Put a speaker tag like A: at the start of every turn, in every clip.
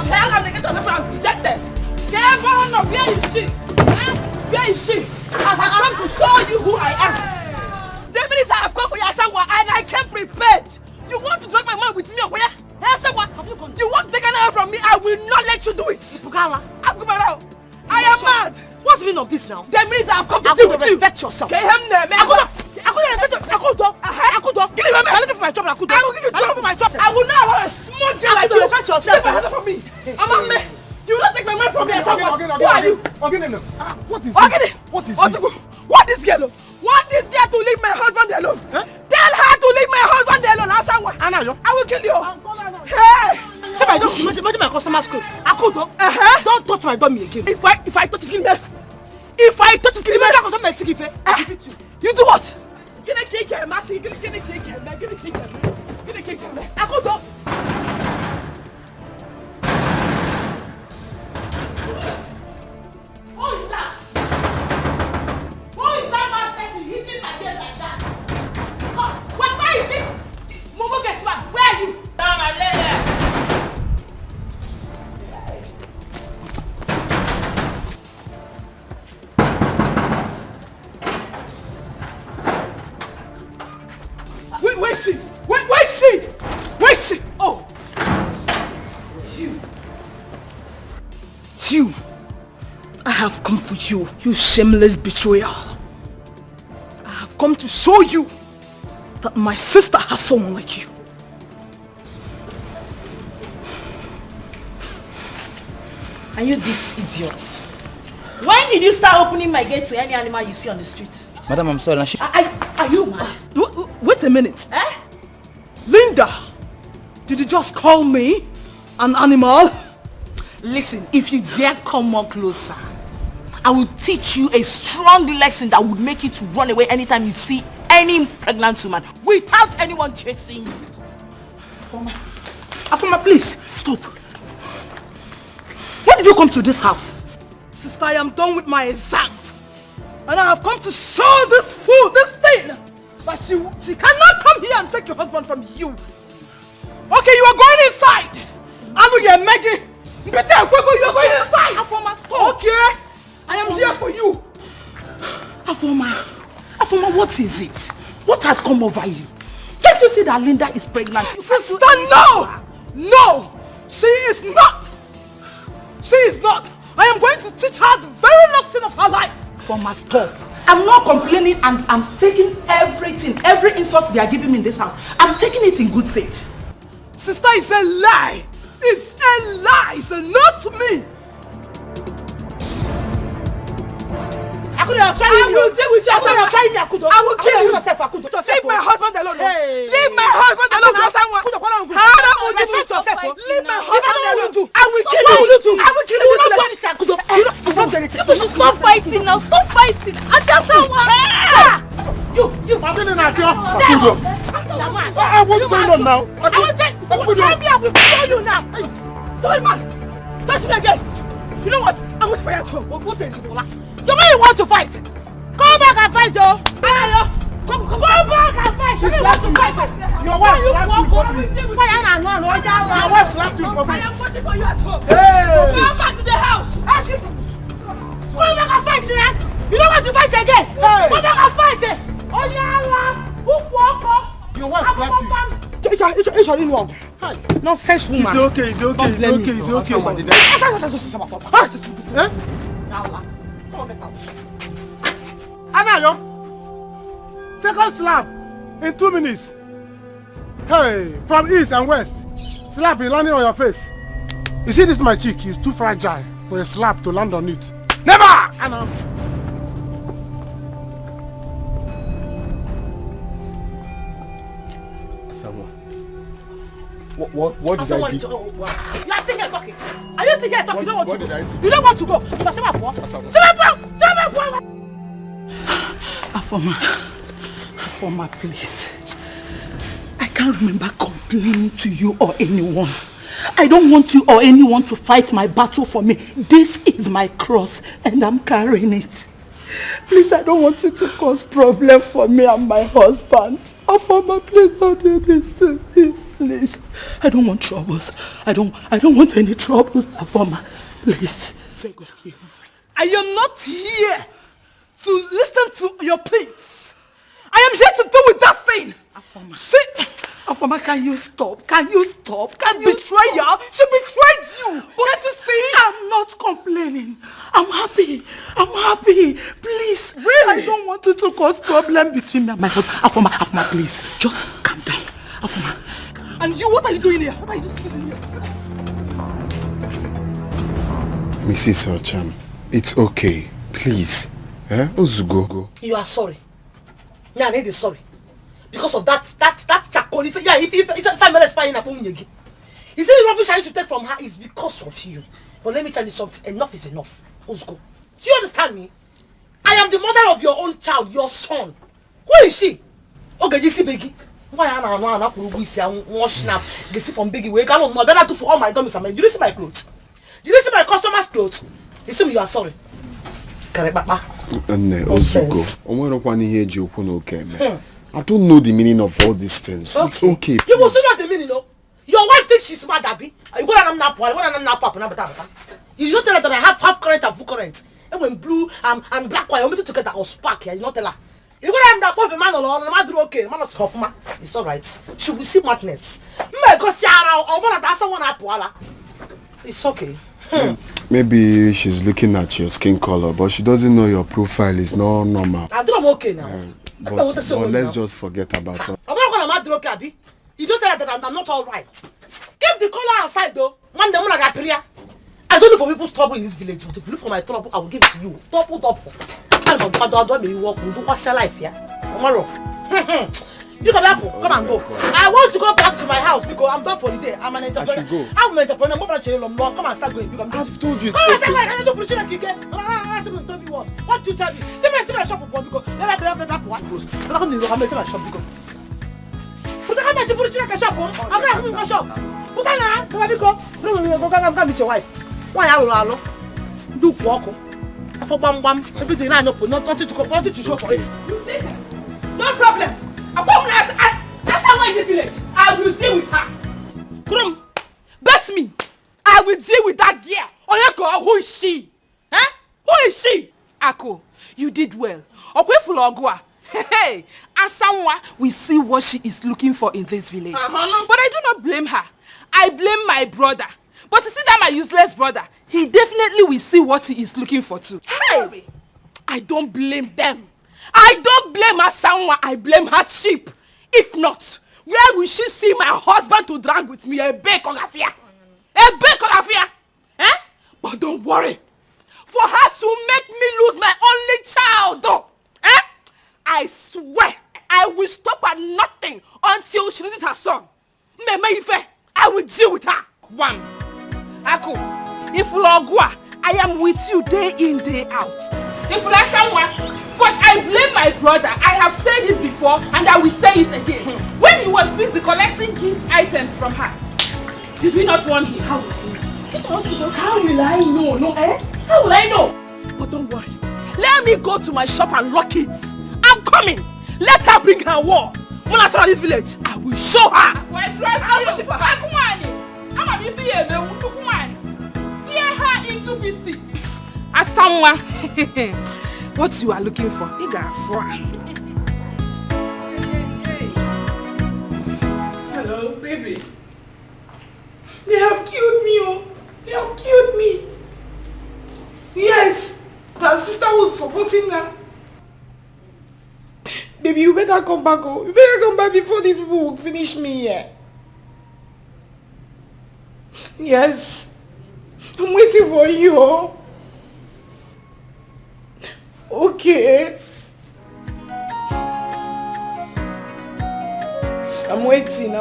A: of hell and the gate of heaven has rejected. Where is she? Where is she? I have come to show you who I am. The minutes I have come for Yasawa and I came prepared. You want to drag my man with me or where? Yasawa, you want to take an hour from me? I will not let you do it. I am mad.
B: What's the meaning of this now?
A: The minutes I have come to deal with you.
B: Respect yourself.
A: Give me my job. I will not allow a small girl like you.
B: Respect yourself.
A: Take my hand from me. You will not take my man from me. Who are you?
B: What is
A: it?
B: What is
A: it? Want this girl? Want this girl to leave my husband alone? Tell her to leave my husband alone. I will kill you. Hey!
B: See my door. Imagine my customer's clothes. Don't touch my dummy again.
A: If I touch his skin, you do what? Get a cake here, Master. Get a cake here, man. Get a cake here. Get a cake here, man. Who is that? Who is that mad person hitting my head like that? Come, where is this? Momo get one. Where are you? Down my leg. Where is she? Where is she? Where is she? Oh! You! I have come for you, you shameless betrayal. I have come to show you that my sister has someone like you.
B: And you this idiot. When did you start opening my gate to any animal you see on the street?
C: Madam, I'm sorry.
B: Are you mad?
A: Wait a minute. Linda, did you just call me an animal?
B: Listen, if you dare come more closer, I will teach you a strong lesson that would make you to run away anytime you see any pregnant woman without anyone chasing you.
A: Afoma, please, stop. When did you come to this house? Sister, I am done with my exams. And I have come to show this fool, this thing, that she cannot come here and take your husband from you. Okay, you are going inside. Anu, you're Maggie. You're going inside.
B: Afoma, stop.
A: Okay, I am here for you.
B: Afoma, what is it? What has come over you? Can't you see that Linda is pregnant?
A: Sister, no, she is not. She is not. I am going to teach her the very lesson of her life.
B: Afoma, stop. I'm not complaining and I'm taking everything, every insult they are giving me in this house. I'm taking it in good faith.
A: Sister, it's a lie. It's a lie. It's a not to me.
B: I will deal with you. I will kill you.
A: Leave my husband alone. Leave my husband alone. Respect yourself. Leave my husband alone. I will kill you. I will kill you.
B: You should stop fighting now. Stop fighting. I just someone. You.
D: What's going on now?
B: I will take. I will kill you now.
A: Stop it, man. Touch me again. You know what? I'm going to fire at home. What do
B: you mean you want to fight? Come back and fight, Joe. Come back and fight. You want to fight?
D: Your wife slapped you.
A: I am waiting for you at home.
D: Hey!
A: Come back to the house.
B: Come back and fight, you don't want to fight again.
D: Hey!
B: Come back and fight. Oh yeah,
D: your wife slapped you.
B: Nonsense woman.
D: It's okay. Anayo, second slap in 2 minutes. Hey, from east and west, slap is landing on your face. You see this my cheek is too fragile for a slap to land on it. Never! Anna. What did I do?
B: You are still here talking. Are you still here talking? You don't want to go. You must say my boy. Afoma, please. I can't remember complaining to you or anyone. I don't want you or anyone to fight my battle for me. This is my cross and I'm carrying it. Please, I don't want you to cause problem for me and my husband. Afoma, please don't do this to me. please. I don't want troubles. I don't want any troubles, Afoma. Please.
A: I am not here to listen to your pleas. I am here to deal with that thing.
B: Afoma.
A: See,
B: Afoma, can you stop? Can you stop?
A: Betrayal? She betrayed you. Can't you see?
B: I'm not complaining. I'm happy. Please.
A: Really?
B: I don't want you to cause problem between me and my husband. Afoma, please. Just calm down. Afoma.
A: And you, what are you doing here? What are you just doing here?
C: Mrs. Ocham, it's okay. Please. Ozugo.
A: You are sorry. Yeah, I need is sorry. Because of that charcoal. If I'm not spying upon you again. You see the rubbish I used to take from her is because of you. But let me tell you something. Enough is enough. Ozugo. Do you understand me? I am the mother of your own child, your son. Who is she? Okay, you see Biggie. Why am I not washing up? You see from Biggie. We cannot know better to for all my dummies. Do you see my clothes? Do you see my customers' clothes? You see me, you are sorry.
C: I don't know the meaning of all these things. Okay. It's okay.
A: You will see not the meaning, no? Your wife thinks she's mad, Abby. You go and nap. You don't tell her that I have half current and full current. And when blue and black wire, you together or spark here. You don't tell her. You go and nap off a man alone, and man do okay. Man is Hoffman. It's all right. She will see madness. It's okay.
C: Maybe she's looking at your skin color, but she doesn't know your profile is not normal.
A: I'm okay now.
C: But let's just forget about her.
A: I'm not gonna mad okay, Abby. You don't tell her that I'm not all right. Keep the color aside though. Man, the I got prayer. I don't look for people's trouble in this village, but if you look for my trouble, I will give it to you. Double. I don't make you walk. Do what's your life, yeah? Tomorrow. You can apple. Come and go. I want to go back to my house because I'm done for the day. I'm an entrepreneur.
C: I should go.
A: I'm an entrepreneur. Come and start going.
C: I've told you.
A: What do you tell me? See my shop because let me back one goes. I'm going to my shop because. But I'm not to shop. I'm not going to my shop. But I know. Go meet your wife. Why are you do walk? For bam everything I know, nothing to show for it. You see that? No problem. That's how I in the village. I will deal with her. Krum, bless me. I will deal with that girl. Oyeko, who is she? Huh? Who is she?
E: Ako, you did well. Okwefulogwa. Hey, as someone we see what she is looking for in this village. But I do not blame her. I blame my brother. But you see that my useless brother, he definitely will see what he is looking for too.
A: Hey, I don't blame them. I don't blame her someone. I blame her sheep. If not, where will she see my husband to drag with me? A bacon affair. Eh? But don't worry. For her to make me lose my only child, though. Eh? I swear, I will stop at nothing until she loses her son. I will deal with her.
E: One. Ako, if Logwa, I am with you day in, day out. If someone, but I blame my brother. I have said it before and I will say it again. When he was busy collecting gift items from her, did we not warn him? How will I know? No, eh? How will I know?
A: But don't worry. Let me go to my shop and lock it. I'm coming. Let her bring her war. When I saw this village, I will show her.
E: I'm waiting for her. Tear her into pieces. As someone, what you are looking for, you got for.
B: Hello, baby. They have killed me, oh. They have killed me. Yes, her sister was supporting her. Baby, you better come back, oh. You better come back before these people will finish me here. Yes. I'm waiting for you, oh. Okay. I'm waiting.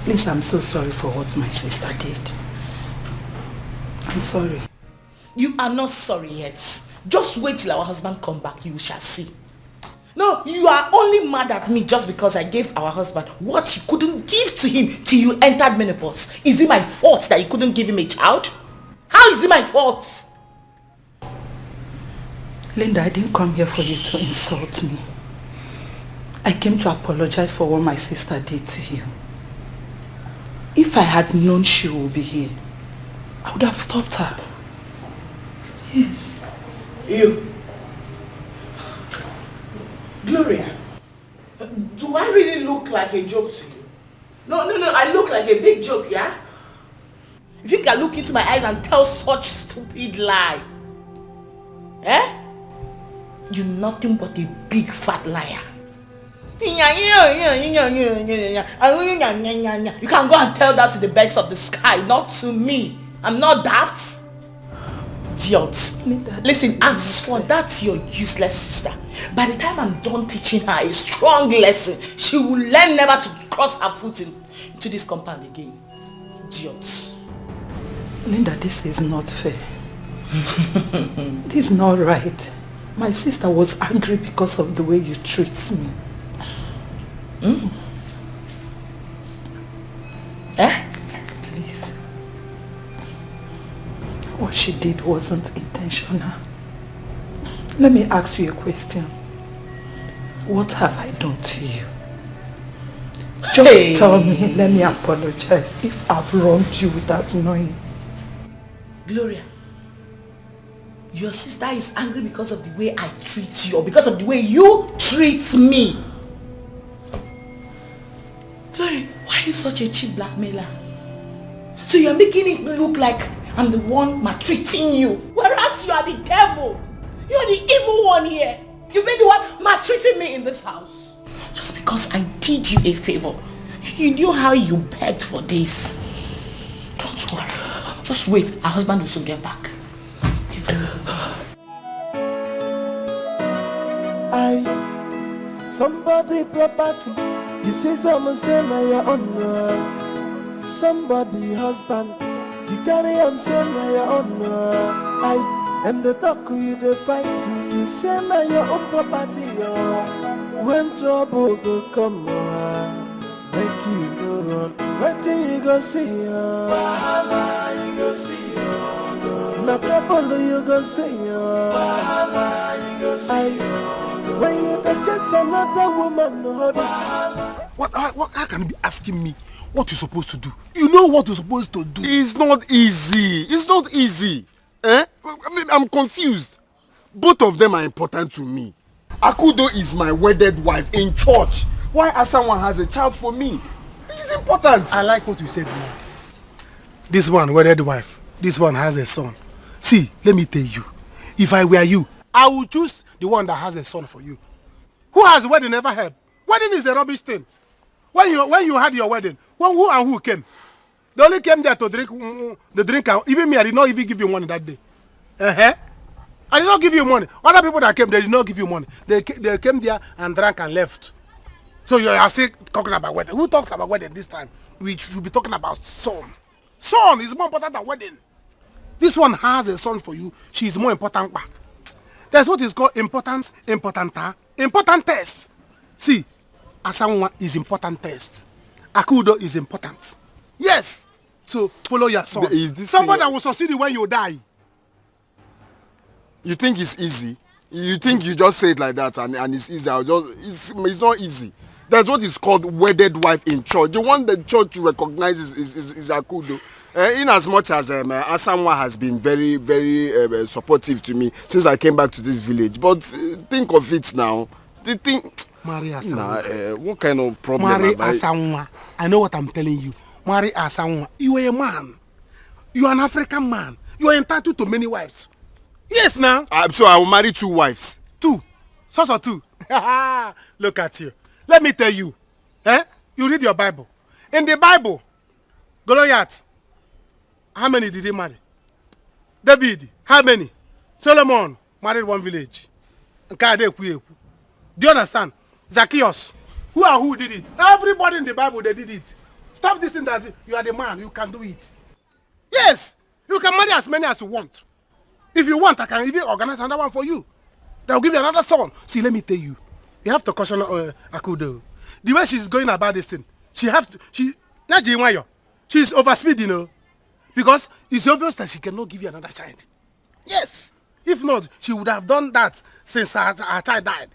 B: Please, I'm so sorry for what my sister did. I'm sorry.
A: You are not sorry yet. Just wait till our husband come back, you shall see.
B: No, you are only mad at me just because I gave our husband what you couldn't give to him till you entered menopause. Is it my fault that you couldn't give him a child? How is it my fault? Linda, I didn't come here for you to insult me. I came to apologize for what my sister did to you. If I had known she would be here, I would have stopped her. Yes. You. Gloria, do I really look like a joke to you? No, I look like a big joke, yeah? If you can look into my eyes and tell such stupid lie, eh? You're nothing but a big fat liar. You can go and tell that to the birds of the sky, not to me. I'm not daft. Idiots. Listen, as for that your useless sister, by the time I'm done teaching her a strong lesson, she will learn never to cross her foot into this compound again. Idiots. Linda, this is not fair. This is not right. My sister was angry because of the way you treat me. Please. What she did wasn't intentional. Let me ask you a question. What have I done to you? Just tell me, let me apologize if I've wronged you without knowing. Gloria, your sister is angry because of the way I treat you or because of the way you treat me. Gloria, why are you such a cheap blackmailer? So you're making it look like I'm the one maltreating you, whereas you are the devil. You're the evil one here. You've been the one maltreating me in this house. Just because I did you a favor. You knew how you begged for this. Don't worry. Just wait. Our husband will soon get back.
F: Somebody property. You say someone say my your own. Somebody husband. You carry him say my your own. And the talk you the fight. You say my your own property. When trouble go come, make you go run. Wait till you go see Wahala, you go see no trouble you go see Wahala, you go see when you can chase another woman,
D: What? How can you be asking me what you're supposed to do? You know what you're supposed to do.
C: It's not easy. It's not easy. Eh? I'm confused. Both of them are important to me. Akudo is my wedded wife in church. Why someone has a child for me? It's important.
D: I like what you said now. This one wedded wife. This one has a son. See, let me tell you. If I were you, I would choose the one that has a son for you. Who has wedding never help? Wedding is a rubbish thing. When you had your wedding, who and who came? They only came there to drink the drink. Even me, I did not even give you money that day. I did not give you money. Other people that came, they did not give you money. They came there and drank and left. So you are still talking about wedding. Who talks about wedding this time? We should be talking about son. Son is more important than wedding. This one has a son for you. She is more important. That's what is called importance, important test. See, Asanwa is important test. Akudo is important. Yes. So follow your son. Somebody that will succeed when you die.
C: You think it's easy? You think you just say it like that and it's easy? It's not easy. That's what is called wedded wife in church. The one the church recognizes is Akudo. In as much as Asanwa has been very, very supportive to me since I came back to this village. But think of it now.
D: Marry Asanwa.
C: What kind of problem?
D: Marry Asanwa. I know what I'm telling you. Marry Asanwa. You are a man. You are an African man. You are entitled to many wives. Yes, now.
C: So I will marry 2 wives.
D: 2. So 2. Look at you. Let me tell you. You read your Bible. In the Bible, Goliath, how many did he marry? David, how many? Solomon married 1 village. Do you understand? Zacchaeus, who did it? Everybody in the Bible, they did it. Stop this thing that you are the man, you can do it. Yes, you can marry as many as you want. If you want, I can even organize another one for you. They'll give you another son. See, let me tell you. You have to caution Akudo. The way she's going about this thing, she's overspeed, you know. Because it's obvious that she cannot give you another child. Yes. If not, she would have done that since her child died.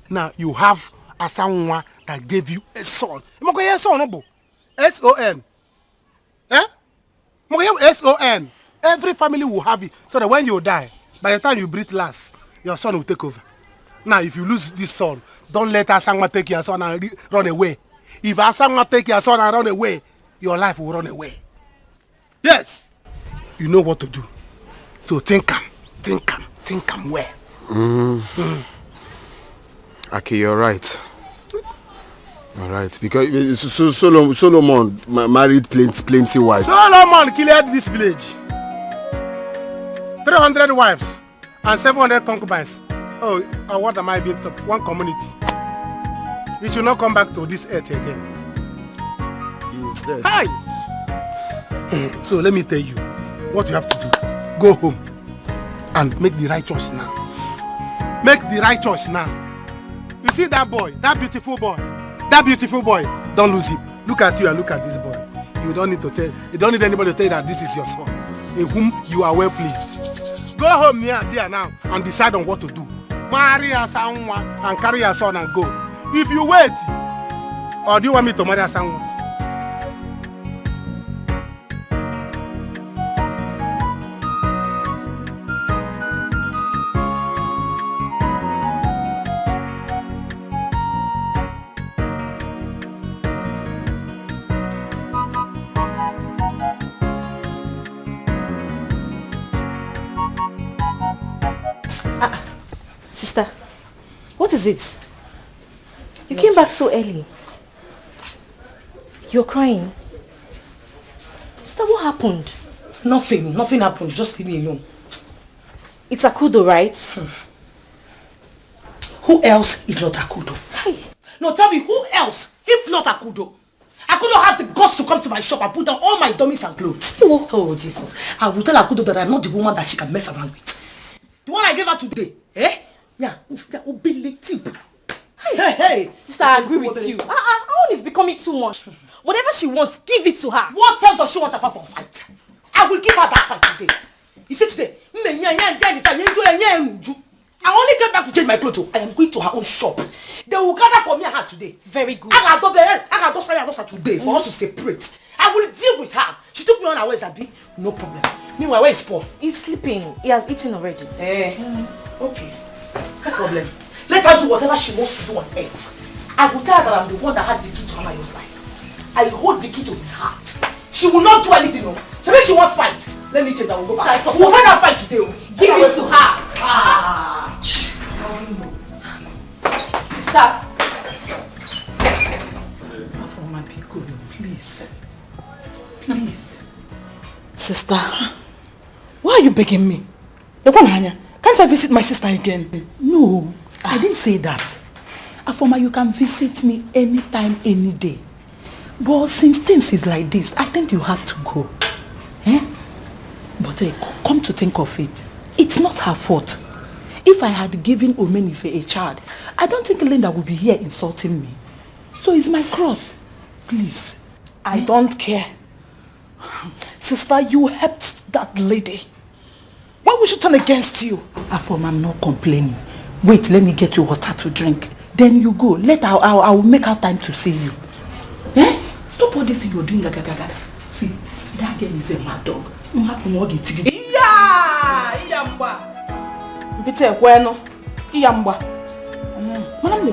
D: Now, you have a someone that gave you a son. S-O-N. Eh? S-O-N. Every family will have it. So that when you die, by the time you breathe last, your son will take over. Now, if you lose this son, don't let Asangwa take your son and run away. If Asangwa take your son and run away, your life will run away. Yes! You know what to do. So think well.
C: Okay, you're right. All right, because Solomon married plenty wives.
D: Solomon killed this village. 300 wives and 700 concubines. Oh, what am I being taught? One community. He should not come back to this earth again.
C: He's dead.
D: Hi! So let me tell you what you have to do. Go home and make the right choice now. Make the right choice now. You see that boy, that beautiful boy, don't lose him. Look at you and look at this boy. You don't need anybody to tell you that this is your son, in whom you are well pleased. Go home here and there now and decide on what to do. Marry someone and carry your son and go. If you wait, or do you want me to marry someone?
G: Sister, what is it? You came back so early. You're crying. Sister, what happened?
B: Nothing happened. Just leave me alone.
G: It's Akudo, right?
B: Who else if not Akudo?
G: Hey.
B: No, tell me, who else if not Akudo? Akudo had the guts to come to my shop and put down all my dummies and clothes. Oh, Jesus. I will tell Akudo that I'm not the woman that she can mess around with. The one I gave her today, eh? Yeah, Hey.
G: Sister, I agree with you. Our own is becoming too much. Whatever she wants, give it to her.
B: What else does she want apart from fight? I will give her that fight today. You see today, I only came back to change my clothes. I am going to her own shop. They will gather for me and her today.
G: Very good.
B: I got those today for us to separate. I will deal with her. She took me on her ways, Abi. No problem. Meanwhile, where is Paul?
G: He's sleeping. He has eaten already.
B: Okay. No problem. Let her do whatever she wants to do on earth. I will tell her that I'm the one that has the key to Amayo's life. I hold the key to his heart. She will not do anything, no. So when she wants fight, let me check that we'll go back. We'll find her fight today.
G: Give it to her. Sister.
B: For my people, please.
H: Sister, why are you begging me? Can't I visit my sister again?
B: No, I didn't say that. Afoma, you can visit me anytime, any day. But since things is like this, I think you have to go. But come to think of it, it's not her fault. If I had given Omenife a child, I don't think Linda would be here insulting me. So it's my cross. Please.
H: I don't care. Sister, you helped that lady. Why would she turn against you?
B: Afoma, I'm not complaining. Wait, let me get you water to drink. Then you go. Later, I will make out time to see you. Stop all this thing you're doing. See, that girl is a mad dog. You have to walk it together.
H: Iyamba. Mpite kweno. Iyamba.
B: Madam,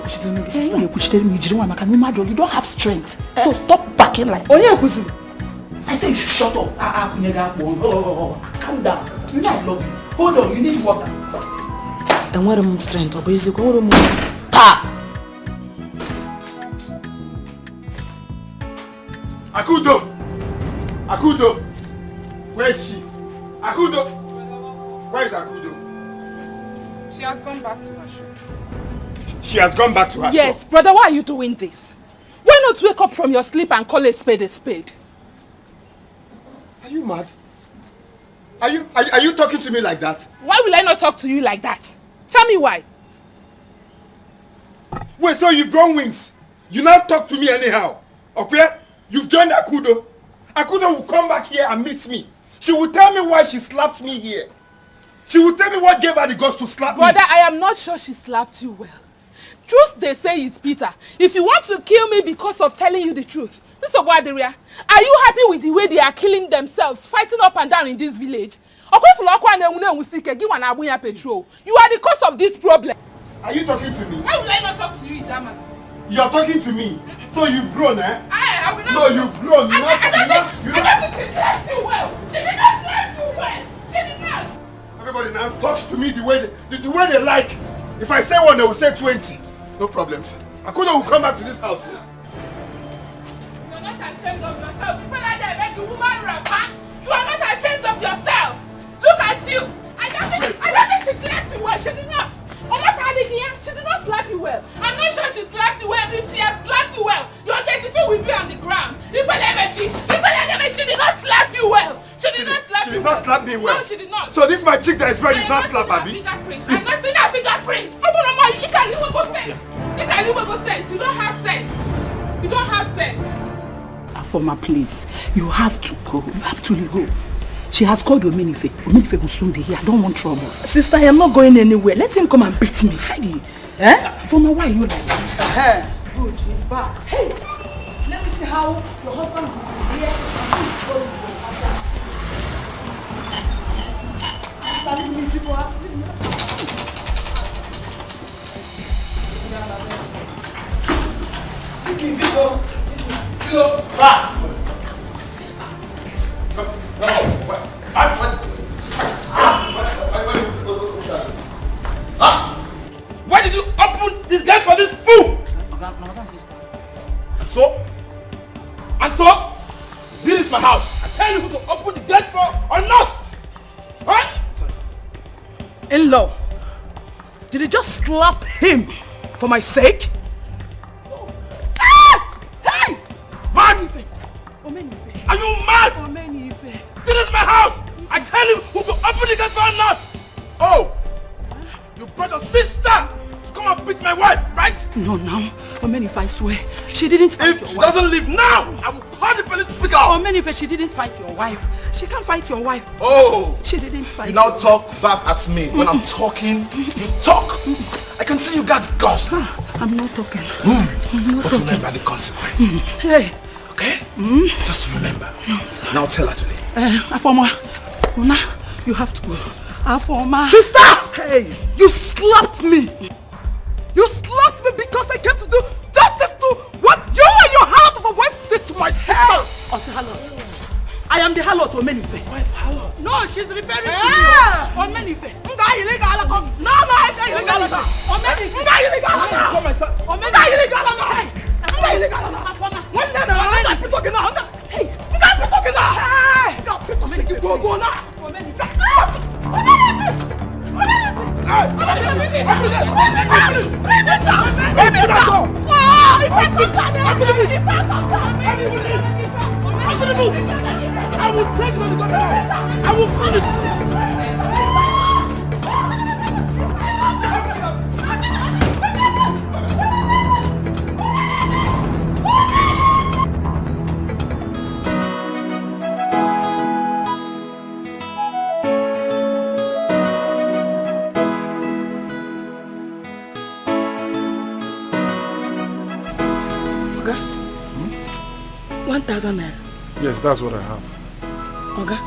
B: you don't have strength. So stop backing like. I say you should shut up. Calm down. I love you. Hold on, you need water.
H: Then what am strength? Or basically, what am
C: Akudo! Where is she? Akudo! Where is Akudo?
E: She has gone back to her shop.
C: She has gone back to her shop?
E: Yes, brother, why are you doing this? Why not wake up from your sleep and call a spade a spade?
C: Are you mad? Are you talking to me like that?
E: Why will I not talk to you like that? Tell me why.
C: Wait, so you've grown wings? You now talk to me anyhow. Okay? You've joined Akudo. Akudo will come back here and meet me. She will tell me why she slapped me here. She will tell me what gave her the guts to slap me.
E: Brother, I am not sure she slapped you well. Truth they say is Peter. If you want to kill me because of telling you the truth, Mr. Guadiria, are you happy with the way they are killing themselves, fighting up and down in this village? You are the cause of this problem.
C: Are you talking to me?
E: Why would I not talk to you in that manner?
C: You're talking to me. So you've grown, eh?
E: I will not.
C: No, you've grown.
E: I don't think she slept you well. She did not sleep you well. She did not.
C: Everybody now talks to me the way they like. If I say one, they will say 20. No problems. Akudo will come back to this house.
E: You are not ashamed of yourself. Before I beg you, woman rapper. You are not ashamed of yourself. Look at you. I don't think she slapped you well. She did not. She did not slap you well. I'm not sure she slapped you well. If she had slapped you well, your 32 will be on the ground. If she did not slap you well. She did not slap you well. She did not slap me well. No, she did not.
C: So this is my chick that is ready is not slap Abi.
E: I'm not seeing that fingerprint. You can't even go sense. You can't even go sense. You don't have sense. You don't have sense.
B: Afoma, please. You have to go. You have to go. She has called Omenife. Omenife will soon be here. I don't want trouble. Sister, I am not going anywhere. Let him come and beat me. Hey. Afoma, why are you like this? Good, he's back. Hey, let me see how your husband will be here.
A: Why did you open this gate for this fool? And so? This is my house. I tell you who to open the gate for or not. Right?
B: In-law, did you just slap him for my sake?
A: Hey! Mad! Are you mad? This is my house. I tell you who to open the gate for or not. Oh! You brought your sister to come and beat my wife, right?
B: No, Omenife, I swear. She didn't fight your wife.
A: If she doesn't leave now, I will call the police to pick her up.
B: Omenife, she didn't fight your wife. She can't fight your wife.
A: Oh!
B: She didn't fight
A: You now talk back at me. When I'm talking, you talk. I can see you got guts.
B: I'm not talking.
A: But remember the consequence.
B: Hey.
A: Okay? Just remember. Now tell her today.
B: Afoma, you have to go. Afoma.
A: Sister!
B: Hey, you slapped me. You slapped me because I came to do justice to what you and your house of a wife did to my sister. Ose Halot. I am the Halot Omenife.
A: Wife Halot?
B: No, she's referring to you. Omenife. No, I say illegal. Omenife. Illegal.
A: I will take you to the I will finish.
B: Okay. 1,000 naira.
D: Yes, that's what I have.
B: Okay.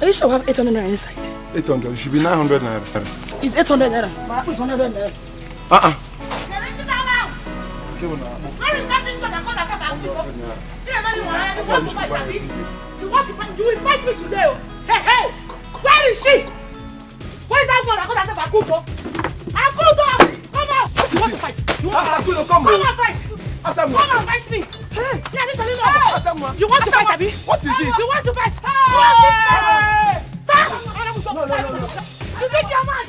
B: Are you sure we have 800 naira inside?
D: 800. It should be 900 naira.
B: It's 800 naira. My apple is 100 naira.
E: Where is that thing that you want to fight? You will fight me today. Hey! Where is she? Where is that one that got Akudo? Akudo! Come on! You want to fight? Come on, fight! Come on, fight me! Hey! You want to fight, Abi?
C: What is it?
E: You want to fight? No. You think you're mad?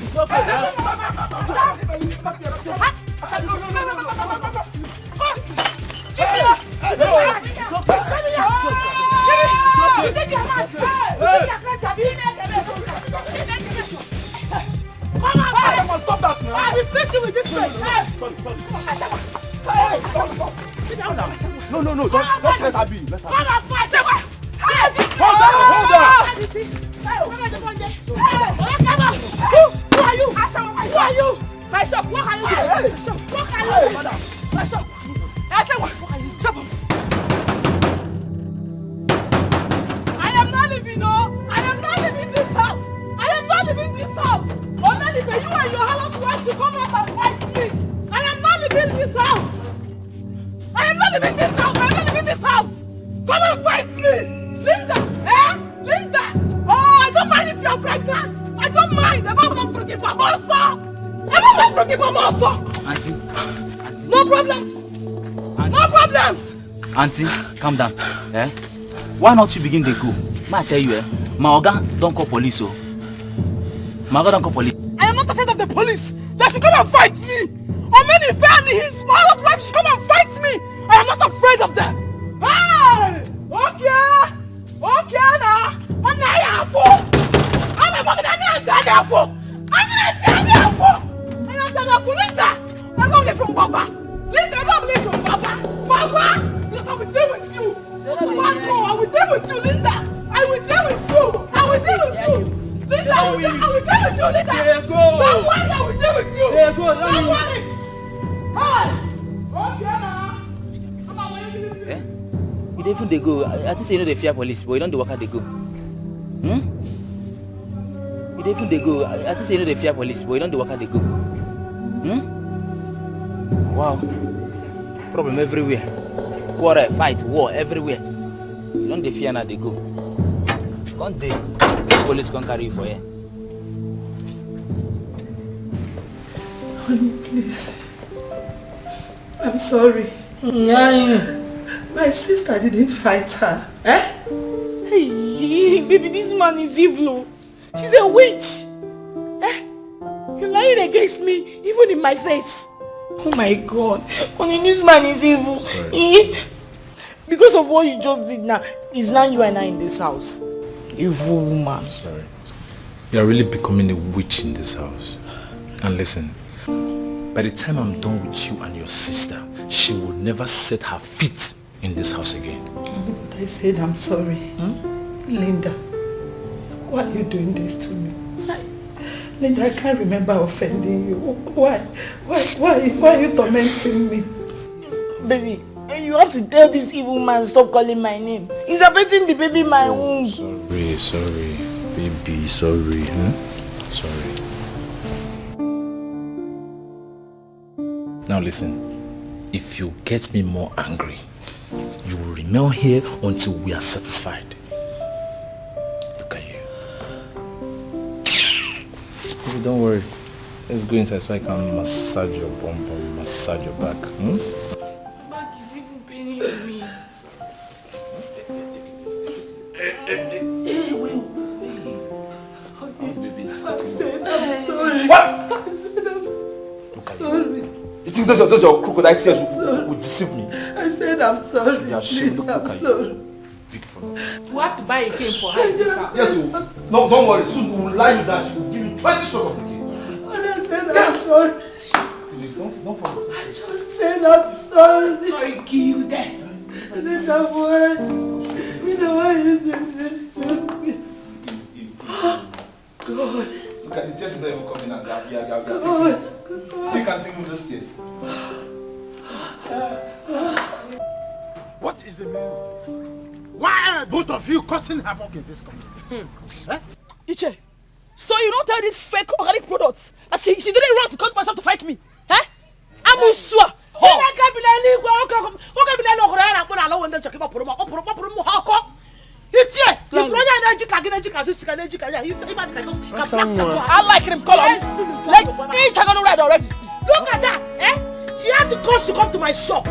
E: Come on, stop that now! I will beat you with this place!
C: No. Let's let her be. Let her be.
A: Come and fight. Say what?
C: Hold on.
A: Who are you? Who are you? Bishop, what are you doing? What are you doing? Bishop, I said what? What are you doing? I am not living, no. I am not living this house. I am not living this house. Only you and your husband want to come up and fight me. I am not living this house. I am not living this house. I am not living this house. Come and fight me. Linda, Linda. Oh, I don't mind if you are pregnant. I don't mind. I'm not forgive my also. I'm not forgive my also.
I: Auntie.
A: No problems. No problems.
I: Auntie, calm down. Why not you begin to go? I tell you, my oga don't call police. Oh. My oga don't call police.
A: I am not afraid of the police. They should come and fight me. Omeni family, his mother's wife should come and fight me. I am not afraid of them. Hey! Okay now. I'm not here for. I'm not here for. Linda. I'm only from Baba. Linda, I'm only from Baba. Baba, yes, I will deal with you. I will deal with you, Linda. I will deal with you. Linda, I will deal with you, Linda. Don't worry, I will deal with you. Don't worry. Hey! Okay now.
I: You don't even they go. I think you know they fear police, but you don't do work they go. You don't even they go. I think you know they fear police, but you don't do work they go. Wow. Problem everywhere. Quarrel, fight, war everywhere. You don't they fear now they go. Can't they? The police can't carry you for here.
B: Honey, please. I'm sorry. My sister didn't fight her.
A: Hey, baby, this man is evil. She's a witch. You're lying against me, even in my face. Oh my God. Honey, this man is evil. Because of what you just did now, it's now you and I in this house. Evil woman.
J: Sorry. You're really becoming a witch in this house. And listen, by the time I'm done with you and your sister, she will never set her feet in this house again.
B: But I said I'm sorry. Linda, why are you doing this to me? Linda, I can't remember offending you. Why are you tormenting me?
A: Baby, you have to tell this evil man stop calling my name. He's affecting the baby in my womb.
J: Sorry, baby, sorry. Sorry. Now listen, if you get me more angry, you will remain here until we are satisfied. Look at you. Baby, don't worry. Let's go inside so I can massage your bum, massage your back.
A: My back is even paining me.
C: What? You think those your crocodile tears will deceive me?
B: I said I'm sorry. Please, I'm sorry.
A: We have to buy a cane for her in this house.
C: Yes, no, don't worry. Soon we will lie you down. She will give you 20 shots of the cane.
B: I said I'm sorry.
C: Don't fall.
B: I just said I'm sorry.
A: Sorry, kill you dead.
B: I didn't know why. You know why you did this to me. God.
C: Look at the tears is not even coming out.
B: God.
C: So you can sing with those tears.
D: What is the meaning of this? Why are both of you causing havoc in this community?
A: Iche, so you don't tell these fake organic products that she didn't run to come to myself to fight me? Amusua! I like him, call on. Like, each are gonna ride already. Look at her, She had the cost to come to my shop.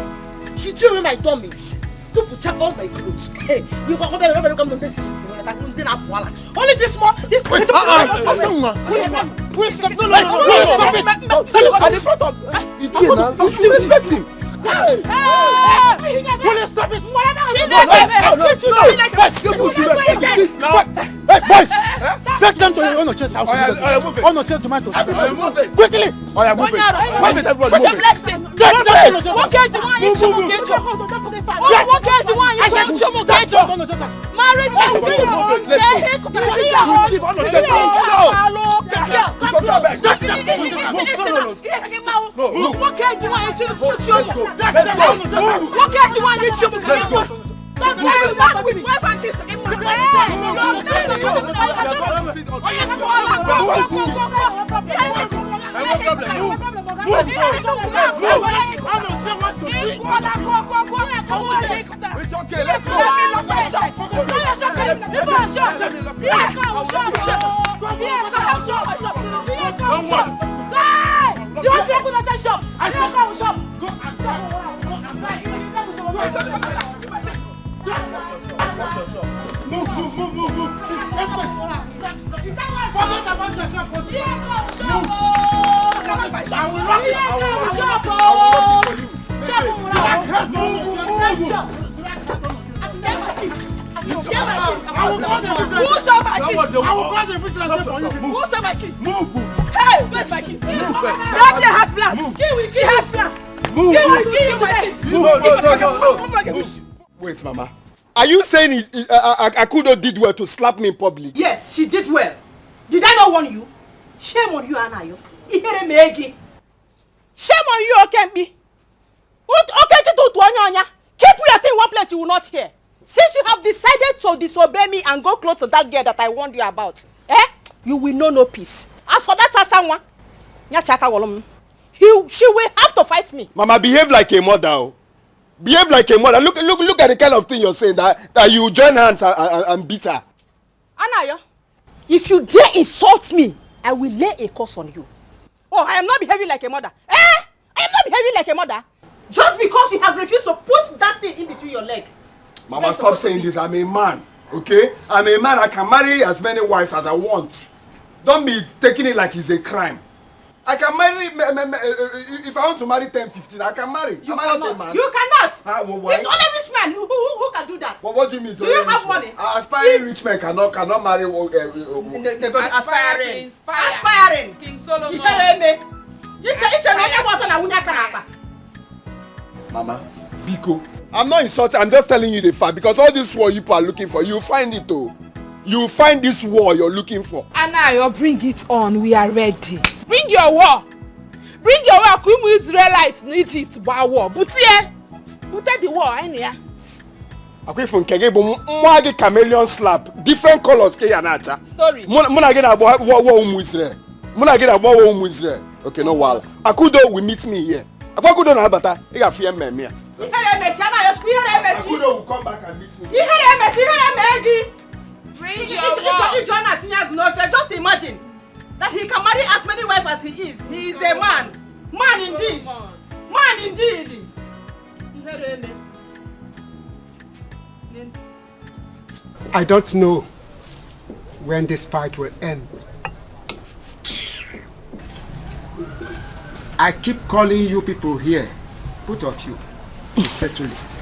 A: She threw away my dummies. To put all my clothes. Hey, you come over come to this city. Only this one. This
D: Wait, stop. No, stop it.
C: At the front of you should respect him. Hey!
D: Will you stop it? Boys! Take them to the Unchecked house. Unchecked tomato. Quickly! Move it. Move it, everybody. Move it.
A: Married man, see your own day. What can't you want to What can't you want to Don't marry man with wife and kids.
C: It's okay, let's go. Move. Forget about the shop. Move.
A: Hey, where's my key? That girl has plans. She has plans.
C: Wait, Mama. Are you saying Akudo did well to slap me in public?
A: Yes, she did well. Did I not warn you? Shame on you, Anayo. Shame on you, Okembi. Keep your thing in one place you will not hear. Since you have decided to disobey me and go close to that girl that I warned you about, you will know no peace. As for that someone, she will have to fight me.
C: Mama, behave like a mother. Behave like a mother. Look at the kind of thing you're saying that you join hands and beat her.
A: Anayo, if you dare insult me, I will lay a curse on you. Oh, I am not behaving like a mother. I am not behaving like a mother. Just because you have refused to put that thing in between your leg.
C: Mama, stop saying this. I'm a man, okay? I'm a man. I can marry as many wives as I want. Don't be taking it like it's a crime. I can marry, if I want to marry 10, 15, I can marry.
A: You cannot. You cannot.
C: Well, why?
A: It's only rich men who can do that.
C: Well, what do you mean?
A: Do you have money?
C: Aspiring rich men cannot marry.
A: Aspiring.
E: King Solomon.
C: Mama, Biko, I'm not insulting. I'm just telling you the fact because all this war you are looking for, you find it though. You find this war you're looking for.
E: Anayo, bring it on. We are ready. Bring your war. Bring your war. Kumu Israelites in Egypt war. Butie the war. Anya.
C: Akwe from Kegebo mwage chameleon slap. Different colors ke yanacha.
A: Story.
C: Muna get about war Israel. Muna get about war Israel. Okay, no wala. Akudo will meet me here. Akudo na bata. He got fear me here. Akudo will come back and meet me.
E: Bring your war.
A: Just imagine that he can marry as many wives as he is. He is a man. Man indeed. Man indeed.
D: I don't know when this fight will end. I keep calling you people here, both of you, to settle it.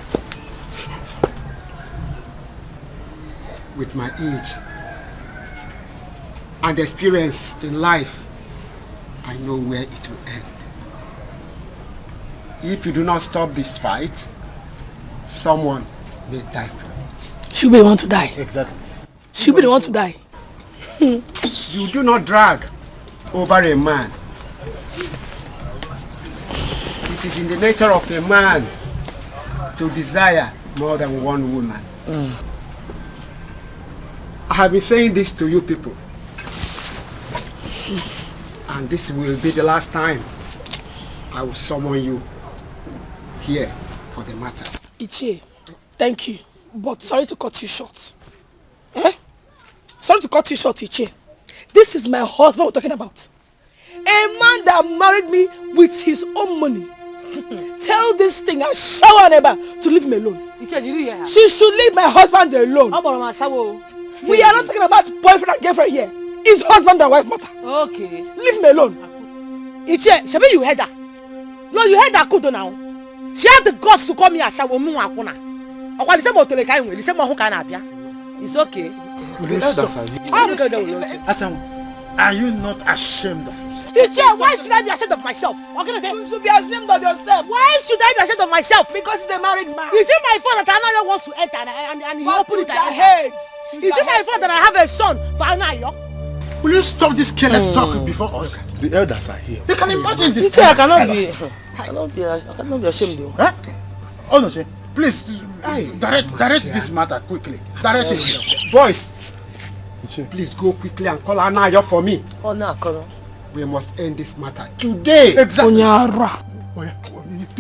D: With my age and experience in life, I know where it will end. If you do not stop this fight, someone may die from it.
H: She'll be the one to die.
C: Exactly.
H: She'll be the one to die.
D: You do not drag over a man. It is in the nature of a man to desire more than one woman. I have been saying this to you people. And this will be the last time I will summon you here for the matter.
H: Ichie, thank you. But sorry to cut you short. Sorry to cut you short, Ichie. This is my husband we're talking about. A man that married me with his own money. Tell this thing, I'll shower never to leave me alone. She should leave my husband alone. We are not talking about boyfriend and girlfriend here. It's husband and wife matter.
A: Okay.
H: Leave me alone.
A: Ichie, Shabe, you heard that? No, you heard that Kudo now. She had the guts to call me a shawo mu akuna. It's okay.
D: Asan, are you not ashamed of yourself?
A: Ichie, why should I be ashamed of myself? You should be ashamed of yourself. Why should
H: should I be ashamed of myself?
A: Because he's a married man.
H: Is it my fault that Anayo wants to enter and he opened it
A: ahead?
H: Is it my fault that I have a son for Anayo?
D: Will you stop this careless talk before us?
J: The elders are here.
D: They can imagine this.
H: I cannot be ashamed though.
D: Huh? Oh no, please direct this matter quickly. Direct it. Boys, please go quickly and call Anayo for me.
H: Oh no, Kolo.
D: We must end this matter today. Exactly.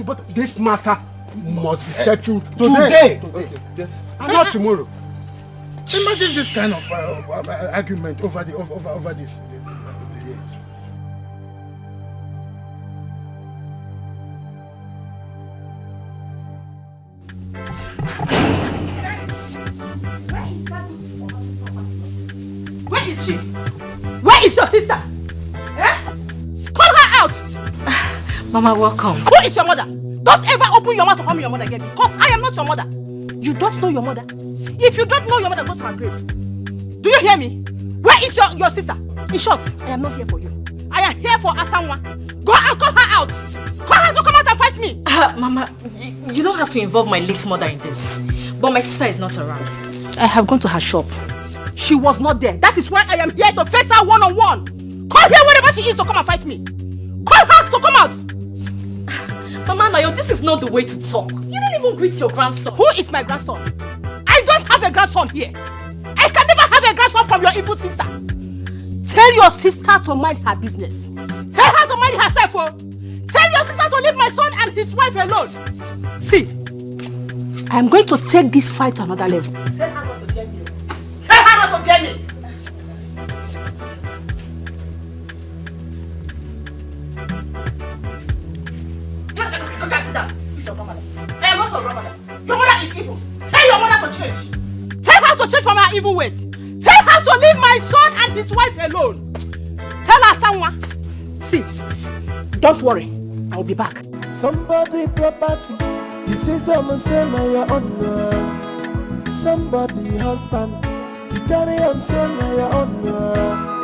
D: But this matter must be settled today. Yes. And not tomorrow.
K: Imagine this kind of argument over this. The years.
A: Where is she? Where is your sister? Eh? Call her out!
G: Mama, welcome.
A: Who is your mother? Don't ever open your mouth to call me your mother again, because I am not your mother. You don't know your mother? If you don't know your mother, go to her grave. Do you hear me? Where is your sister? In short, I am not here for you. I am here for Asanwa. Go and call her out. Call her to come out and fight me.
G: Mama, you don't have to involve my late mother in this. But my sister is not around.
A: I have gone to her shop. She was not there. That is why I am here to face her one-on-one. Call her wherever she is to come and fight me. Call her to come out.
G: Mama Nayo, this is not the way to talk. You didn't even greet your grandson.
A: Who is my grandson? I don't have a grandson here. I can never have a grandson from your evil sister. Tell your sister to mind her business. Tell her to mind herself. Oh. Tell your sister to leave my son and his wife alone. See, I am going to take this fight to another level. Tell her not to dare me. Tell her not to dare me. Your mother is evil. Tell your mother to change. Tell her to change from her evil ways. Tell her to leave my son and his wife alone. Tell her someone. See, don't worry. I'll be back.
F: Somebody property. You say someone say my your honor. Somebody husband. You carry on say my your honor.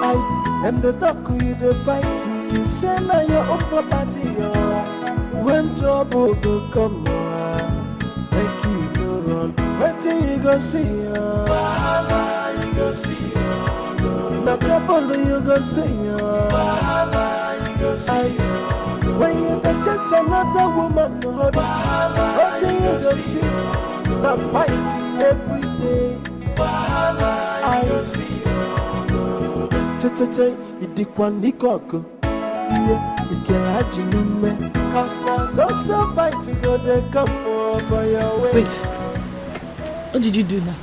F: I am the talk you the fight. You say my your own property. When trouble go come. Make you go run. Wait till you go see you go see no trouble you go see you go see when you go chase another woman wait till you go see no fighting every day I go see che idikwani koko ikelajinume cause so fighting go dey come over your way.
H: Wait, what did you do now?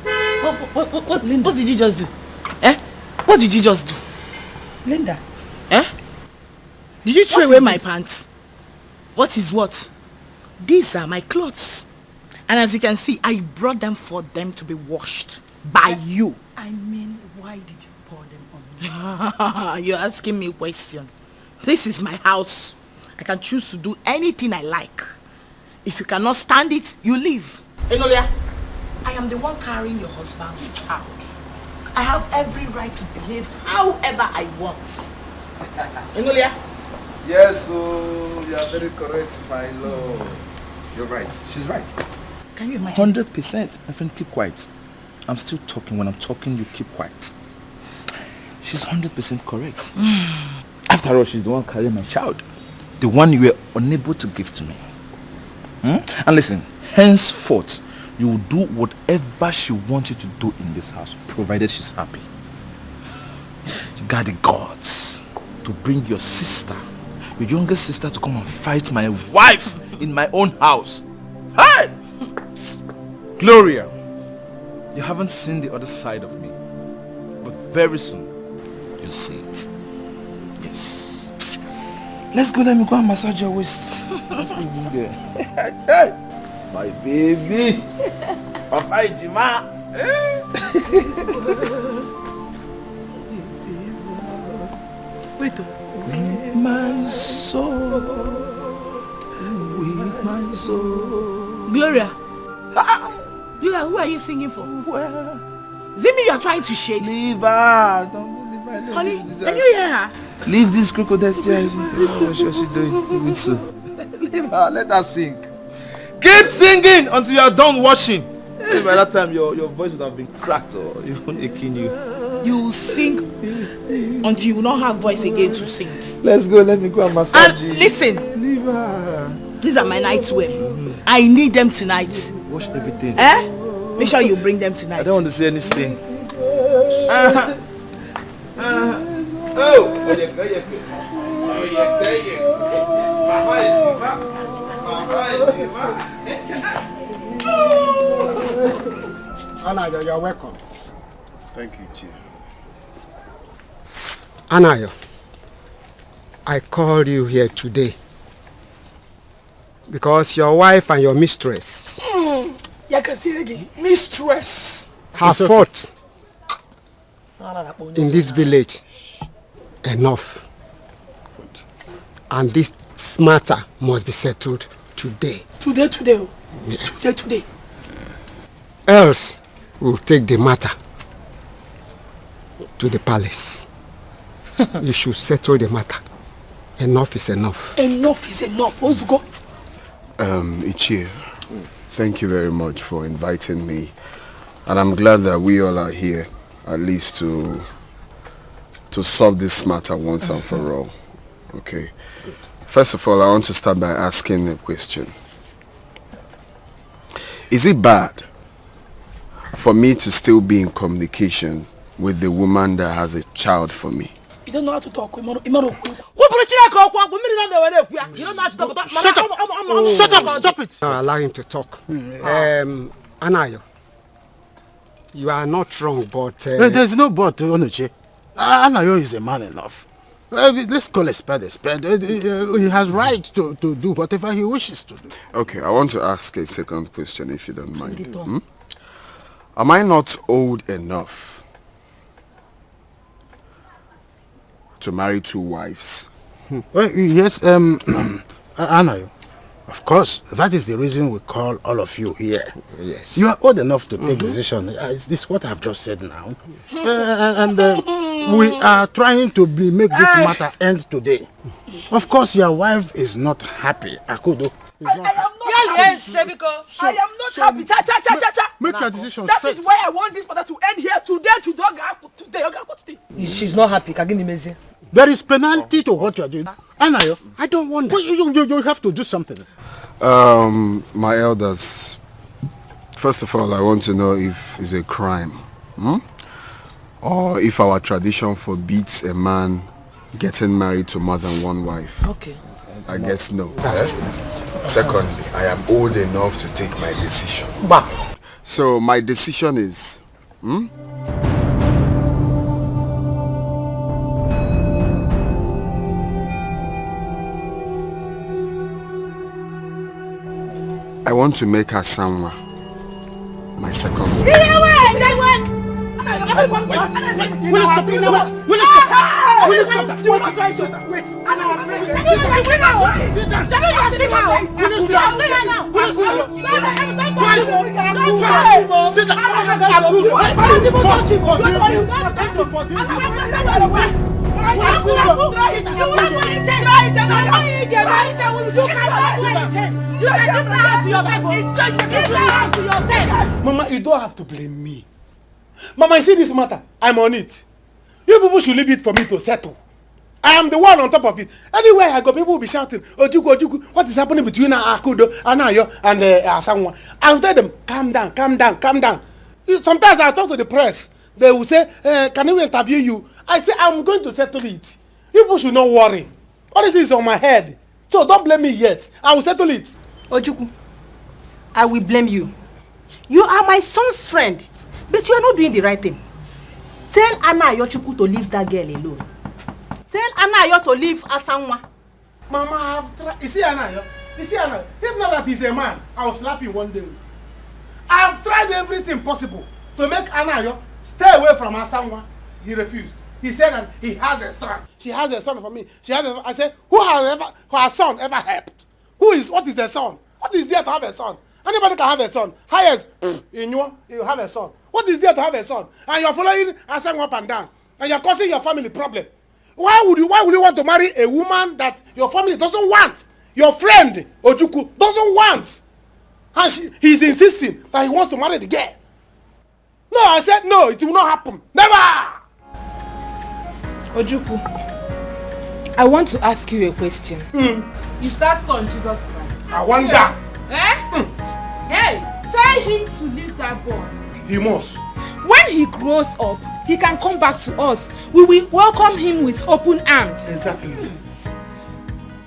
H: Linda, what did you just do? Eh? What did you just do? Linda, eh? Did you throw away my pants? What is what? These are my clothes. And as you can see, I brought them for them to be washed by you.
B: I mean, why did you pour them on me?
H: You're asking me a question. This is my house. I can choose to do anything I like. If you cannot stand it, you leave. Enolia, I am the one carrying your husband's child. I have every right to behave however I want. Enolia?
J: Yes, you are very correct, my lord. You're right. She's right.
B: Can you imagine?
J: 100%. My friend, keep quiet. I'm still talking. When I'm talking, you keep quiet. She's 100% correct. After all, she's the one carrying my child. The one you were unable to give to me. And listen, henceforth, you will do whatever she wants you to do in this house, provided she's happy. You got the guts to bring your sister, your younger sister, to come and fight my wife in my own house. Hey! Gloria, you haven't seen the other side of me, but very soon, you'll see it. Yes. Let's go, let me go and massage your waist. Let's go, this girl. Hey, my baby. Papa Ijima.
B: Wait,
J: with my soul. With my soul.
H: Gloria. Gloria, who are you singing for?
J: Well,
H: Zimi, you are trying to shade.
J: Leave her. Don't leave her.
H: Honey, can you hear her?
J: Leave this crocodile stairs. What she's doing. Leave her. Let her sing. Keep singing until you are done washing. By that time, your voice would have been cracked or even aching you.
H: You sing until you will not have voice again to sing.
J: Let's go. Let me go and massage you.
H: And listen.
J: Leave her.
H: These are my nightwear. I need them tonight.
J: Wash everything.
H: Make sure you bring them tonight.
J: I don't want to see any stain.
D: Anayo, you're welcome.
C: Thank you, Chief.
D: Anayo, I called you here today because your wife and your mistress
H: mistress
D: have fought in this village. Enough. And this matter must be settled today.
H: Today.
D: Yes.
H: Today.
D: Else, we'll take the matter to the palace. You should settle the matter. Enough is enough.
H: Enough is enough. Let's go.
C: Ichie, thank you very much for inviting me. And I'm glad that we all are here, at least to solve this matter once and for all. Okay. First of all, I want to start by asking a question. Is it bad for me to still be in communication with the woman that has a child for me?
H: You don't know how to talk.
A: Shut up, stop it.
D: Now allow him to talk. Anayo, you are not wrong, but...
K: There's no but, Onuche. Anayo is a man enough. Let's call a spade a spade. He has right to do whatever he wishes to do.
C: Okay, I want to ask a second question, if you don't mind. Am I not old enough to marry 2 wives?
K: Well, yes, Anayo. Of course, that is the reason we call all of you here.
C: Yes.
K: You are old enough to take decision. Is this what I've just said now? And we are trying to make this matter end today. Of course, your wife is not happy. Akudo.
A: I am not happy.
K: Make your decision.
A: That is why I want this matter to end here today.
B: She's not happy.
K: There is penalty to what you are doing. Anayo, I don't want that. You have to do something.
C: My elders, first of all, I want to know if it's a crime. Or if our tradition forbids a man getting married to more than 1 wife.
B: Okay.
C: I guess no. Secondly, I am old enough to take my decision. So my decision is... I want to make Asanwa my second wife.
D: Mama, you don't have to blame me. Mama, you see this matter? I'm on it. You people should leave it for me to settle. I am the one on top of it. Anywhere I go, people will be shouting, Ojuku, Ojuku, what is happening between Akudo, Anayo, and Asanwa? I'll tell them, calm down, calm down, calm down. Sometimes I talk to the press. They will say, can we interview you? I say, I'm going to settle it. People should not worry. All this is on my head. So don't blame me yet. I will settle it.
B: Ojuku, I will blame you. You are my son's friend, but you are not doing the right thing. Tell Anayo Chuku to leave that girl alone. Tell Anayo to leave Asanwa.
D: Mama, I have tried. You see Anayo? If not that he's a man, I will slap him one day. I have tried everything possible to make Anayo stay away from Asanwa. He refused. He said that he has a son. She has a son for me. I said, who has son ever helped? What is the son? What is there to have a son? Anybody can have a son. Highest, you have a son. What is there to have a son? And you're following Asanwa up and down. And you're causing your family problem. Why would you want to marry a woman that your family doesn't want? Your friend, Ojuku, doesn't want. And he's insisting that he wants to marry the girl. No, I said no, it will not happen. Never!
E: Ojukwu, I want to ask you a question. Is that son Jesus Christ?
D: I wonder.
E: Hey, tell him to leave that boy.
D: He must.
E: When he grows up, he can come back to us. We will welcome him with open arms.
D: Exactly.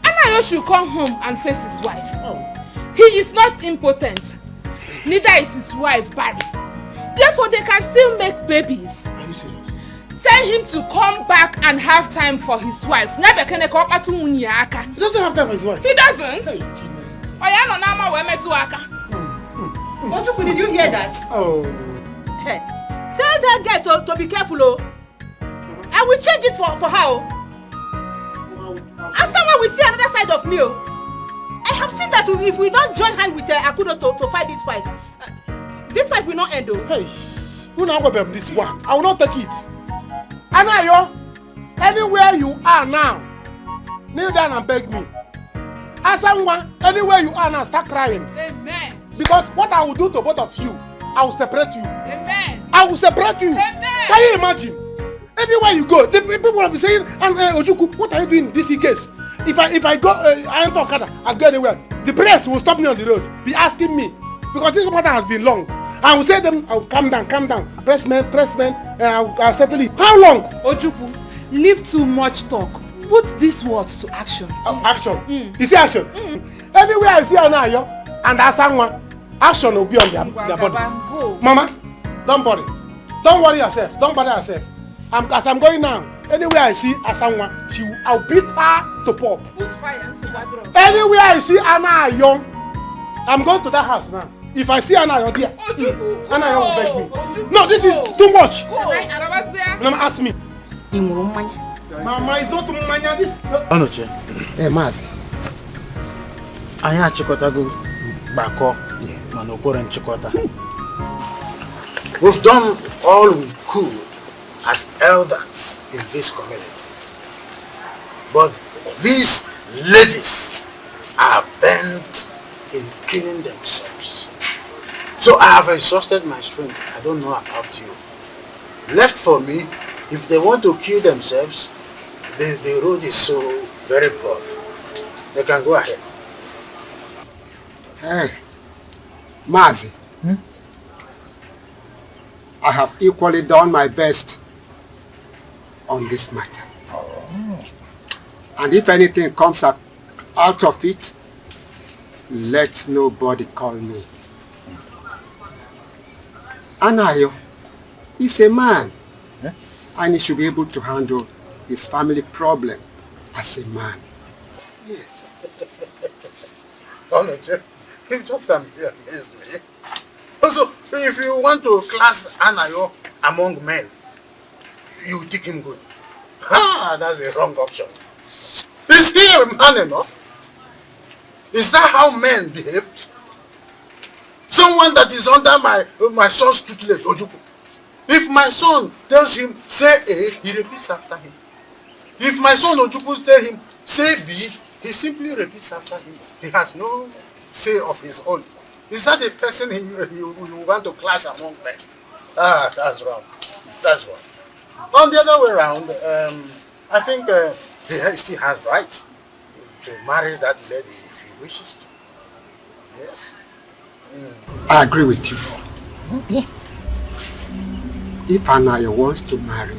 E: Anayo should come home and face his wife. He is not impotent. Neither is his wife barren. Therefore, they can still make babies.
D: Are you serious?
E: Tell him to come back and have time for his wife. He doesn't
D: have time for his wife.
E: He doesn't.
G: Ojukwu, did you hear that?
D: Oh.
G: Hey, tell that guy to be careful, oh. I will change it for her. As someone will see another side of me, oh. I have seen that if we don't join hand with Akudo to fight this fight will not end, oh.
D: Hey, who now go back this one? I will not take it. Anayo, anywhere you are now, kneel down and beg me. Asanwa, anywhere you are now, start crying.
E: Amen.
D: Because what I will do to both of you, I will separate you.
E: Amen.
D: I will separate you.
E: Amen.
D: Can you imagine? Everywhere you go, the people will be saying, Ojukwu, what are you doing in this case? If I go, I enter Okada, I go anywhere, the press will stop me on the road, be asking me, because this matter has been long. I will say them, I'll calm down, pressman, I'll settle it. How long?
E: Ojukwu, leave too much talk. Put these words to action.
D: Action? You see action? Anywhere I see Anayo and Asanwa, action will be on their body.
E: Go.
D: Mama, don't worry. Don't worry yourself. Don't bother yourself. As I'm going now, anywhere I see Asanwa, I'll beat her to pop.
E: Put fire and Subadro.
D: Anywhere I see Anayo, I'm going to that house now. If I see Anayo there, Anayo will beg me. No, this is too much. Mama, ask me. Mama, it's not too much. This.
K: Anoche. Hey, Mazi. Anya chikotago bako. Manokore chikota. We've done all we could as elders in this community. But these ladies are bent in killing themselves. So I have exhausted my strength. I don't know about you. Left for me, if they want to kill themselves, the road is so very broad. They can go ahead.
L: Hey, Mazi. I have equally done my best on this matter. And if anything comes up out of it, let nobody call me. Anayo is a man, and he should be able to handle his family problem as a man. Yes.
K: Onoche, you just amazed me. Also, if you want to class Anayo among men, you think him good. That's a wrong option. Is he a man enough? Is that how men behave? Someone that is under my son's tutelage, Ojukwu. If my son tells him, say A, he repeats after him. If my son Ojukwu tells him, say B, he simply repeats after him. He has no say of his own. Is that a person you want to class among men? That's wrong. That's wrong. On the other way around, I think he still has right to marry that lady if he wishes to. Yes?
L: I agree with you. Okay. If Anayo wants to marry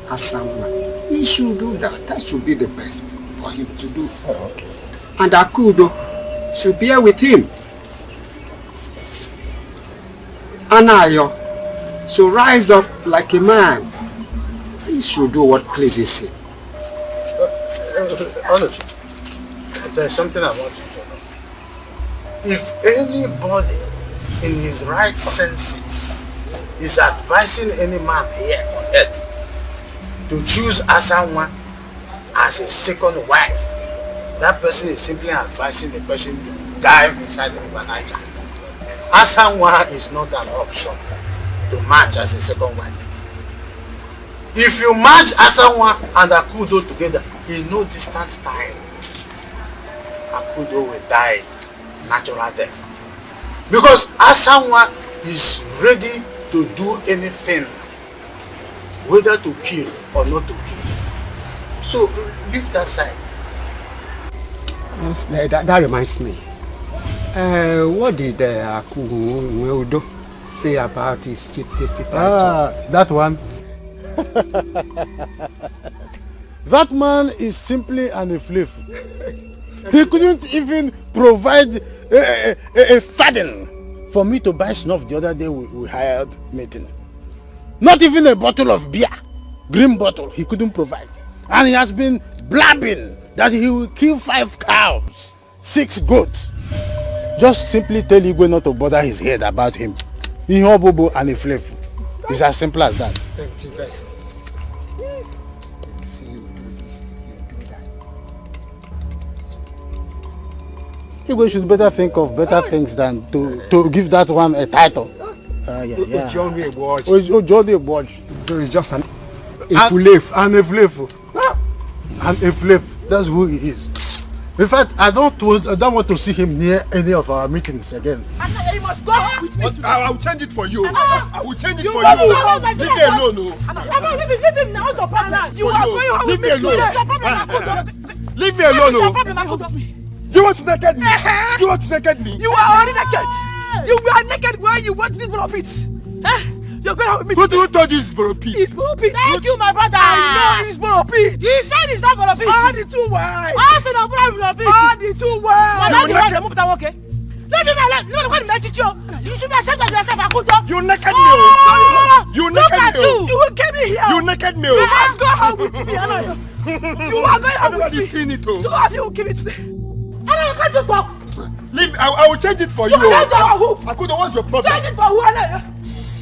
L: Asanwa, he should do that. That should be the best for him to do. Okay. And Akudo should bear with him. Anayo should rise up like a man. He should do what pleases him.
K: Honestly, there's something I want you to know. If anybody in his right senses is advising any man here on earth to choose Asanwa as a second wife, that person is simply advising the person to dive inside the river Niger. Asanwa is not an option to match as a second wife. If you match Asanwa and Akudo together in no distant time, Akudo will die natural death. Because Asanwa is ready to do anything, whether to kill or not to kill. So leave that side.
L: Yes, that reminds me. What did Aku say about his chieftaincy title?
D: That one. That man is simply an afflict. He couldn't even provide a faden for me to buy snuff the other day we hired meeting. Not even a bottle of beer, green bottle, he couldn't provide. And he has been blabbing that he will kill 5 cows, 6 goats. Just simply tell Igwe not to bother his head about him. Bobo and a flavor. It's as simple as that.
L: Empty vessel. See you do this, you do that.
D: Igwe should better think of better things than to give that one a title.
L: So it's just an
D: afflict. An afflict. That's who he is. In fact, I don't want to see him near any of our meetings again.
A: You must go home with me.
C: I will change it for you. I will change it for
A: must
C: you.
A: go home, my
C: Leave me alone.
A: Leave him now. You are going home with me today.
C: Leave me alone. You want to naked me? You want to naked me?
A: You are already naked. You were naked while you watch this bro pit. You're going home with me.
C: Who told you it's bro pit?
A: It's bro pit.
G: Thank you, my brother.
A: I know it's bro pit.
G: He said it's not bro pit.
A: All the 2 words.
G: I said no bro pit.
A: All the 2 words.
G: Okay. Leave him alone. You should be ashamed of yourself, Akudo.
C: You naked me. You naked me.
A: You will get me here.
C: You naked me.
A: You must go home with me. You are going home with me.
C: Seen it,
A: 2 of you will give it today. I don't want to talk.
C: Leave. I will change it for you. Akudo, what's your problem?
A: Change it for who?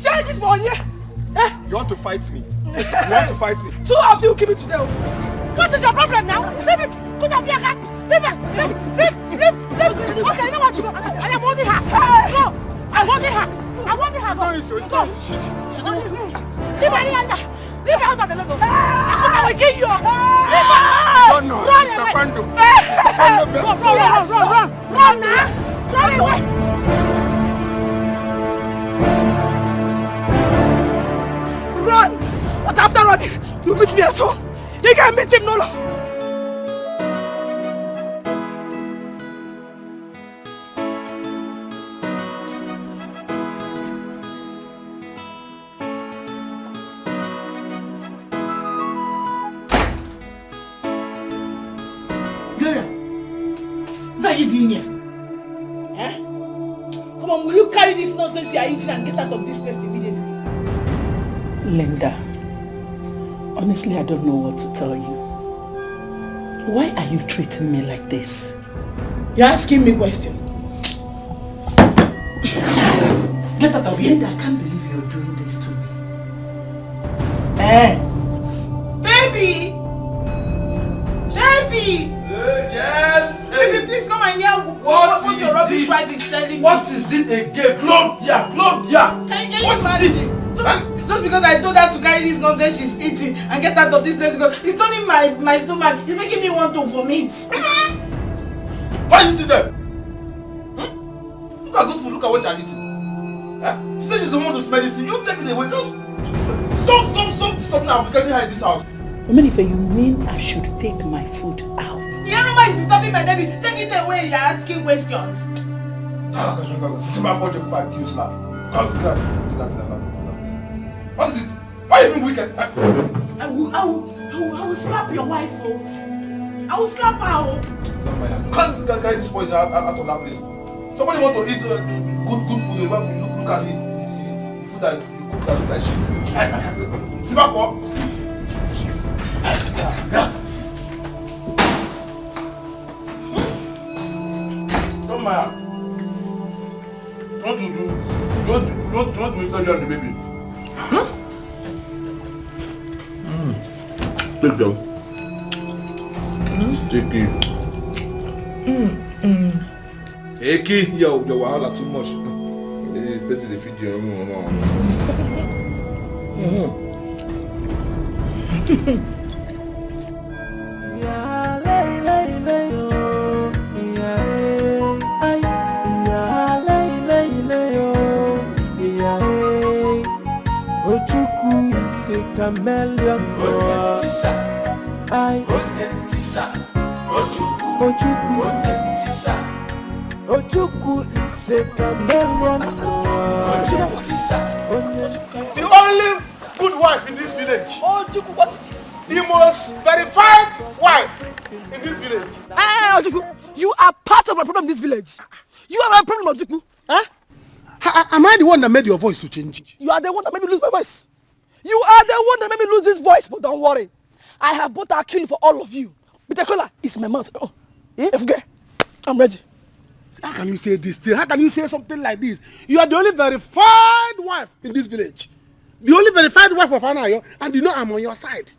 A: Change it for you.
C: You want to fight me? You want to fight me?
A: 2 of you will give it today.
G: What is your problem now? Leave him. Put up your gun. Leave him. Leave. Okay, you know what to go. I am holding her. No, I'm holding her. I'm holding her.
C: It's not.
G: Leave her. Leave her out of the logo. I will kill you. Leave her.
C: No,
G: Run
C: Sister
G: away.
C: Pando.
G: Run now. Run away.
A: Run! But after running, you meet me at home. You can meet him no longer.
B: Gloria, what are you doing here? Eh? Come on, will you carry this nonsense you are eating and get out of this place immediately?
M: Linda, honestly, I don't know what to tell you. Why are you treating me like this?
B: You're asking me questions. Get out of here.
M: Linda, I can't believe you're doing this to me.
B: Eh? Baby! Baby!
C: Yes!
B: Baby, please come and hear what your rubbish wife is telling me.
C: What is it again? Plug here!
B: Can you imagine? Just because I told her to carry this nonsense she's eating and get out of this place, because it's turning my stomach. It's making me want to vomit.
C: Why is it there? Look at good food, look at what you're eating. She said she's the one to smell this thing. You take it away. Stop now. We're getting her in this house.
M: Omenife, you mean I should take my food out?
B: Yeah, nobody is stopping my baby. Take it away, you're asking questions.
C: What is it? Why are you being wicked?
B: I will slap your wife, oh. I will slap her, oh.
C: Can't carry this poison out of that place. Somebody want to eat good food, you look at it. Food that you cook that look like shit. See back what? Don't mind. You want to eat on the baby? Huh? Take them. Take it. Take it. Your wahala too much. This is the video.
F: chameleon. I Ojuku is a chameleon.
D: The only good wife in this village.
H: Ojuku, what is it?
D: The most verified wife in this village.
H: Hey, Ojuku, you are part of my problem in this village. You are my problem, Ojuku. Huh?
D: Am I the one that made your voice to change?
H: You are the one that made me lose my voice. You are the one that made me lose this voice, but don't worry. I have bought a kill for all of you. Betrayal is my mouth. Oh, I'm ready.
D: How can you say this thing? How can you say something like this? You are the only verified wife in this village. The only verified wife of Anayo, and you know I'm on your side.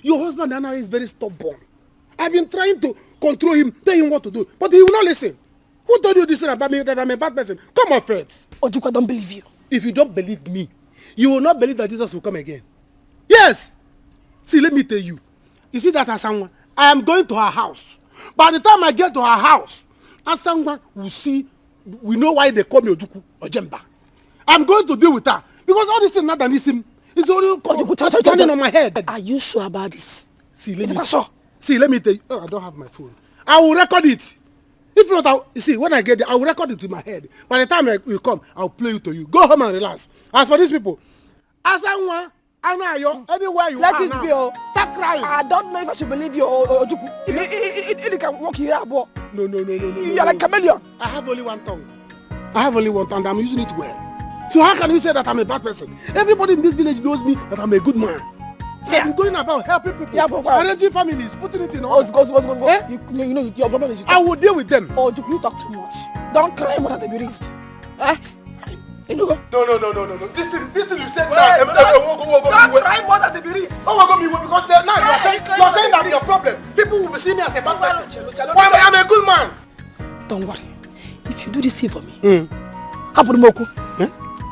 D: Your husband Anayo is very stubborn. I've been trying to control him, tell him what to do, but he will not listen. Who told you this thing about me, that I'm a bad person? Come on, Faith.
H: Ojuku, I don't believe you.
D: If you don't believe me, you will not believe that Jesus will come again. Yes! See, let me tell you. You see that Asangwa? I am going to her house. By the time I get to her house, Asangwa will see, we know why they call me Ojuku or Jemba. I'm going to deal with her. Because all this is not an ism. It's only turning on my head.
H: Are you sure about this?
D: See, let me tell you. Oh, I don't have my phone. I will record it. If not, see, when I get there, I will record it in my head. By the time you come, I'll play it to you. Go home and relax. As for these people, Asangwa, Anayo, anywhere you
H: let
D: are
H: it
D: now,
H: be.
D: start crying.
H: I don't know if I should believe you or Ojuku. It can walk here, boy.
D: No.
H: You are like a chameleon.
D: I have only one tongue. And I'm using it well. So how can you say that I'm a bad person? Everybody in this village knows me that I'm a good man. Yeah. I'm going about helping people, arranging families, putting it in order.
H: Go. Eh? You know your problem is you talk.
D: I will deal with them.
H: Oh, you talk too much. Don't cry more than they bereaved. Eh?
D: No. This thing you said
H: now.
D: Don't
H: cry more than they bereaved.
D: Because now you're saying that your problem. People will be seeing me as a bad person. Why I'm a good man.
H: Don't worry. If you do this thing for me,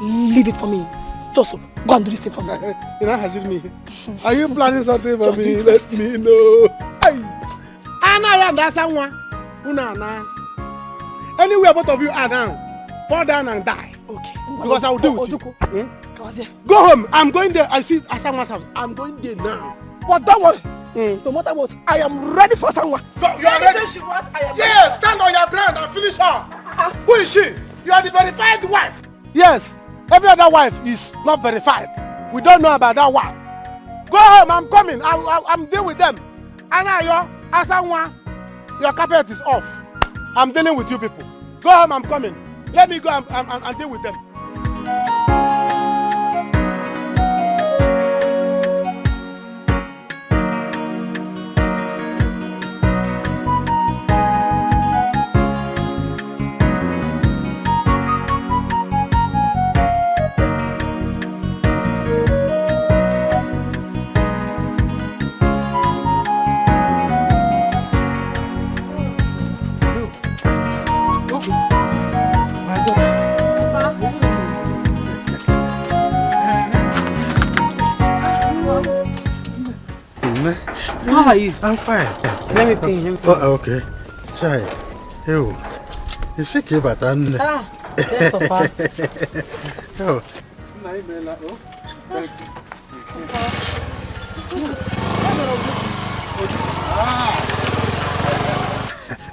H: leave it for me. Just go and do this thing for me.
D: You know, me. Are you planning something for me? Let me know. Anna and that's someone. Anywhere both of you are now, fall down and die.
H: Okay.
D: Because I will do it. Go home. I'm going there. I see Asanwa's house. I'm going there now.
H: But don't worry. No matter what, I am ready for someone.
D: You are ready? Yes, stand on your ground and finish her. Who is she? You are the verified wife. Yes. Every other wife is not verified. We don't know about that one. Go home, I'm coming. I'm dealing with them. Anayo, Asangwa, your carpet is off. I'm dealing with you people. Go home, I'm coming. Let me go and deal with them.
G: How are you?
K: I'm fine.
G: Let me pay him.
K: Oh, okay. Chai. Yo. You sick about that?
G: Yes, so far.
K: Yo.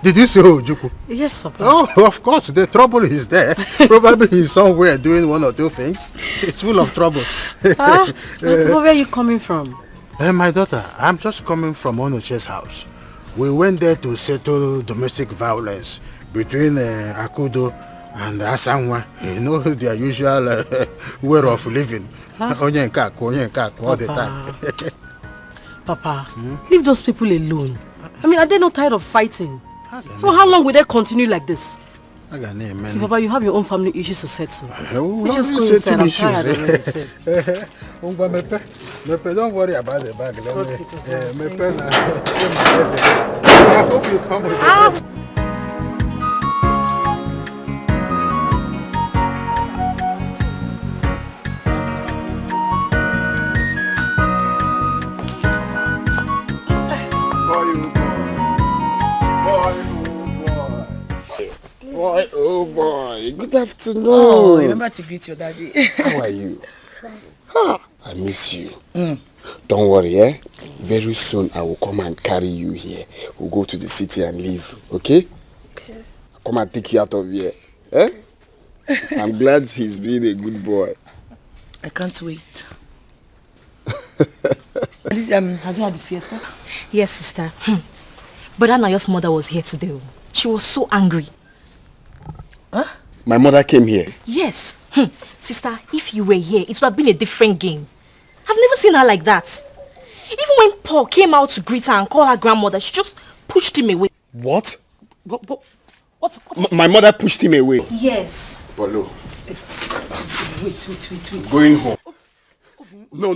K: Did you say Ojuku?
G: Yes, Papa.
K: Oh, of course. The trouble is there. Probably he's somewhere doing one or two things. It's full of trouble.
G: Where are you coming from?
K: My daughter, I'm just coming from Onoche's house. We went there to settle domestic violence between Akudo and Asangwa. You know, their usual way of living. Onye nkak, all the time.
G: Papa, leave those people alone. I mean, are they not tired of fighting? For how long will they continue like this? See, Papa, you have your own family issues to settle. You just go inside. I'm tired already.
K: Don't worry about the bag. I hope you come with me.
L: Boy, oh boy, good afternoon.
H: Oh, remember to greet your daddy.
L: How are you? Huh.
C: I miss you. Don't worry, eh? Very soon I will come and carry you here. We'll go to the city and live, okay? Okay. Come and take you out of here. Eh? Okay. I'm glad he's being a good boy.
M: I can't wait. Has he had the siesta?
N: Yes, sister. But Anayo's mother was here today. She was so angry.
C: Huh? My mother came here?
N: Yes. Sister, if you were here, it would have been a different game. I've never seen her like that. Even when Paul came out to greet her and call her grandmother, she just pushed him away.
C: What? What? My mother pushed him away?
N: Yes.
C: Polo.
M: Wait.
C: Going home. No.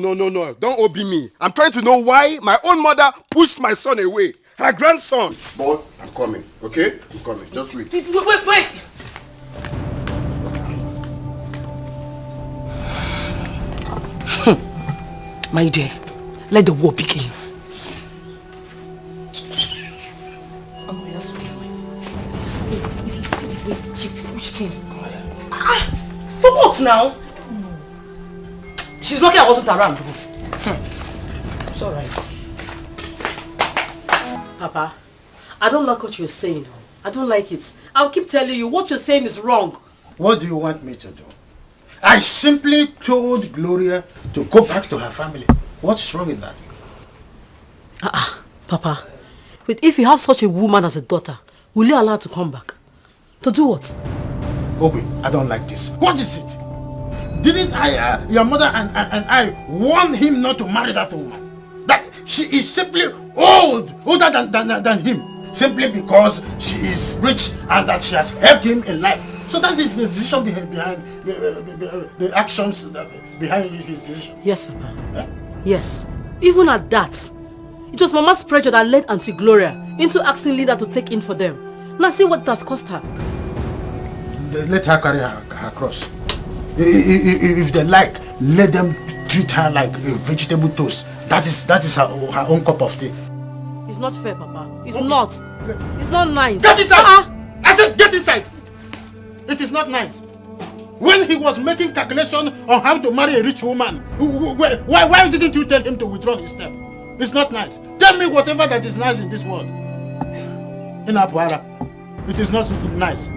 C: Don't obi me. I'm trying to know why my own mother pushed my son away. Her grandson. Boy, I'm coming. Okay? I'm coming. Just wait.
M: Wait. My dear, let the war begin.
N: Oh, yes. If you see the way she pushed him.
M: For what now? She's lucky I wasn't around. It's alright.
G: Papa, I don't like what you're saying. I don't like it. I'll keep telling you, what you're saying is wrong.
K: What do you want me to do? I simply told Gloria to go back to her family. What's wrong with that?
G: Papa, but if you have such a woman as a daughter, will you allow her to come back? To do what?
K: Obi, I don't like this. What is it? Didn't your mother and I warn him not to marry that woman? That she is simply older than him, simply because she is rich and that she has helped him in life. So that is the decision behind the actions behind his decision.
G: Yes, Papa. Eh? Yes. Even at that, it was Mama's pressure that led Auntie Gloria into asking Linda to take in for them. Now see what it has cost her.
K: Let her carry her cross. If they like, let them treat her like a vegetable toast. That is her own cup of tea.
G: It's not fair, Papa. It's not. It's not nice.
K: Get inside! I said get inside! It is not nice. When he was making calculation on how to marry a rich woman, why didn't you tell him to withdraw his step? It's not nice. Tell me whatever that is nice in this world. In Apuara, it is not nice.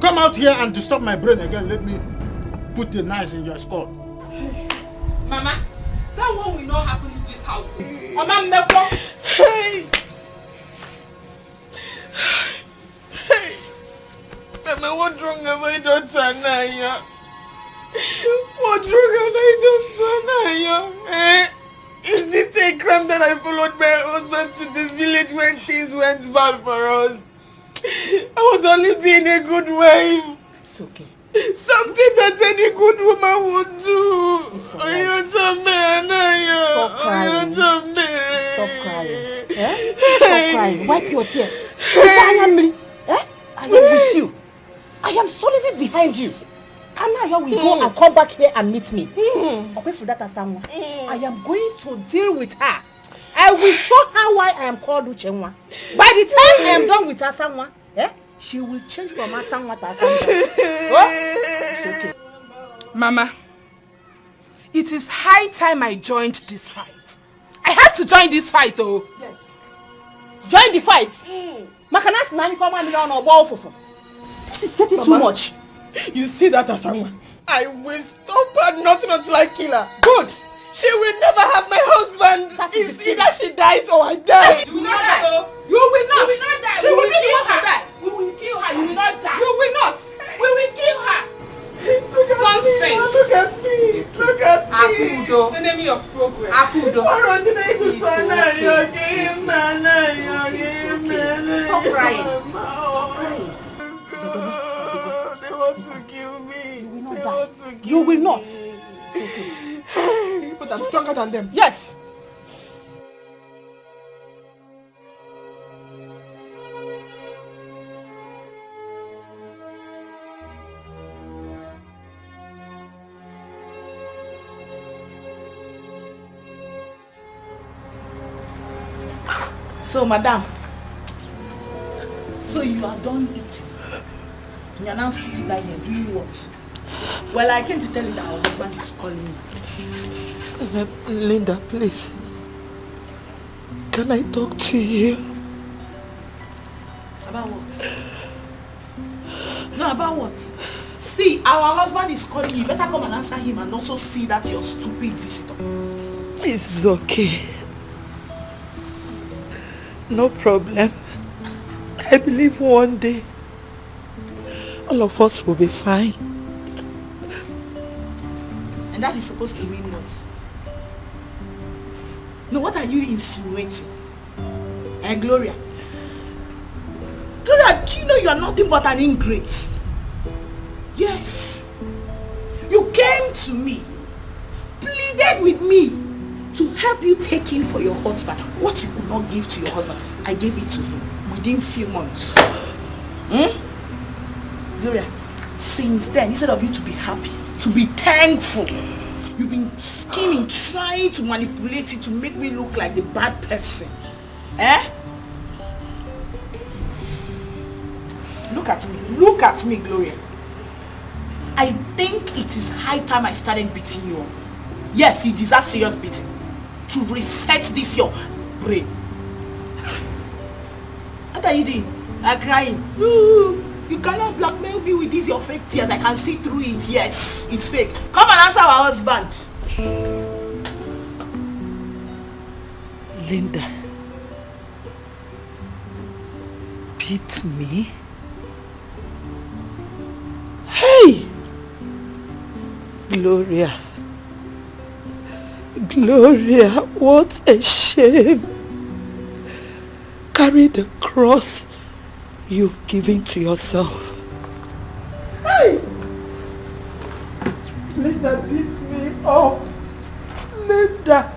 K: Come out here and disturb my brain again. Let me put the nice in your skull.
E: Mama, that one will not happen in this house. Mama, Meko. Hey!
A: Mama, what's wrong with my daughter, Naya? What's wrong with my daughter, Naya? Is it a crime that I followed my husband to the village when things went bad for us? I was only being a good wife.
M: It's okay.
A: Something that any good woman would do.
M: It's alright. Stop crying. Stop crying. Eh? Stop crying. Wipe your tears. I am with you. I am solidly behind you. And now you will go and come back here and meet me. Away from that Asanwa. I am going to deal with her. I will show her why I am called Uchenwa. By the time I am done with Asanwa, she will change from Asanwa to Asanwa. It's okay.
E: Mama, it is high time I joined this fight. I have to join this fight, oh.
M: Yes. Join the fight. Makanas nani come and on a. This is getting too much.
A: You see that, Asanwa? I will stop her nothing until I kill her. Good. She will never have my husband. It's either she dies or I die.
E: You will not die. You will not. You will not die.
A: She will not
E: kill her.
A: die.
E: We will kill her. You will not die.
A: You will not.
E: We will kill her.
A: Look at
E: Nonsense.
A: me. Look at me. Look at me.
E: The enemy of progress.
M: Stop crying. Stop crying.
A: They want to kill me.
M: You will not die. You will not. It's okay.
A: But I'm stronger than them.
M: Yes.
B: So, madam, so you are done eating. You are now sitting down here doing what?
A: Well, I came to tell you that our husband is calling you.
F: Linda, please. Can I talk to you?
A: About what? No, about what? See, our husband is calling you. You better come and answer him and also see that your stupid visitor.
F: It's okay. No problem. I believe one day all of us will be fine.
A: And that is supposed to mean what? No, what are you insinuating? Gloria? Gloria, do you know you are nothing but an ingrate? Yes. You came to me, pleaded with me to help you take in for your husband what you could not give to your husband. I gave it to him within few months. Gloria, since then, instead of you to be happy, to be thankful, you've been scheming, trying to manipulate it to make me look like the bad person. Look at me, Gloria. I think it is high time I started beating you up. Yes, you deserve serious beating to reset this your brain. What are you doing? I'm crying. You cannot blackmail me with these your fake tears. I can see through it. Yes, it's fake. Come and answer our husband.
F: Linda. Beat me? Hey! Gloria. Gloria, what a shame. Carry the cross you've given to yourself. Hey! Linda beats me up. Linda.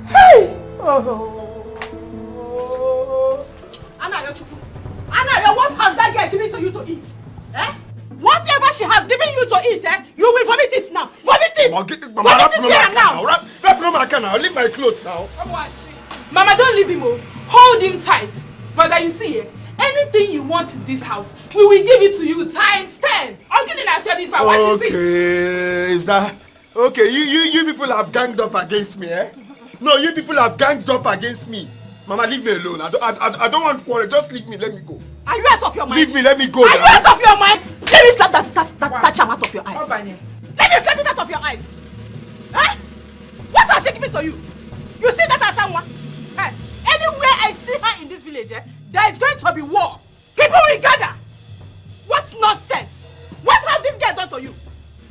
F: Hey! Oh.
A: Anna, what has that girl given to you to eat? Whatever she has given you to eat, you will vomit it now. Vomit it! Vomit it here now!
C: Wrap no my can now. Leave my clothes now.
E: Mama, don't leave him. Hold him tight. Brother, you see, anything you want in this house, we will give it to you times 10.
C: Okay, is that... Okay, you people have ganged up against me, No, you people have ganged up against me. Mama, leave me alone. I don't want quarrel. Just leave me. Let me go.
A: Are you out of your mind?
C: Leave me. Let me go.
A: Are you out of your mind? Let me slap that charm out of your eyes. Let me slap it out of your eyes. What's her shaking to you? You see that as someone? Anywhere I see her in this village, there is going to be war. People will gather. What nonsense? What has this girl done to you?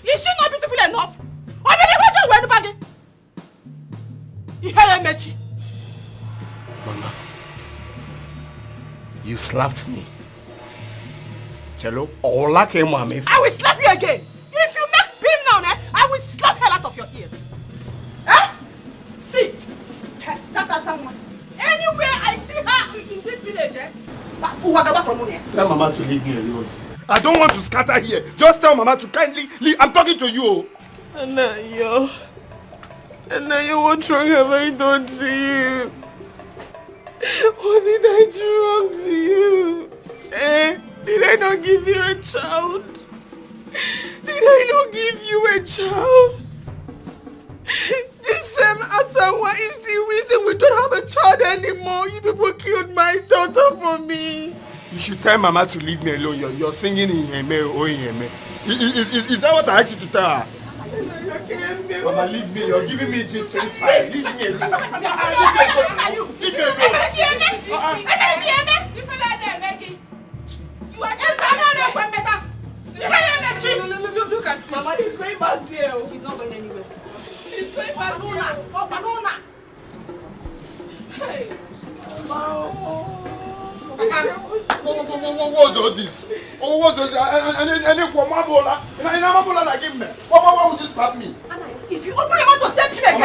A: Is she not beautiful enough?
C: Mama, you slapped me. Cello, all I came on me.
A: I will slap you again. If you make beam now, I will slap hell out of your ears. See, that's someone. Anywhere I see her in this village,
C: tell Mama to leave me alone. I don't want to scatter here. Just tell Mama to kindly leave. I'm talking to you.
F: Anaya, what wrong have I done to you? What did I do wrong to you? Did I not give you a child? Did I not give you a child? This same Asawa is the reason we don't have a child anymore. You people killed my daughter for me.
C: You should tell Mama to leave me alone. You're singing in Yeme or in Yeme. Is that what I asked you to tell her? Mama, leave me. You're giving me this strange style. Leave me alone. Leave me alone.
A: You are just look at Mama, he's going back there. He's not going anywhere. He's going back. Banana. Hey.
C: What was all this? What was all this? And for Mabola, and Mabola like him. Why would you slap me?
A: If you open your mouth to slap me again, I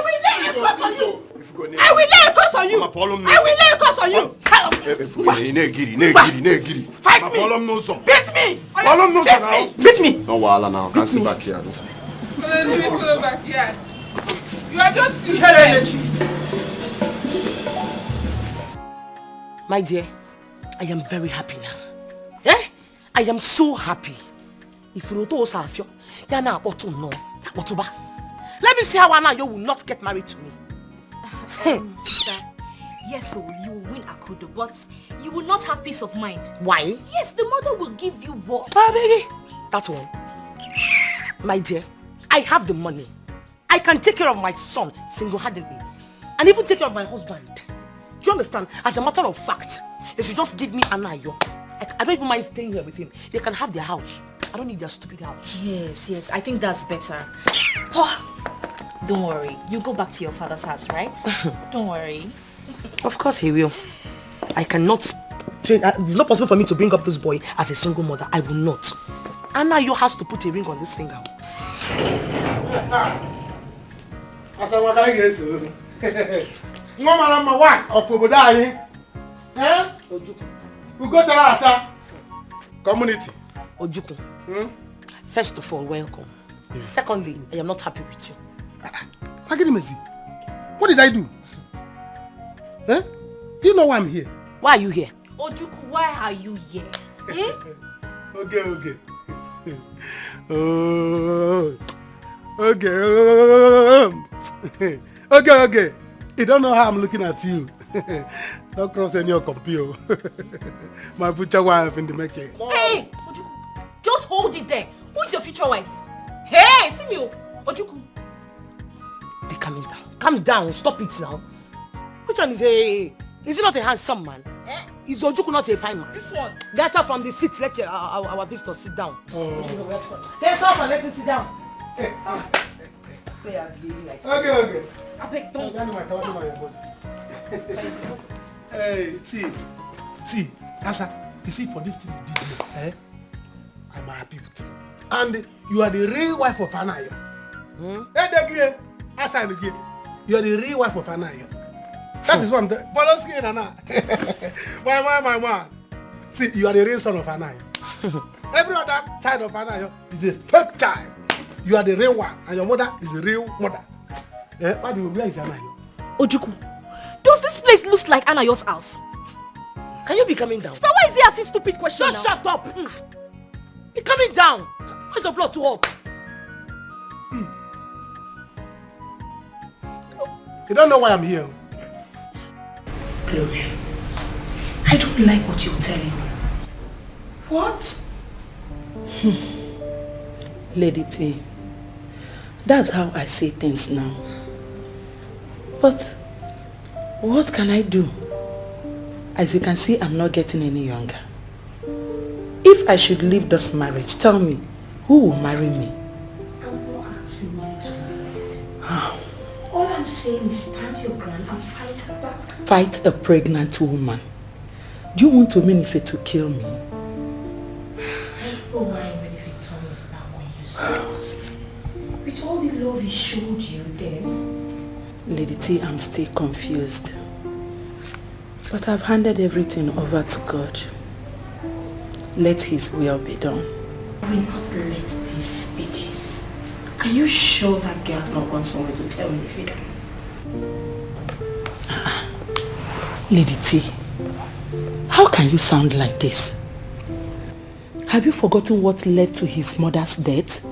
A: will lay a curse on you. I will lay a curse on you. I will lay a curse on you. Fight me. Beat me.
C: No wahala now. Can't sit back here.
E: Let me go back here. You are just here.
A: My dear, I am very happy now. I am so happy.
M: If you don't have you, you're not about to know. Let me see how Anayo will not get married to me.
N: Sister, yes, so you will win Akudo, but you will not have peace of mind.
M: Why?
N: Yes, the mother will give you what?
M: That one. My dear, I have the money. I can take care of my son single-handedly. And even take care of my husband. Do you understand? As a matter of fact, they should just give me Anayo. I don't even mind staying here with him. They can have their house. I don't need their stupid house.
N: Yes, I think that's better. Oh, don't worry. You go back to your father's house, right? Don't worry.
M: Of course he will. I cannot... It's not possible for me to bring up this boy as a single mother. I will not. Anayo has to put a ring on this finger.
D: We go to our community.
M: Ojuku. First of all, welcome. Yeah. Secondly, I am not happy with you.
D: What did I do? Huh? Do you know why I'm here?
M: Why are you here?
N: Ojuku, why are you here?
D: Okay. Okay. You don't know how I'm looking at you. Don't cross any of compio. My future wife in the making.
N: Hey, Ojuku, just hold it there. Who is your future wife? Hey, see me, Ojuku.
M: Be calming down. Calm down. Stop it now. Which one is a... Is he not a handsome man? Is Ojuku not a fine man?
N: This one.
M: Get up from the seat. Let our visitor sit down. Get up and let him sit down.
D: Okay.
N: I beg, don't.
D: Hey, see, Asa, you see, for this thing you did, I'm happy with you. And you are the real wife of Anayo. Hey, Asa, you are the real wife of Anayo. That is what I'm telling you. My man. See, you are the real son of Anayo. Every other child of Anayo is a fake child. You are the real one, and your mother is the real mother. Where is Anayo?
N: Ojuku, does this place look like Anayo's house?
M: Can you be coming down?
N: Sister, why is he asking stupid questions
M: Just
N: now?
M: shut up! Be coming down! Why is your blood too hot?
D: You don't know why I'm here.
H: Gloria, I don't like what you're telling me. What?
B: Lady T, that's how I say things now. But what can I do? As you can see, I'm not getting any younger. If I should leave this marriage, tell me, who will marry me?
H: I'm not asking you to leave. All I'm saying is stand your ground and fight her back.
B: Fight a pregnant woman. Do you want Omenife to kill me?
H: I don't know why Omenife turned his back on you so fast. With all the love he showed you then.
B: Lady T, I'm still confused. But I've handed everything over to God. Let His will be done.
H: I will not let this be this. Are you sure that girl has not gone somewhere to tell me if you don't?
B: Lady T, how can you sound like this? Have you forgotten what led to his mother's death?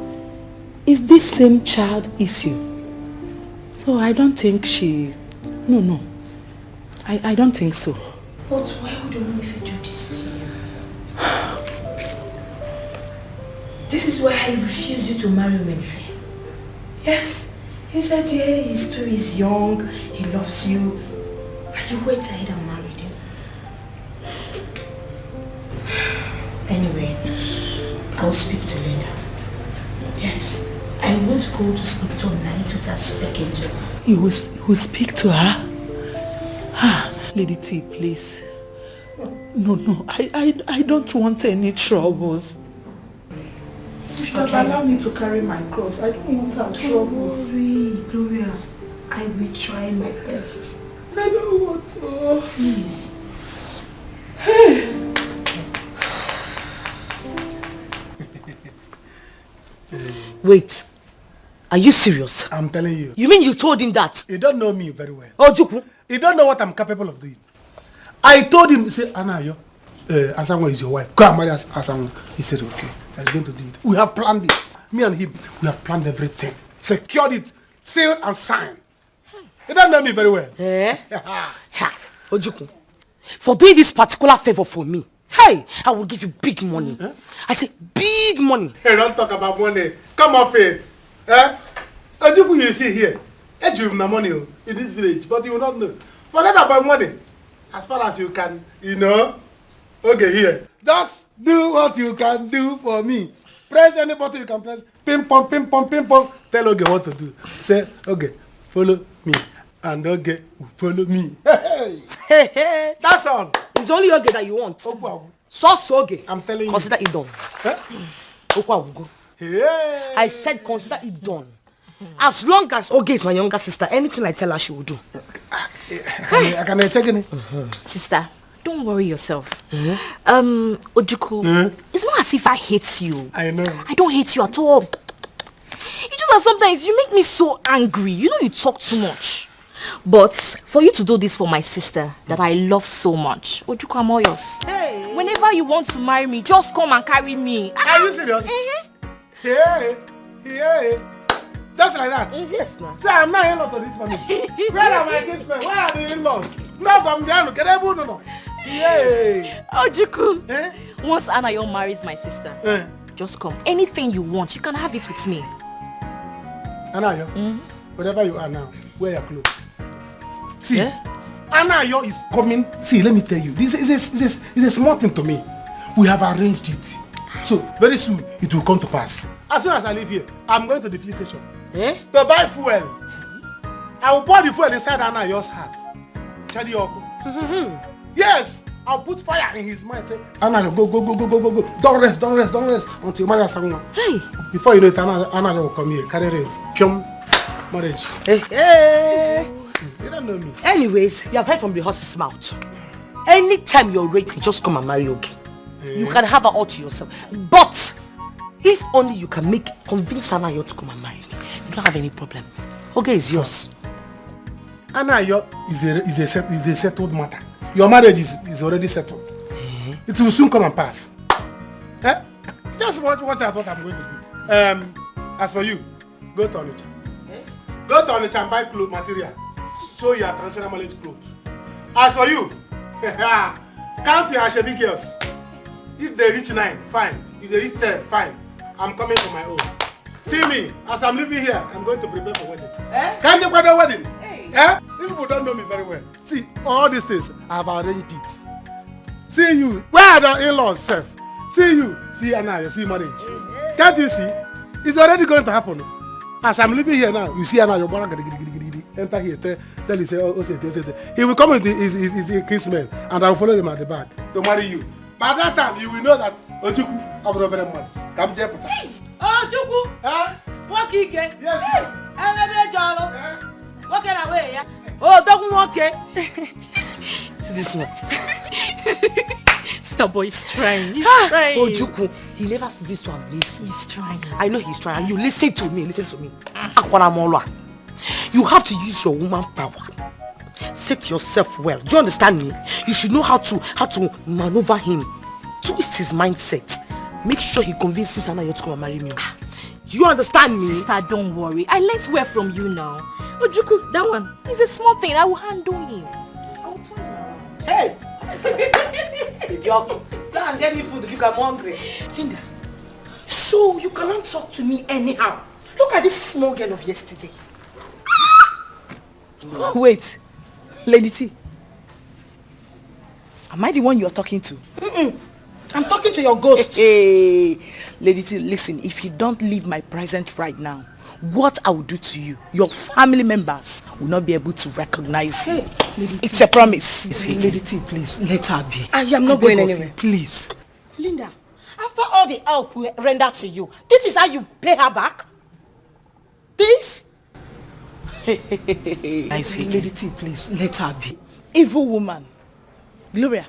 B: Is this same child issue? So I don't think she... No. I don't think so.
H: But why would Omenife do this to you? This is why I refuse you to marry Omenife. Yes, he said, yeah, he's too young, he loves you, and you went ahead and married him. Anyway, I will speak to Linda. Yes, I won't go to sleep tonight without speaking to her.
B: You will speak to her? Lady T, please. No, I don't want any troubles. You should allow me to carry my cross. I don't want our troubles.
H: Don't worry, Gloria. I will try my best.
B: I don't want to.
H: Please.
M: Wait. Are you serious?
D: I'm telling you.
M: You mean you told him that?
D: You don't know me very well.
M: Ojuku.
D: You don't know what I'm capable of doing. I told him, say, Anayo, Asanwa is your wife. Go and marry Asanwa. He said, okay. that's going to do it. We have planned it. Me and him, we have planned everything. Secured it, sealed and signed. You don't know me very well.
M: Eh? Ojukwu, for doing this particular favor for me, hey, I will give you big money. Huh? I say big money.
D: Hey, don't talk about money. Come off it. Eh? Ojukwu, you see here, I give him the money in this village, but you will not know. Forget about money. As far as you can, you know. Okay, here. Just do what you can do for me. Press any button you can press. Ping pong, ping pong, ping pong. Tell Oge what to do. Say, okay, follow me. And Oge will follow me. Hey. That's all.
M: It's only Oge that you want. So Oge.
D: I'm telling you.
M: Consider it done. Hey. I said consider it done. As long as Oge is my younger sister, anything I tell her she will do.
D: Can I check in?
N: Sister, don't worry yourself. Ojukwu, it's not as if I hate you.
D: I know.
N: I don't hate you at all. It's just that sometimes you make me so angry. You know you talk too much. But for you to do this for my sister that I love so much, Ojukwu, I'm all yours.
M: Hey.
N: Whenever you want to marry me, just come and carry me.
D: Are you serious? Yeah. Just like that?
M: Yes, ma'am.
D: See, I'm not in-law to this family. Where are my kinsmen? Where are the in-laws? No, from there, no. Yeah.
N: Ojukwu, once Anayo marries my sister, just come. Anything you want, you can have it with me.
D: Anayo, wherever you are now, wear your clothes. See, Anayo is coming. See, let me tell you, this is a small thing to me. We have arranged it. So, very soon, it will come to pass. As soon as I leave here, I'm going to the police station to buy fuel. I will pour the fuel inside Anayo's heart. Yes, I'll put fire in his mind. Say, Anayo, go. Don't rest until you marry someone.
N: Hey.
D: Before you know it, Anayo will come here, carry rain, marriage.
M: Hey.
D: You don't know me.
M: Anyways, you have heard from the horse's mouth. Anytime you're ready, just come and marry Oge. You can have her all to yourself. But if only you can convince Anayo to come and marry me, you don't have any problem. Oge is yours.
D: Anayo is a settled matter. Your marriage is already settled. It will soon come and pass. Just watch out what I'm going to do. As for you, go to Onitsha. Go to Onitsha and buy clothes material. So your traditional marriage clothes. As for you, count your Ashebi girls. If they reach 9, fine. If they reach 10, fine. I'm coming for my own. See me, as I'm living here, I'm going to prepare for wedding. Can't you go to wedding? Hey. People don't know me very well. See, all these things, I've arranged it. See you, where are the in-laws, Seth? See you, see Anayo, see marriage. Can't you see? It's already going to happen. As I'm living here now, you see Anayo, enter here, tell you, say, he will come with his kinsmen, and I will follow them at the back to marry you. By that time, you will know that Ojukwu have no very money. Come Jeputa.
B: Hey! Ojukwu! Walk again.
D: Yes.
B: Hey! Walk away, yeah? Oh, don't walk,
M: See this one.
N: Sister boy is trying. He's trying.
M: Ojukwu, he never sees this one.
N: He's trying.
M: I know he's trying. You listen to me. You have to use your woman power. Set yourself well. Do you understand me? You should know how to maneuver him. Twist his mindset. Make sure he convinces Anayo to come and marry me. Do you understand me?
N: Sister, don't worry. I learned well from you now. Ojukwu, that one is a small thing. I will handle him. I'll tell you.
M: Hey! Go and get me food if I'm hungry.
H: Linda, so you cannot talk to me anyhow. Look at this small girl of yesterday.
B: Wait, Lady T. Am I the one you're talking to?
H: I'm talking to your ghost.
B: Hey, Lady T, listen, if you don't leave my presence right now, what I will do to you, your family members will not be able to recognize you. It's a promise. Lady T, please, let her be.
H: I am not going anywhere.
B: Please.
H: Linda, after all the help we rendered to you, this is how you pay her back? This?
B: Lady T, please, let her be. Evil woman. Gloria,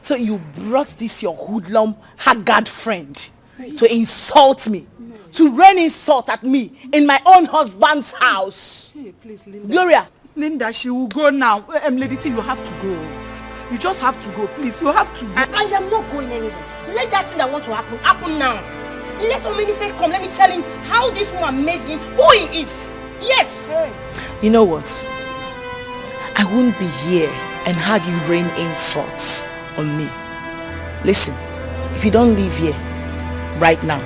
B: so you brought this your hoodlum, haggard friend to insult me, to rain insult at me in my own husband's house.
M: Hey, please, Linda.
B: Gloria. Linda, she will go now. Lady T, you have to go. You just have to go, please. You have to go.
H: I am not going anywhere. Let that thing that want to happen now.
M: Let Omenife come. Let me tell him how this woman made him who he is. Yes.
H: Hey. You know what? I won't be here and have you rain insults on me. Listen, if you don't leave here right now,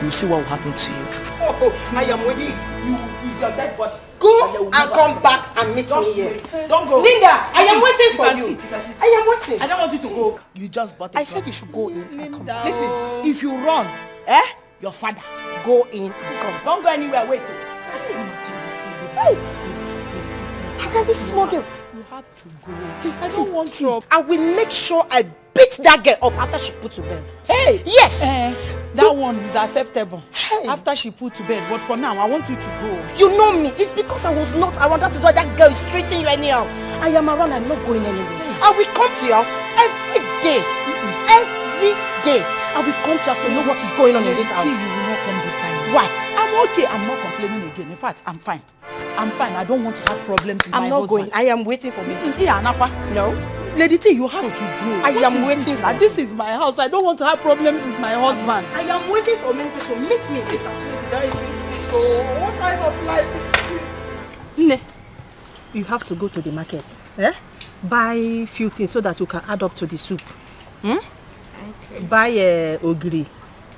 H: you'll see what will happen to you.
M: Oh, I am waiting. You is your dead body. Go and come back and meet me here.
H: Don't go.
M: Linda, I am waiting for you. I am waiting.
H: I don't want you to go. You just bought it.
M: I said you should go in and come back.
H: Listen, if you run, your father,
M: go in and come.
H: Don't go anywhere. Wait.
M: How can this small girl?
H: You have to go. I don't want trouble.
M: I will make sure I beat that girl up after she put to bed.
B: Hey!
M: Yes!
B: That one is acceptable.
M: Hey.
B: After she put to bed. But for now, I want you to go.
M: You know me. It's because I was not around. That is why that girl is treating you anyhow. I am around. I'm not going anywhere. I will come to your house every day. Every day. I will come to your house to know what is going on in this house.
B: You will not come this time.
M: Why?
B: I'm okay. I'm not complaining again. In fact, I'm fine. I'm fine. I don't want to have problems with my husband.
M: I'm not going. I am waiting for me. No.
B: Lady T, you have to go.
M: I am waiting.
B: This is my house. I don't want to have problems with my husband.
M: I am waiting for me to meet me in this house.
H: So, what kind of life is this?
G: Ne, you have to go to the market. Buy few things so that you can add up to the soup. Okay. Buy ogiri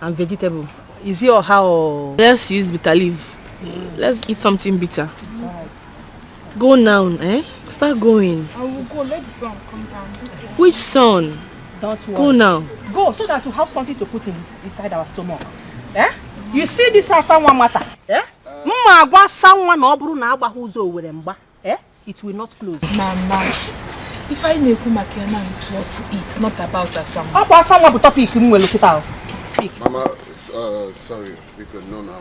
G: and vegetable. Is it or how? Let's use bitter leaf. Let's eat something bitter. Go now, Start going.
E: I will go. Let the sun come down.
G: Which son?
B: Don't worry.
G: Go now.
B: Go so that you have something to put inside our stomach. You see this as someone matter? It will not close.
E: Mama, if I know Makema is what to eat, not about a song.
C: Mama, sorry, because no.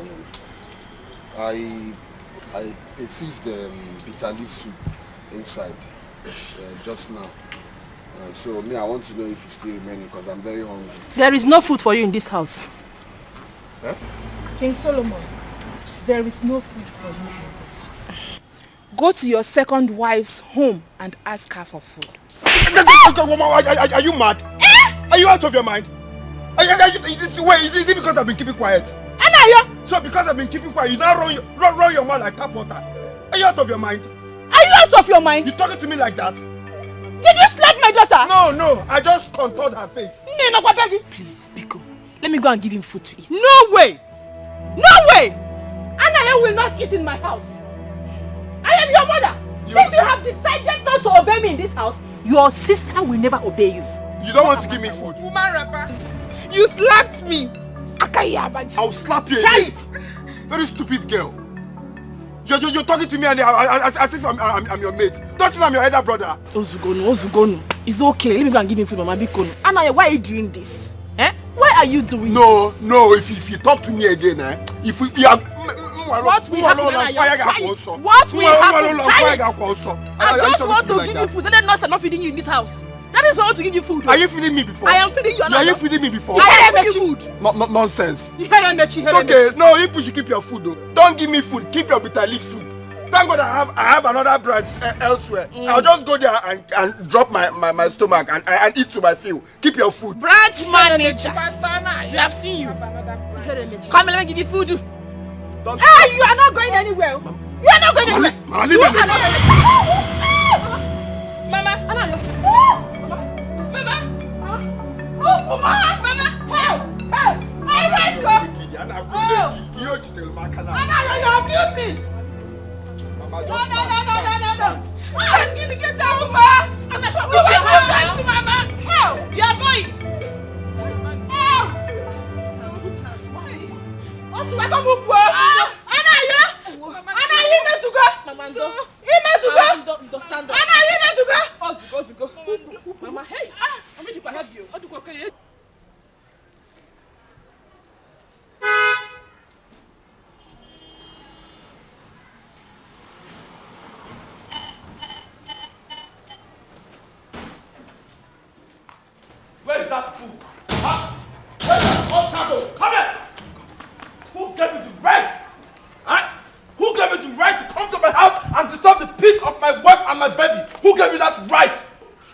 C: I perceived the bitter leaf soup inside just now. So I want to know if it's still remaining because I'm very hungry.
G: There is no food for you in this house.
E: King Solomon, there is no food for you in this house. Go to your second wife's home and ask her for food.
C: Are you mad? Are you out of your mind? Is it because I've been keeping quiet? So because I've been keeping quiet, you now run your mouth like tap water. Are you out of your mind?
B: Are you out of your mind?
C: You talking to me like that?
B: Did you slap my daughter?
C: No. I just contoured her face.
H: Please, Biko. Let me go and give him food to eat.
B: No way! No way! Anaya will not eat in my house. I am your mother. If you have decided not to obey me in this house, your sister will never obey you.
C: You don't want to give me food?
E: Woman rapper, you slapped me.
C: I'll slap you
B: Try
C: again. Very stupid girl. You're talking to me as if I'm your mate. Don't you know I'm your elder brother?
H: Ozugonu. It's okay. Let me go and give him food, Mama Biko. Anaya, why are you doing this? Why are you doing this?
C: No. If you talk to me again, if we are...
H: What will happen? What will happen? I just want to give you food. Let us not feeding you in this house. That is why I want to give you food.
C: Are you feeding me before?
H: I am feeding you.
C: Are you feeding me before?
H: I am feeding you food.
C: Nonsense.
H: It's
C: okay. No, you should keep your food though. Don't give me food. Keep your bitter leaf soup. Thank God I have another branch elsewhere. I'll just go there and drop my stomach and eat to my fill. Keep your food.
H: Branch manager. You have seen you. Come, let me give you food.
B: Hey, you are not going anywhere. You are not going anywhere.
H: Mama.
B: Help! I raised you! You have killed me! No! Get down, Mama! Mama! Help!
H: You are going!
B: Help!
H: Mama, hey! I'm ready to help you.
O: Where is that fool? Huh? Where is that Otago? Come here! Who gave you the right? Huh? Who gave you the right to come to my house and disturb the peace of my wife and my baby? Who gave you that right?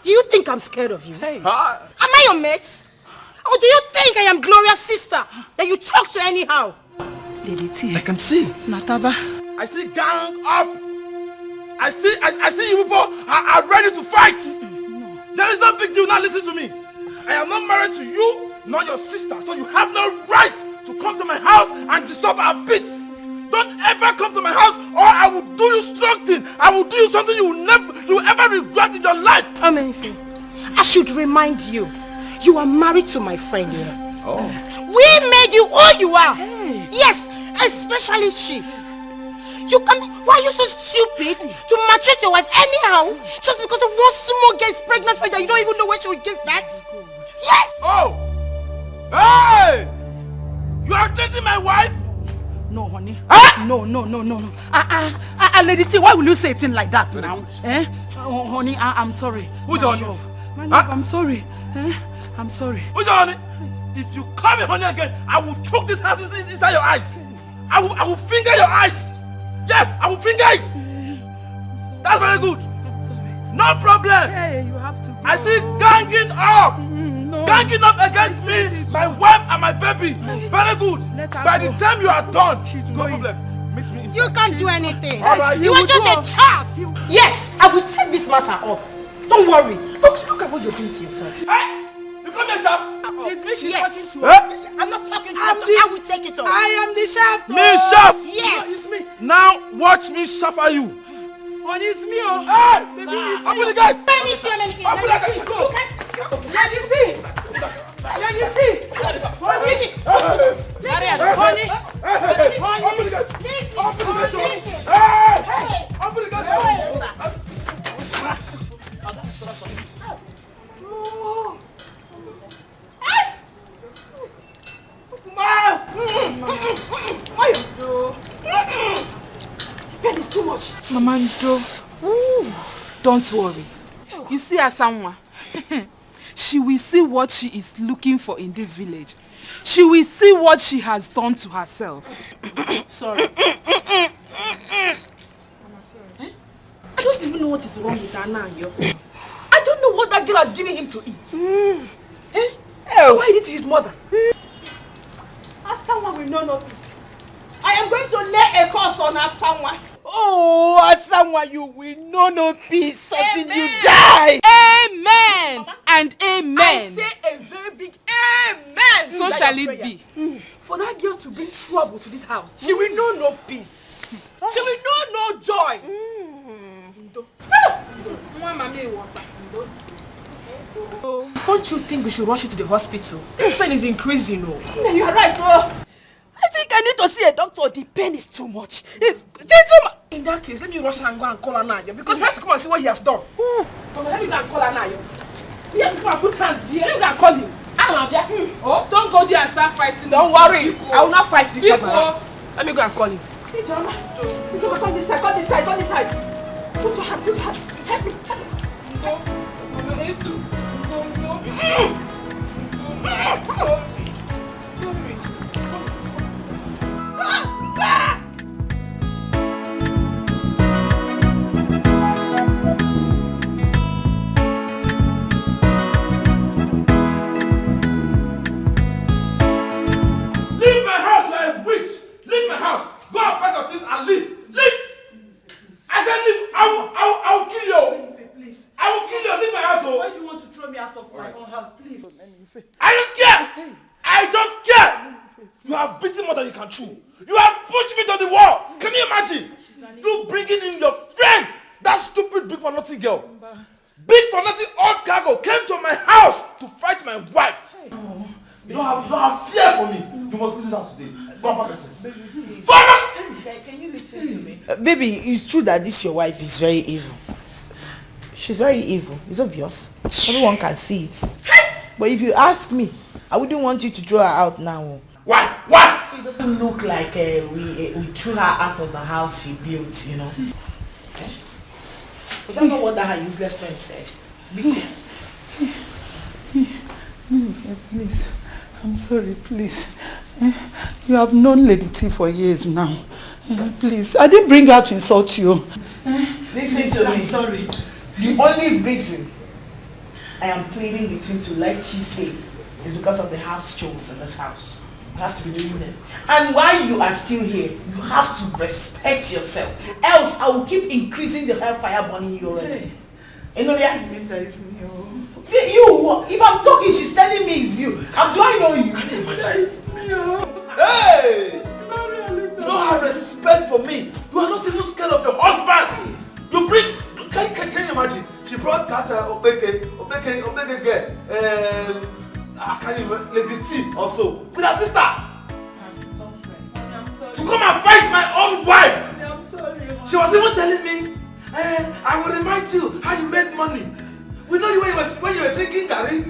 M: Do you think I'm scared of you?
B: Hey.
M: Am I your mate? Or
G: do you think I am Gloria's sister that you talk to anyhow?
B: Lady T.
J: I can see.
B: Nataba.
O: I see gang up. I see you people are ready to fight. There is no big deal. Now listen to me. I am not married to you, nor your sister, so you have no right to come to my house and disturb our peace. Don't ever come to my house, or I will do you strong thing. I will do you something you will ever regret in your life.
G: Amenfi, I should remind you, you are married to my friend here.
J: Oh.
G: We made you who you are. Hey. Yes, especially she. Why are you so stupid to maltreat your wife anyhow? Just because of one small girl is pregnant for you that you don't even know when she will give birth? Yes!
O: Oh! Hey! You are dating my wife?
B: No, honey. No. Lady T, why will you say a thing like that now? Oh, honey, I'm sorry.
O: Who's honey?
B: I'm sorry. I'm sorry.
O: Who's honey? If you call me honey again, I will choke this house inside your eyes. I will finger your eyes. Yes, I will finger it. That's very good. No problem.
B: Hey, you have to go.
O: I see ganging up. Ganging up against me, my wife and my baby. Very good. By the time you are done, she's no problem. Meet me inside.
G: You can't do anything.
O: Right,
G: you are just a chaff. Yes, I will take this matter up. Don't worry. Look at what you're doing to yourself.
O: Hey, you come here, chef.
H: It's me she's talking to.
G: I'm not talking to you. I will take it up.
H: I am the chef.
O: Me, chef.
G: Yes.
H: It's me.
O: Now watch me suffer you.
H: Honey, it's me. Oh.
O: Hey,
H: Baby, it's me.
O: open the gate.
G: Let me see how many
O: Open the gate.
H: Go. Lady T. Lady T. Honey. Honey.
O: Open the gate. Open the gate. Hey, open the gate.
H: Pain is too much.
E: Mama Ndo, don't worry. You see Asanwa, she will see what she is looking for in this village. She will see what she has done to herself.
H: Sorry. I don't even know what is wrong with her now, yo. I don't know what that girl has given him to eat. Why did his mother? Asanwa will know this. I am going to lay a curse on Asanwa. Oh, Asanwa, you will know no peace until you die.
E: Amen. Mama, and amen.
H: I say a very big amen.
E: So shall it be.
H: For that girl to bring trouble to this house, she will know no peace. She will know no joy. Don't you think we should rush you to the hospital? This pain is increasing. Oh. You are right. Oh. I think I need to see a doctor. The pain is too much. In that case, let me rush and go and call Anayo because he has to come and see what he has done. Let me go and call Anayo. We have to come and put hands here. Let me go and call him.
E: Oh, don't go there and start fighting.
H: Don't worry. I will not fight this time. Let me go and call him.
A: Hey, Jama. Come this side. Come this side. Come this side. Put your hand. Put your hand. Help me. Help me.
O: Leave my house, you are a witch. Leave my house. Go and pack your things and leave. Leave. I said leave. I will kill you.
A: Please.
O: I will kill you. Leave my house.
A: Why do you want to throw me out of my own house? Please.
O: I don't care. I don't care. You have beaten more than you can chew. You have pushed me to the wall. Can you imagine? You bringing in your friend, that stupid big for nothing girl. Big for nothing old cargo came to my house to fight my wife. You don't have fear for me. You must leave this house today. Go and pack your things.
H: Can you listen to me? Baby, it's true that this your wife is very evil. She's very evil. It's obvious. Everyone can see it. But if you ask me, I wouldn't want you to throw her out now.
O: Why? Why?
H: So it doesn't look like we threw her out of the house she built, you know. Was that not what that her useless friend said?
B: Please, I'm sorry, please. You have known Lady T for years now. Please, I didn't bring her to insult you.
H: Listen to me.
B: I'm sorry.
H: The only reason I am pleading with him to let you stay
B: is because of the house chores in this house. You have to be doing them. And while you are still here, you have to respect yourself. Else, I will keep increasing the hellfire burning you already. You know that? You, if I'm talking, she's telling me it's you. Do I know you?
O: Can you imagine? Hey! You don't have respect for me. You are not even scared of your husband. You bring. Can you imagine? She brought that Obeke girl. Can you Lady T also with her sister to come and fight my own wife. I'm sorry. She was even telling me, I will remind you how you made money. We know you when you were drinking Gary,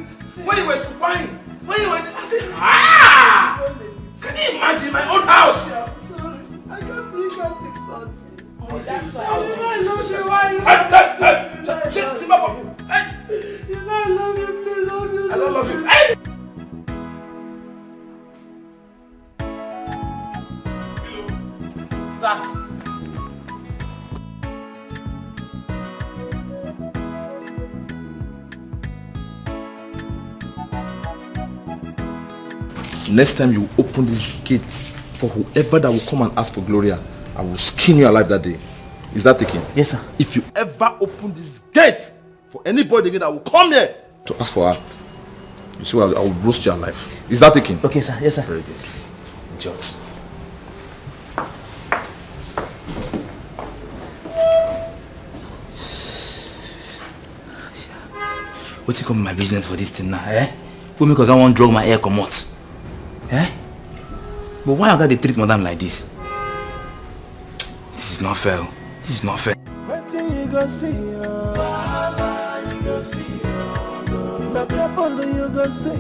O: when you were spying, when you were. I said, can you imagine my own house? I'm sorry. I can't believe that it's something. That's why I love you. You know I love you, please love you. I don't love you.
B: Sir.
J: Next time you open this gate for whoever that will come and ask for Gloria, I will skin you alive that day. Is that taken?
I: Yes, sir.
J: If you ever open this gate for anybody again that will come here to ask for her, you see, I will roast you alive. Is that taken?
I: Okay, sir. Yes, sir.
J: Very good. Idiots.
I: What you come in my business for this thing now, eh? Who make I want drug my air come out? Eh? But why I got to treat madam like this? This is not fair. This is not fair.
F: What you go see? You go see. My trouble you go see.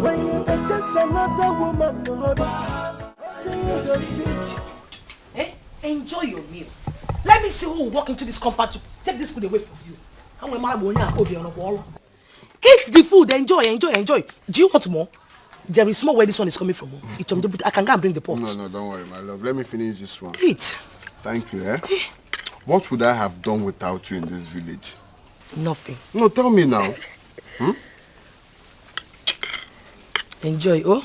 F: When you touch another woman, what you go see?
B: Eh? Enjoy your meal. Let me see who will walk into this compound to take this food away from you. Eat the food, enjoy. Do you want more? There is more where this one is coming from. I can go and bring the pot.
C: No, don't worry, my love. Let me finish this one.
B: Eat.
C: Thank you, eh? What would I have done without you in this village?
B: Nothing.
C: No, tell me now.
B: Enjoy,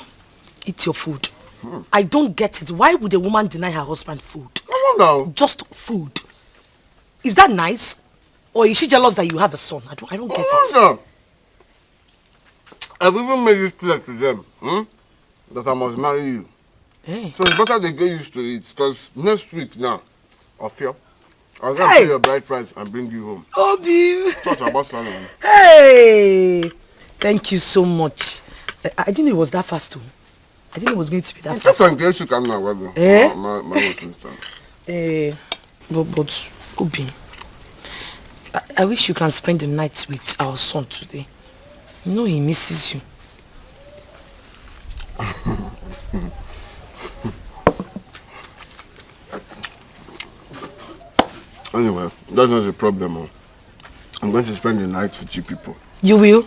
B: eat your food. I don't get it. Why would a woman deny her husband food?
C: Come on now.
B: Just food. Is that nice? Or is she jealous that you have a son? I don't get it.
C: No. I've even made it clear to them that I must marry you.
B: Hey.
C: So it's better they get used to it, because next week now, I'll pay your bride price and bring you home.
B: Obi!
C: Talk about salary.
B: Hey! Thank you so much. I didn't know it was that fast too. I didn't know it was going to be that fast.
C: Just in case you come now, Webber.
B: Eh?
C: But
B: Obi, I wish you can spend the night with our son today. You know he misses you.
C: Anyway, that's not the problem. I'm going to spend the night with you people.
B: You will?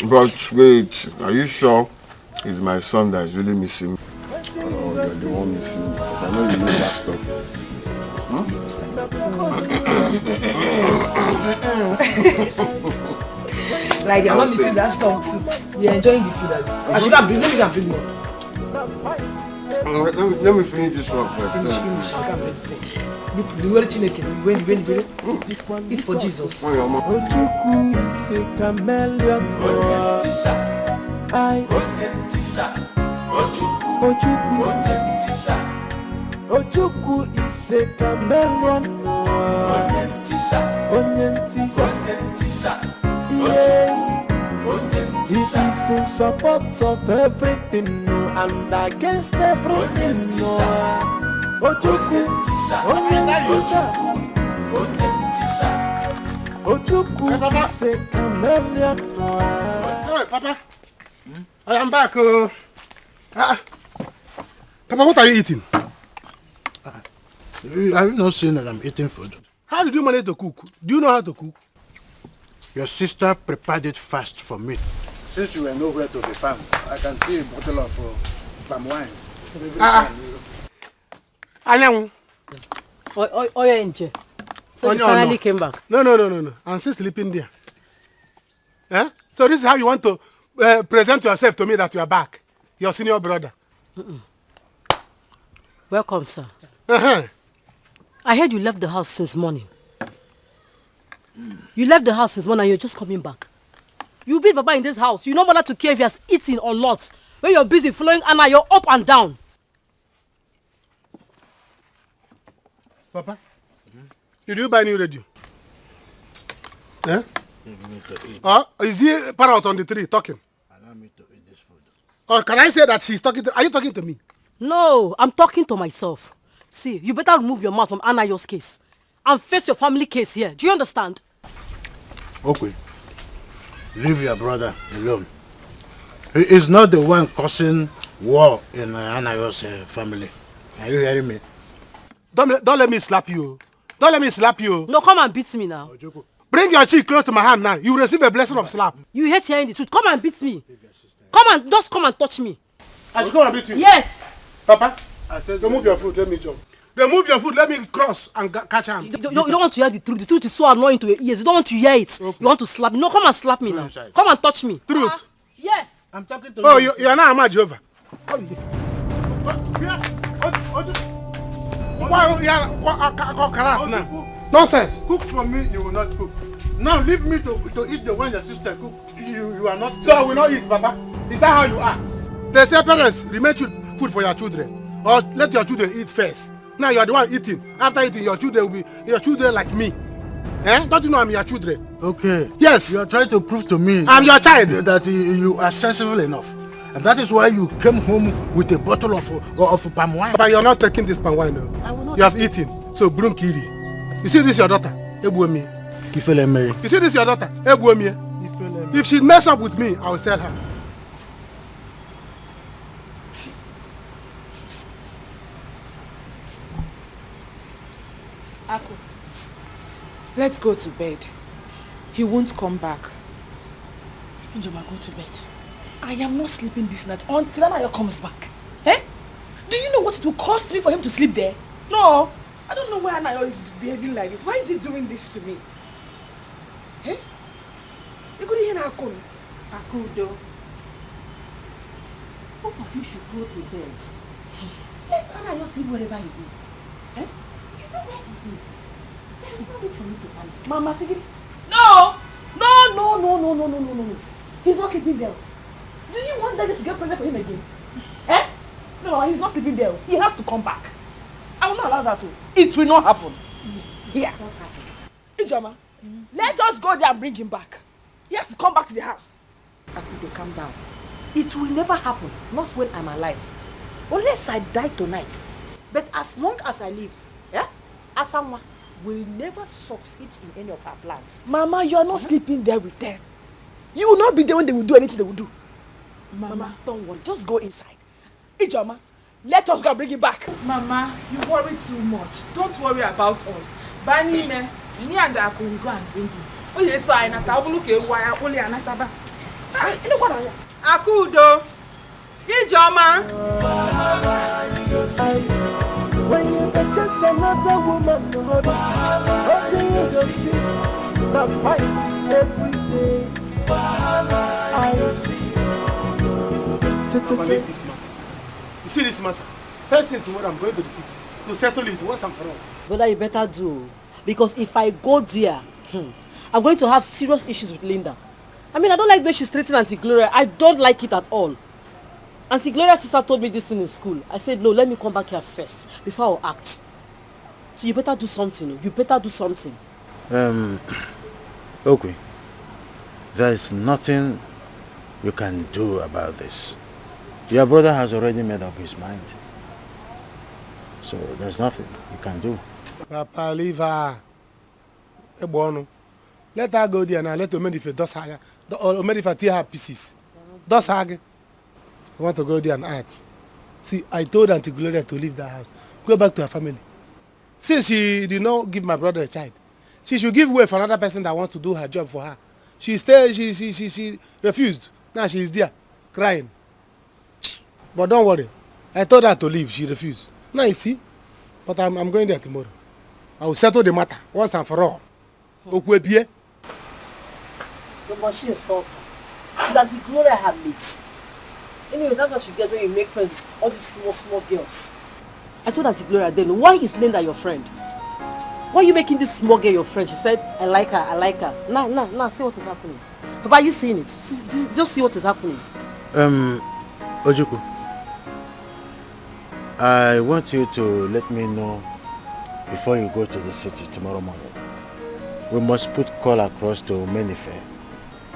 C: But wait, are you sure it's my son that is really missing me? Oh, you're the one missing me, because I know you need that stuff.
B: Like you're not missing that stuff too. You're enjoying the food. I should have bring more.
C: Let me finish this one first.
B: Finish. I can't wait. The way when eat for Jesus.
F: Ojuku is a chameleon. Ojuku is a chameleon. This is in support of everything and against everything. Ojuku is a chameleon.
D: Hey, Papa. I am back. Papa, what are you eating?
K: Have you not seen that I'm eating food?
D: How did you manage to cook? Do you know how to cook?
K: Your sister prepared it fast for me. Since you were nowhere to be found, I can see a bottle of palm wine.
D: Anyang.
G: So you finally came back?
D: No. I'm still sleeping there. Eh? So this is how you want to present yourself to me that you are back. Your senior brother.
G: Welcome, sir.
D: Uh-huh.
G: I heard you left the house since morning. You left the house since morning and you're just coming back. You beat Baba in this house. You don't bother to care if he has eaten or not. When you're busy following Anna, you're up and down.
D: Papa, did you buy new radio? Eh? Is he parrot on the tree talking?
K: Allow me to eat this food.
D: Or can I say that she's talking to... Are you talking to me?
G: No, I'm talking to myself. See, you better remove your mouth from Anayo's case and face your family case here. Do you understand?
K: Okay. Leave your brother alone. He is not the one causing war in Anayo's family. Are you hearing me?
D: Don't let me slap you. Don't let me slap you.
G: No, come and beat me now.
D: Bring your cheek close to my hand now. You will receive a blessing of slap.
G: You hate hearing the truth. Come and beat me. Just come and touch me.
D: I should come and beat you?
G: Yes.
D: Papa, I said remove your foot, let me jump. Remove your foot, let me cross and catch him.
G: You don't want to hear the truth. The truth is so annoying to your ears. You don't want to hear it. Okay. You want to slap me. No, come and slap me now. Come and touch me.
D: Truth?
G: Yes.
K: I'm talking to
D: you. Oh, you are not Ahmad Jehovah. Why you are nonsense.
K: Cook for me, you will not cook. Now leave me to eat the one your sister cooked. You are not...
D: So I will not eat, Papa. Is that how you are? They say parents, remain food for your children. Or let your children eat first. Now you are the one eating. After eating, your children will be your children like me. Eh? Don't you know I'm your children?
K: Okay.
D: Yes.
K: You are trying to prove to me...
D: I'm your child.
K: ...that you are sensible enough. And that is why you came home with a bottle of palm wine.
D: But you're not taking this palm wine, no.
K: I will not.
D: You have eaten. So, bring Kiri. You see this your daughter? Ebuemi. You see this your daughter? Ebuemi. If she mess up with me, I will sell her.
E: Aku, let's go to bed. He won't come back.
H: Njoma, go to bed. I am not sleeping this night until Anayo comes back. Eh? Do you know what it will cost me for him to sleep there? No. I don't know why Anayo is behaving like this. Why is he doing this to me? Eh? You could hear Akun.
M: Akudo. Both of you should go to bed. Let Anayo sleep wherever he is. Eh? You know where he is. There is no need for me to panic.
H: Mama, Sigiri. No! No. He's not sleeping there. Do you want David to get pregnant for him again? Eh? No, he's not sleeping there. He has to come back. I will not allow that to. It will not happen. Here. Ijoma, let us go there and bring him back. He has to come back to the house.
M: Akudo, calm down. It will never happen. Not when I'm alive. Unless I die tonight. But as long as I live, Asamwa will never succeed in any of our plans.
H: Mama, you are not sleeping there with them. You will not be there when they will do anything they will do. Mama, don't worry. Just go inside. Ijoma, let us go and bring him back.
E: Mama, you worry too much. Don't worry about us. Bani me, me and Aku will go and drink it. Oh yes, so I nata look why only anataba.
A: Akudo. Ijoma.
F: When you get just another woman, what do you just see? The fighting every day. I see.
D: Leave this matter. You see this matter? First thing tomorrow, I'm going to the city to settle it once and for all.
G: Brother, you better do. Because if I go there, I'm going to have serious issues with Linda. I mean, I don't like the way she's treating Auntie Gloria. I don't like it at all. Auntie Gloria's sister told me this thing in school. I said, no, let me come back here first before I act. So you better do something. You better do something.
K: Okay. There is nothing you can do about this. Your brother has already made up his mind. So there's nothing you can do.
D: Papa, leave her. Let her go there now. Let Omedife dust her. Omedife tear her pieces. Dust her. You want to go there and act. See, I told Auntie Gloria to leave that house. Go back to her family. Since she did not give my brother a child, she should give way for another person that wants to do her job for her. She refused. Now she is there, crying. But don't worry. I told her to leave. She refused. Now you see. But I'm going there tomorrow. I will settle the matter once and for all.
G: But she insult her. She's Auntie Gloria her mate. Anyway, that's what you get when you make friends with all these small girls. I told Auntie Gloria then, why is Linda your friend? Why are you making this small girl your friend? She said, I like her. Now, see what is happening. Papa, are you seeing it? Just see what is happening.
K: Ojukwu, I want you to let me know before you go to the city tomorrow morning. We must put call across to Menife.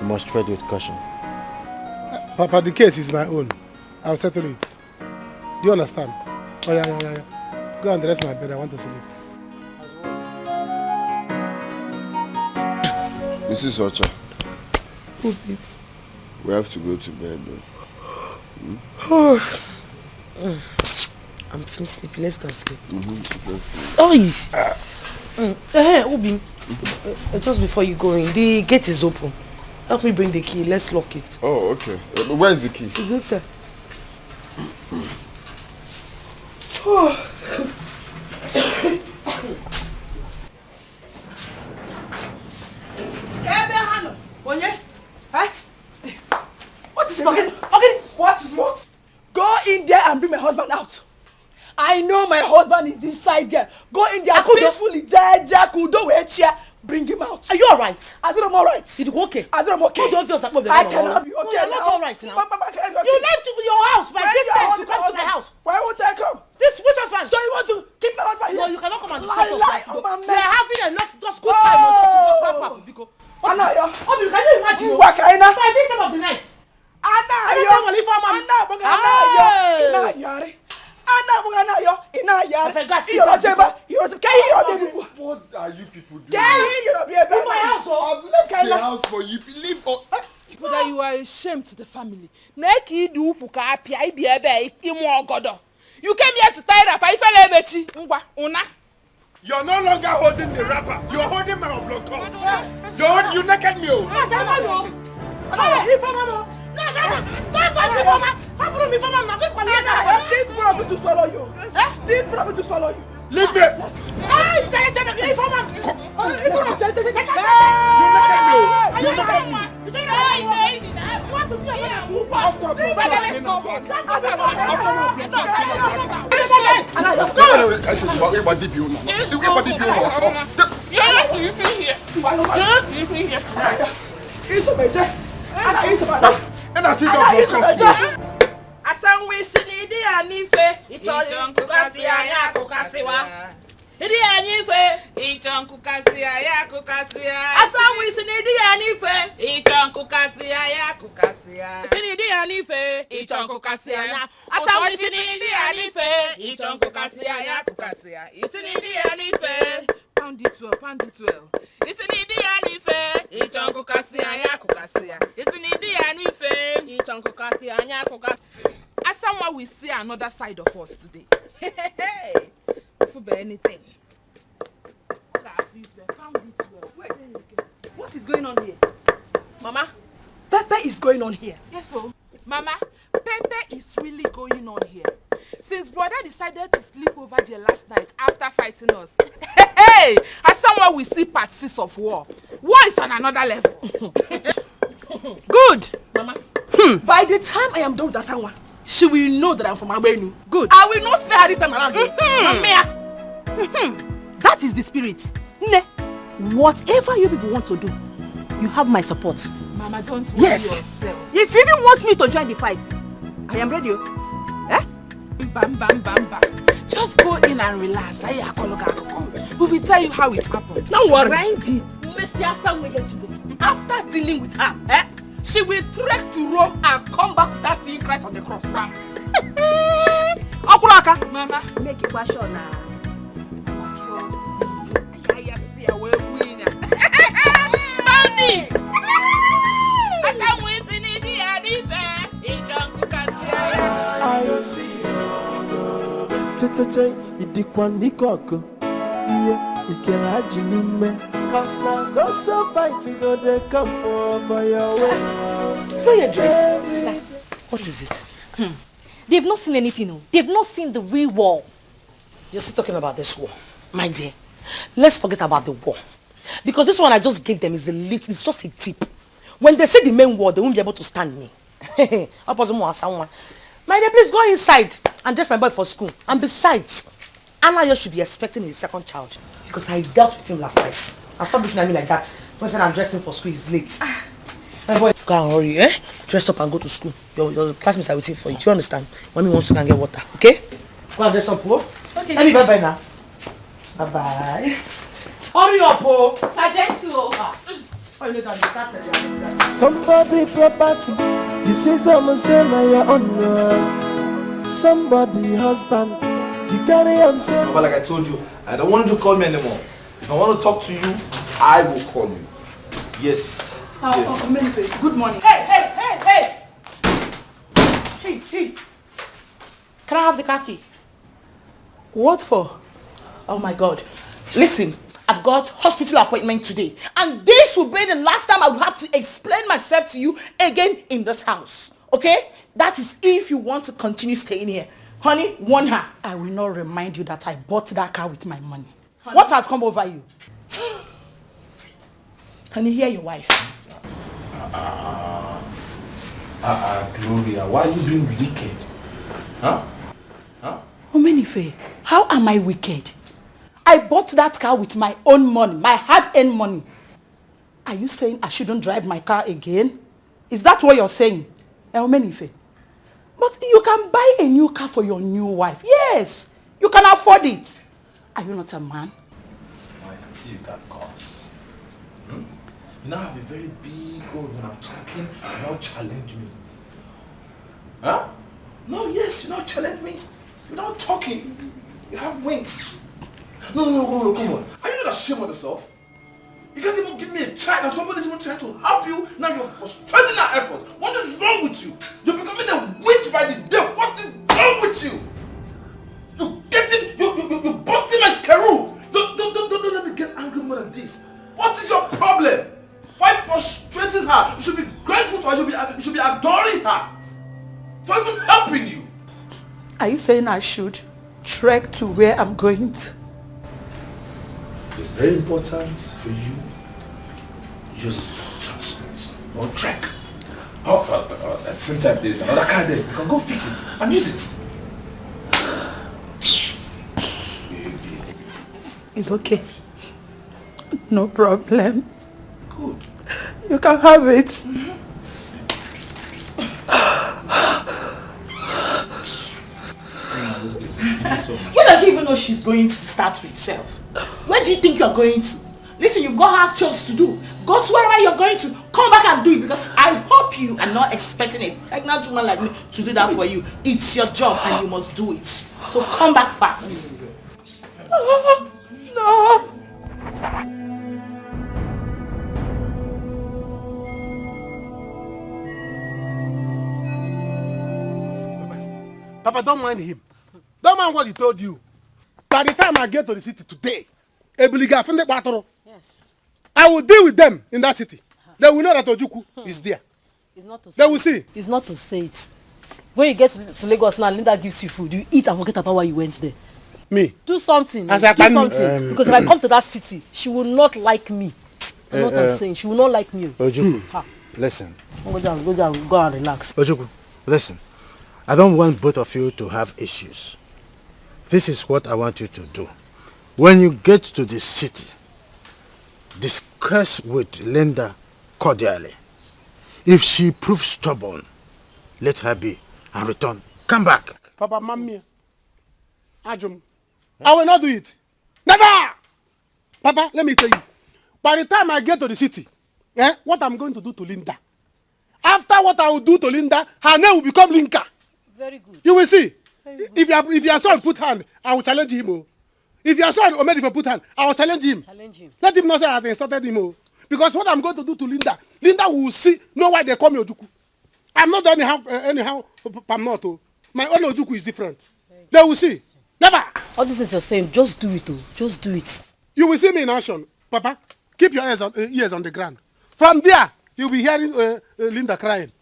K: We must tread with caution.
D: Papa, the case is my own. I'll settle it. Do you understand? Oh, yeah. Go and dress my bed. I want to sleep.
C: This is Ocha. We have to go to bed though.
H: I'm feeling sleepy. Let's go sleep.
G: Obi, just before you go in, the gate is open. Help me bring the key. Let's lock it.
C: Oh, okay. Where is the key?
H: It's this sir.
G: What is it? Okay. What is what?
H: Go in there and bring my husband out. I know my husband is inside there. Go in there peacefully. Bring him out.
G: Are you alright?
H: I think I'm alright.
G: Did you go okay?
H: I think I'm okay.
G: Don't feel like
H: I cannot be okay.
G: No, you're not alright now.
H: Mama,
G: you left your house by this time to come to my house.
H: Why won't I come?
G: This which husband?
H: So you want to keep my husband here?
G: No, you cannot come and disturb us. We are having a lot of good
H: time.
G: Can you imagine? By this time of the night.
C: What are you people doing?
H: In my house.
C: I've left the house for you. Leave or
E: that you are a shame to the family. You came here to tie up.
O: You're no longer holding the wrapper. You're holding my blood clothes. You naked me.
H: This brother to swallow you. This brother to swallow you.
O: Leave me.
A: Asan we sinidi anife ichon kukasi aya kukasiwa idi anife ichon kukasi aya kukasiya asan we sinidi anife ichon kukasi aya kukasiya sinidi anife ichon kukasi aya asan we sinidi anife ichon kukasi aya kukasiya sinidi anife pound it well isinidi anife ichon kukasi aya kukasiya isinidi anife ichon kukasi aya kukasiya. As someone will see another side of us today. For anything.
H: What is going on here? Mama, Pepe is going on here.
E: Yes, so. Mama, Pepe is really going on here. Since brother decided to sleep over there last night after fighting us. As someone will see part 6 of war. War is on another level.
H: Good. Mama. By the time I am done with Asanwa, she will know that I'm from Abenu. Good. I will not spare her this time around.
G: That is the spirit. Whatever you people want to do, you have my support.
E: Mama, don't worry yourself.
G: If you even want me to join the fight, I am ready.
E: Bam. Just go in and relax. We will tell you how it happened.
H: Don't worry.
E: Grind it.
H: After dealing with her, she will trek to Rome and come back without seeing Christ on the cross.
G: Okuraka.
E: Mama,
G: make it question now.
E: Trust me. I see a way winner. Bounty.
F: So fighting on the camp over your way.
G: So you're dressed. Sister, what is it?
N: They've not seen anything. No. They've not seen the real war.
G: You're still talking about this war. My dear, let's forget about the war. Because this one I just gave them is a little, it's just a tip.
M: When they see the main wall, they won't be able to stand me. My dear, please go inside and dress my boy for school. And besides, Anna should be expecting his second child. Because I dealt with him last night. And stop looking at me like that. When I said I'm dressing for school, it's late. My boy, go and hurry, eh? Dress up and go to school. Your classmates are waiting for you. Do you understand? Mommy wants to go and get water, okay? Go and dress up, oh. Okay. Let me bye-bye now. Bye-bye. Hurry up, oh.
N: Sergeant,
F: Somebody property, you see someone say my your own. Somebody husband, you carry on say.
J: But like I told you, I don't want you to call me anymore. If I want to talk to you, I will call you. Yes. Yes.
B: Oh, good morning.
M: Hey! Hey! Can I have the car key? What for? Oh my God. Listen, I've got hospital appointment today. And this will be the last time I will have to explain myself to you again in this house. Okay? That is if you want to continue staying here. Honey, warn her.
B: I will not remind you that I bought that car with my money.
M: Honey. What has come over you? Honey, hear your wife.
J: Gloria, why are you being wicked? Huh?
B: Omenife, how am I wicked? I bought that car with my own money, my hard-earned money. Are you saying I shouldn't drive my car again? Is that what you're saying? Omenife, but you can buy a new car for your new wife. Yes, you can afford it. Are you not a man?
J: I can see you got cars. You now have a very big goal when I'm talking, you now challenge me. Huh? No, yes, you now challenge me. You're not talking. You have wings. No, come on. Are you not ashamed of yourself? You can't even give me a try. Now somebody's even trying to help you. Now you're frustrating that effort. What is wrong with you? You're becoming a witch by the day. What is wrong with you? You're busting my scaroo. Don't let me get angry more than this. What is your problem? Why frustrating her? You should be grateful to her. You should be adoring her for even helping you.
B: Are you saying I should trek to where I'm going to?
J: It's very important for you to use transport or trek. At the same time, there's another car there. You can go fix it and use it.
B: It's okay. No problem.
J: Good.
B: You can have it.
M: Where does she even know she's going to start with self? Where do you think you're going to? Listen, you've got hard chores to do. Go to wherever you're going to. Come back and do it, because I hope you are not expecting a pregnant woman like me to do that for you. It's your job and you must do it. So come back fast.
B: No.
D: Papa, don't mind him. Don't mind what he told you. By the time I get to the city today, yes, I will deal with them in that city. They will know that Ojuku is there.
M: It's not to say
D: they will see.
M: It's not to say it. When you get to Lagos now, Linda gives you food. You eat and forget about why you went there.
D: Me?
M: Do something.
D: As
M: do
D: I can,
M: something. Because if I come to that city, she will not like me. That's what I'm saying. She will not like me.
K: Ojuku, listen.
M: Go down, go and relax.
K: Ojuku, listen. I don't want both of you to have issues. This is what I want you to do. When you get to the city, discuss with Linda cordially. If she proves stubborn, let her be and return. Come back.
D: Papa, Mammy, Ajum, I will not do it. Never! Papa, let me tell you. By the time I get to the city, what I'm going to do to Linda. After what I will do to Linda, her name will become Linka.
M: Very good.
D: You will see. If your son put hand, I will challenge him. Oh. If your son Omed if put hand, I will challenge him. Let him not say I have insulted him. Oh. Because what I'm going to do to Linda, Linda will know why they call me Ojuku. I'm not anyhow I'm not. Oh. My own Ojuku is different. They will see. Never.
M: All this is you're saying, just do it. Oh. Just do it.
D: You will see me in action. Papa, keep your ears on the ground. From there, you'll be hearing Linda crying.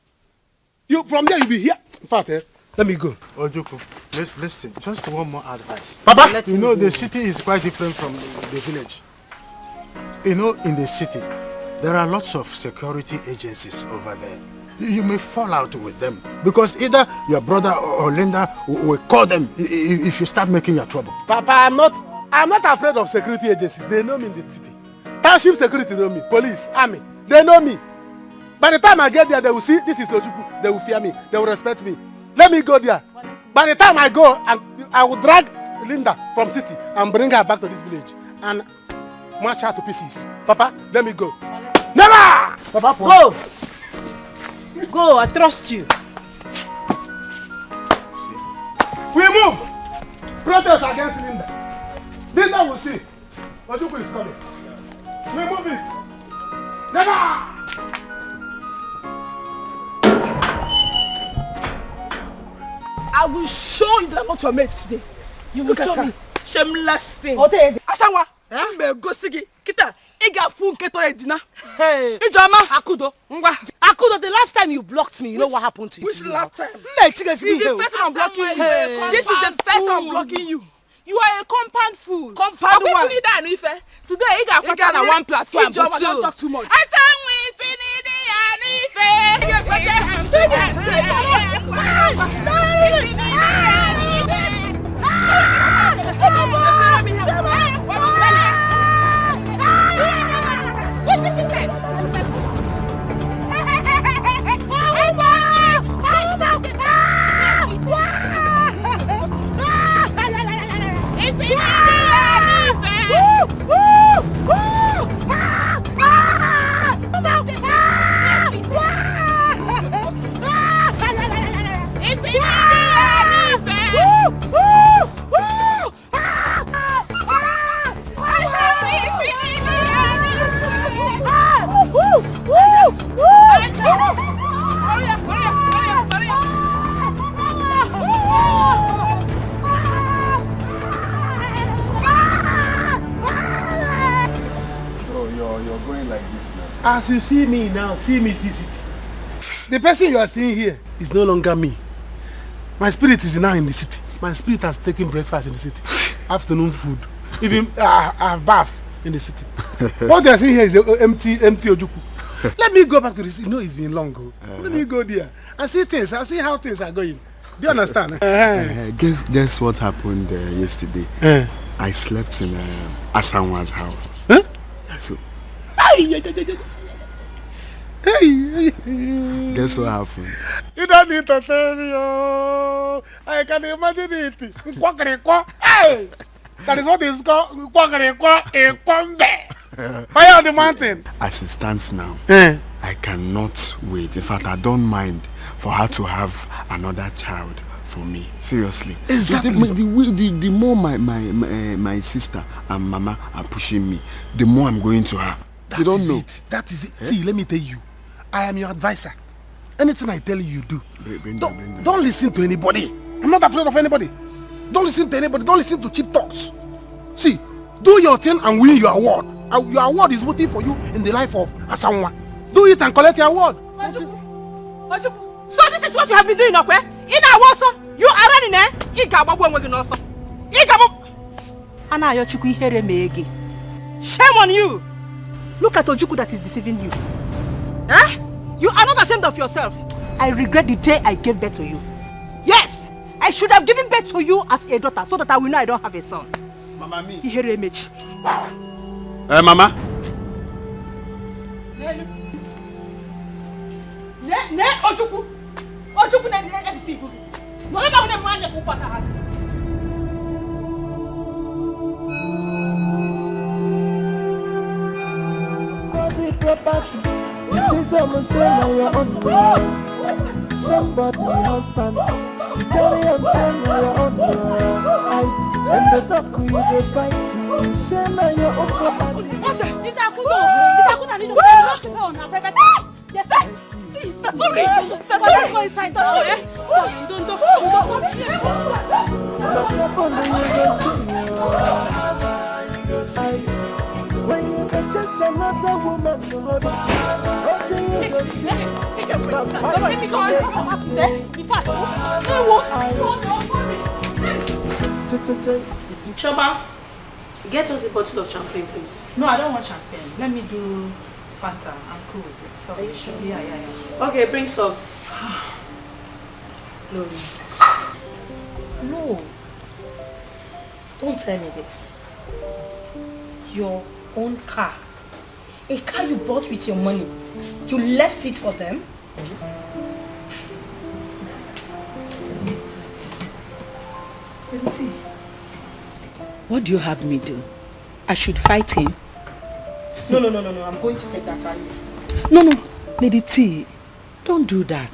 D: From there, you'll be here. In fact, let me go.
K: Ojuku, listen. Just one more advice.
D: Papa,
K: the city is quite different from the village. In the city, there are lots of security agencies over there. You may fall out with them because either your brother or Linda will call them if you start making your trouble.
D: Papa, I'm not afraid of security agencies. They know me in the city. Township security know me. Police, army, they know me. By the time I get there, they will see this is Ojukwu. They will fear me. They will respect me. Let me go there. By the time I go, I will drag Linda from city and bring her back to this village and march her to pieces. Papa, let me go. Never! Papa,
G: go! Go, I trust you.
D: We move! Protest against Linda. This time we'll see. Ojukwu is coming. We move it. Never!
H: I will show you that I'm not your mate today.
G: You will show me.
H: Shameless thing.
G: Asanwa.
H: Me go sigi. Kita. Iga fu nketo edina.
G: Hey.
H: Ijama.
G: Akudo. Akudo, the last time you blocked me, you know what happened to you?
H: Which last time?
G: This is
H: the first time I'm blocking you. This is the first time I'm blocking you. You are a compound fool. Compound one. Today, Iga kwata na 1 plus 1. Ijama, don't talk too much.
D: As you see me now, see me, see it. The person you are seeing here is no longer me. My spirit is now in the city. My spirit has taken breakfast in the city. Afternoon food. Even I have bath in the city. What you are seeing here is empty Ojukwu. Let me go back to the city. You know it's been long ago. Let me go there and see things. I see how things are going. Do you understand?
C: Guess what happened yesterday? I slept in Asanwa's house.
D: Huh?
C: So.
D: Hey.
C: Guess what happened?
D: You don't need to tell me. Oh, I can imagine it. Hey, that is what is called fire on the mountain.
C: As it stands now, I cannot wait. In fact, I don't mind for her to have another child for me. Seriously.
D: Exactly.
C: The more my sister and mama are pushing me, the more I'm going to her. You don't know.
D: That is it. See, let me tell you. I am your advisor. Anything I tell you, do. Don't listen to anybody. I'm not afraid of anybody. Don't listen to anybody. Don't listen to cheap talks. See, do your thing and win your award. Your award is waiting for you in the life of Asanwa. Do it and collect your award.
G: So this is what you have been doing, okay? In our also, you are running there. Shame on you. Look at Ojukwu that is deceiving you. Eh? You are not ashamed of yourself. I regret the day I gave birth to you. Yes, I should have given birth to you as a daughter so that I will know I don't have a son.
C: Mama, me.
D: Mama.
H: Ojukwu na deceive you. No let me mind you put that.
F: Property. You see someone say now you're on somebody husband. You carry on saying now you're on and the talk you they fight you say now you're on property.
H: This Akudo need to phone and private. Yes, please, sorry for his side.
F: When you get just another woman to hold on.
H: Take your breath. Let me go on. Be fast.
G: Choma, get us a bottle of champagne, please.
B: No, I don't want champagne. Let me do
G: Fanta. I'm cool with it. Salt. Are you sure? Yeah. Okay, bring salt. No.
M: No. Don't tell me this. Your own car. A car you bought with your money. You left it for them?
B: What do you have me do? I should fight him?
M: No. I'm going to take that car.
B: No. Lady T, don't do that.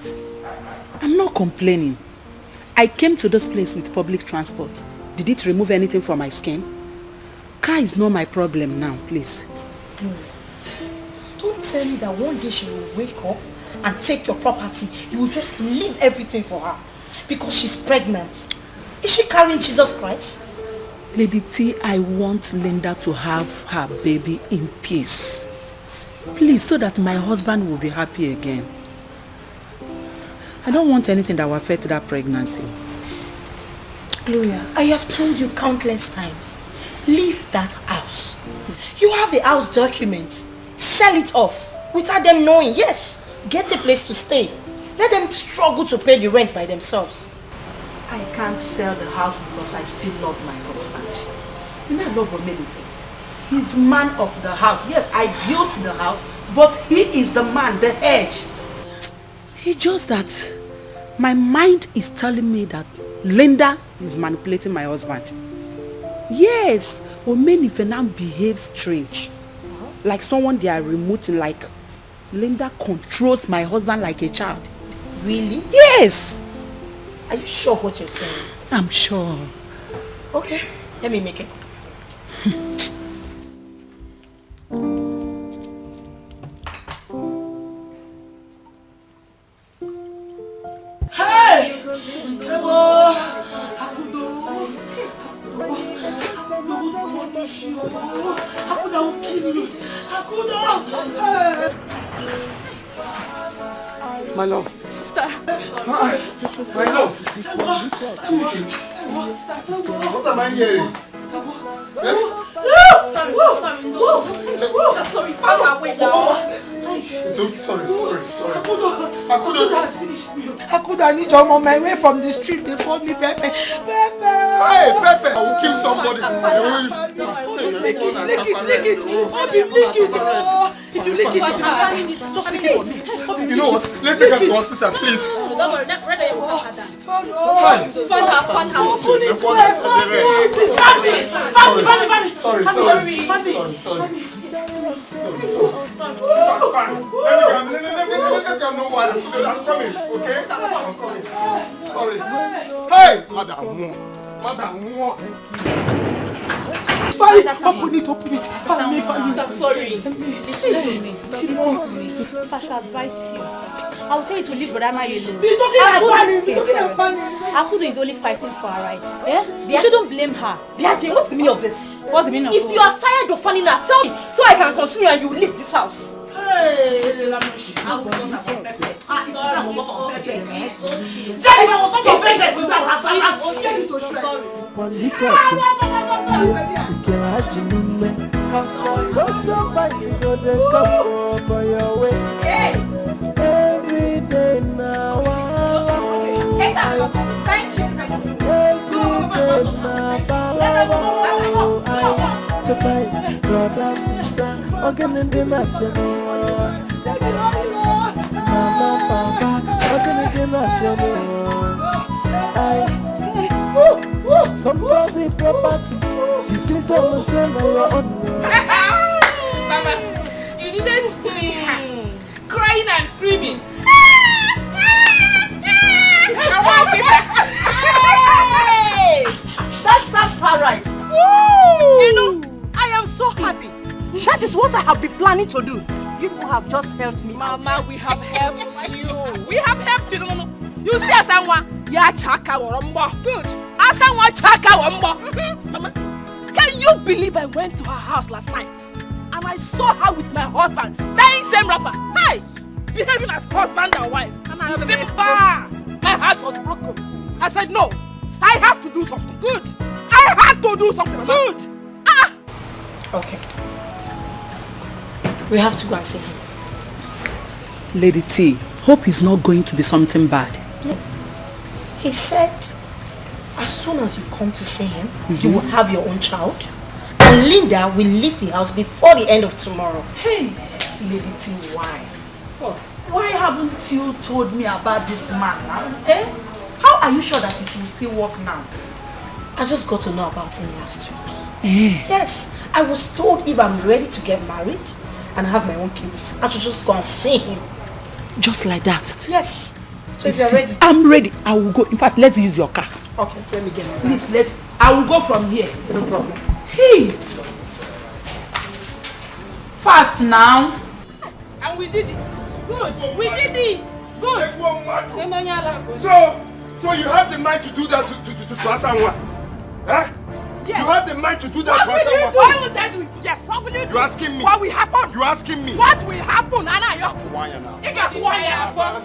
B: I'm not complaining. I came to this place with public transport. Did it remove anything from my skin? Car is not my problem now, please.
M: No. Don't tell me that one day she will wake up and take your property. You will just leave everything for her because she's pregnant. Is she carrying Jesus Christ?
B: Lady T, I want Linda to have her baby in peace. Please, so that my husband will be happy again. I don't want anything that will affect that pregnancy.
M: Gloria, I have told you countless times. Leave that house. You have the house documents. Sell it off without them knowing. Yes, get a place to stay. Let them struggle to pay the rent by themselves.
B: I can't sell the house because I still love my husband. You know I love him. He's man of the house. Yes, I built the house, but he is the man, the edge. It's just that my mind is telling me that Linda is manipulating my husband. Yes, Omenife now behaves strange. Like someone they are remoting, like Linda controls my husband like a child.
M: Really?
B: Yes.
M: Are you sure of what you're saying?
B: I'm sure.
M: Okay, let me make it.
O: Hey! Hakuda will kill you. Hakuda!
C: My love.
N: Sister.
C: My love. What am I hearing?
N: Sorry, Father, wait now.
C: Sorry.
O: Hakuda has finished me. Hakuda, I need your mom. I went from the street. They called me Pepe. Pepe!
C: Hey, Pepe! I will kill somebody.
O: Lick it. Obi, lick it. If you lick it, just lick it on me.
C: You know what? Let's take her to the hospital, please.
N: Don't worry,
C: Let them know why I'm coming, okay? I'm coming. Sorry. Hey, Madam.
O: Open it.
N: Sorry. Listen to me. If I should advise you, I will tell you to leave Brother Mayu alone.
O: You're talking about Fanny.
N: Akudo is only fighting for her rights. Yeah? You shouldn't blame her. Biaji, what's the meaning of this? What's the meaning of this? If you are tired of Fanny now, tell me so I can continue and you will leave this house.
O: Hey,
F: every day now.
N: Thank you.
F: Brother, sister, organizing Mama, Papa, somebody property. This is almost your own.
E: Mama, you didn't see her crying and screaming.
B: Hey! That sounds all right. You know, I am so happy. That is what I have been planning to do. You people have just helped me.
E: Mama, we have helped you. We have helped you. No. You see Asanwa? Ya chaka warombo. Good. Asanwa chaka warombo. Mama, can you believe I went to her house last night? And I saw her with my husband, that same rapper. Hey! Behaving as husband and wife. And I Simba! My heart was broken. I said, no. I have to do something. Good. I had to do something. Mama. Good.
M: Okay. We have to go and see him.
B: Lady T, hope is not going to be something bad.
M: No. He said, as soon as you come to see him, you will have your own child. And Linda will leave the house before the end of tomorrow.
B: Hey, Lady T, why? What? Why haven't you told me about this man now? Eh? How are you sure that it will still work now?
M: I just got to know about him last week. Yes, I was told if I'm ready to get married and have my own kids, I should just go and see him.
B: Just like that?
M: Yes. So if you're ready.
B: I'm ready. I will go. In fact, let's use your car.
M: Okay, let me get my
B: Please, I will go from here.
M: No problem.
B: Hey! Fast now.
E: And we did it. Good. We did it. Good.
C: So you have the mind to do that to Asanwa? Huh? Yes. You have the mind to do that to Asanwa?
E: Why would I do it? Yes. What will you do?
C: You're asking me.
E: What will happen?
C: You're asking me.
E: What will happen? Anayo.
C: Why now?
E: You got fire for.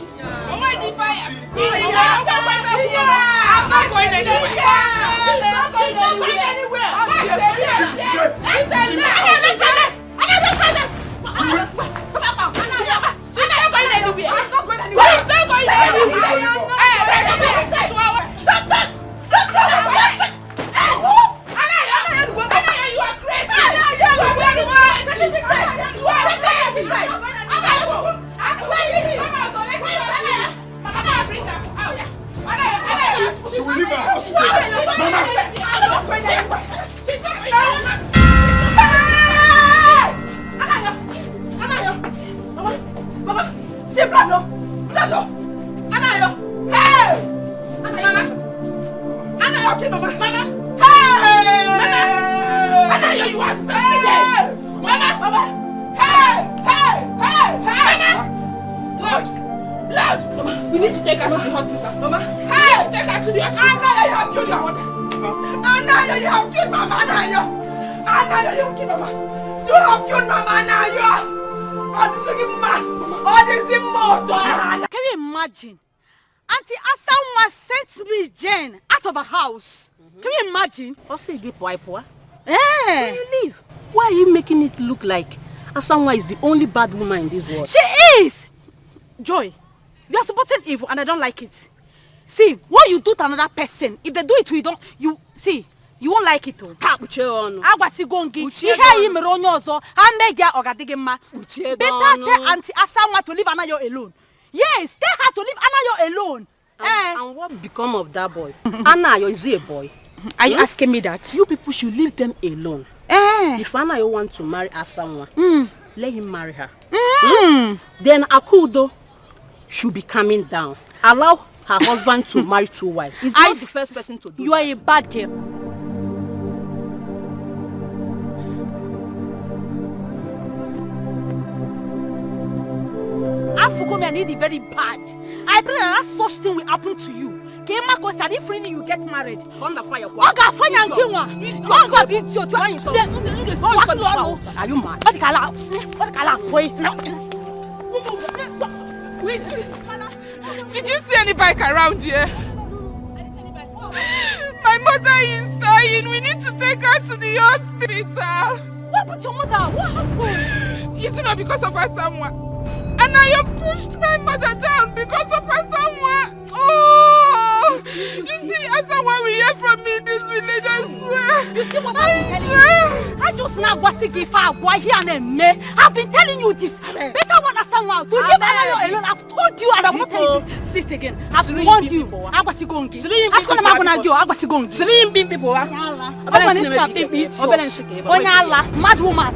E: Why the fire? I'm not going anywhere. She's not going anywhere.
C: She will leave her house today. Mama!
E: I'm not going anywhere. She's not going anywhere. Mama, see blood, Anayo, hey, Mama, Anayo, okay, Mama, hey, Anayo, you are succeeded, Mama, hey, Lord, we need to take her to the hospital, Mama, hey, take her to the hospital. Anayo, you have killed your mother. Anayo, you have killed Mama. Anayo, you have killed Mama. You have killed Mama. Anayo.
G: Can you imagine? Auntie Asanwa sent me Jane out of her house. Can you imagine? Also, you Can you leave? Why are you making it look like Asanwa is the only bad woman in this world? She is! Joy, you are supporting evil and I don't like it. See, what you do to another person, if they do it to you, you won't like it too. Agwasi gongi. Ihe yi mere onye ozo. Amegia ogadigi mma. Better tell Auntie Asanwa to leave Anayo alone. Yes, tell her to leave Anayo alone. And what become of that boy? Anayo, is he a boy? Are you asking me that? You people should leave them alone. If Anayo wants to marry Asanwa, let him marry her. Then Akudo should be coming down. Allow her husband to marry two wives. He's not the first person to do. You are a bad girl. I need it very bad. I pray that such thing will happen to you. If you get married, on the fire. Are you mad?
E: Did you see any bike around here? My mother is dying. We need to take her to the hospital.
G: What about your mother? What happened?
E: It's not because of Asanwa. And I pushed my mother down because of Asanwa. Oh! You see, Asanwa will hear from me in this village, I swear.
G: You see what I've been telling you? I just now was thinking for a boy here and me. I've been telling you this. Better want Asanwa to leave Anayo alone. I've told you and I'm not telling you this again. I've warned you. I was going to ask when I'm going to go. I was going to Slim people. I'm mad woman.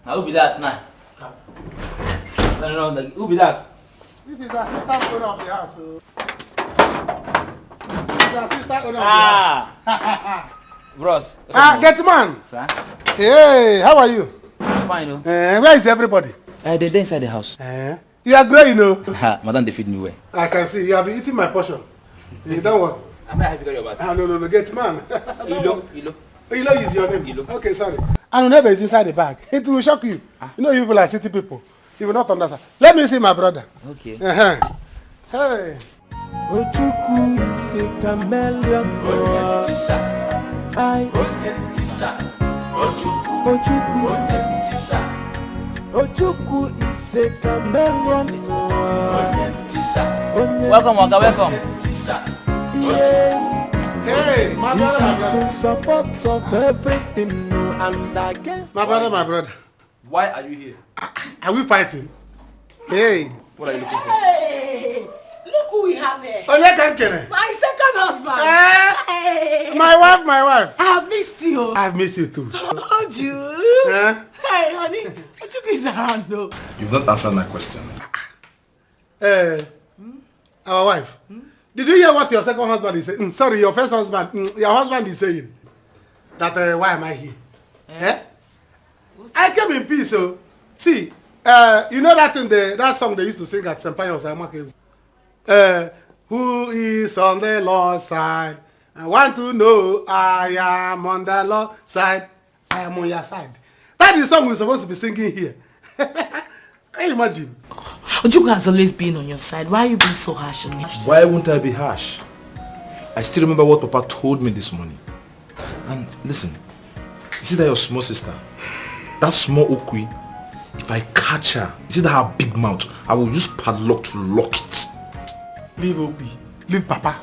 I: Now who be that now? No, who be that?
D: This is the assistant owner of the house. So. This is the assistant owner of the house.
I: Bros.
D: Get man.
I: Sir?
D: Hey, how are you?
I: Fine, no?
D: Where is everybody?
I: They're inside the house.
D: You are great, you know.
I: Madam, they feed me well.
D: I can see. You have been eating my portion. You don't want.
I: I'm not happy to your bath.
D: No, get man.
I: Ilo.
D: Ilo is your name.
I: Ilo.
D: Okay, sorry. And never is inside the bag. It will shock you. You know, you people are city people. You will not understand. Let me see my brother.
I: Okay.
D: Hey.
F: Ochuku is a chameleon. Ochuku is a chameleon.
I: Welcome, Wanga, welcome.
D: Hey, my brother, my brother.
F: In support of everything, and against.
D: My brother.
O: Why are you here?
D: Are we fighting? Hey.
O: What are you looking for?
H: Hey, look who we have here.
D: My second
H: husband.
D: Hey. My wife.
H: I have missed you.
D: I've missed you too.
H: Oh, you? Hey, honey, what you guys around though?
J: You've not answered my question.
D: Our wife. Did you hear what your second husband is saying? Sorry, your first husband. Your husband is saying that why am I here? I came in peace. So see, you know that in that song they used to sing at Senpai Osamake. Who is on the Lord's side? I want to know I am on the Lord's side. I am on your side. That is the song we're supposed to be singing here. Can you imagine?
H: Ojuku has always been on your side. Why are you being so harsh on me?
J: Why won't I be harsh? I still remember what Papa told me this morning. And listen, you see that your small sister, that small Okwi, if I catch her, you see that her big mouth, I will use padlock to lock it.
D: Leave Okwi. Leave Papa.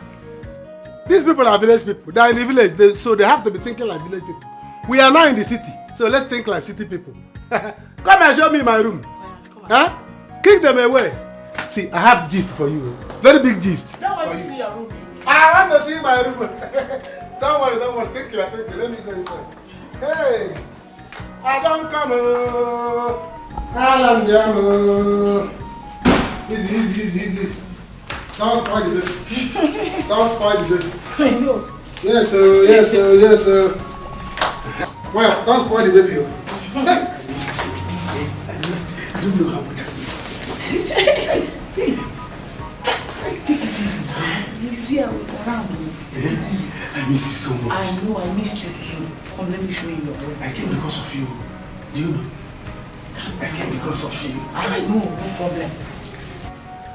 D: These people are village people. They are in the village, so they have to be thinking like village people. We are now in the city, so let's think like city people. Come and show me my room. Huh? Kick them away. See, I have gist for you. Very big gist.
H: Don't want to see your room.
D: I want to see my room. Don't worry. Take it. Let me go inside. Hey, I don't come. Easy. Don't spoil the baby. I know. Yes, sir. Well, don't spoil the baby. I missed you. I don't know how much I missed you.
H: Easy, I was around.
D: I miss you so much.
H: I know, I missed you too. Come, let me show you your room.
D: I came because of you. Do you know? I came because of you.
H: I know, no problem.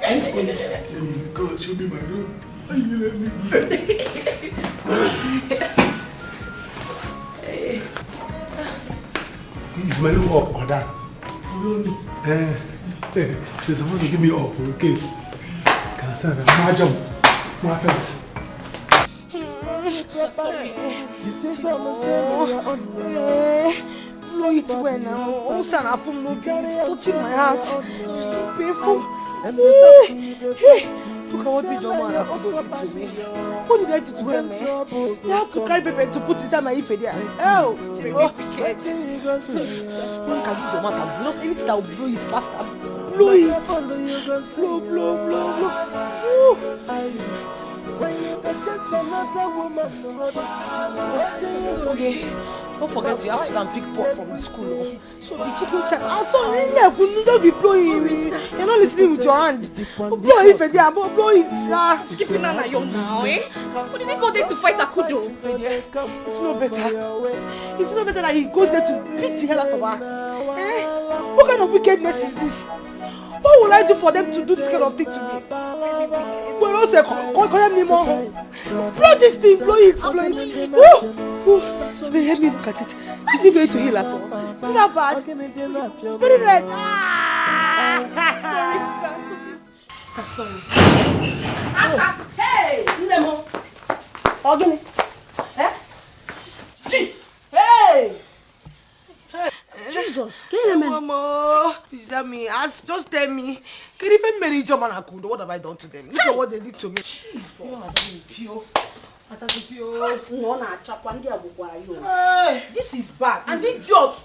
H: Let's go inside.
D: Let me go, show me my room. Let me. Is my room up or down?
H: Follow me.
D: They're supposed to give me up in case. Can I stand up? My jump. My fence.
H: Blow it well now. Osana from no it's touching my heart. It's too painful. Look at what did your man have to do to me. What did I do to him, man? You have to carry baby to put inside my ife there. Oh, wicked. So one can use your mouth and blow anything that will blow it faster. Blow it. Blow. Okay, don't forget you have to go and pick pot from the school. So be taking time. I'm sorry, don't be blowing. You're not listening with your hand. Blow it, Fedia, blow it.
N: Skipping Nana young now, eh? What did he go there to fight Akudo?
H: It's no better. It's no better that he goes there to beat the hell out of her. Eh? What kind of wickedness is this? What will I do for them to do this kind of thing to me? Well, also, call them anymore. Blow this thing, blow it. Let me look at it. Is it going to heal at all? It's not bad. Very red. Sorry. Asa, hey, Nemo. Ogini. Hey. Jesus, Mama, is that me? Just tell me. Can you even marry John and Akundo? What have I done to them? Look at what they did to me. This is bad. And idiot.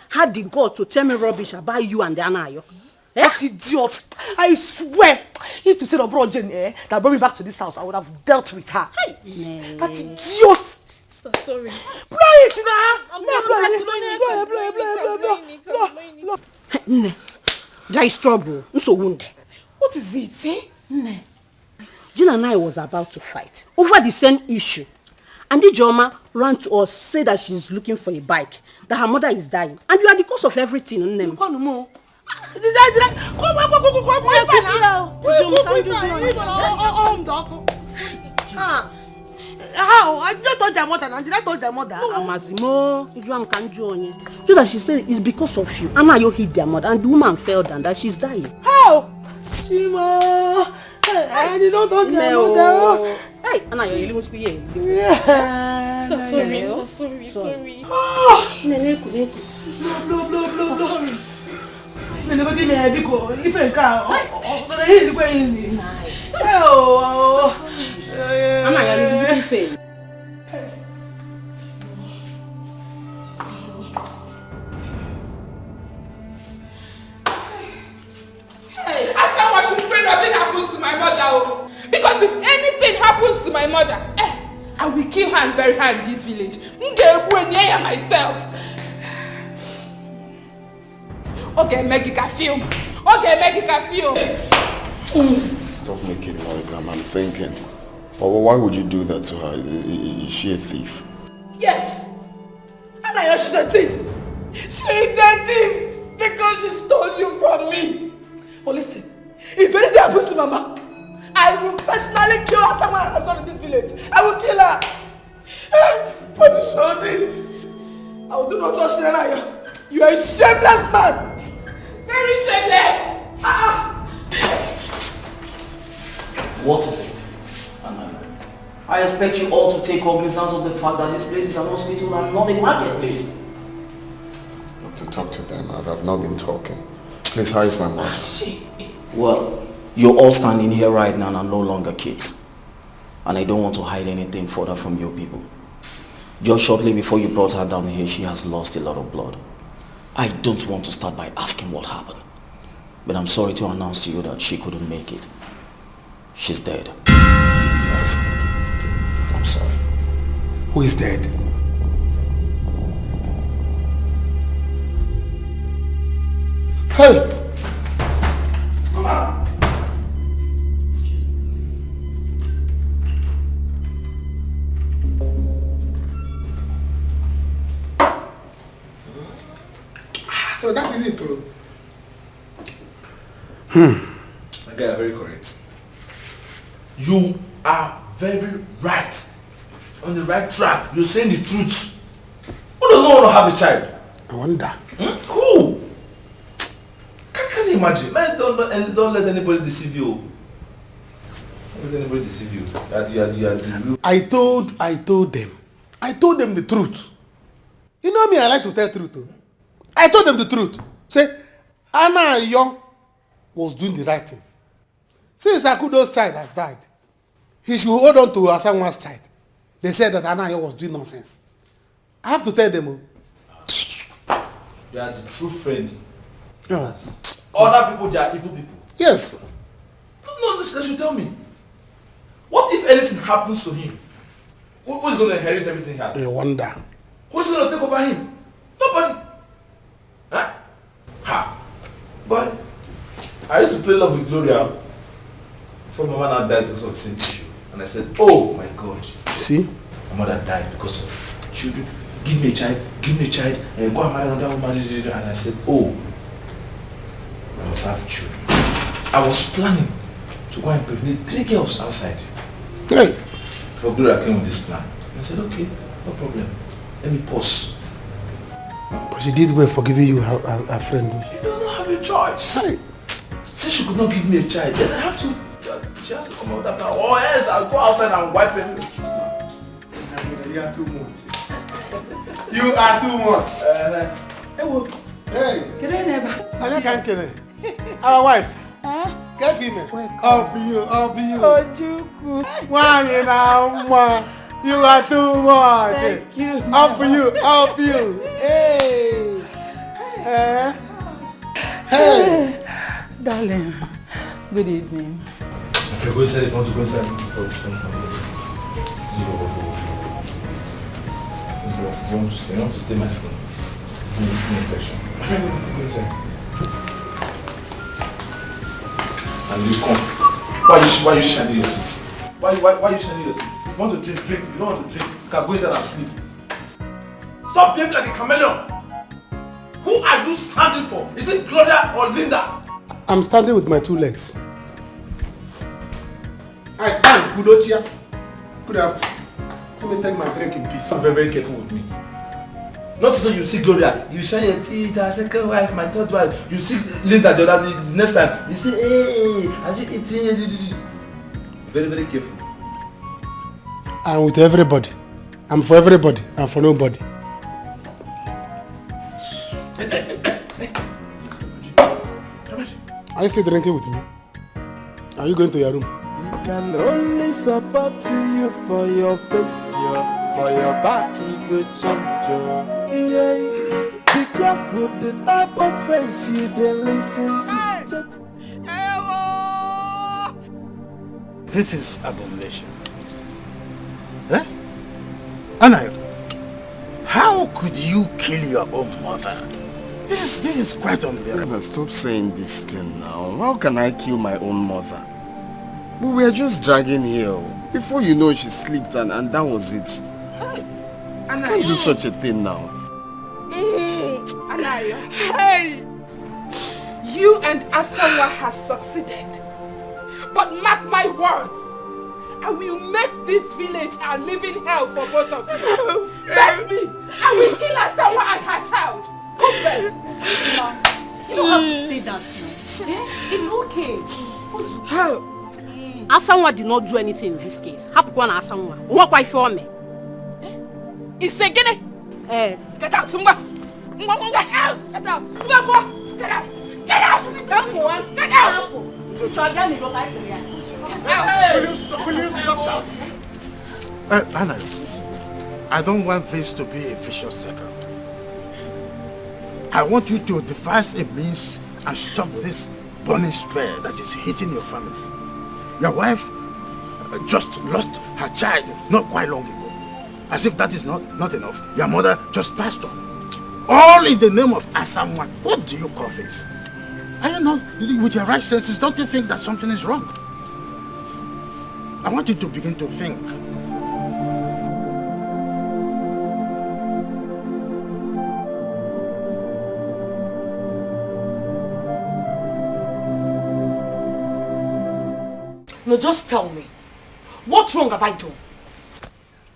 M: Had the God to tell me rubbish about you and the Anayo.
H: That idiot. I swear, if to say the bro Jane that brought me back to this house, I would have dealt with her. Hey, that idiot.
N: Sorry.
H: Blow it now.
M: Blow. There is trouble. So wounded.
H: What is it, eh?
M: Jane and I was about to fight over the same issue. And the Joma ran to us, said that she's looking for a bike, that her mother is dying. And you are the cause of everything. How? I just told their mother. Did I told their mother?
G: Amazimo, so that she said it's because of you. Anna, you hit their mother, and the woman fell down. That she's dying.
M: How? Shima, I did not told their mother. Hey, Anna, you're living school here.
N: Yeah. Sorry.
M: Sorry. Nene go give me a biko. If I can, he is going in. Oh.
G: Anna, you're living fail.
E: I said I should pray nothing happens to my mother. Because if anything happens to my mother, I will kill her and bury her in this village. Myself. Okay, make it a film.
C: Stop making noise. I'm thinking. Well, why would you do that to her? Is she a thief?
M: Yes. And I know she's a thief. She is a thief because she stole you from me. But listen, if anything happens to Mama, I will personally kill her somewhere else in this village. I will kill her. But you show this. I will do not touch Nana. You are a shameless man.
E: Very shameless.
I: What is it, Anna? I expect you all to take cognizance of the fact that this place is an hospital and not a marketplace.
C: To talk to them. I've not been talking. Please, how is my mother?
I: Well, you're all standing here right now and are no longer kids. And I don't want to hide anything further from you people. Just shortly before you brought her down here, she has lost a lot of blood. I don't want to start by asking what happened. But I'm sorry to announce to you that she couldn't make it. She's dead.
C: What? I'm sorry. Who is dead? Hey!
D: Mama!
I: Excuse me.
D: So that is it, too.
J: My guy, very correct. You are very right. On the right track. You're saying the truth. Who does not want to have a child?
D: I wonder.
J: Who? Can you imagine? Man, don't let anybody deceive you. Don't let anybody deceive you.
D: I told them the truth. You know me, I like to tell the truth. Too. I told them the truth. Say, Anna Young was doing the right thing. Since Akudo's child has died, he should hold on to Asanwa's child. They said that Anna Young was doing nonsense. I have to tell them.
J: You are the true friend.
D: Yes.
J: Other people, they are evil people.
D: Yes.
J: No, they should tell me. What if anything happens to him? Who's going to inherit everything he has?
D: I wonder.
J: Who's going to take over him? Nobody. Huh? Ha. But I used to play love with Gloria before my mother died because of the same issue. And I said, oh my God.
D: See?
J: My mother died because of children. Give me a child, and go and marry another woman. And I said, oh, I must have children. I was planning to go and impregnate 3 girls outside.
D: Hey.
J: For Gloria came with this plan. And I said, okay, no problem. Let me pause.
D: But she did well for giving you her friend.
J: She doesn't have a choice.
D: Hey.
J: Since she could not give me a child, then I have to, she has to come out with that plan. Or else I'll go outside and wipe everything.
D: You are too much. You are too much. Hey. I can't kill her. Our wife. Can't kill me. Up you. One in our you are too much. Thank you. Up you. Hey. Hey.
B: Darling, good evening.
J: If you go inside, if you want to go inside, you want to stay my skin. Skin infection. Go inside. And you come. Why you shining your teeth? Why you shining your teeth? If you want to drink. If you don't want to drink, you can go inside and sleep. Stop behaving like a chameleon.
O: Who are you standing for? Is it Gloria or Linda?
D: I'm standing with my 2 legs. I stand, Kudochia. Good afternoon. Let me take my drink in peace.
O: Be very, very careful with me. Not to know you see Gloria, you shine your teeth, our second wife, my third wife. You see Linda the other next time. You say, hey, are you eating? Very, very careful.
D: I'm with everybody. I'm for everybody. I'm for nobody. Are you still drinking with me? Are you going to your room?
F: Can only support you for your face, for your back, you go change. Yeah, be careful the type of face you dey listen to.
K: This is abomination. Eh? Anayo, how could you kill your own mother? This is quite unbearable.
C: Stop saying this thing now. How can I kill my own mother? We were just dragging here. Before you know, she slept and that was it. I can't do such a thing now.
E: Anayo, hey! You and Asawa has succeeded. But mark my words, I will make this village a living hell for both of you. Trust me, I will kill Asawa and her child.
N: You don't have to say that. It's okay.
G: Asawa did not do anything in this case. Hapukwa na Asawa. What quite for me?
E: It's a guinea. Get out, Sumba. Get out. Get out. Sumba. Get out. Get out. Get out.
K: Will you stop? Anna, I don't want this to be a vicious circle. I want you to devise a means and stop this burning spell that is hitting your family. Your wife just lost her child not quite long ago. As if that is not enough, your mother just passed on. All in the name of Asawa. What do you call this? I don't know, with your right senses, don't you think that something is wrong? I want you to begin to think.
H: No, just tell me. What wrong have I done?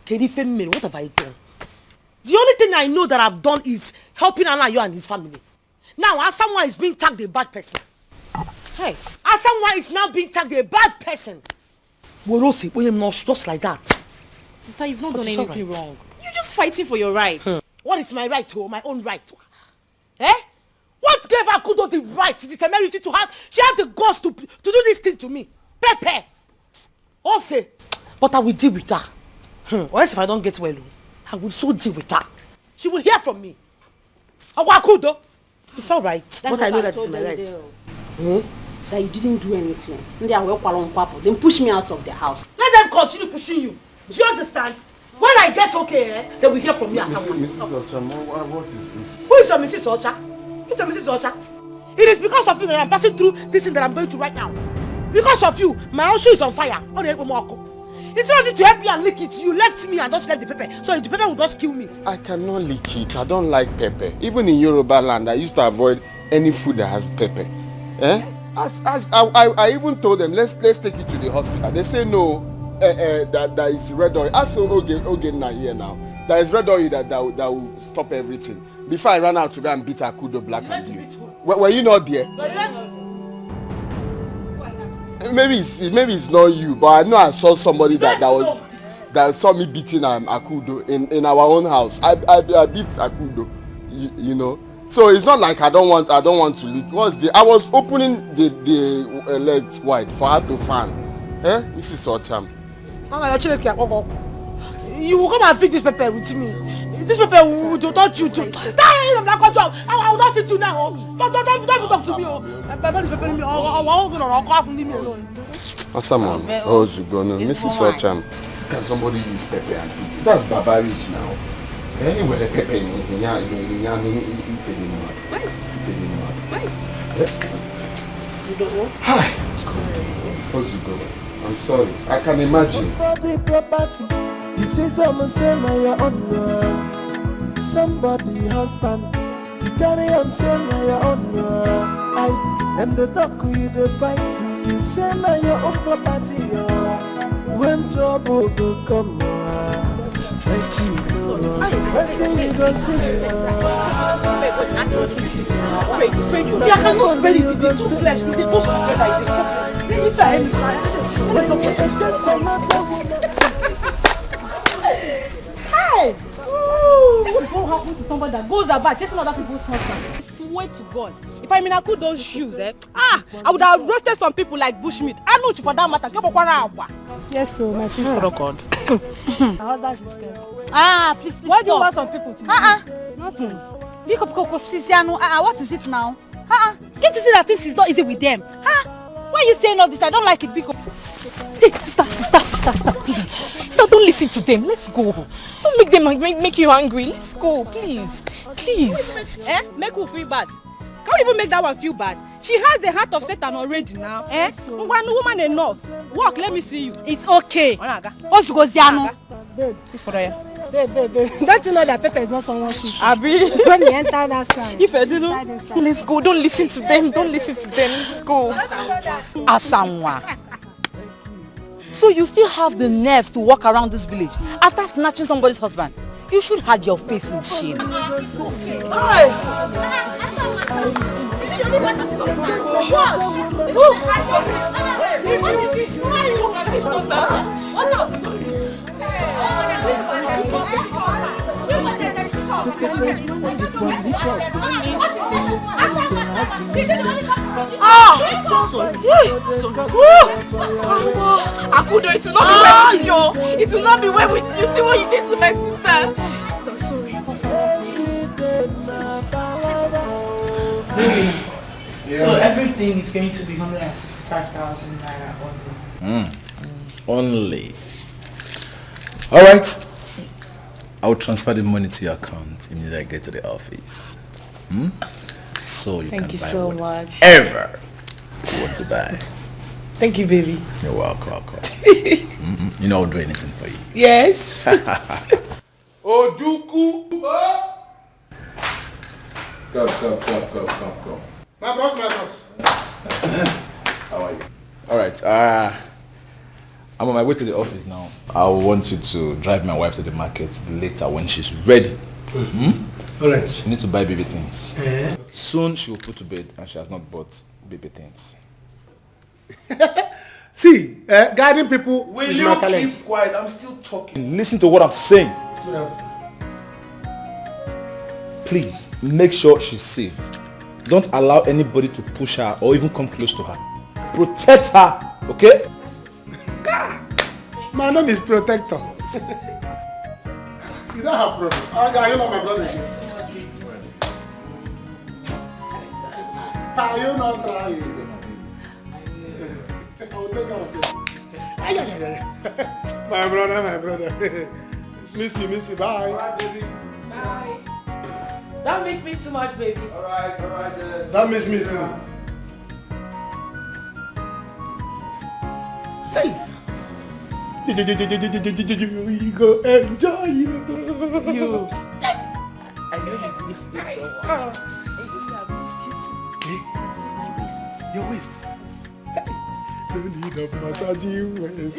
H: What have I done? The only thing I know that I've done is helping Anayo and his family. Now, Asawa is being tagged a bad person. Hey, Asawa is now being tagged a bad person. Just like that.
N: Sister, you've not done anything wrong. You're just fighting for your rights.
H: What is my right to? My own right? Eh? What gave Akudo the right, the temerity to have? She had the guts to do this thing to me. Pepe. Also, but I will deal with her. Or else if I don't get well, I will so deal with her. She will hear from me. Akudo. It's all right. But I know that it's my right.
G: That you didn't do anything. Then push me out of the house.
H: Let them continue pushing you. Do you understand? When I get okay, they will hear from me as someone.
C: Mrs. Ocha, what is it?
H: Who is your Mrs. Ocha? Who's your Mrs. Ocha? It is because of you that I'm passing through this thing that I'm going to right now. Because of you, my house is on fire. Instead of you to help me and lick it, you left me and just left the pepper. So the pepper will just kill me.
C: I cannot lick it. I don't like pepper. Even in Yoruba land, I used to avoid any food that has pepper. Eh? I even told them, let's take it to the hospital. They say no, that is red oil. I saw Ogen here now. There is red oil that will stop everything. Before I ran out to go and beat Akudo black and blue. Were you not there? Maybe it's not you, but I know I saw somebody that saw me beating Akudo in our own house. I beat Akudo, you know. So it's not like I don't want to leak. I was opening the legs wide for her to fan. Eh? Mrs. Ocham.
H: You will come and feed this pepper with me. This pepper will touch you too. I will not sit you now. Don't talk to me. Leave me alone.
C: Asaman, Mrs. Ocham. Can somebody use pepper and eat? That's barbaric now. Anyway, the pepper
H: You don't know?
C: Hi. I'm sorry. I can imagine.
F: You say someone say my own somebody husband. You carry on saying na your own. And the talk you the fight. You say na your own property. When trouble go come, make you know. When you go see.
A: I cannot spell it. The two flesh, they go together. Hey! This won't happen to somebody that goes about chasing other people's husbands. I swear to God, if I'm in a cool those shoes, I would have roasted some people like bushmeat. I know you for that matter.
H: Yes, so my sister.
A: Oh God.
H: My husband's sister.
M: Please
H: What do you
M: stop.
H: want some people to do?
M: Nothing. What is it now? Can't you see that this is not easy with them? Why are you saying all this? I don't like it, Biko.
N: Hey, sister, please. Sister, don't listen to them. Let's go. Don't make them make you angry. Let's go, please. Please.
A: Make who feel bad? Can't even make that one feel bad. She has the heart of Satan already now. One woman enough. Walk, let me see you.
M: It's okay.
H: Babe, don't you know that Pepper is not someone's sister?
A: Abi.
H: When you enter that side.
A: If I didn't.
N: Let's go. Don't listen to them. Let's go.
G: Asamwa. So you still have the nerves to walk around this village after snatching somebody's husband? You should hide your face in shame.
N: Akudo, it will not be well with you. See what you did to my sister.
I: So everything is going to be 165,000 naira only.
J: Only. All right. I'll transfer the money to your account immediately I get to the office. So you
N: Thank
J: can
N: you
J: buy
N: so
J: whatever
N: much.
J: you want to buy.
N: Thank you, baby.
J: You're welcome. You know I'll do anything for you.
N: Yes.
O: Ojuku. Come.
D: My bros.
J: How are you? All right. I'm on my way to the office now. I want you to drive my wife to the market later when she's ready.
D: All right.
J: She needs to buy baby things. Soon she will put to bed and she has not bought baby things.
D: See, guiding people
O: Will
D: is
O: you
D: my talent.
O: keep quiet? I'm still talking.
J: Listen to what I'm saying.
D: Good afternoon.
J: Please, make sure she's safe. Don't allow anybody to push her or even come close to her. Protect her, okay?
D: My name is Protector. You don't have problem. Are you not my brother? Are you not trying? I will take care of you. My brother. Miss you. Bye.
A: Alright, baby. Bye. Don't miss me too much, baby.
O: Alright.
D: That miss me too. Hey. You go enjoy you.
A: I know you miss me so much. I missed you too.
D: Your waist. No need of massaging waist.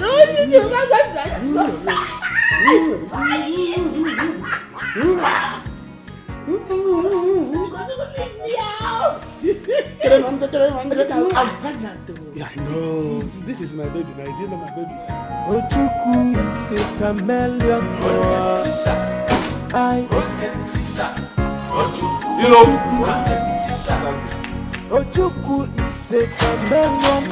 A: I'm pregnant though.
D: Yeah, I know. This is my baby now. Is it not my baby?
F: Ojuku is a chameleon. Ojuku is a chameleon.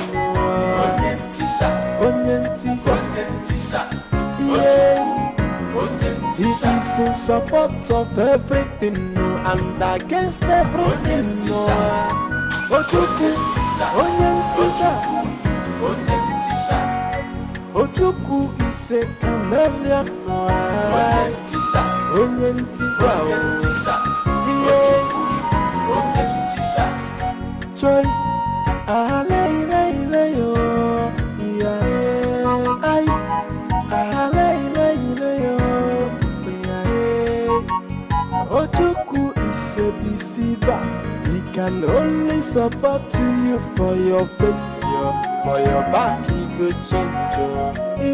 F: He is in support of everything and against everything. Ojuku, Ojuku is a chameleon. Joy, Ojuku is a busy can only support you for your face, for your back, he go change you.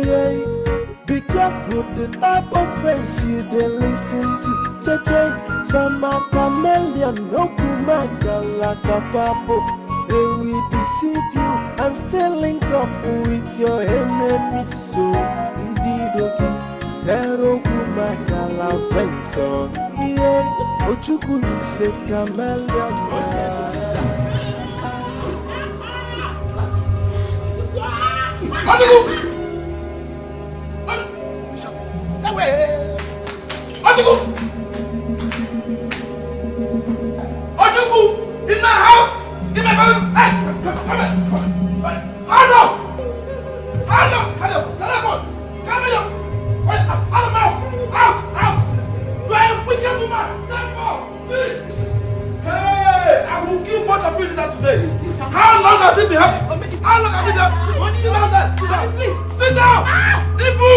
F: Yeah. Be careful the type of friends you dey listen to. Cheche, some are chameleon, no kumaka like a papo. They will deceive you and still link up with your enemies. So, indeed, okay, zero kumaka la friends. So, yeah, Ochuku is a chameleon.
O: Ojuku! In my house! In my bedroom! Hey! Come here! Hello! Telephone! Come here! Out of my house! Out! You are a wicked woman! Hey! I will kill both of you this today! How long has it been happening? How long has it been happening? Sit down there! Sit down! Please! Sit down! Ibu!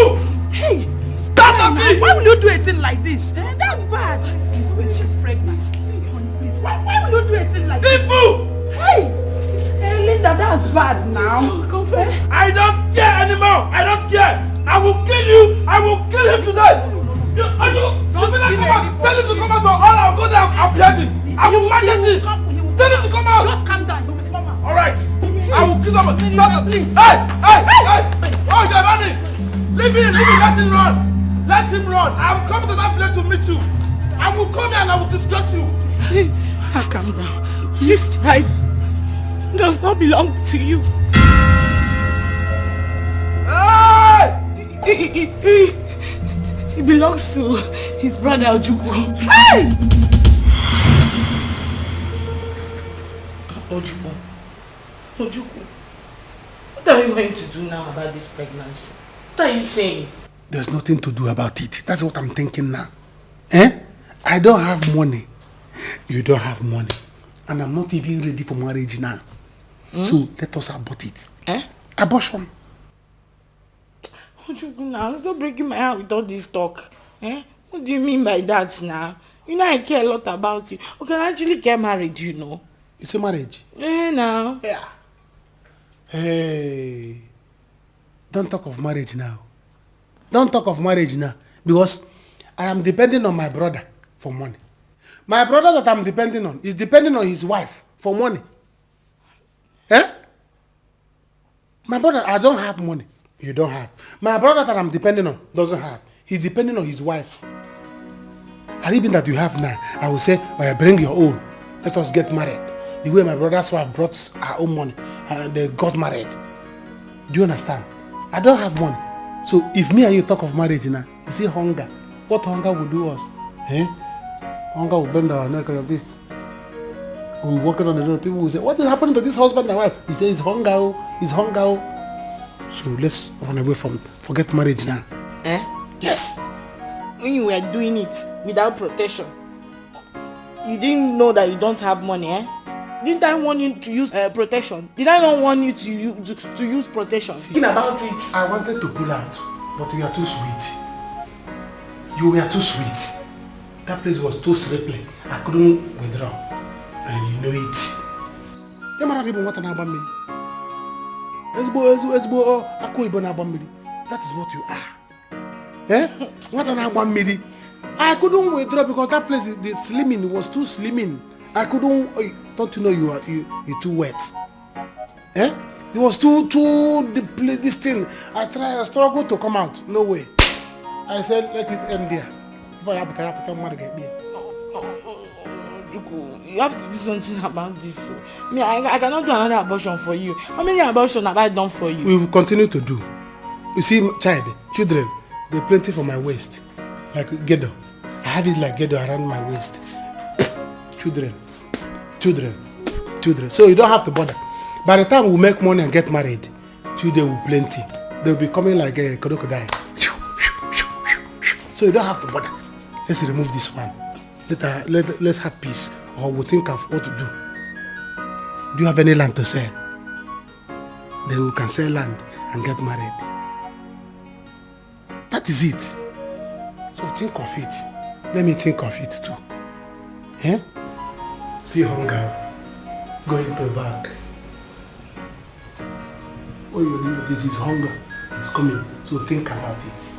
B: Hey! Stop talking! Why will you do a thing like this? That's bad. Please, she's pregnant. Please. Why will you do a thing like this?
O: Ibu!
B: Hey! Linda, that's bad now. Confess.
O: I don't care anymore! I don't care! I will kill you! I will kill him today! You better come out! Tell him to come out or all I'll go there and I'll behead him! I will market him! Tell him to come out!
B: Just calm down.
O: Alright! I will kill someone! Stop it! Please! Hey! Oh, you're running! Leave him! Let him run! Let him run! I'm coming to that place to meet you! I will come here and I will discuss you!
B: Calm down. This child does not belong to you.
O: Hey!
B: He belongs to his brother Ojuku. Hey! Ojuku, what are you going to do now about this pregnancy? What are you saying?
K: There's nothing to do about it. That's what I'm thinking now. I don't have money. You don't have money. And I'm not even ready for marriage now. So let us abort it. Abortion.
B: Ojuku, now stop breaking my heart with all this talk. What do you mean by that now? You know I care a lot about you. I can actually get married, you know.
K: You say marriage?
B: Now.
K: Yeah. Hey. Don't talk of marriage now. Don't talk of marriage now. Because I am depending on my brother for money. My brother that I'm depending on is depending on his wife for money. My brother, I don't have money. You don't have. My brother that I'm depending on doesn't have. He's depending on his wife. And even that you have now, I will say, bring your own. Let us get married. The way my brother's wife brought her own money and they got married. Do you understand? I don't have money. So if me and you talk of marriage now, you see hunger. What hunger will do us? Hunger will bend our neck like this. We'll be walking on the road. People will say, what is happening to this husband and wife? He says, it's hunger. It's hunger. So let's run away from, forget marriage now. Yes.
B: When you were doing it without protection, you didn't know that you don't have money, Didn't I want you to use protection? Did I not want you to use protection?
K: Thinking about it. I wanted to pull out, but you are too sweet. You were too sweet. That place was too slippery. I couldn't withdraw. And you know it. That is what you are. I couldn't withdraw because that place, the slimming was too slimming. I couldn't. Don't you know you're too wet? It was too this thing. I struggled to come out. No way. I said let it end there. Before I have to get me.
B: You have to do something about this. Me, I cannot do another abortion for you. How many abortions have I done for you?
K: We will continue to do. You see, children, they're plenty for my waist. Like ghetto. I have it like ghetto around my waist. Children. So you don't have to bother. By the time we make money and get married, children will plenty. They'll be coming like a crocodile. So you don't have to bother. Let's remove this one. Let's have peace, or we'll think of what to do. Do you have any land to sell? Then we can sell land and get married. That is it. So think of it. Let me think of it too. See hunger.
D: going to the back. All you know this is hunger. It's coming. So think about it.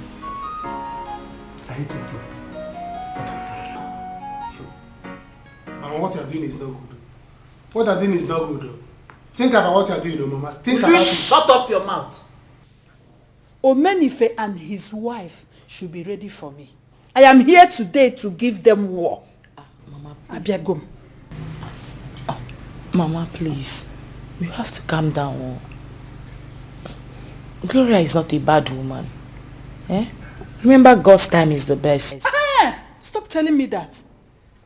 D: Are you thinking? And what you're doing is not good. What you're doing is not good. Think about what you're doing, Mama. Think about it.
B: Shut up your mouth. Omenife and his wife should be ready for me. I am here today to give them war.
G: Mama,
B: Abiagum.
G: Mama, please. You have to calm down. Gloria is not a bad woman. Eh? Remember, God's time is the best.
B: Stop telling me that.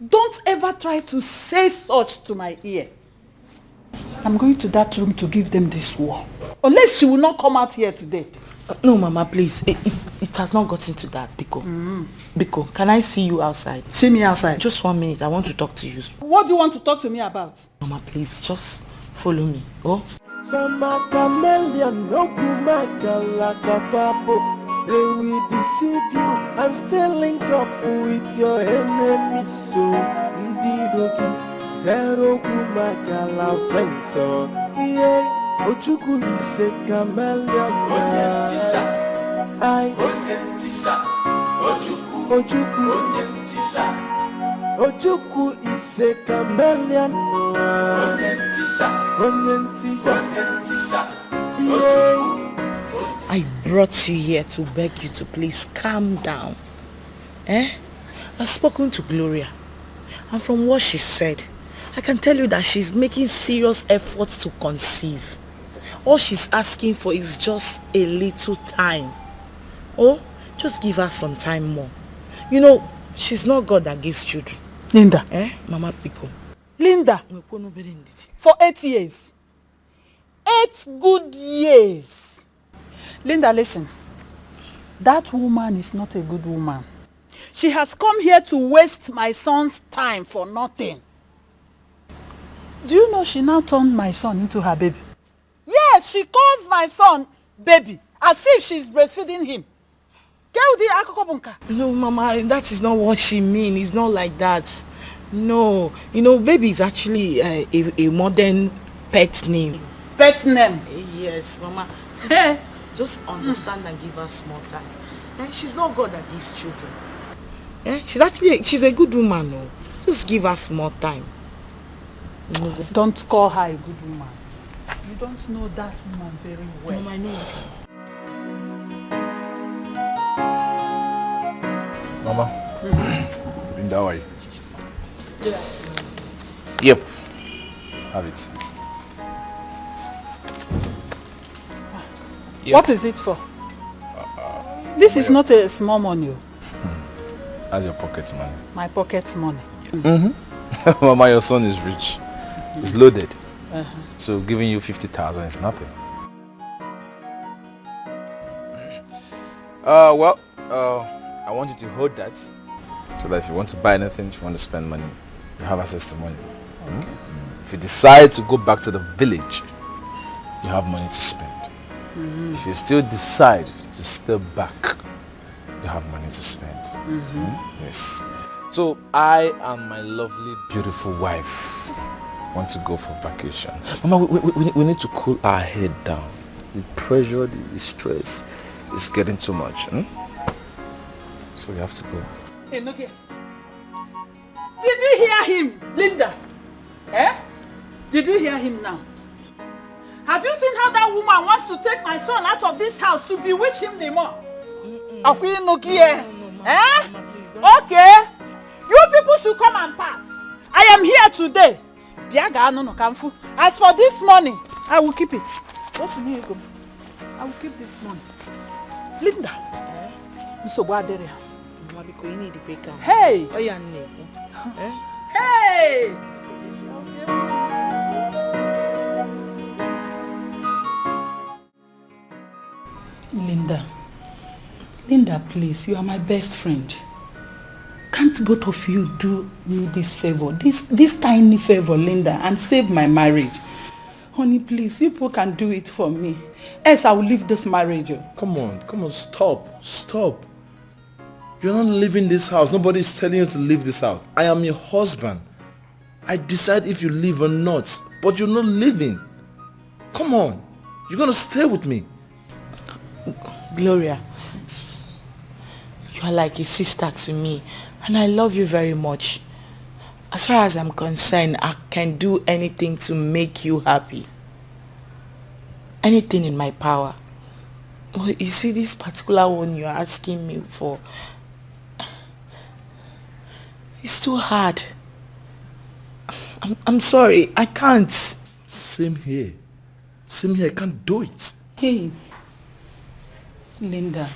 B: Don't ever try to say such to my ear. I'm going to that room to give them this war. Unless she will not come out here today.
G: No, Mama, please. It has not gotten to that, Biko. Biko, can I see you outside?
B: See me outside.
G: Just 1 minute. I want to talk to you.
B: What do you want to talk to me about?
G: Mama, please, just follow me. Oh?
F: They will deceive you and still link up with your enemies. So, Zero Kumakala friends. So, yeah, Ochuku is a chameleon. Ochuku is a chameleon. Yeah.
G: I brought you here to beg you to please calm down. I've spoken to Gloria, and from what she said, I can tell you that she's making serious efforts to conceive. All she's asking for is just a little time. Oh, just give her some time more. You know, she's not God that gives children.
B: Linda.
G: Mama Pico.
B: Linda. For 8 years. 8 good years. Linda, listen. That woman is not a good woman. She has come here to waste my son's time for nothing. Do you know she now turned my son into her baby? Yes, she calls my son baby, as if she's breastfeeding him.
G: No, Mama, that is not what she means. It's not like that. No. You know, baby is actually a modern pet name.
B: Pet name?
G: Yes, Mama. Just understand and give her small time. She's not God that gives children. She's a good woman. No? Just give her small time.
B: Don't call her a good woman. You don't know that woman very well.
G: Mama, I know.
J: Mama, Linda, how are you? Yep. Have it.
B: Yep. What is it for? This is not a small money.
J: That's your pocket money.
B: My pocket money.
J: Mama, your son is rich. He's loaded. So giving you 50,000 is nothing. I want you to hold that so that if you want to buy anything, if you want to spend money, you have access to money. Okay. If you decide to go back to the village, you have money to spend. If you still decide to stay back, you have money to spend. Yes. So I and my lovely, beautiful wife want to go for vacation. Mama, we need to cool our head down. The pressure, the stress is getting too much. So we have to go.
B: Hey, look here. Did you hear him, Linda? Did you hear him now? Have you seen how that woman wants to take my son out of this house to bewitch him the more? Okay. You people should come and pass. I am here today. As for this money, I will keep it. I will keep this money. Linda. Hey! Hey! Linda, please, you are my best friend. Can't both of you do me this favor, this tiny favor, Linda, and save my marriage? Honey, please, you people can do it for me. Else I will leave this marriage.
J: Come on, stop. You're not leaving this house. Nobody is telling you to leave this house. I am your husband. I decide if you leave or not. but you're not leaving. Come on. You're going to stay with me.
M: Gloria, you are like a sister to me, and I love you very much. As far as I'm concerned, I can do anything to make you happy. Anything in my power. But you see, this particular one you're asking me for, it's too hard. I'm sorry, I can't.
J: Same here. Same here, I can't do it.
B: Hey, Linda,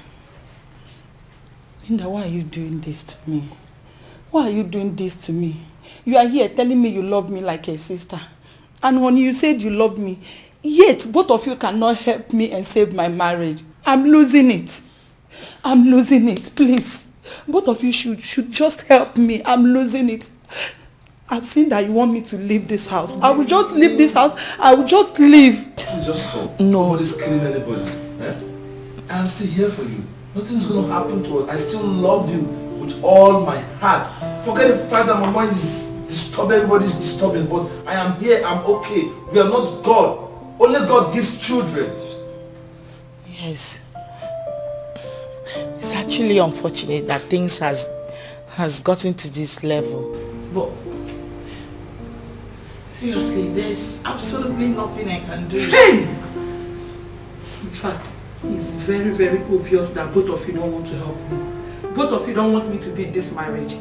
B: why are you doing this to me? Why are you doing this to me? You are here telling me you love me like a sister. And when you said you love me, yet both of you cannot help me and save my marriage. I'm losing it. I'm losing it, please. Both of you should just help me. I'm losing it. I've seen that you want me to leave this house. I will just leave this house. I will just leave.
J: Please just stop.
M: No.
J: Nobody's killing anybody. I'm still here for you. Nothing's going to happen to us. I still love you with all my heart. Forget the fact that my mom is disturbed. Everybody's disturbing. But I am here. I'm okay. We are not God. Only God gives children.
M: Yes. It's actually unfortunate that things has gotten to this level. But seriously, there's absolutely nothing I can do.
B: Hey! In fact, it's very, very obvious that both of you don't want to help me. Both of you don't want me to be in this marriage.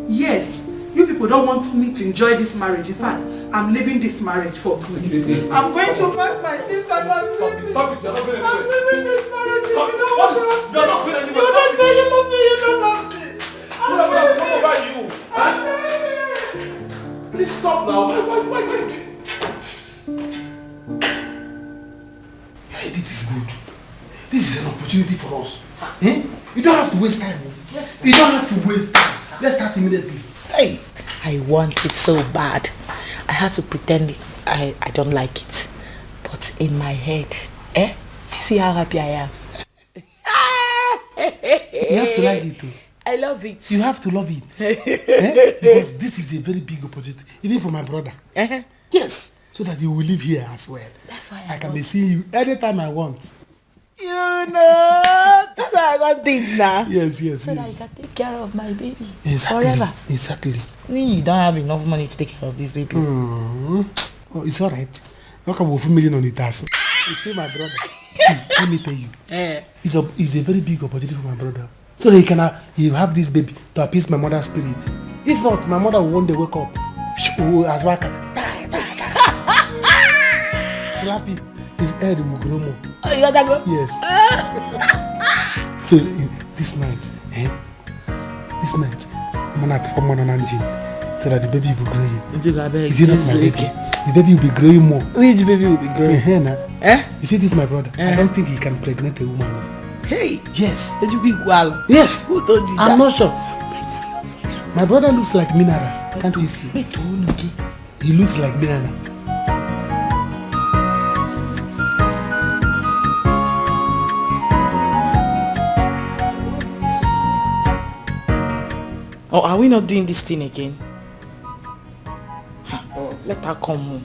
B: Yes, you people don't want me to enjoy this marriage. In fact, I'm leaving this marriage for good. I'm going to pack my things and I'm leaving.
O: Stop it, you're not going
B: I'm leaving this marriage.
O: Stop.
B: You don't want to help me.
O: You're not going anywhere.
B: You don't say you love me, you don't love me.
O: Who has come over you? Please stop now. Why do you...
K: Hey, this is good. This is an opportunity for us. Eh? You don't have to waste time.
M: Yes.
K: You don't have to waste time. Let's start immediately. Hey!
M: I want it so bad. I had to pretend I don't like it. But in my head, you see how happy I am.
K: You have to like it too.
M: I love it.
K: You have to love it. Because this is a very big opportunity. Even for my brother. Yes. So that you will live here as well.
M: That's why
K: I can be seeing you anytime I want.
M: You know, that's why I got things now.
K: Yes.
M: So that you can take care of my baby.
K: Exactly.
M: Forever.
K: Exactly.
M: You don't have enough money to take care of this baby.
K: Oh, it's alright. You can $1 million on it. You see my brother. See, let me tell you. It's a very big opportunity for my brother. So that you have this baby to appease my mother's spirit. If not, my mother will one day wake up. As waka. Slap him. His head will grow more.
M: Oh, you got that go?
K: Yes. So this night, I'm gonna have to form an engine so that the baby will be growing. Is it not my baby? The baby will be growing more.
M: Which baby will be growing?
K: You see, this is my brother. I don't think he can pregnant a woman.
M: Hey!
K: Yes.
M: Did you be equal?
K: Yes.
M: Who told you that?
K: I'm not sure. My brother looks like Mineral. Can't you see? He looks like Mineral.
M: Oh, are we not doing this thing again? Let her come home.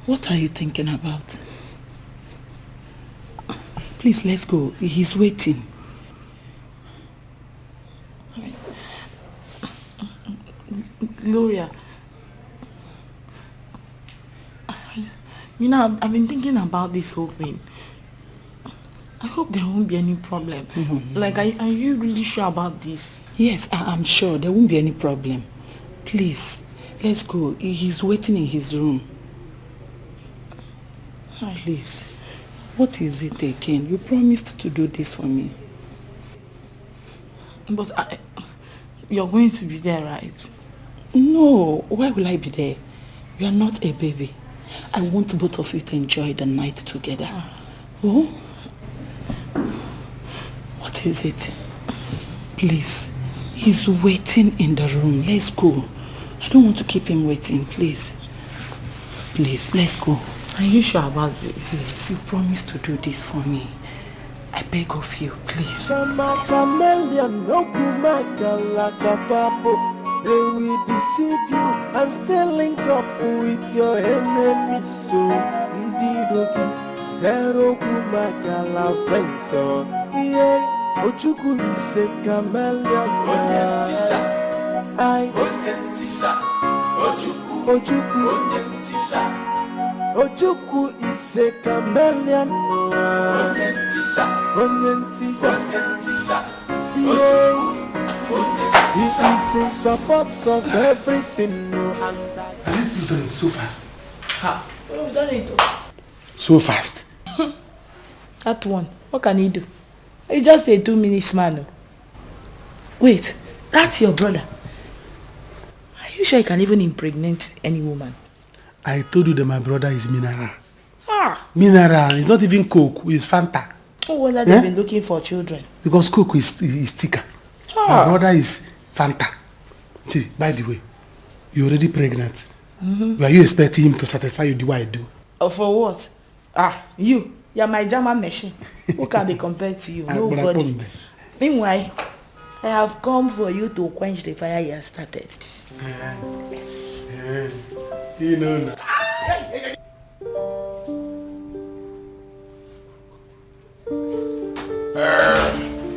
B: What are you thinking about? Please, let's go. He's waiting.
M: Gloria. You know, I've been thinking about this whole thing. I hope there won't be any problem. Like, are you really sure about this?
B: Yes, I'm sure. There won't be any problem. Please, let's go. He's waiting in his room. Please, what is it again? You promised to do this for me.
M: But you're going to be there, right?
B: No, why will I be there? You are not a baby. I want both of you to enjoy the night together. Oh? What is it? Please. He's waiting in the room. Let's go. I don't want to keep him waiting, please. Please, let's go.
M: Are you sure about this?
B: Yes, you promised to do this for me. I beg of you, please.
F: They will deceive you and still link up with your enemies. So, zero kumakala friends. So, yeah. Ojuku is a chameleon. Ojuku is a chameleon. This is in support of everything.
K: You've done it so fast.
H: Ha! We've done it.
K: So fast.
H: That one. What can he do? He's just a 2 minutes man. Wait, that's your brother. Are you sure you can even impregnate any woman?
K: I told you that my brother is mineral.
H: Ah!
K: Mineral. It's not even Coke. It's Fanta.
H: No wonder they've been looking for children.
K: Because Coke is thicker.
H: Ah.
K: My brother is Fanta. See, by the way, you're already pregnant. Were you expecting him to satisfy you the way I do?
H: For what? You're my German machine. Who can be compared to you? Nobody. Meanwhile, I have come for you to quench the fire you have started. Yes.
K: You know now.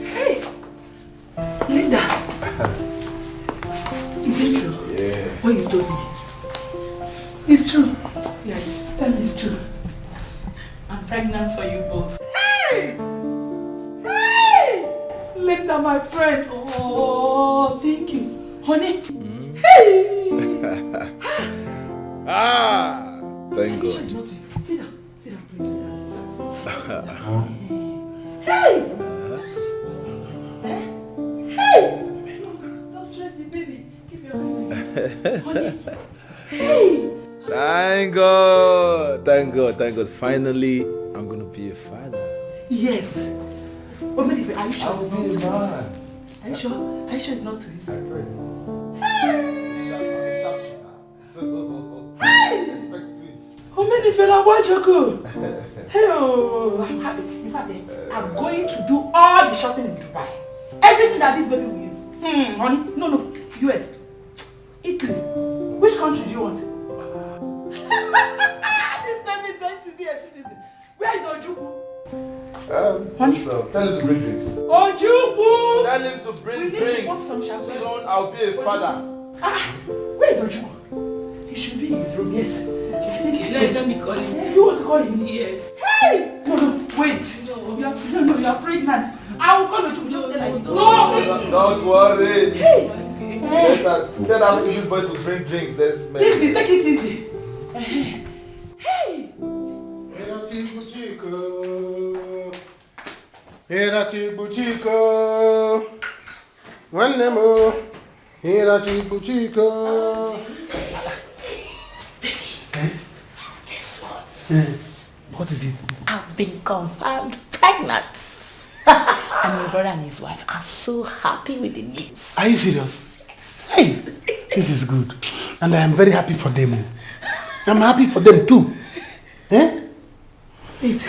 B: Hey! Linda! Is it true?
J: Yeah.
B: What you told me? It's true. Yes, tell me it's true.
H: I'm pregnant for you both.
B: Hey! Hey! Linda, my friend. Oh, thank you. Honey. Hey!
J: Thank God.
B: Sit down, please. Hey! Hey! Don't stress the baby. Keep your hands. Honey. Hey!
J: Thank God. Thank God. Finally, I'm gonna be a father.
B: Yes. But are you sure
J: I'll be a man.
B: Are you sure? Are you sure it's not too easy? How many fella watch you go? Hello, I'm happy. In fact, I'm going to do all the shopping in Dubai. Everything that this baby will use. Honey, no, US, Italy. Which country do you want? This baby is going to be a citizen. Where is Ojuku?
J: Honey, tell him to bring drinks.
B: Ojuku!
J: Tell him to bring drinks. Soon I'll be a father.
B: Where is Ojuku? He should be in his room, yes.
H: Let me call him.
B: You want to call him?
H: Yes.
B: Hey! No, wait. You are pregnant. I will call Ojuku just say like this. No!
J: Don't worry.
B: Hey!
J: Let us give boy to drink drinks. Let's make
B: Easy, take it easy. Hey!
H: Guess what?
K: What is it?
H: I've been confirmed pregnant. And my brother and his wife are so happy with the news.
K: Are you serious? Hey, this is good. And I am very happy for them. I'm happy for them too.
H: Wait,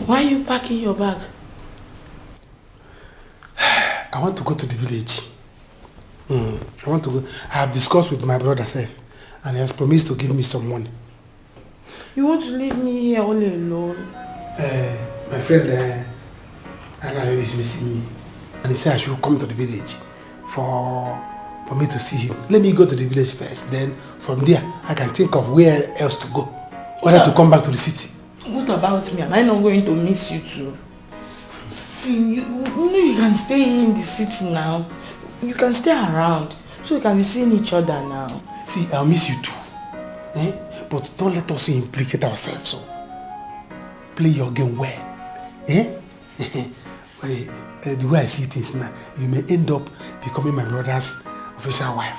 H: why are you packing your bag?
K: I want to go to the village. I want to go. I have discussed with my brother Seth, and he has promised to give me some money.
H: You want to leave me here all alone?
K: My friend Alayo is missing me, and he said I should come to the village for me to see him. Let me go to the village first, then from there I can think of where else to go. Whether to come back to the city.
H: What about me? Am I not going to miss you too? See, you can stay in the city now. You can stay around, so we can be seeing each other now.
K: See, I'll miss you too. But don't let us implicate ourselves. So play your game well. The way I see things now, you may end up becoming my brother's official wife,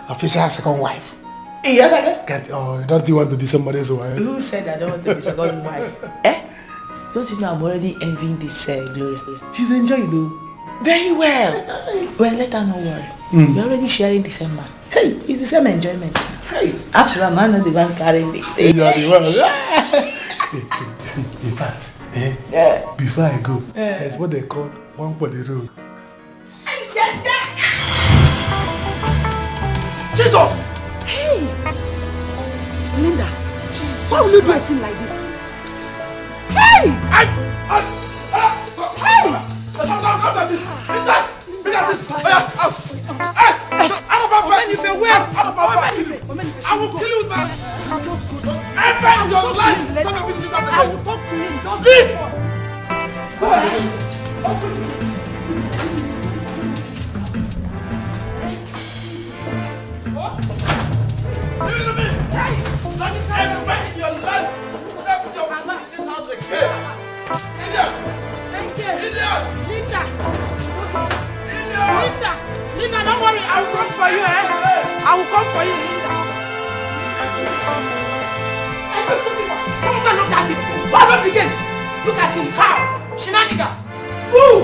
K: official second wife. Don't you want to be somebody's wife?
H: Who said I don't want to be second wife?
P: Don't you know I'm already envying this Gloria? She's enjoying, though. Very well. Well, let her not worry. You're already sharing the same man. Hey, it's the same enjoyment. Hey, after all, man, not the one carrying the.
D: You are the one. In fact, before I go, there's what they call one for the road.
A: Jesus!
H: Hey! Linda, Jesus, why will you do a thing like this? Hey! Hey!
A: I will kill you with my... Ever in your life! I will talk to him. Leave! Go ahead. Give it to me! Not ever in your life step your foot in this house again! Idiot! Idiot! Linda! Linda, don't worry, I will come for you, I will come for you, Linda. Come on, look at him. What up again? Look at him, cow, shenanigan, fool.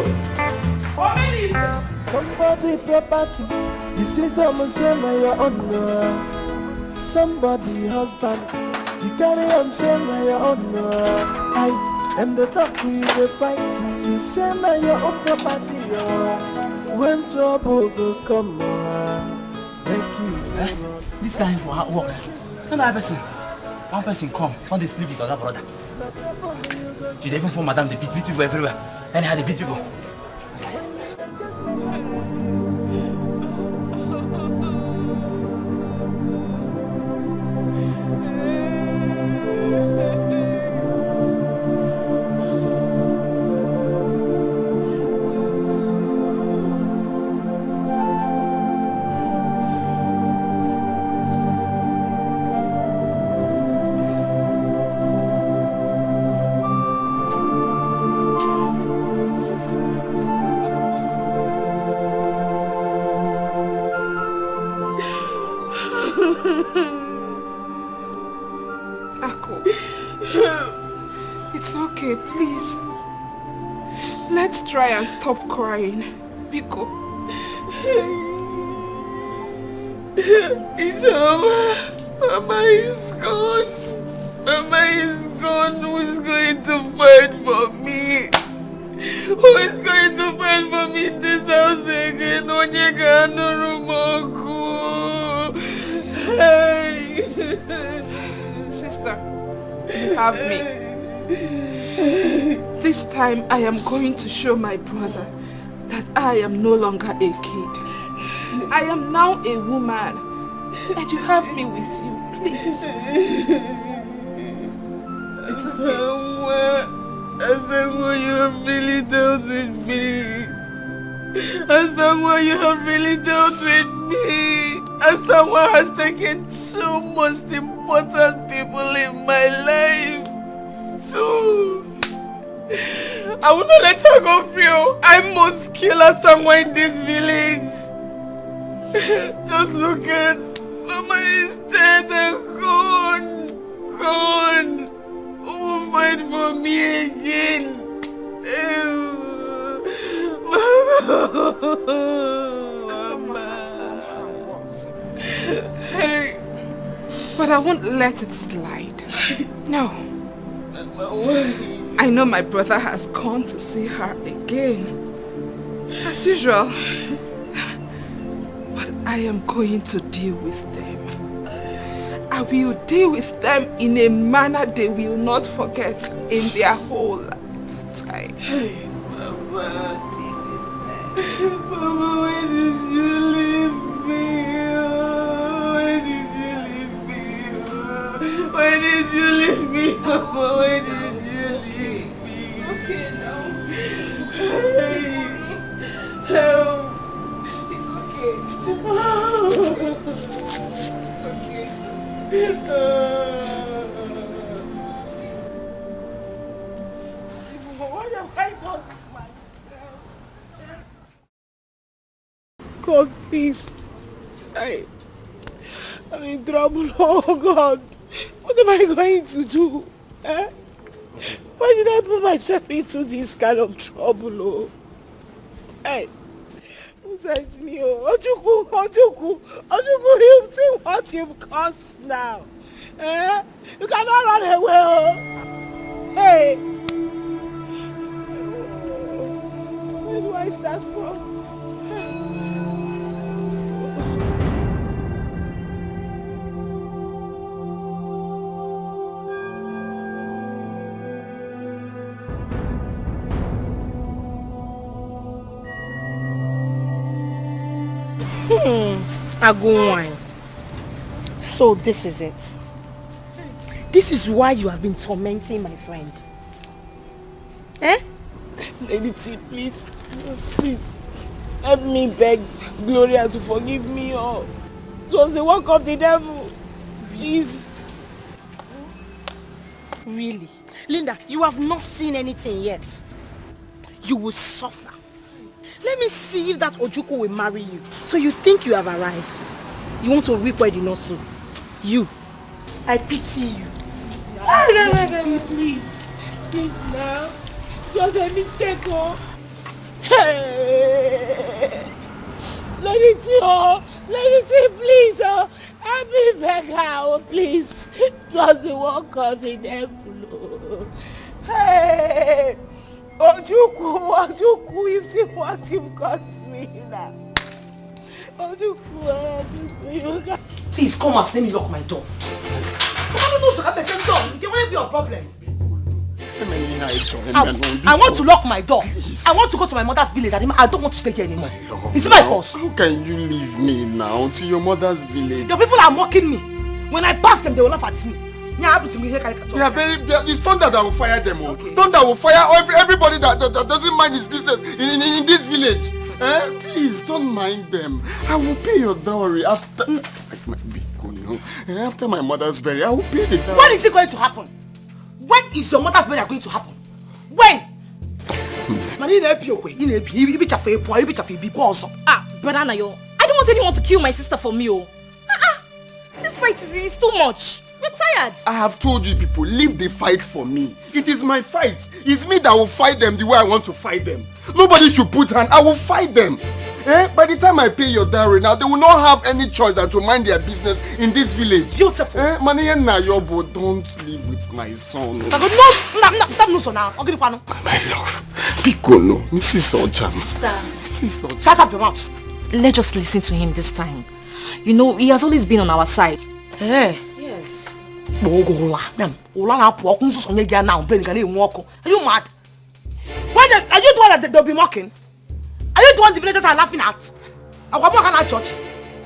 F: Somebody property, this is almost your honor. Somebody husband, you carry on saying your honor. I am the talk we the fight, you say your own property. When trouble will come,
I: This guy walk. Another person. One person come, on the sleep with other brother. You even for madam, they beat people everywhere. Anyhow, they beat people.
E: Try and stop crying, Biko.
A: It's Mama is gone. Mama is gone. Who is going to fight for me? Who is going to fight for me in this house again? Onyeka Nurumoku. Hey.
E: Sister, you have me. This time I am going to show my brother that I am no longer a kid. I am now a woman, and you have me with you, please.
A: It's okay. As someone you have really dealt with me. As someone you have really dealt with me. As someone has taken two most important people in my life. Two. I will not let her go free. I must kill her somewhere in this village. Just look at Mama is dead and gone. Gone. Who will fight for me again? Mama.
E: Hey. But I won't let it slide. No. I know my brother has gone to see her again, as usual, but I am going to deal with them. I will deal with them in a manner they will not forget in their whole lifetime.
A: Hey, Mama, Mama, why did you leave me? Why did you leave me? Why did you leave me, Mama? Why did you? Help!
E: It's okay.
A: It's
H: Why have I got myself? God, please. I'm in trouble. Oh God. What am I going to do? Why did I put myself into this kind of trouble, oh? Hey, who sent me, oh? Ojuku, you've seen what you've caused now. Eh? You cannot run away, oh. Hey. Where do I start from? Agunwine. So this is it. This is why you have been tormenting my friend. Eh? Lady T, please. Please. Help me beg Gloria to forgive me. Oh. It was the work of the devil. Please. Really? Linda, you have not seen anything yet. You will suffer. Let me see if that Ojuku will marry you. So you think you have arrived. You want to reap where you not sow. You. I pity you. Please. Please now. It was a mistake, oh. Hey. Lady T, please, oh. Help me beg her, oh, please. It was the work of the devil, oh. Hey. Ojuku, you've seen what you've cost me now. Ojuku, you can't.
M: Please come out, let me lock my door. I want to be a problem. I want to lock my door. Please. I want to go to my mother's village. I don't want to stay here anymore. Is it my fault?
C: How can you leave me now to your mother's village?
M: Your people are mocking me. When I pass them, they will laugh at me.
C: They are it's Thunder that will fire them. Okay. Thunder will fire everybody that doesn't mind his business in this village. Please don't mind them. I will pay your dowry after my mother's burial. I will pay the dowry.
M: When is it going to happen? When is your mother's burial going to happen? When?
N: Brother Nayo, I don't want anyone to kill my sister for me. This fight is too much. We're tired.
C: I have told you people, leave the fight for me. It is my fight. It's me that will fight them the way I want to fight them. Nobody should put hand. I will fight them. By the time I pay your dowry now, they will not have any choice than to mind their business in this village.
M: Beautiful.
C: Maniyan Nayobo, don't live with my son.
M: My
C: love. Pico no. Mrs. Ojam.
N: Sister.
M: Shut up your mouth.
N: Let's just listen to him this time. You know, he has always been on our side.
M: Yes. Are you mad? Are you the one that they'll be mocking? Are you the one the villagers are laughing at? Church?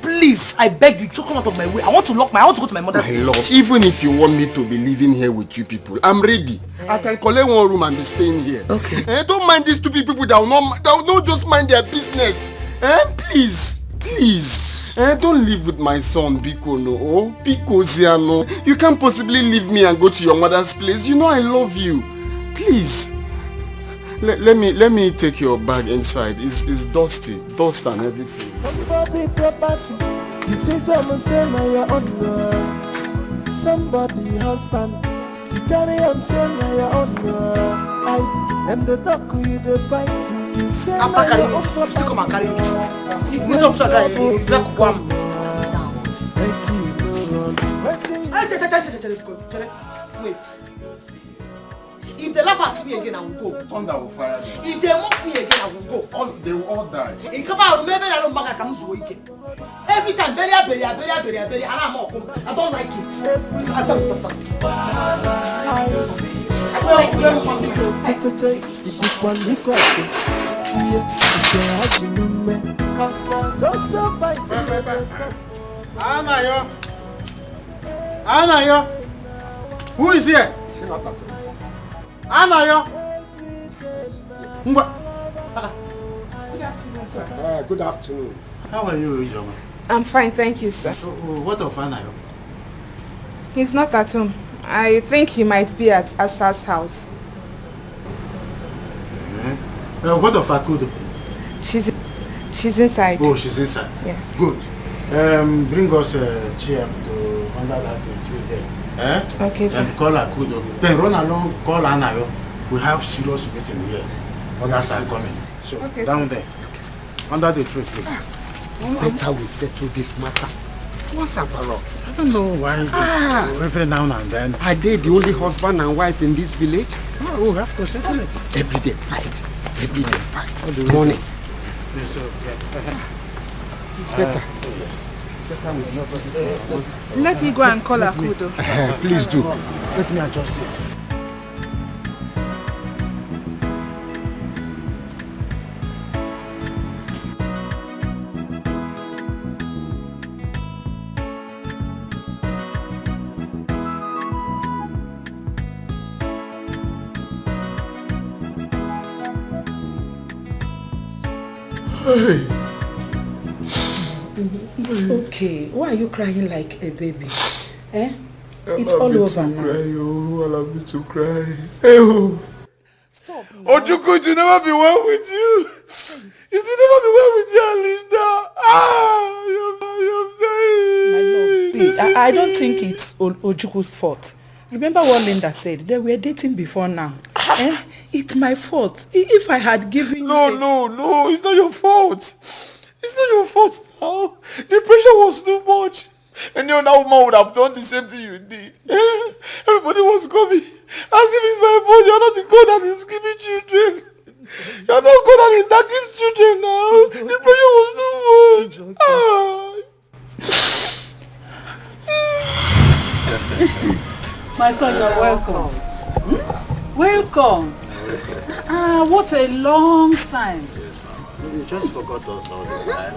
M: Please, I beg you to come out of my way. I want to go to my mother's
C: house. My love, even if you want me to be living here with you people, I'm ready. I can collect one room and be staying here.
M: Okay.
C: Don't mind these two people that will not just mind their business. Please. Don't live with my son, Biko no. Oh, Biko Ziano. You can't possibly leave me and go to your mother's place. You know I love you. Please. Let me take your bag inside. It's dusty. Dust and everything.
F: Somebody property. You say someone say now you're on somebody husband. You carry on say now you're on and the talk you the fight. You say
M: after carrying you still come and carry me. You don't say that black one. Wait. If they laugh at me again, I will go.
C: Thunder will fire them.
M: If they mock me again, I will go.
C: They will all die.
M: Every time, bury, and I'm all home. I don't like it.
K: Anayo. Who is here?
C: She's not at all.
K: Anayo.
H: Good afternoon, sir.
C: Good afternoon.
K: How are you, Ijoma?
H: I'm fine, thank you, sir.
K: What of Anayo?
H: He's not at home. I think he might be at Asa's house.
K: What of Akudo?
H: She's inside.
K: Oh, she's inside?
H: Yes.
K: Good. Bring us a chair to under that tree there.
H: Okay, sir.
K: And call Akudo. Then run along, call Anayo. We have serious meeting here. Others are coming. So,
H: okay,
K: down there. Under the tree, please.
L: It's better we settle this matter once and for all.
K: I don't know why every now and then.
L: Are they the only husband and wife in this village?
K: Oh, we'll have to settle it.
L: Every day fight. Every day fight. Morning.
K: Yes,
L: it's better.
H: Let me go and call Akudo.
L: Please do.
K: Let me adjust it.
P: It's okay. Why are you crying like a baby? Eh? It's all over now.
C: Allow me to cry. Oh.
P: Stop.
C: Ojuku, you never be well with you. You should never be well with you, Linda. You're dying.
P: See, I don't think it's Ojuku's fault. Remember what Linda said? They were dating before now. It's my fault. If I had given
C: No, it's not your fault. It's not your fault now. The pressure was too much. And your now woman would have done the same thing you did. Everybody was coming. As if it's my fault. You're not the God that is giving children. You're not God that gives children now. The pressure was too much.
B: My son, you're welcome. Welcome. What a long time.
K: You just forgot us all the time.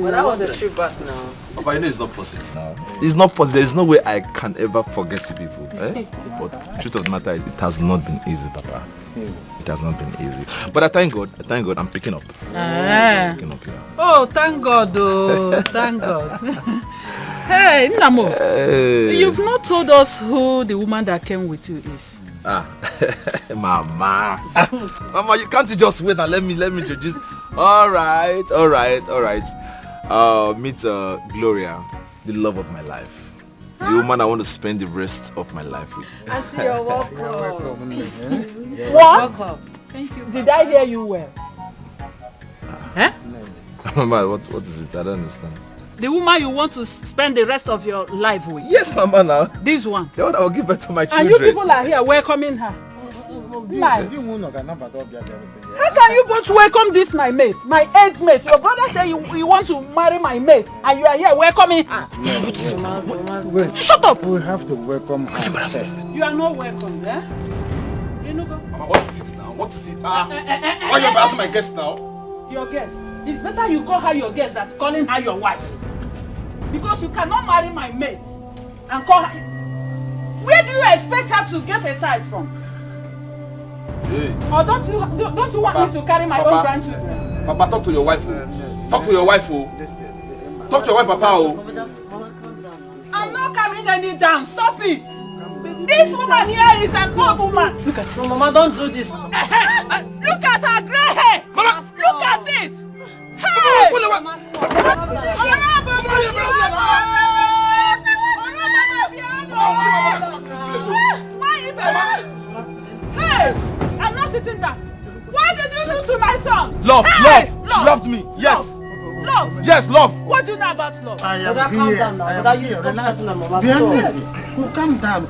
G: But that was a trip back now.
J: Papa, you know it's not possible now. It's not possible. There is no way I can ever forget you people. But the truth of the matter is, it has not been easy, Papa. It has not been easy. But I thank God, I'm picking up. I'm picking up, yeah.
B: Oh, thank God, oh, thank God. Hey, Namo, you've not told us who the woman that came with you is.
J: Mama. Mama, you can't just wait and let me introduce. All right. Meet Gloria, the love of my life. The woman I want to spend the rest of my life with.
G: Auntie, you're welcome.
B: What? Welcome. Thank you. Did I hear you well?
J: Mama, what is it? I don't understand.
B: The woman you want to spend the rest of your life with?
J: Yes, Mama, now.
B: This one?
J: The one that will give birth to my children.
B: And you people are here welcoming her. How can you both welcome this my mate, my age mate? Your brother said you want to marry my mate, and you are here welcoming her.
K: Wait.
B: Shut up.
K: We have to welcome her first.
B: You are not welcome, eh? You know,
O: Mama, what is it now? What is it? Why are you embarrassing my guest now?
B: Your guest. It's better you call her your guest than calling her your wife. Because you cannot marry my mate and call her. Where do you expect her to get a child from?
O: Hey.
B: Or don't you want me to carry my own grandchildren?
O: Papa, talk to your wife. Talk to your wife. Talk to your wife, Papa.
B: I'm not carrying any down. Stop it. This woman here is an old woman.
G: Look at it. No, Mama, don't do this.
B: Look at her grey hair. Mama, look at it. Hey! Hey! I'm not sitting down. What did you do to my son?
O: Love,
B: hey!
O: love. She loved me. Yes.
B: Love.
O: Yes, love.
B: What do you know about love?
K: I am here. Relax. Calm down.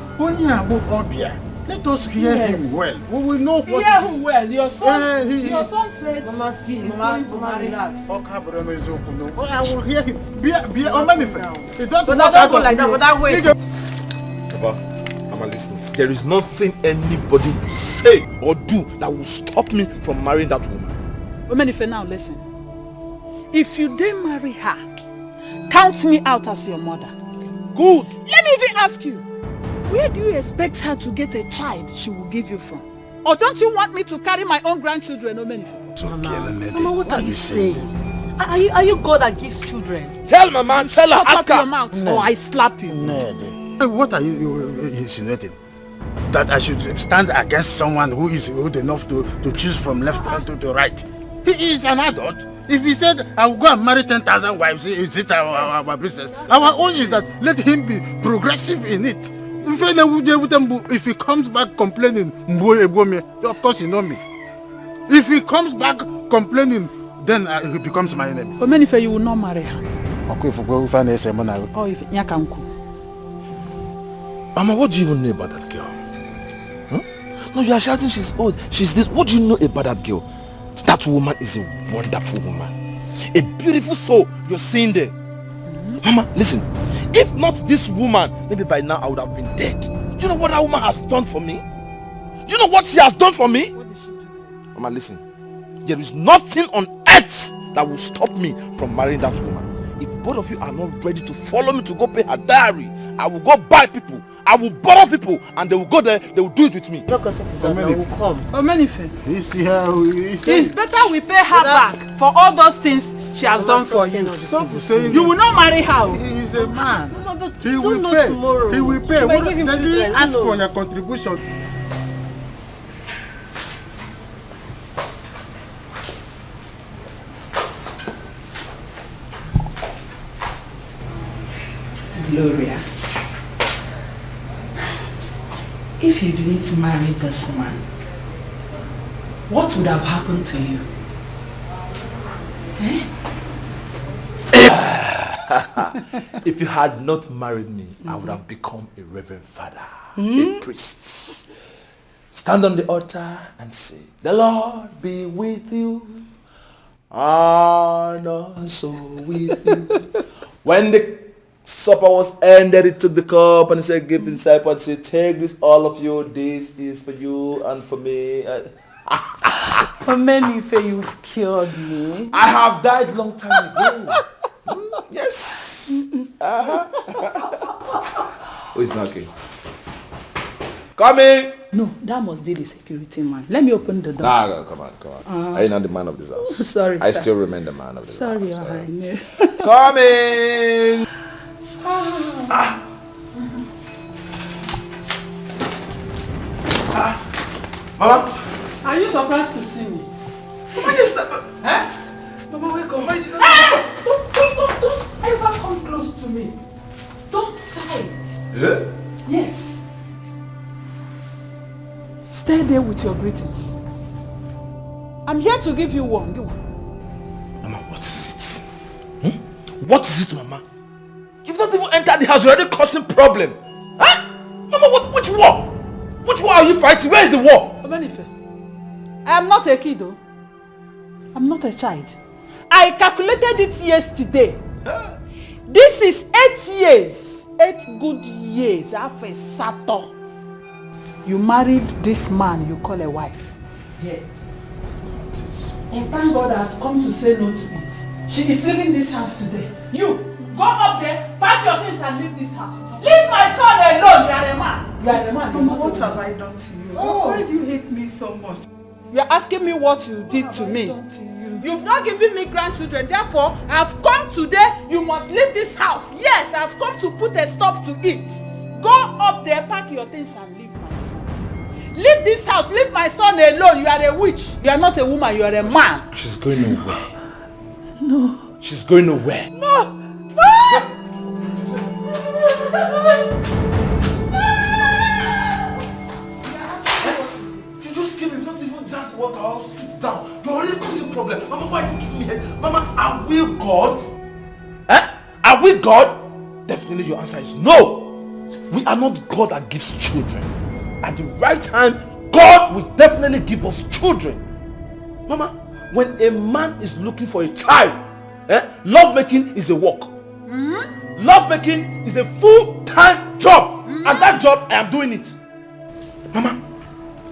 K: Let us hear him well. We will know what.
B: Hear him well. Your son. Your son said.
G: Mama, see. Mama, relax.
K: I will hear him. Be on manifest. But
G: don't go like that. But that way.
O: Papa, Mama, listen. There is nothing anybody will say or do that will stop me from marrying that woman.
B: Omenife, now listen. If you dare marry her, count me out as your mother.
O: Good.
B: Let me even ask you. Where do you expect her to get a child she will give you from? Or don't you want me to carry my own grandchildren, Omenife?
G: Mama, what are you saying? Are you God that gives children?
O: Tell Mama, tell her, ask her.
B: Shut up your mouth or I slap you.
K: What are you insinuating? That I should stand against someone who is old enough to choose from left to right? He is an adult. If he said, I will go and marry 10,000 wives, is it our business? Our own is that let him be progressive in it. If he comes back complaining, of course you know me. If he comes back complaining, then he becomes my enemy.
B: But Menife, you will not marry her.
K: Okay, if we find a sermon, I will.
B: Oh, if Nyakanku.
J: Mama, what do you even know about that girl? Huh? No, you are shouting she's old. She's this. What do you know about that girl? That woman is a wonderful woman. A beautiful soul you're seeing there. Mama, listen. If not this woman, maybe by now I would have been dead. Do you know what that woman has done for me? Do you know what she has done for me?
B: What did she do?
J: Mama, listen. There is nothing on earth that will stop me from marrying that woman. If both of you are not ready to follow me to go pay her dowry, I will go buy people. I will borrow people and they will go there, they will do it with me.
G: Look, sit down, I will come.
B: Oh, Menife.
K: It's
B: better we pay her back for all those things she has done for you. You will not marry her.
K: He is a man.
B: He will pay.
K: Tomorrow. He will pay. Then he ask for your contribution.
P: Gloria, if you didn't marry this man, what would have happened to you?
J: If you had not married me, I would have become a reverend father, a priest. Stand on the altar and say, the Lord be with you, and also with you. When the supper was ended, he took the cup and he said, give the disciples, and said, take this, all of you, this is for you and for me.
B: For Menife, you've cured me.
J: I have died long time ago. Yes. Who is knocking? Come in.
B: No, that must be the security man. Let me open the door.
J: No, come on. Are you not the man of this house?
B: Sorry,
J: I
B: sir.
J: still remain the man of this house.
B: Sorry, Your Highness.
J: Come in. Mama?
B: Are you surprised to see me?
J: Mama, yes, Mama, wake up.
B: Don't ever come close to me. Don't try it.
J: Yeah?
B: Yes. Stay there with your greetings. I'm here to give you one.
J: Mama, what is it? What is it, Mama? You've not even entered the house, you're already causing problem. Huh? Mama, which war? Which war are you fighting? Where is the war?
B: Obenife, I am not a kid though. I'm not a child. I calculated it yesterday. This is 8 years. 8 good years after Sato. You married this man you call a wife. Yeah. Oh, thank God I've come to say no to it. She is leaving this house today. You, go up there, pack your things and leave this house. Leave my son alone. You are a man. You are a man.
P: Mama, what have I done to you?
B: Oh.
P: Why do you hate me so much?
B: You are asking me what you did to me. You've not given me grandchildren. Therefore, I've come today. You must leave this house. Yes, I've come to put a stop to it. Go up there, pack your things and leave my son. Leave this house. Leave my son alone. You are a witch. You are not a woman. You are a man.
J: She's going nowhere.
B: No.
J: She's going nowhere.
B: No.
J: You just came in, not even drank water. I'll sit down. You're already causing problem. Mama, why are you giving me head? Mama, are we God? Are we God? Definitely your answer is no. We are not God that gives children. At the right time, God will definitely give us children. Mama, when a man is looking for a child, love making is a work. Love making is a full-time job. And that job, I am doing it. Mama,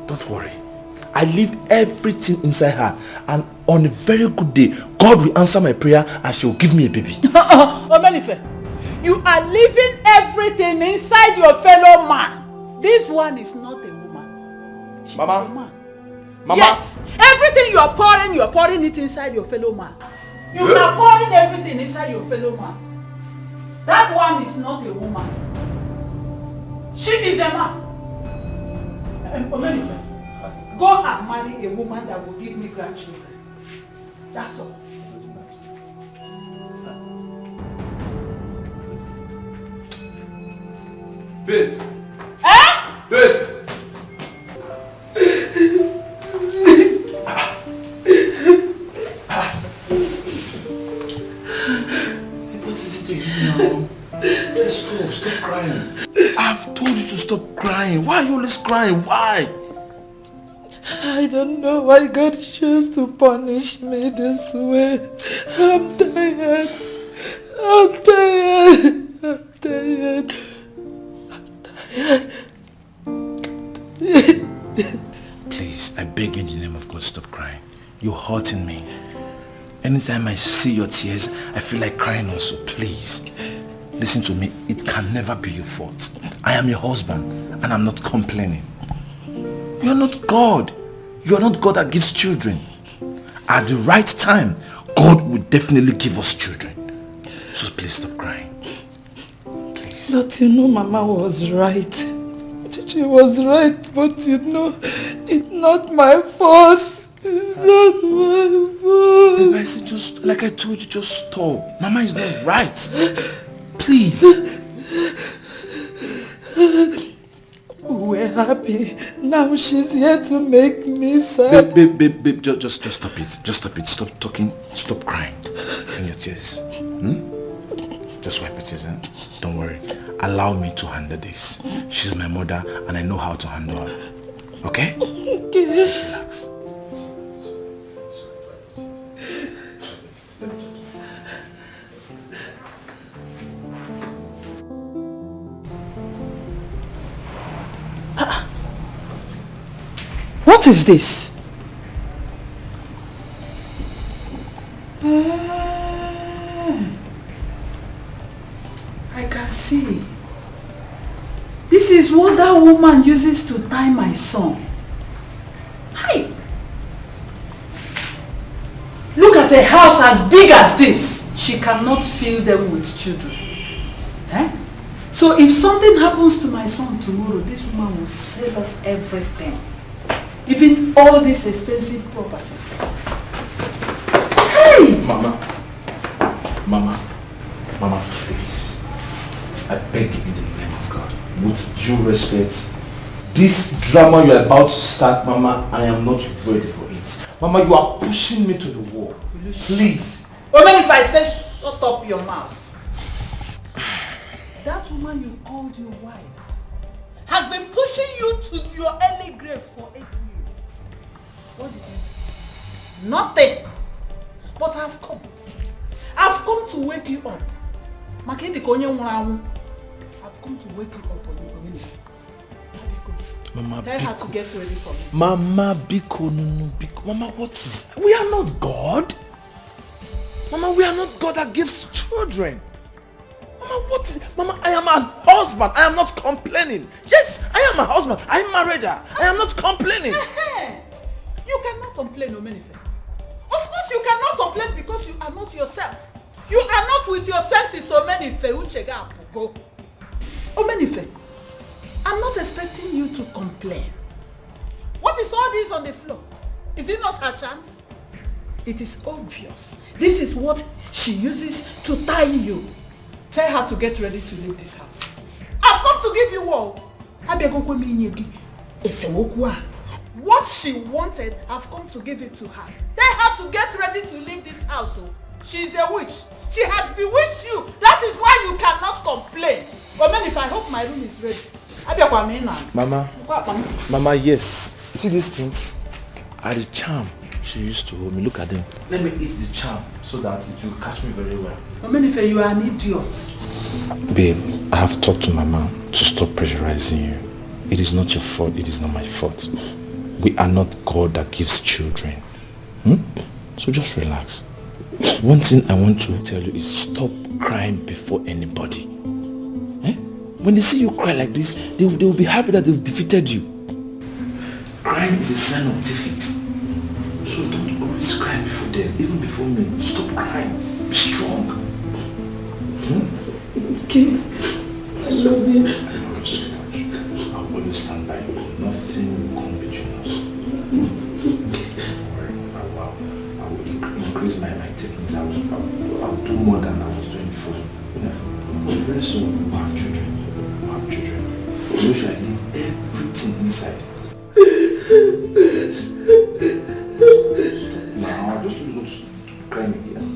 J: don't worry. I leave everything inside her. And on a very good day, God will answer my prayer and she will give me a baby.
B: Obenife, you are leaving everything inside your fellow man. This one is not a woman. She
J: Mama.
B: is a man.
J: Mama.
B: Yes. Everything you are pouring it inside your fellow man. You are pouring everything inside your fellow man. That one is not a woman. She is a man. Obenife, go and marry a woman that will give me grandchildren. That's all.
J: Babe, stop crying. I've told you to stop crying. Why are you always crying? Why?
P: I don't know why God chose to punish me this way. I'm tired. I'm tired. I'm tired.
J: Please, I beg you in the name of God, stop crying. You're hurting me. Anytime I see your tears, I feel like crying also. Please, listen to me. It can never be your fault. I am your husband and I'm not complaining. You are not God. You are not God that gives children. At the right time, God will definitely give us children. So please stop crying. Please.
P: But you know Mama was right. She was right, but you know, it's not my fault. It's not my fault.
J: Babe, I said just, like I told you, just stop. Mama is not right. Please.
P: We're happy. Now she's here to make me sad.
J: Babe, just stop it. Just stop it. Stop talking. Stop crying. Clean your tears. Just wipe your tears, eh? Don't worry. Allow me to handle this. She's my mother and I know how to handle her. Okay?
P: Okay.
J: Just relax.
B: What is this?
Q: I can see. This is what that woman uses to tie my son. Hi! Look at a house as big as this. She cannot fill them with children. Eh? So if something happens to my son tomorrow, this woman will sell off everything. Even all these expensive properties. Hey!
J: Mama, please. I beg you in the name of God, with due respect, this drama you're about to start, Mama, I am not ready for it. Mama, you are pushing me to the wall. Please.
Q: Woman, if I say shut up your mouth. That woman you called your wife has been pushing you to your early grave for 8 years. What did you do? Nothing. But I've come. I've come to wake you up. I've come to wake you up on your community.
J: Mama,
Q: tell her to get ready for me.
J: Mama, Biko, no, Biko. Mama, what is... We are not God. Mama, we are not God that gives children. Mama, what is... Mama, I am a husband. I am not complaining. Yes, I am a husband. I married her. I am not complaining.
Q: You cannot complain, Omenife. Of course you cannot complain because you are not yourself. You are not with your senses, Omenife. Uchega Apugo. Omenife, I'm not expecting you to complain. What is all this on the floor? Is it not her chance? It is obvious. This is what she uses to tie you. Tell her to get ready to leave this house. I've come to give you war. What she wanted, I've come to give it to her. Tell her to get ready to leave this house. She's a witch. She has bewitched you. That is why you cannot complain. But man, if I hope my room is ready.
J: Mama, yes. You see these things? Are the charm she used to hold me. Look at them. Let me eat the charm so that it will catch me very well.
Q: Omenife, you are an idiot.
J: Babe, I have talked to Mama to stop pressurizing you. It is not your fault. It is not my fault. We are not God that gives children. So just relax. One thing I want to tell you is stop crying before anybody. When they see you cry like this, they will be happy that they've defeated you. Crying is a sign of defeat. So don't always cry before them, even before me. Stop crying. Be strong.
P: Okay. I love you.
J: I love you so much. I'll always stand by you. Nothing will come between us. Don't worry. I will increase my techniques. I will do more than I was doing before. Very soon we'll have children. We'll have children. We shall leave everything inside. Now I just told you not to cry again.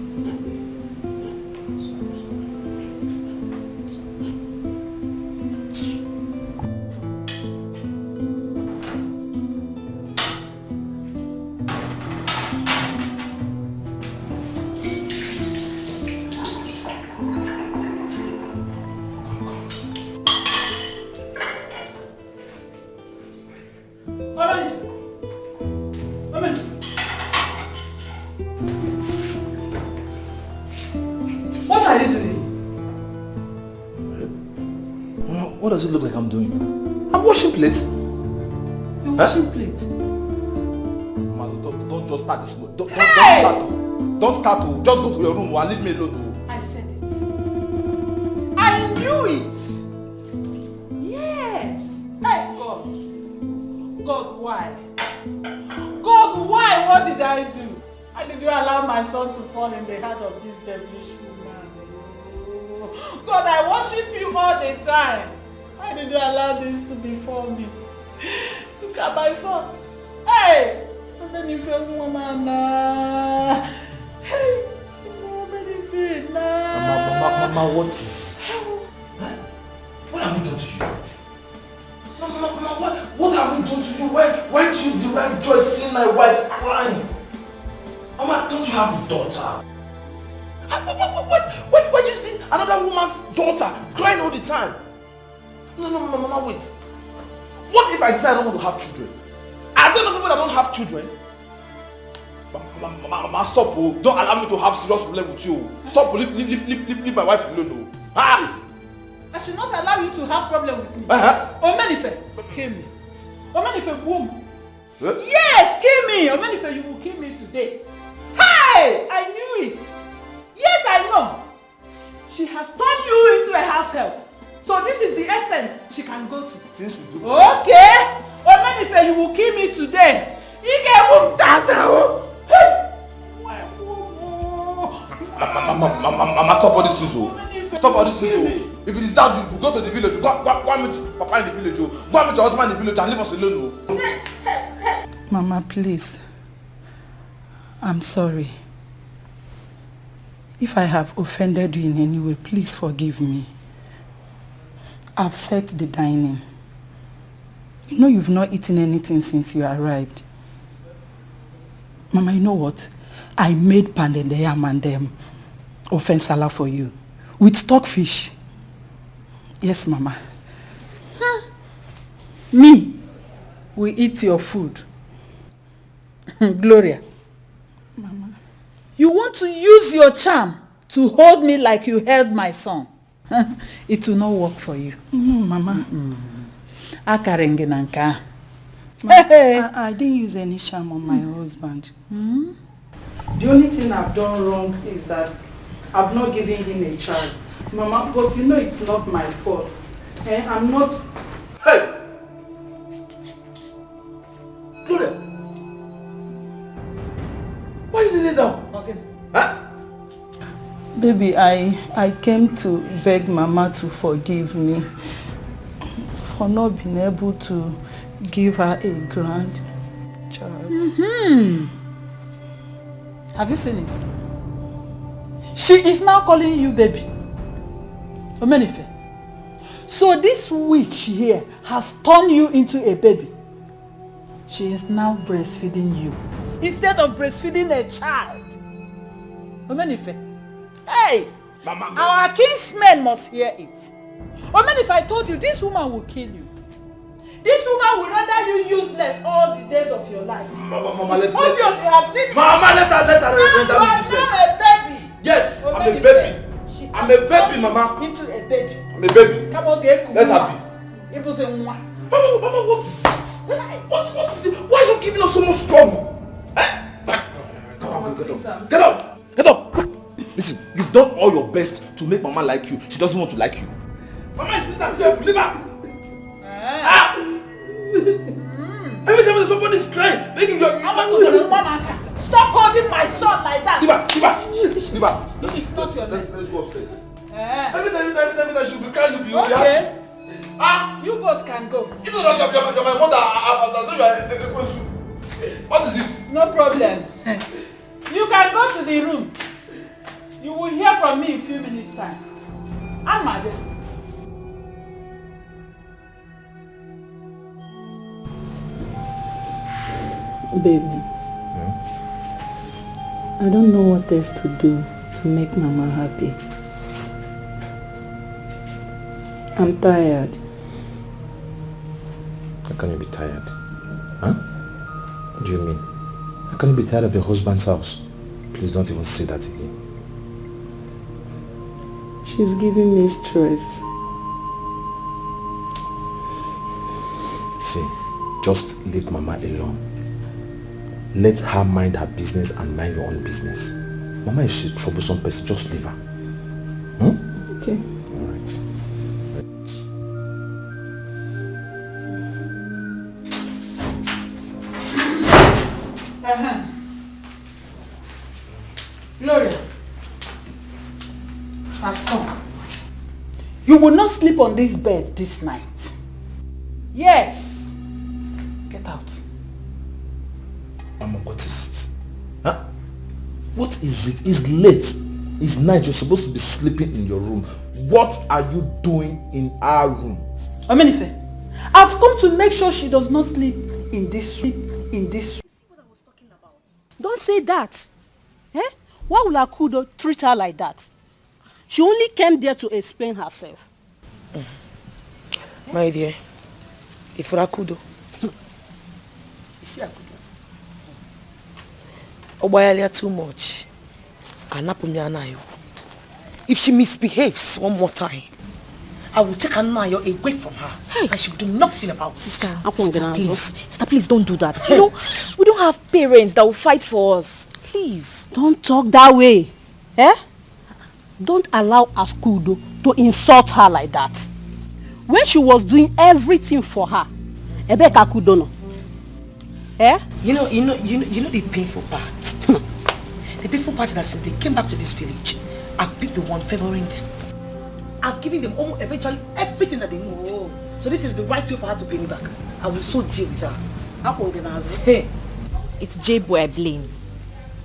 Q: are you doing?
J: Mama, what does it look like I'm doing? I'm washing plates.
Q: You're washing plates?
J: Mama, don't just start this. Don't
Q: Hey!
J: Don't start to. Just go to your room and leave me alone.
Q: I said it. I knew it. Yes. Hey, God. God, why? God, why? What did I do? Why did you allow my son to fall in the hand of this devilish woman? Oh, God, I worship you all the time. Why did you allow this to befall me? Look at my son. Hey! Hey!
J: Mama, what is it? What have we done to you? Mama, what have we done to you? Why do you derive joy seeing my wife crying? Mama, don't you have a daughter? Why do you see another woman's daughter crying all the time? No, Mama, wait. What if I decide I don't want to have children? Are there not people that don't have children? Mama, stop. Oh. Don't allow me to have serious problem with you. Stop. Leave my wife alone. Ah!
Q: I should not allow you to have problem with me. Omenife, kill me. Omenife, boom. Yes, kill me. Omenife, you will kill me today. Hey! I knew it. Yes, I know. She has turned you into a house help. So this is the extent she can go to.
J: Since we do
Q: okay. Omenife, you will kill me today.
J: Mama, stop all these things. Stop all these things. If it is that, you go to the village. Go and meet Papa in the village. Go and meet your husband in the village and leave us alone.
B: Mama, please. I'm sorry. If I have offended you in any way, please forgive me. I've set the dining. You know you've not eaten anything since you arrived. Mama, you know what? I made pounded yam and offensala for you. With stockfish. Yes, Mama.
Q: Me? We eat your food. Gloria.
B: Mama.
Q: You want to use your charm to hold me like you held my son. It will not work for you.
B: No, Mama. I didn't use any charm on my husband. The only thing I've done wrong is that I've not given him a child. Mama, but you know it's not my fault. I'm not...
J: Hey! Gloria! Why are you kneeling down?
Q: Okay.
J: Huh?
B: Baby, I came to beg Mama to forgive me for not being able to give her a grandchild.
Q: Have you seen it? She is now calling you baby. Omenife. So this witch here has turned you into a baby. She is now breastfeeding you instead of breastfeeding a child. Omenife. Hey!
J: Mama.
Q: Our kinsmen must hear it. Omenife, I told you this woman will kill you. This woman will render you useless all the days of your life.
J: Mama,
Q: obvious, you have seen it.
J: Mama, let her
Q: now you are now a baby.
J: Yes, I'm a baby. I'm a baby, Mama.
Q: Into a baby.
J: I'm a baby.
Q: Come on, get
J: let her be.
Q: It was a one.
J: Mama, what is this? What is it? Why are you giving us so much trouble? Come on, get up. Get up. Listen, you've done all your best to make Mama like you. She doesn't want to like you. Mama insists I'm saying, leave her. Every time somebody is crying, making your...
Q: Stop holding my son like that.
J: Leave her.
Q: It's not your name.
J: Let's go upstairs. Every time she'll be crying, you'll be
Q: okay. You both can go.
J: If you're not you're my mother, I'll say you are a question. What is it?
Q: No problem. You can go to the room. You will hear from me in a few minutes' time. I'm my baby.
B: Baby, I don't know what else to do to make Mama happy. I'm tired.
J: How can you be tired? Huh? What do you mean? How can you be tired of your husband's house? Please don't even say that again.
M: She's giving me stress.
J: See, just leave Mama alone. Let her mind her business and mind your own business. Mama is a troublesome person, just leave her.
M: Okay.
J: Alright.
Q: Gloria, I've come. You will not sleep on this bed this night. Yes. Get out.
J: Mama, what is it? Huh? What is it? It's late. It's night. You're supposed to be sleeping in your room. What are you doing in our room?
Q: Omenife, I've come to make sure she does not sleep in this room.
G: Don't say that. Eh? Why will Akudo treat her like that? She only came there to explain herself.
H: My dear, if Akudo. You see Akudo? Obayalia too much. If she misbehaves one more time, I will take Anayo away from her. And she will do nothing about it.
N: Sister, please don't do that. You know, we don't have parents that will fight for us. Please.
G: Don't talk that way. Eh? Don't allow Akudo to insult her like that. When she was doing everything for her, Ebek Akudo no. Eh?
H: You know the painful part. The painful part is that since they came back to this village, I've been the one favoring them. I've given them almost eventually everything that they know. Oh. So this is the right way for her to pay me back. I will so deal with her.
N: Hey, it's J-Boy I blame.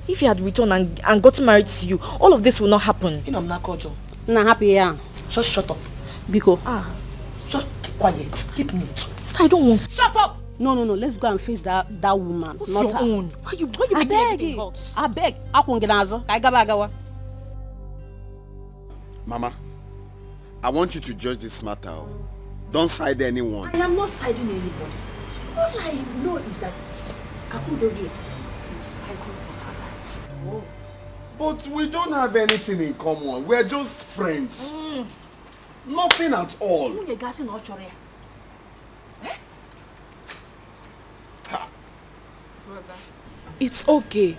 N: If he had returned and gotten married to you, all of this will not happen.
H: You know I'm not Kojo.
G: Nah, happy, yeah.
H: Just shut up.
G: Biko.
H: Just keep quiet. Keep mute.
N: Sister, I don't want.
H: Shut up!
G: No. Let's go and face that woman.
N: What's
G: not
N: your
G: her.
N: own? Why you making everything hot?
G: I beg. Agawa.
C: Mama, I want you to judge this matter. Don't side anyone.
H: I am not siding anybody. All I know is that Akudoge is fighting for her rights.
C: Oh. But we don't have anything in common. We're just friends. Nothing at all.
E: It's okay.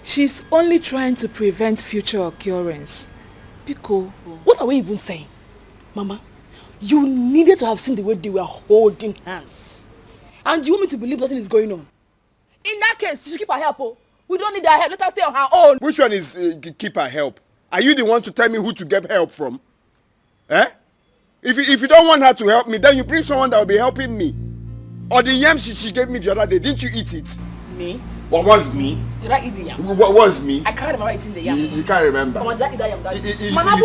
E: She's only trying to prevent future occurrence. Pico,
H: what are we even saying? Mama, you needed to have seen the way they were holding hands. And you want me to believe nothing is going on? In that case, she should keep her help. Oh. We don't need her help. Let her stay on her own.
C: Which one is keep her help? Are you the one to tell me who to get help from? Eh? If you don't want her to help me, then you bring someone that will be helping me. Or the yam she gave me the other day, didn't you eat it?
H: Me?
C: What was me?
H: Did I eat the yam?
C: What was me?
H: I can't remember eating the yam.
C: You can't remember.
H: Mama, did I eat that yam?
C: Mama,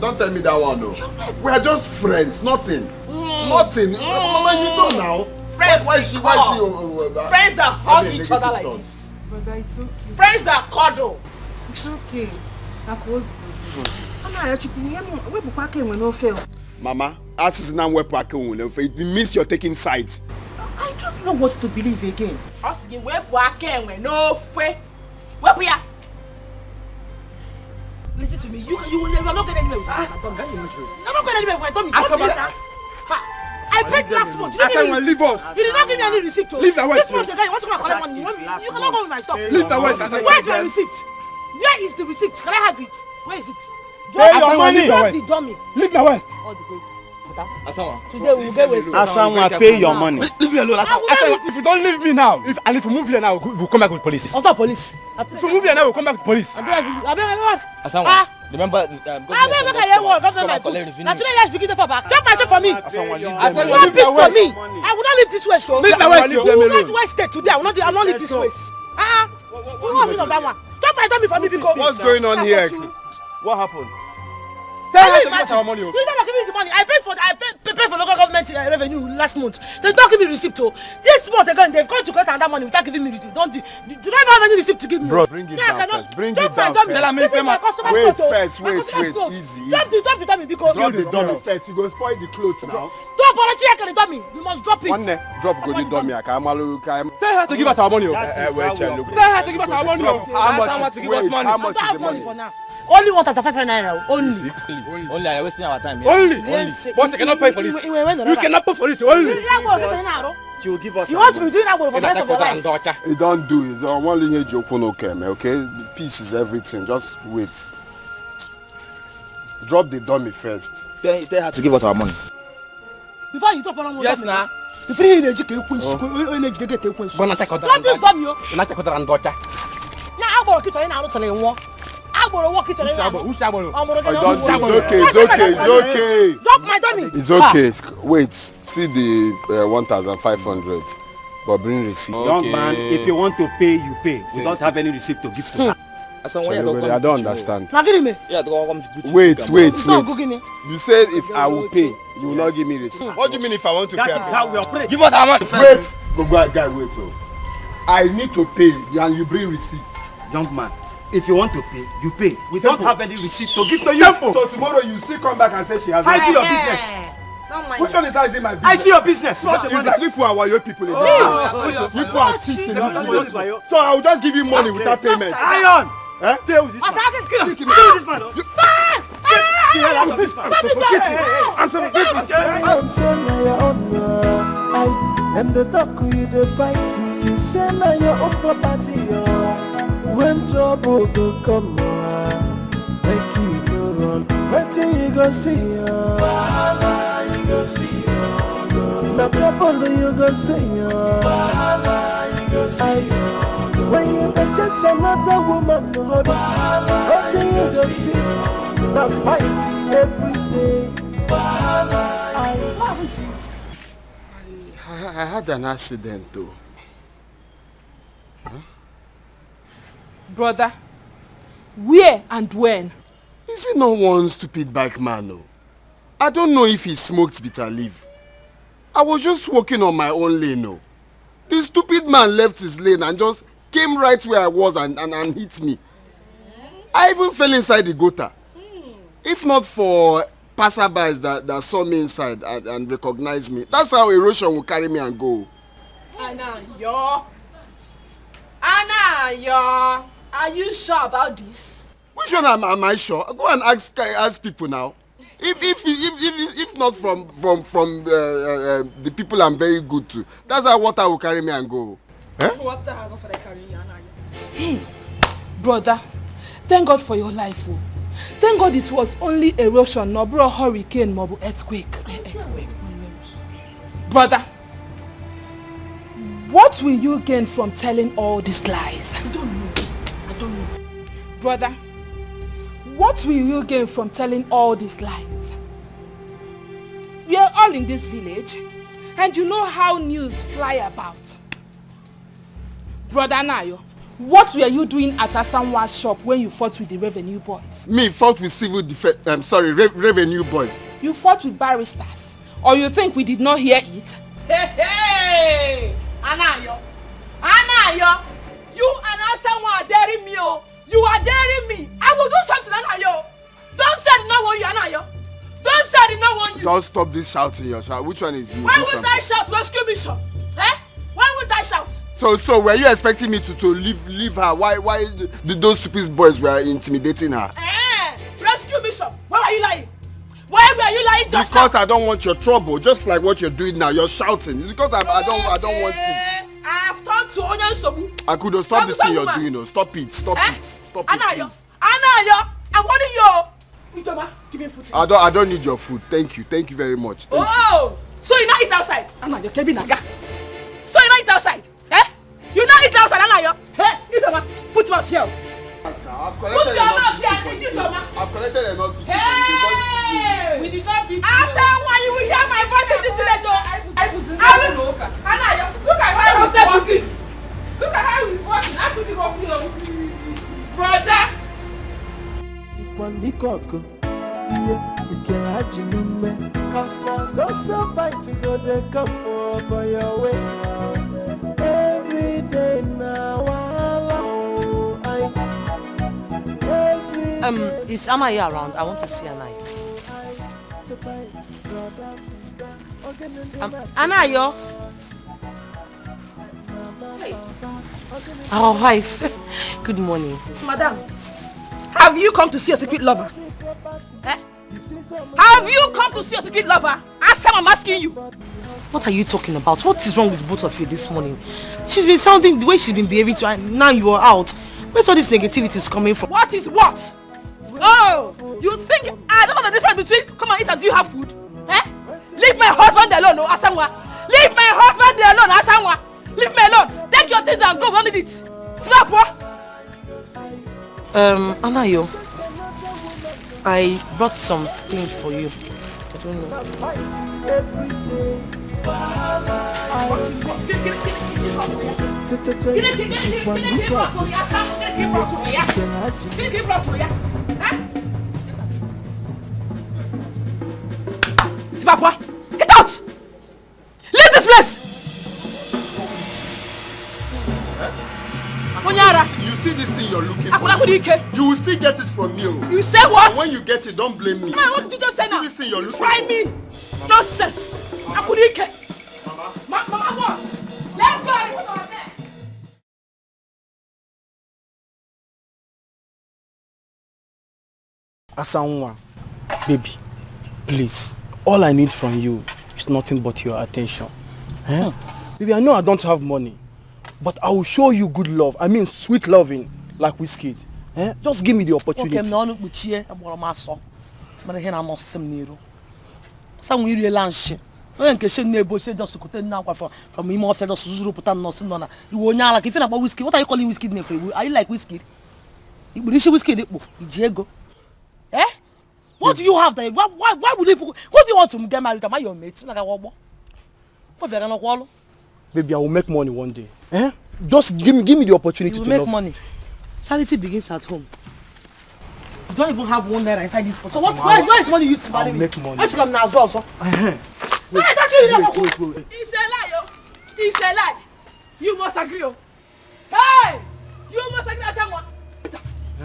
C: don't tell me that one, no. We are just friends, nothing. Nothing. Mama, you know now.
H: Friends,
C: why she
H: friends that hug each other like this.
E: Brother, it's okay.
H: Friends that cuddle.
E: It's okay.
C: Mama, as is now it means you're taking sides.
H: I don't know what to believe again. Listen to me. You will never not get anywhere with my You're not going anywhere with my Tommy. I paid last month. You did not give me any receipt.
C: Leave the West.
H: This month again, you want to collect money. You cannot go with my stuff.
C: Leave the West.
H: Where is my receipt? Where is the receipt? Can I have it? Where is it?
C: Pay your money.
H: Drop the dummy.
C: Leave the West.
H: All the way.
C: Asawa.
H: Today we will get wasted.
C: Asawa, pay your money.
O: Leave me alone.
C: If you don't leave me now, if you move here now, we'll come back with police.
H: I'll stop police.
C: If you move here now, we'll come back with police.
O: Asawa, remember
H: government. Naturally, you're speaking for back. Drop my thing for me.
C: Asawa,
H: you want peace for me. I will not leave this waste.
C: Leave the West.
H: You will not waste it today. I will not leave this waste. What happened on that one? Drop my dummy for me because.
C: What's going on here? What happened?
H: Tell her to give us our money. You never give me the money. I paid for local government revenue last month. They don't give me receipt. This month again, they've gone to collect another money without giving me receipt. Do not have any receipt to give me.
C: Bro, bring it down first. Bring it down first. Wait first. Easy.
H: Drop the dummy because.
C: Drop the dummy first. You go spoil the clothes now.
H: Drop the dummy. You must drop it.
C: One drop go the dummy.
O: Tell her to give us our money.
C: Wait,
O: Tell her to give us our money.
C: How much is the money?
H: For now.
M: Only 1,500 naira. Only.
I: Only I wasting our time.
O: Only. But I cannot pay for it. You cannot pay for it. Only.
C: She will give us.
M: You want to be doing that for the rest of your life?
C: You don't do it. I want to joke okay? Peace is everything. Just wait. Drop the dummy first.
I: Tell her to give us our money.
M: Before you talk about
I: yes, now.
M: The free energy can quench. Don't this dummy.
O: Not take and daughter.
M: Now I'm going to tell you now. I'm going to walk it on
C: It's okay.
M: Drop my dummy.
C: It's okay. Wait. See the 1,500. But bring receipt.
O: Okay. Young man, if you want to pay, you pay. We don't have any receipt to give to her.
C: I don't understand.
M: Now give me.
C: Wait. You said if I will pay, you will not give me receipt. What do you mean if I want to pay?
O: That is how we operate.
C: Give us our money. Wait. Guy, wait. I need to pay and you bring receipt.
O: Young man, if you want to pay, you pay. We don't have any receipt to give to you.
C: So tomorrow you still come back and say she has.
O: I see your business.
C: Which one is I see my business?
O: I see your business.
C: It's like if we are your people. People are cheating. So I will just give you money without payment.
O: Iron. Deal with this man.
C: Kill this man. I'm suffocating.
F: And the talk with the fight, you say now your own property. When trouble go come, make you go run. Wait till you go see, you go see. No trouble you go see, you go see. When you get just another woman to hold, wait till you go see. The fighting every day.
C: I had an accident though.
E: Brother, where and when?
C: Is he not one stupid bike man? No? I don't know if he smoked bitter leaf. I was just walking on my own lane. No? The stupid man left his lane and just came right where I was and hit me. I even fell inside the gutter. If not for passerbys that saw me inside and recognized me, that's how erosion will carry me and go.
H: Anayo, are you sure about this?
C: Which one am I sure? Go and ask people now. If not from the people I'm very good to, that's how water will carry me and go.
H: Water has not started carrying you,
E: Brother, thank God for your life. Oh. Thank God it was only erosion, no bro hurricane, no earthquake. Brother, what will you gain from telling all these lies?
M: I don't know.
E: Brother, what will you gain from telling all these lies? We are all in this village, and you know how news fly about. Brother Nayo, what were you doing at Asanwa's shop when you fought with the revenue boys?
C: Me fought with civil defense. Revenue boys.
E: You fought with barristers, or you think we did not hear it?
H: Hey, Anayo, you and Asanwa are daring me. You are daring me. I will do something, Anayo. Don't say I don't want you, Anayo. Don't say I don't want you.
C: Don't stop this shouting, your shout. Which one is you?
H: Why would I shout? Rescue mission. Why would I shout?
C: So were you expecting me to leave her? Why those stupid boys were intimidating her?
H: Rescue mission. Why were you lying? Why were you lying just
C: because
H: now?
C: I don't want your trouble, just like what you're doing now. You're shouting. It's because I don't want it.
H: I have turned to Onyan Sobu.
C: I could have stopped this thing you're doing. No. Stop it. Stop it,
H: Anayo,
C: please.
H: I'm warning you. Ijoma, give me food.
C: I don't need your food. Thank you very much. Thank you.
H: So you not eat outside? Anayo, Kevin Naga. So you not eat outside? You not eat outside, Anayo? Ijoma, put your mouth here.
C: I've
H: Put your mouth here, Ijoma.
C: I've collected enough.
H: We did not beat you. I said when you will hear my voice in this village, Anayo, look at how he's walking. Look at how he's walking. I put it up here. Brother.
F: Every day now.
M: Is Anaya around? I want to see Anaya. Anayo. Our wife. Good morning.
H: Madam, Have you come to see a secret lover? Eh? Have you come to see a secret lover? Ask him, I'm asking you.
G: What are you talking about? What is wrong with both of you this morning? She's been sounding the way she's been behaving to, and now you are out. Where's all this negativity is coming from?
H: What is what? Oh, you think I don't know the difference between come and eat and do you have food? Eh? Leave my husband alone, no, Asangwa. Leave my husband alone, Asangwa. Leave me alone. Take your things and go, run with it. Snap, what?
G: Anayo, I brought something for you. I don't know.
H: Get out! Leave this place!
C: You see this thing you're looking for? You will still get it from me.
H: You say what?
C: And when you get it, don't blame me.
H: Man, what did you just say now?
C: See this thing you're looking
H: Try
C: for?
H: me! Nonsense! Akunike! Mama, what? Let's go!
K: Asanwa, baby, please, all I need from you is nothing but your attention. Eh? Baby, I know I don't have money, but I will show you good love. I mean sweet loving, like Whiskey. Eh? Just give me the opportunity.
G: Okay, no, buchie, abora maso. But here I'm not some nero. Some we lunch. When can nebo say just to now from him off the Suzu Putan no Sinona. You will now like if about whiskey. What are you calling whiskey name for you? Are you like whiskey? You whiskey Diego. Eh? What do you have there? Why would you what do you want to get married? Am I your mate? Like a what if I cannot wallow?
K: Baby, I will make money one day. Eh? Just give me the opportunity to
G: make
K: love.
G: Money. Charity begins at home. You don't even have one naira inside this. So what? Why is money used to marry me?
K: Make money.
G: Let's come now, also.
K: Wait.
H: It's a lie, yo. It's a lie. You must agree, yo. Hey! You must agree, Asamoah.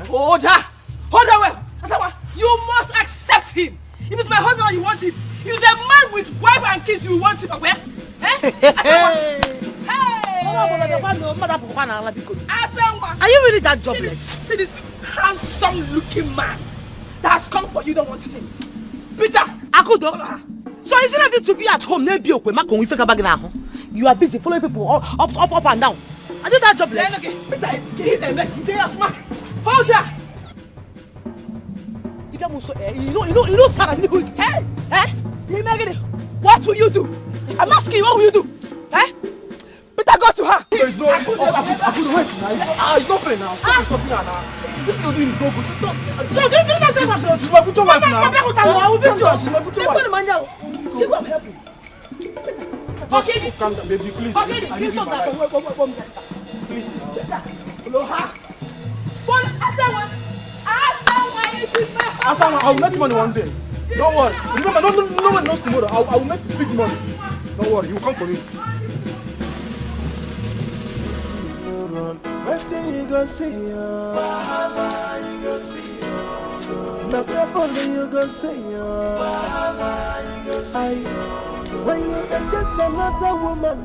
H: Hold her. Hold her well. Asamoah, you must accept him. If it's my husband you want him. If it's a man with wife and kids you want him. Where? Eh? Asamoah. Hey! Asamoah.
G: Are you really that jobless?
H: See this handsome looking man that has come for you, don't want him. Peter,
G: Akudo. So is it nothing to be at home? You are busy following people up and down. Are you that jobless?
H: Hold her.
G: You know, Sarah.
H: Hey, what will you do? I'm asking you, what will you do? Eh? Peter, go to her.
K: There is no. Wait now. It's not fair now. Stop insulting her now. This is not doing is no good. It's not.
H: So give me that.
K: She's my future wife now.
H: I will beat you.
K: She's my future wife.
H: See what happened.
K: Okay. Calm down, baby, please.
H: Okay, please.
K: Asamoah, I will make money one day. Don't worry. Remember, no one knows tomorrow. I will make big money. Don't worry, you will come for me.
F: What you go see? Wahala, you go see. No trouble, you go see. Wahala, you go see. When you can just another woman,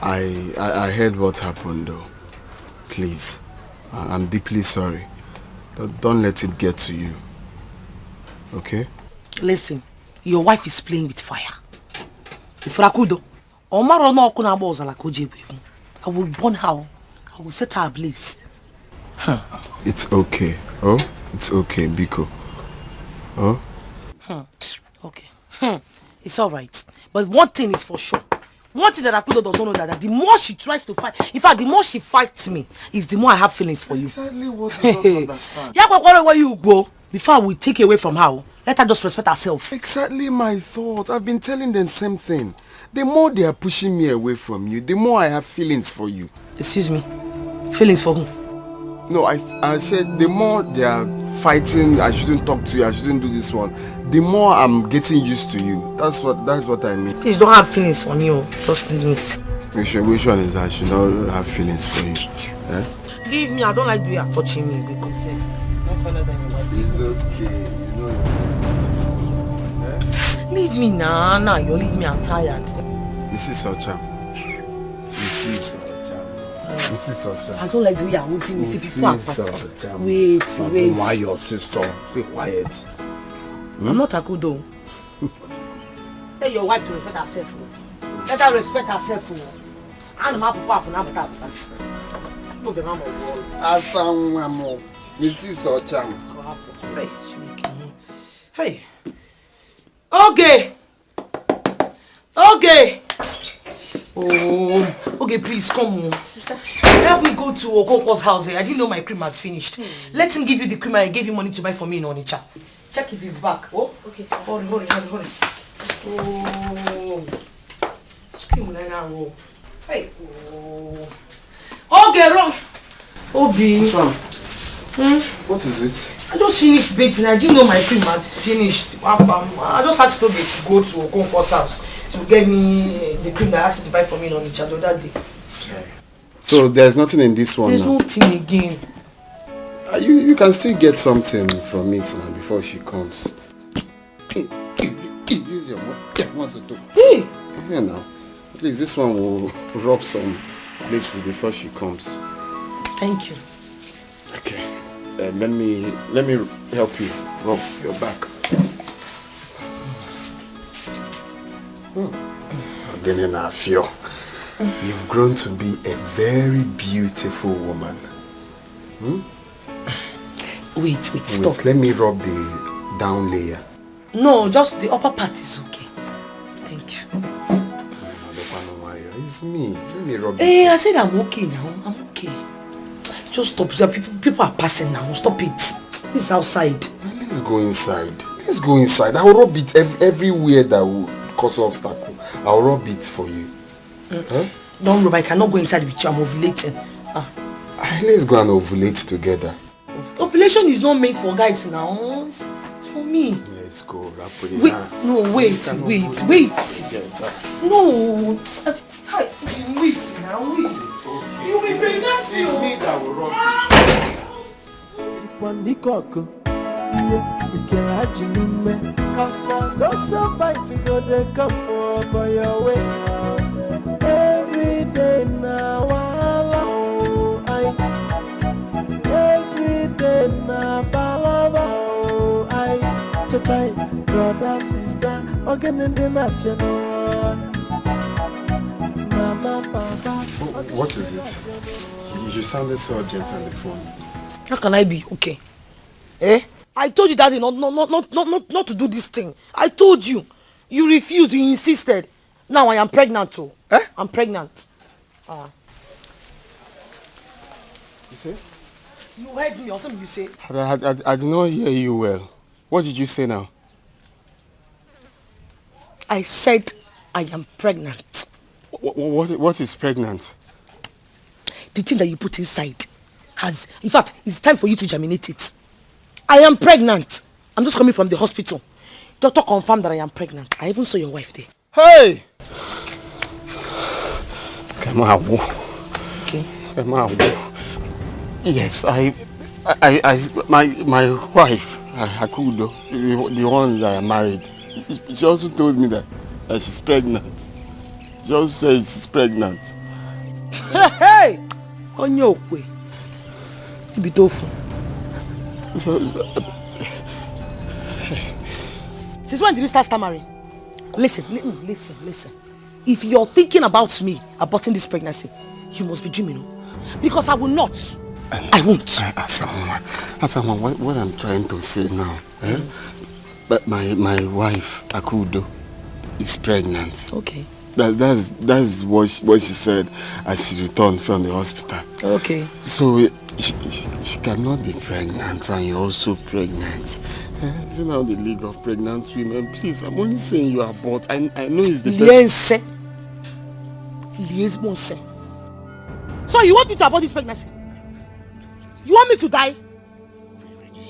C: I heard what happened though. Please, I'm deeply sorry. Don't let it get to you. Okay?
G: Listen, your wife is playing with fire. If Rakudo, Omaro no kuna boza la koje. I will burn her. I will set her ablaze.
C: It's okay. Oh, it's okay, Biko. Oh?
G: Okay. It's alright. But one thing is for sure. One thing that Akudo does not know that the more she tries to fight, in fact, the more she fights me, is the more I have feelings for you.
C: Exactly what you don't understand.
G: Yeah, but where you go, before we take away from her, let her just respect herself.
C: Exactly my thoughts. I've been telling them the same thing. The more they are pushing me away from you, the more I have feelings for you.
G: Excuse me? Feelings for whom?
C: No, I said the more they are fighting, I shouldn't talk to you, I shouldn't do this one. The more I'm getting used to you. That's what I mean.
G: Please don't have feelings for me. Just leave me.
C: Which one is that? I should not have feelings for you. Eh?
G: Leave me. I don't like the way you're touching me because don't follow them.
C: It's okay. You know it's beautiful. Eh?
G: Leave me now. You leave me. I'm tired.
C: Mrs. Ocham. Mrs. Ocham.
K: Mrs. Ocha.
G: I don't like the way you're holding me. See, people are fast. Wait.
K: Why your sister? Stay quiet.
G: I'm not a good though. Tell your wife to respect herself. Let her respect herself. I'm not a
C: Mrs. Ocha.
G: Hey. Okay. Okay, please come on.
N: Sister.
G: Help me go to Okonkwo's house. I didn't know my cream has finished. Let him give you the cream I gave you money to buy for me in Onitsha. Check if he's back. Oh,
N: okay, sir.
G: Hurry. Oh. Scream now. Hey. Oh. Okay, wrong. Obi.
C: Sam. What is it?
G: I just finished bathing. I didn't know my cream had finished. I just asked Toby to go to Okonkwo's house to get me the cream that I asked him to buy for me in Onitsha the other day.
C: So there's nothing in this one.
G: There's
C: now?
G: nothing again.
C: You can still get something from it now before she comes. Use your mouth.
G: Hey!
C: Yeah, now. At least this one will rub some places before she comes.
G: Thank you.
C: Okay. Let me help you rub your back. Again, I feel you've grown to be a very beautiful woman.
G: Wait, stop.
C: Let me rub the down layer.
G: No, just the upper part is okay. Thank you.
C: It's me. Let me rub
G: Hey, I said I'm okay now. I'm okay. Just stop. People are passing now. Stop it. This is outside.
C: Let's go inside. I'll rub it everywhere that will cause obstacle. I'll rub it for you. Huh?
G: Don't rub. I cannot go inside with you. I'm ovulating.
C: Let's go and ovulate together.
G: Ovulation is not meant for guys now. It's for me.
C: Let's go.
G: Wait. No, wait. No. Wait now. You'll be pregnant.
C: It's me that will rub
F: So fight to go they come over your way. Every day now every day now balaba chachai brother sister again in the national mama papa.
C: What is it? You sounded so urgent on the phone.
G: How can I be okay? I told you, Daddy, not to do this thing. I told you. You refused. You insisted. Now I am pregnant too. I'm pregnant.
C: You say?
G: You heard me or something you say?
C: I did not hear you well. What did you say now?
G: I said I am pregnant.
C: What is pregnant?
G: The thing that you put inside has... In fact, it's time for you to germinate it. I am pregnant. I'm just coming from the hospital. Doctor confirmed that I am pregnant. I even saw your wife there.
C: Hey! Come on.
G: Okay.
C: Come on. Yes, my wife, Hakudo, the one that I married, she also told me that she's pregnant. She also says she's pregnant.
G: Hey! On your way. You be tofu. Since when did you start stammering? Listen. If you're thinking about me aborting this pregnancy, you must be dreaming, because I will not. I won't.
C: Asaman, what I'm trying to say now, but my wife, Akudo, is pregnant.
G: Okay.
C: That's what she said as she returned from the hospital.
G: Okay.
C: So she cannot be pregnant, and you're also pregnant. Isn't now the League of Pregnant Women? Please, I'm only saying you abort. I know it's the best.
G: Liaison. So you want me to abort this pregnancy? You want me to die?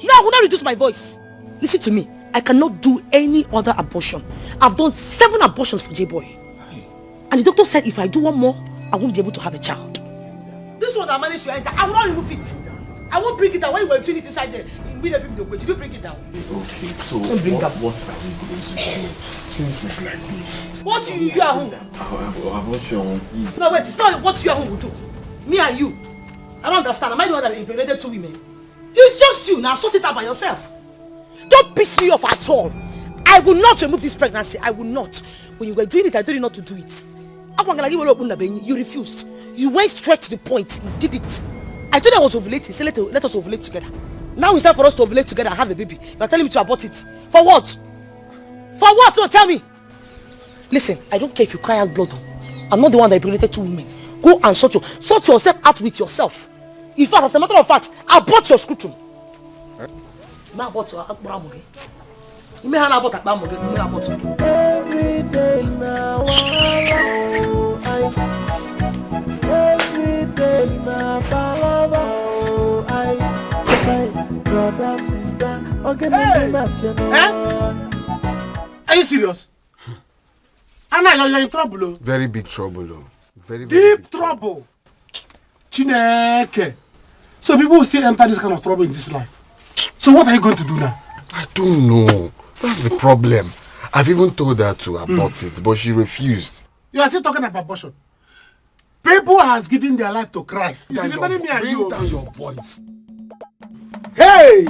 G: No, I will not reduce my voice. Listen to me. I cannot do any other abortion. I've done 7 abortions for J-Boy. And the doctor said if I do one more, I won't be able to have a child. This one I managed to enter, I will not remove it. I won't bring it down. When you were doing it inside there, did you bring it down?
C: Okay, so
G: bring
C: what
G: up.
C: are we going to do since it's like this?
G: What you are home?
C: Abortion is...
G: No, wait, it's not what you are home will do.
B: Me and you. I don't understand. Am I the one that impregnated 2 women? It's just you. Now sort it out by yourself. Don't piss me off at all. I will not remove this pregnancy. I will not. When you were doing it, I told you not to do it. You refused. You went straight to the point. You did it. I told you I was ovulating. Say let us ovulate together. Now it's time for us to ovulate together and have a baby. You are telling me to abort it. For what? For what? No, tell me. Listen, I don't care if you cry out blood. I'm not the one that impregnated 2 women. Go and sort yourself out with yourself. In fact, as a matter of fact, abort your scrotum. Now abort your akbaramuge. You may have abort akbaramuge. You may abort.
F: Every day now, every day now, brother, sister,
D: Are you serious? Anna, you're in trouble.
C: Very big trouble. Very
D: deep trouble. Chineke. So people will still enter this kind of trouble in this life. So what are you going to do now?
C: I don't know. That's the problem. I've even told her to abort it, but she refused.
D: You are still talking about abortion. People has given their life to Christ. Bring
C: down your voice.
D: Hey!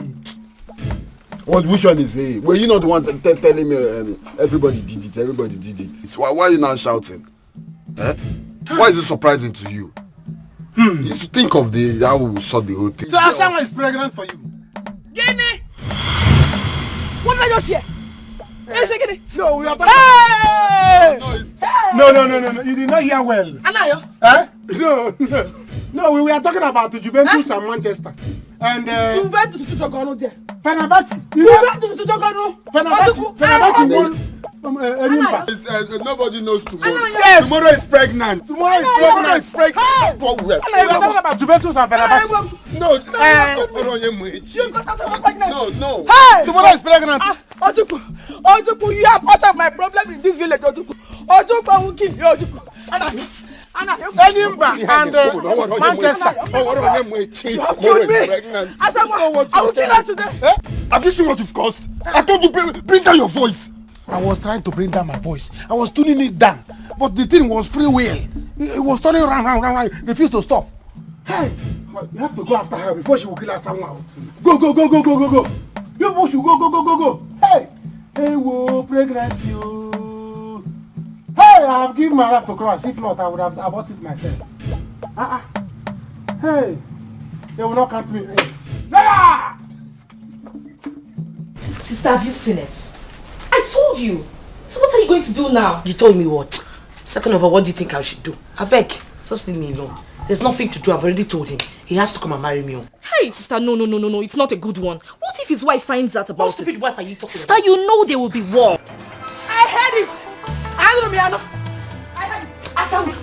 C: Which one is hey? Were you not the one telling me everybody did it? Everybody did it. Why are you now shouting? Eh? Why is it surprising to you? You should think of how we sort the whole thing.
D: So Asama is pregnant for you.
H: Guinea! What did I just hear? Hey!
D: No, we are talking. Hey! No. You did not hear well.
H: Anayo?
D: Eh? No, we were talking about the Juventus and Manchester. And
H: Juventus to Chogano there.
D: Fenerbahce.
H: Juventus to Chogano.
D: Fenerbahce won.
C: Nobody knows tomorrow.
D: Yes.
C: Tomorrow is pregnant.
D: Tomorrow is pregnant.
C: We are
D: talking about Juventus and Fenerbahce.
C: No.
D: No. Hey! Tomorrow is pregnant.
H: Ojuku, you are part of my problem in this village, Ojuku. Ojuku will kill you, Ojuku.
D: Edinburgh and Manchester.
H: You have killed me. I will kill her today.
C: Have you seen what you've caused? I told you bring down your voice.
D: I was trying to bring down my voice. I was tuning it down. But the thing was free will. It was turning round. Refused to stop. Hey, you have to go after her before she will kill her somehow. Go. You push you go. Hey, whoa, pregnancy. Hey, I have given my life to Christ. If not, I would have aborted myself. Hey, they will not count me.
N: Sister, have you seen it? I told you. So what are you going to do now?
B: You told me what? Second of all, what do you think I should do? I beg, just leave me alone. There's nothing to do. I've already told him. He has to come and marry me.
N: Hey, sister, no. It's not a good one. What if his wife finds out about it?
B: What stupid wife are you talking
N: sister,
B: about?
N: you know there will be war.
H: I heard it. I heard it. Asama,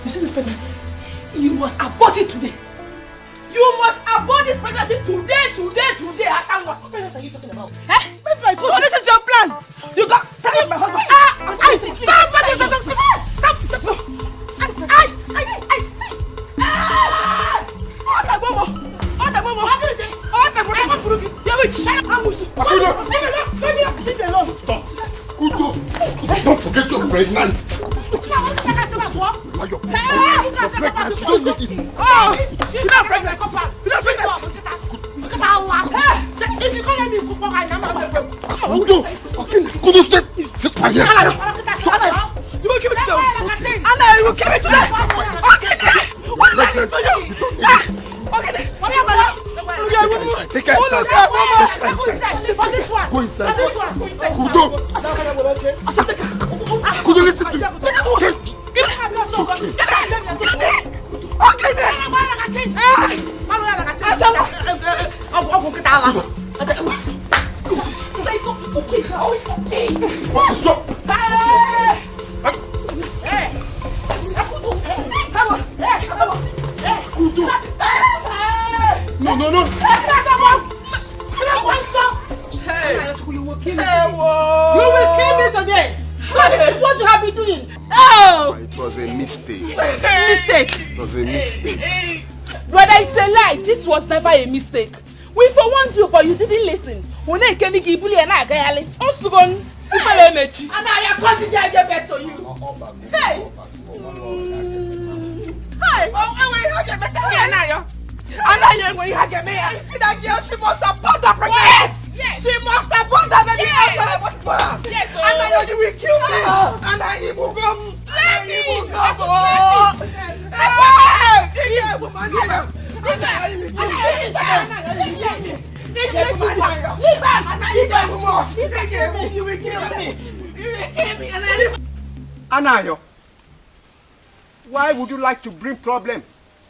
B: you see this pregnancy?
H: You must abort it today. You must abort this pregnancy today, Asama.
B: What are you talking about?
H: So this is your plan. You got pregnant my husband.
C: Stop. Kudo. Don't forget you're pregnant. Kudo, step. Sit quiet.
H: You will keep it together. Anna, you will keep it together. What did I do to you?
C: Take care.
H: For this one.
C: Kudo. Kudo, listen to me. No.
H: You will kill me. You will kill me today. So this is what you have been doing. Oh!
C: It was a mistake.
H: Mistake.
C: It was a mistake.
E: Brother, it's a lie. This was never a mistake. We for one you, but you didn't listen. And I can't get back to you. Hey!
A: When you get me, I see that girl, she must abort that pregnancy. Yes. She must abort that baby. Yes. And I know you will kill me. And I will come. Let me
L: Anayo, why would you like to bring problem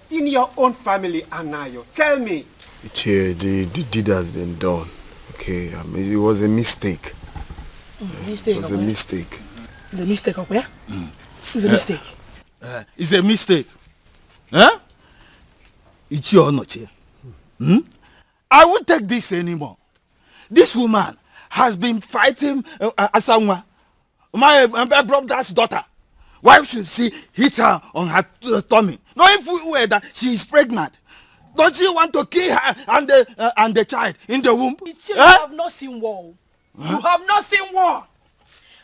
L: in your own family, Anayo? Tell me.
C: The deed has been done. Okay, it was a mistake.
H: Mistake.
C: It was a mistake.
H: It's a mistake of where? It's a mistake.
K: It's a mistake. Huh? It's your not. I won't take this anymore. This woman has been fighting Asanwa, my brother's daughter. Why should she hit her on her tummy? Not if we were that she is pregnant. Don't she want to kill her and the child in the womb?
H: You have not seen war. Huh? You have not seen war.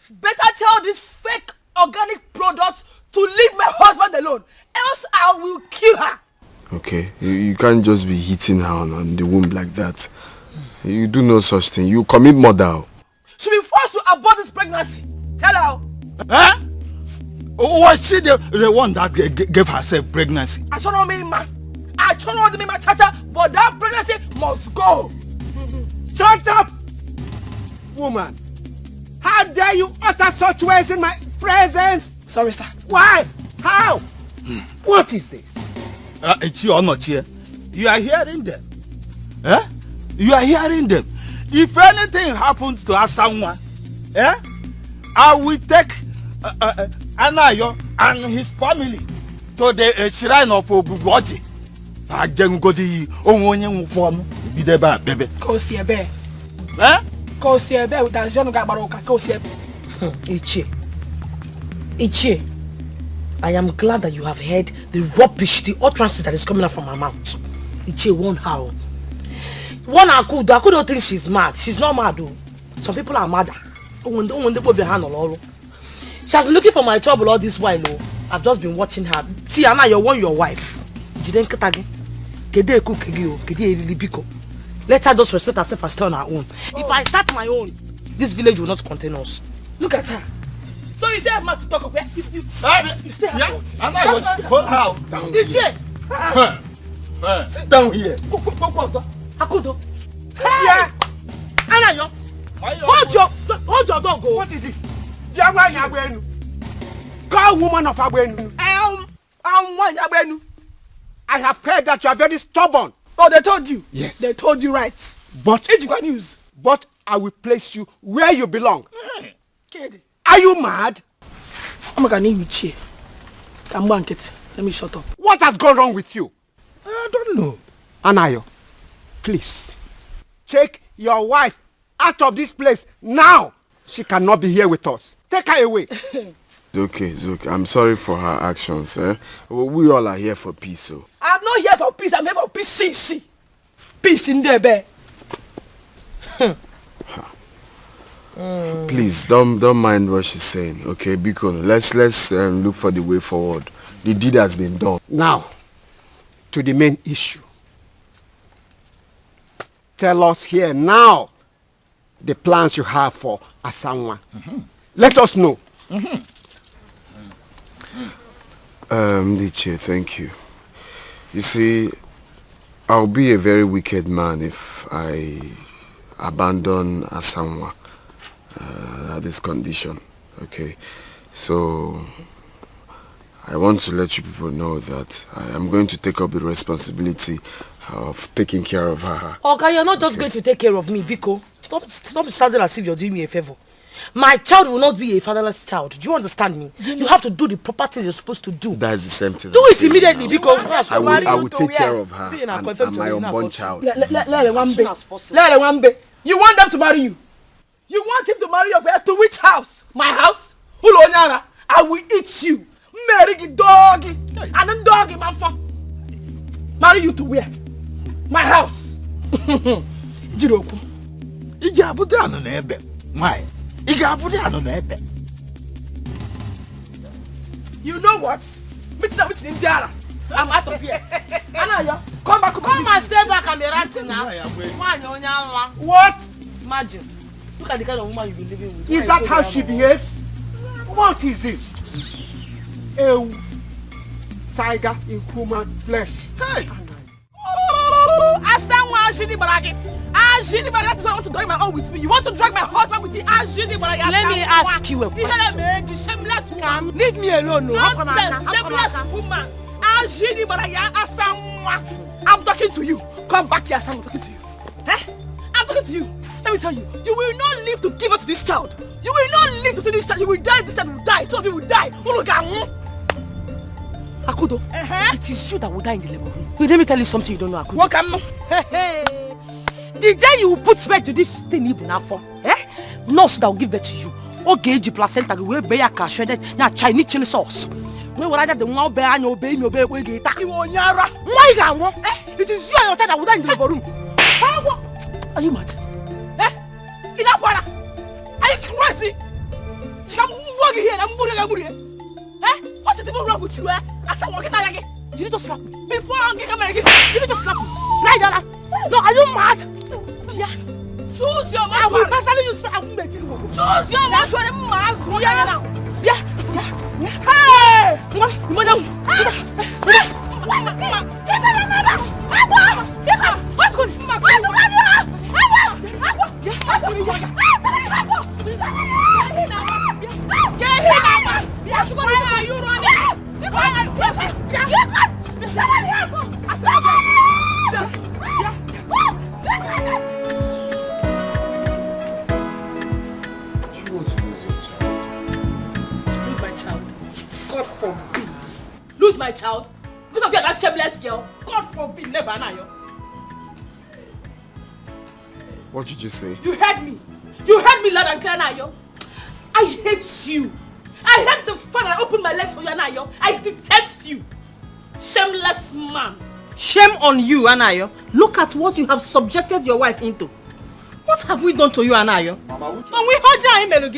H: Better tell this fake organic product to leave my husband alone, else I will kill her.
C: Okay, you can't just be hitting her on the womb like that. You do no such thing. You commit murder.
H: She'll be forced to abort this pregnancy. Tell her.
K: Huh? Was she the one that gave herself pregnancy?
H: I don't know me, man. I don't know me, my chacha, but that pregnancy must go.
L: Shut up! Woman, how dare you utter such words in my presence?
H: Sorry, sir.
L: Why? How? What is this?
K: It's your not here. You are hearing them. Eh? You are hearing them. If anything happens to someone, I will take Anayo and his family to the shrine of Obuboji. I don't go to only form be the baby.
H: Go see a bear. Go see a bear with a young Gabaroka. Go see a Ichi. I am glad that you have heard the rubbish, the utterances that is coming out from her mouth. Ichi won't howl. One Akudo don't think she's mad. She's not mad though. Some people are mad. She has been looking for my trouble all this while. Oh. I've just been watching her. See, Anna, you're your wife. Let her just respect herself and stay on her own. If I start my own, this village will not contain us. Look at her. So you say I'm not to talk of her? You say I'm not.
K: Anna, hold her down. Sit down here.
H: Akudo. Yeah. Anna, hold your dog.
L: What is this? Call woman of Abwenu. I have heard that you are very stubborn.
H: Oh, they told you?
L: Yes.
H: They told you right.
L: But
H: news.
L: But I will place you where you belong. Are you mad?
H: I'm gonna need you chair. Come on, Kit. Let me shut up.
L: What has gone wrong with you?
K: I don't know.
L: Anayo, please take your wife out of this place now. She cannot be here with us. Take her away.
C: It's okay. I'm sorry for her actions. We all are here for peace. So.
H: I'm not here for peace. I'm here for peace. Peace in there, bear.
C: Please don't mind what she's saying. Okay, Biko. Let's look for the way forward. The deed has been done.
L: Now, to the main issue. Tell us here now the plans you have for Asanwa. Let us know.
C: Liche, thank you. You see, I'll be a very wicked man if I abandon Asanwa at this condition. Okay, so I want to let you people know that I am going to take up the responsibility of taking care of her.
H: Okay, you're not just going to take care of me, Biko. Stop sounding as if you're doing me a favor. My child will not be a fatherless child. Do you understand me? You have to do the proper things you're supposed to do.
C: That's the same thing.
H: Do it immediately, because
C: I will take care of her and my unborn child.
H: Let you want them to marry you? You want him to marry your girl to which house? My house? I will eat you. Marry the doggy. And then doggy, man. Marry you to where? My house. Jiroku.
K: Why? You know
H: what?
A: I'm out of here. Anayo, come back.
B: Come and stay back and be ranting now.
A: What? Imagine. Look at the kind of woman you've been living with.
L: Is that how she behaves? What is this? A tiger in human flesh. Hey!
A: That's why I want to drag my own with me. You want to drag my husband with you? Let me ask you a question.
B: Leave me alone. No.
A: Nonsense, shameless woman. I'm talking to you. Come back here, I'm talking to you. I'm talking to you. Let me tell you, you will not live to give up to this child. You will not live to see this child. You will die, this child will die. Two of you will die. Akudo, it is you that will die in the labor room. Wait, let me tell you something you don't know, Akudo. The day you will put spec to this thing you now for, nurse that will give birth to you. Okay, the placenta will be a shredded Chinese chili sauce. When will I get the one bear and obey me, obey we get you on Yara? Why, it is you and your child that will die in the labor room. Are you mad? Enough, water. Are you crazy? Come walk here, I'm moving. What is even wrong with you? I said, walking again. You need to slap me. Before I get again, you need to slap me. No, are you mad? Yeah. Choose your match. I will personally use I will make it go. Choose your match when I'm mad. Yeah. Hey! What's going God forbid. Lose my child? Because of you, that shameless girl? God forbid, never, Anayo.
C: What did you say?
A: You heard me. You heard me loud and clear, Anayo. I hate you. I hate the fact that I opened my legs for you, Anayo. I detest you. Shameless man.
G: Shame on you, Anayo. Look at what you have subjected your wife into. What have we done to you, Anayo?
C: Mama,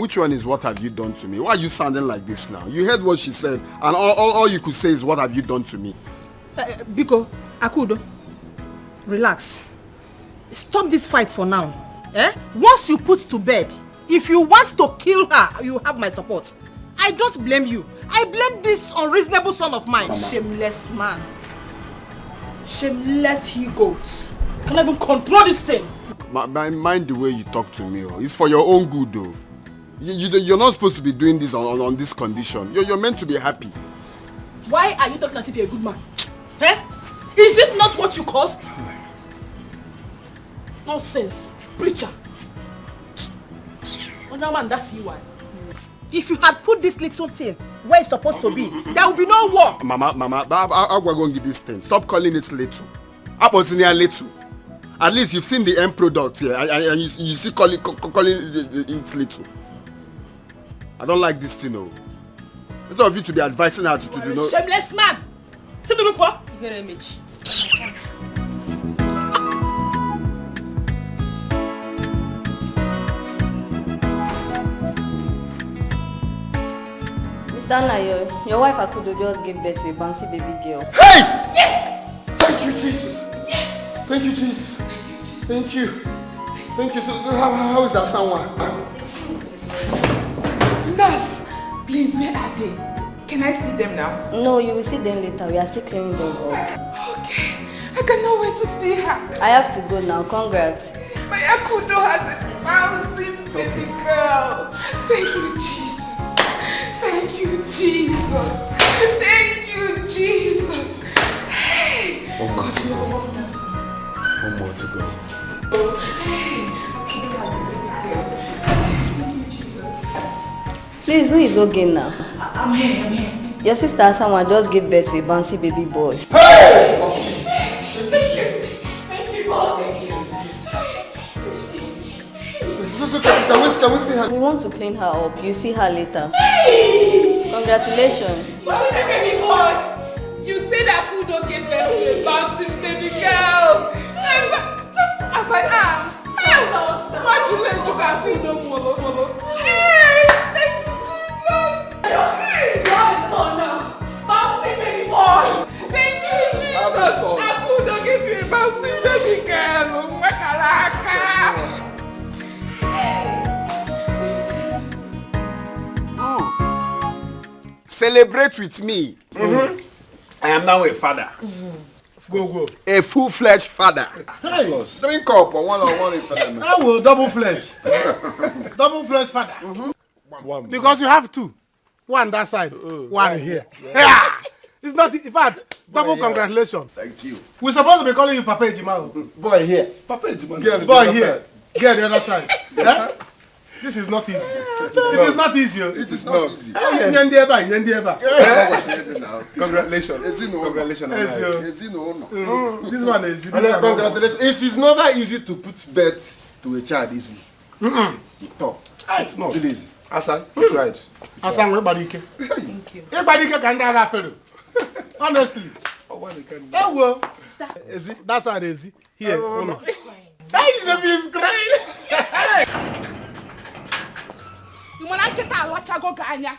G: which
C: one is what have you done to me? Why are you sounding like this now? You heard what she said, and all you could say is what have you done to me?
G: Biko, Akudo, relax. Stop this fight for now. Once you put to bed, if you want to kill her, you have my support. I don't blame you. I blame this unreasonable son of mine.
A: Mama. Shameless man. Shameless he-goat. Can I even control this thing?
C: Mind the way you talk to me. Oh. It's for your own good, though. You're not supposed to be doing this on this condition. You're meant to be happy.
A: Why are you talking as if you're a good man? Is this not what you caused? Nonsense. Preacher. Another man, that's you why.
G: If you had put this little thing where it's supposed to be, there will be no war.
C: Mama, how we're going to get this thing? Stop calling it little. I was near little. At least you've seen the end product here, and you still calling it little. I don't like this thing, no. Instead of you to be advising her to do no.
A: Shameless man! See me before? You hear image.
R: Mr. Nayo, your wife Akudo just gave birth to a bouncy baby girl.
C: Hey! Yes! Thank you, Jesus. Yes! Thank you, Jesus. Thank you. Thank you. So how is that someone?
E: Nurse, please, where are they? Can I see them now?
R: No, you will see them later. We are still cleaning them up.
E: Okay. I cannot wait to see her.
R: I have to go now. Congrats.
E: My Akudo has a bouncy baby girl. Thank you, Jesus. Thank you, Jesus. Thank you, Jesus. Hey!
C: One more to go. One more to go.
E: Hey! Akudo has a baby girl. Thank you, Jesus.
R: Please, who is okay now?
E: I'm here.
R: Your sister someone just gave birth to a bouncy baby boy.
C: Hey!
E: Thank you, God. Thank you.
C: Can we see her?
R: We want to clean her up. You see her later.
E: Hey!
R: Congratulations.
E: Bouncy baby boy! You said Akudo gave birth to a bouncy baby girl. Just as I am. Why do you let Akudo molo? Hey! Thank you, Jesus. You have a son now. Bouncy baby boy. Thank you,
C: celebrate with me. I am now a father.
D: Go.
C: A full-fledged father.
D: Hey.
C: Drink up on one father.
D: I will double-fledged. Double-fledged father. Because you have two. One that side, one here. Yeah. It's not, in fact, double congratulations.
C: Thank you.
D: We're supposed to be calling you Papa Ejima.
C: Boy here.
D: Papa Ejima. Boy here. Get the other side. Yeah? This is not easy. It is not easy.
C: It is not easy. Congratulations. Congratulations.
D: This one is easy.
C: Congratulations. It is never easy to put birth to a child easily.
D: It's not.
C: It is.
D: Asa, you tried. Asa, thank you. Everybody can have a honestly. Oh, well. Is it? That's how it is. Here.
C: Hey, the is great.
E: You want to get a lachago ganya?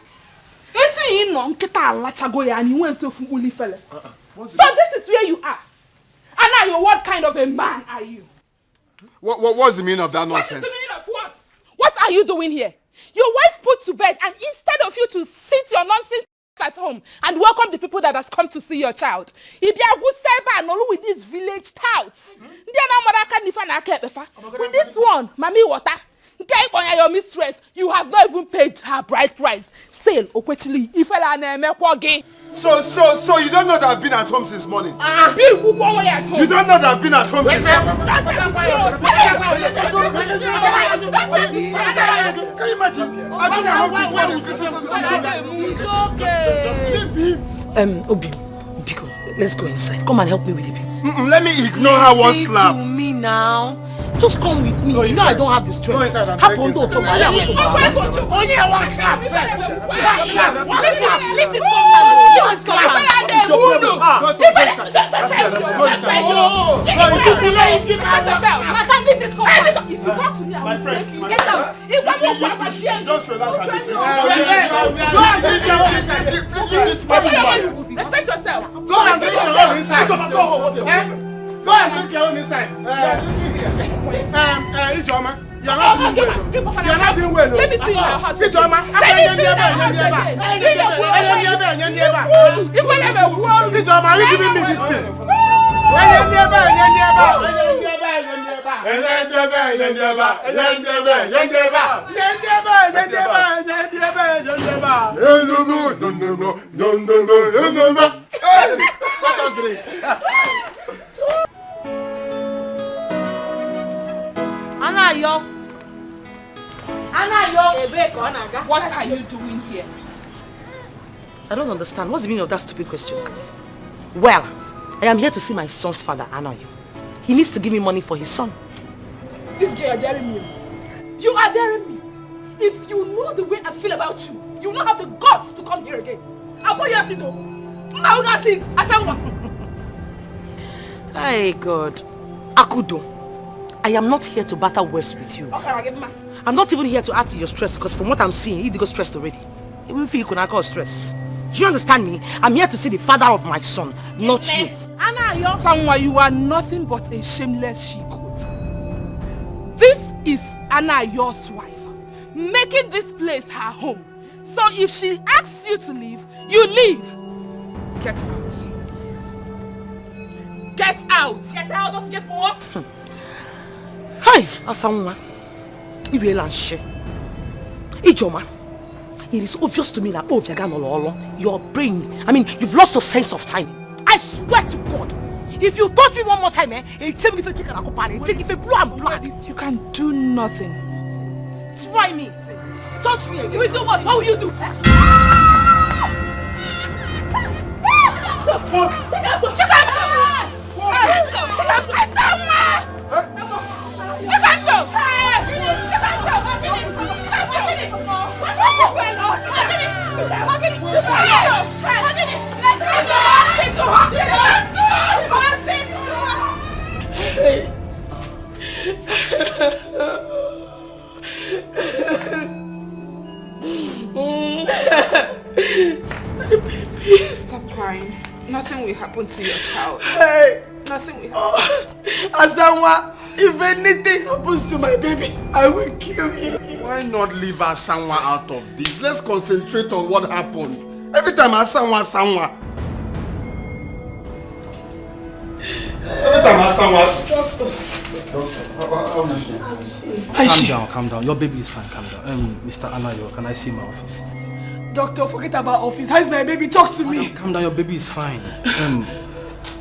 E: It's in no get a lachago ya and you went so fully fella. So this is where you are. And now you what kind of a man are you?
C: What's the meaning of that nonsense?
E: What's the meaning of what? What are you doing here? Your wife put to bed, and instead of you to sit your nonsense at home and welcome the people that has come to see your child, he be a good cyber and all with these village touts. With this one, Mami Water, your mistress, you have not even paid her bride price. Sale, Okwechili, if I name
C: So you don't know that I've been at home since morning?
E: At home. You
C: don't know that I've been at home since morning? Can you imagine? I've been at home since morning.
G: Obi, Biko, let's go inside. Come and help me with the bills.
C: Let me ignore her one slap.
G: To me now. Just come with me. You know I don't have the strength.
C: Go inside and
G: Happen to
E: Leave this compound. If you talk to me, I will break you. Get out.
C: Just relax and
E: respect yourself.
D: Go and drink your own inside. Go and drink your own inside. Ijoma, you are not doing well.
E: Let me see your house.
D: Ijoma, Ijoma, are you giving me this thing? Let us drink.
E: What are you doing here?
G: I don't understand. What's the meaning of that stupid question? Well, I am here to see my son's father, Anayo. He needs to give me money for his son.
H: This girl, you are daring me. You are daring me. If you know the way I feel about you, you will not have the guts to come here again.
G: Hey God. Akudo, I am not here to battle words with you. I'm not even here to add to your stress because from what I'm seeing, you got stressed already. Even feel you could not cause stress. Do you understand me? I'm here to see the father of my son, not you.
E: Anayo, you are nothing but a shameless she-goat. This is Anayo's wife, making this place her home. So if she asks you to leave, you leave. Get out. Get out.
H: Get out, don't skip more.
G: Hi, Asanwa. Ijoma. It is obvious to me that your brain, you've lost your sense of timing. I swear to God, if you touch me one more time, you
E: can do nothing.
G: Try me. Touch me. You will do what? What will you do?
C: What?
E: Stop crying. Nothing will happen to your child.
P: Hey.
E: Nothing will happen.
P: Asanwa, if anything happens to my baby, I will kill him.
C: Why not leave Asanwa out of this? Let's concentrate on what happened. Every time I someone. Every time I someone.
S: Calm down. Your baby is fine. Calm down. Mr. Anayo, can I see my office?
H: Doctor, forget about office. How is my baby? Talk to me.
S: Calm down. Your baby is fine.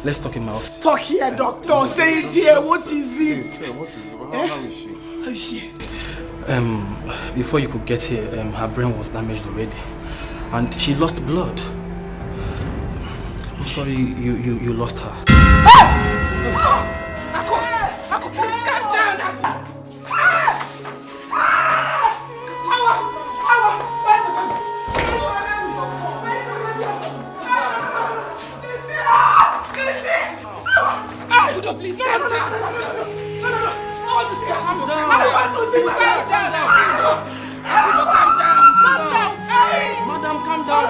S: Let's talk in my office.
H: Talk here, doctor. Say it here. What is it?
C: What is it? How is she?
H: How is she?
S: Before you could get here, her brain was damaged already, and she lost blood. I'm sorry you lost her.
E: Aku, please calm down. Akudo, please calm down. I want to see her. Calm down.
S: Madam, calm down.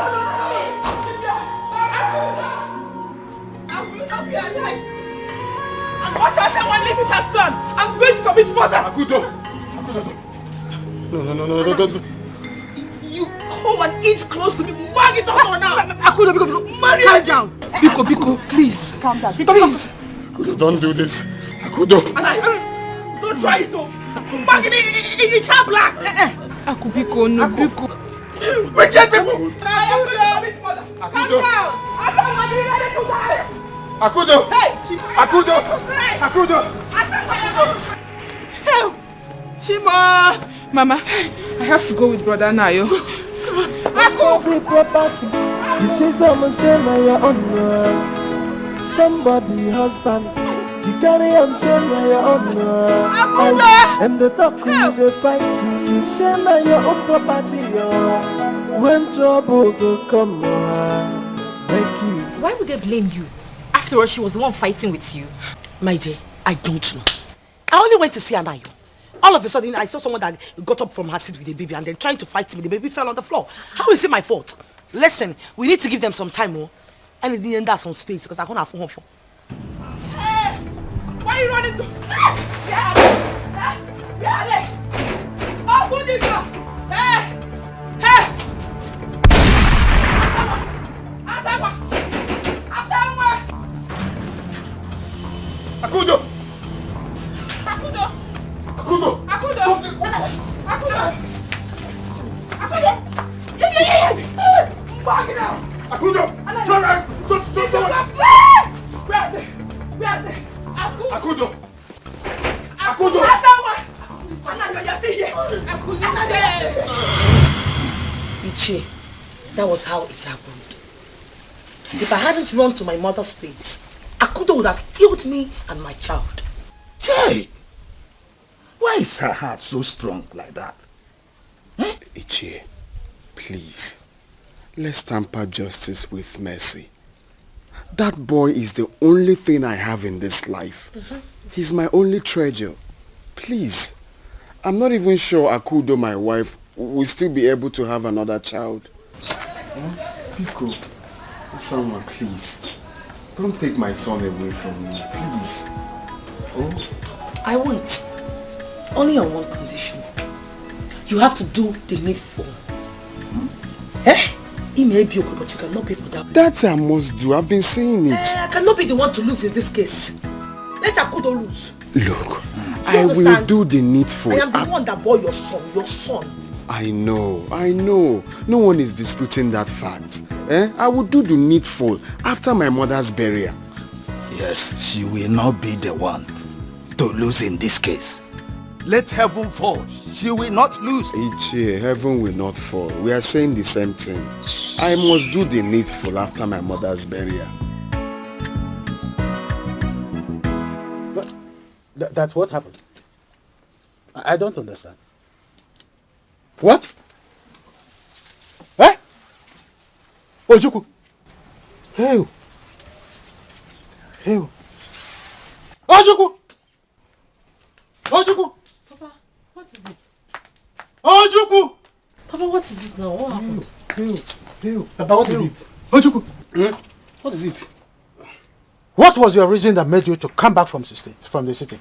A: I will not be alive. And watch out, someone live with her son. I'm going to commit murder.
C: Akudo. No.
A: If you come and inch close to me, bag it off now. Akudo, marry
E: calm down. Biko, please.
A: Calm down.
E: Please.
C: Akudo, don't do this. Akudo.
A: Don't try it, though. Bag it in your black.
E: Biko, no, Biko.
A: Wicked people. I am going to commit murder. Calm down.
C: Akudo!
A: Hey!
C: Akudo!
A: Help! Chima!
E: Mama, I have to go with Brother Nayo.
F: Somebody property. You say someone say my own. Somebody husband. You carry him say my own. And the talk they fight. You say my own property. When trouble go come, make you.
N: Why would they blame you? After all, she was the one fighting with you.
B: My dear, I don't know. I only went to see Anayo. All of a sudden, I saw someone that got up from her seat with the baby and then trying to fight me. The baby fell on the floor. How is it my fault? Listen, we need to give them some time, oh. And in the end, that's some space because I can't afford her for.
A: Hey! Why are you running to? Yeah, open this up! Hey! Asama!
C: Akudo! Yeah. Back it out! Akudo! Don't!
A: We are there!
C: Akudo!
A: Asama! You're still here!
B: Ichie, that was how it happened. If I hadn't run to my mother's place, Akudo would have killed me and my child.
K: Jay! Why is her heart so strong like that?
C: Ichie, please, let's tamper justice with mercy. That boy is the only thing I have in this life. He's my only treasure. Please, I'm not even sure Akudo, my wife, will still be able to have another child. Biko, someone, please. Don't take my son away from me, please.
B: Oh, I won't. Only on one condition. You have to do the needful. It may be okay, but you cannot pay for that.
C: That I must do. I've been saying it.
B: I cannot be the one to lose in this case. Let Akudo lose.
C: Look, I will do the needful.
B: I am the one that bore your son.
C: I know. No one is disputing that fact. I will do the needful after my mother's burial.
K: Yes, she will not be the one to lose in this case. Let heaven fall. She will not lose.
C: Ichie, heaven will not fall. We are saying the same thing. I must do the needful after my mother's burial.
K: But that's what happened. I don't understand. What? Ojuku. Hey. Ojuku.
G: Papa, what is it?
K: Ojuku.
G: Papa, what is it now? What happened?
K: Papa, what is it? Ojuku. What is it? What was your reason that made you to come back from the city? From city?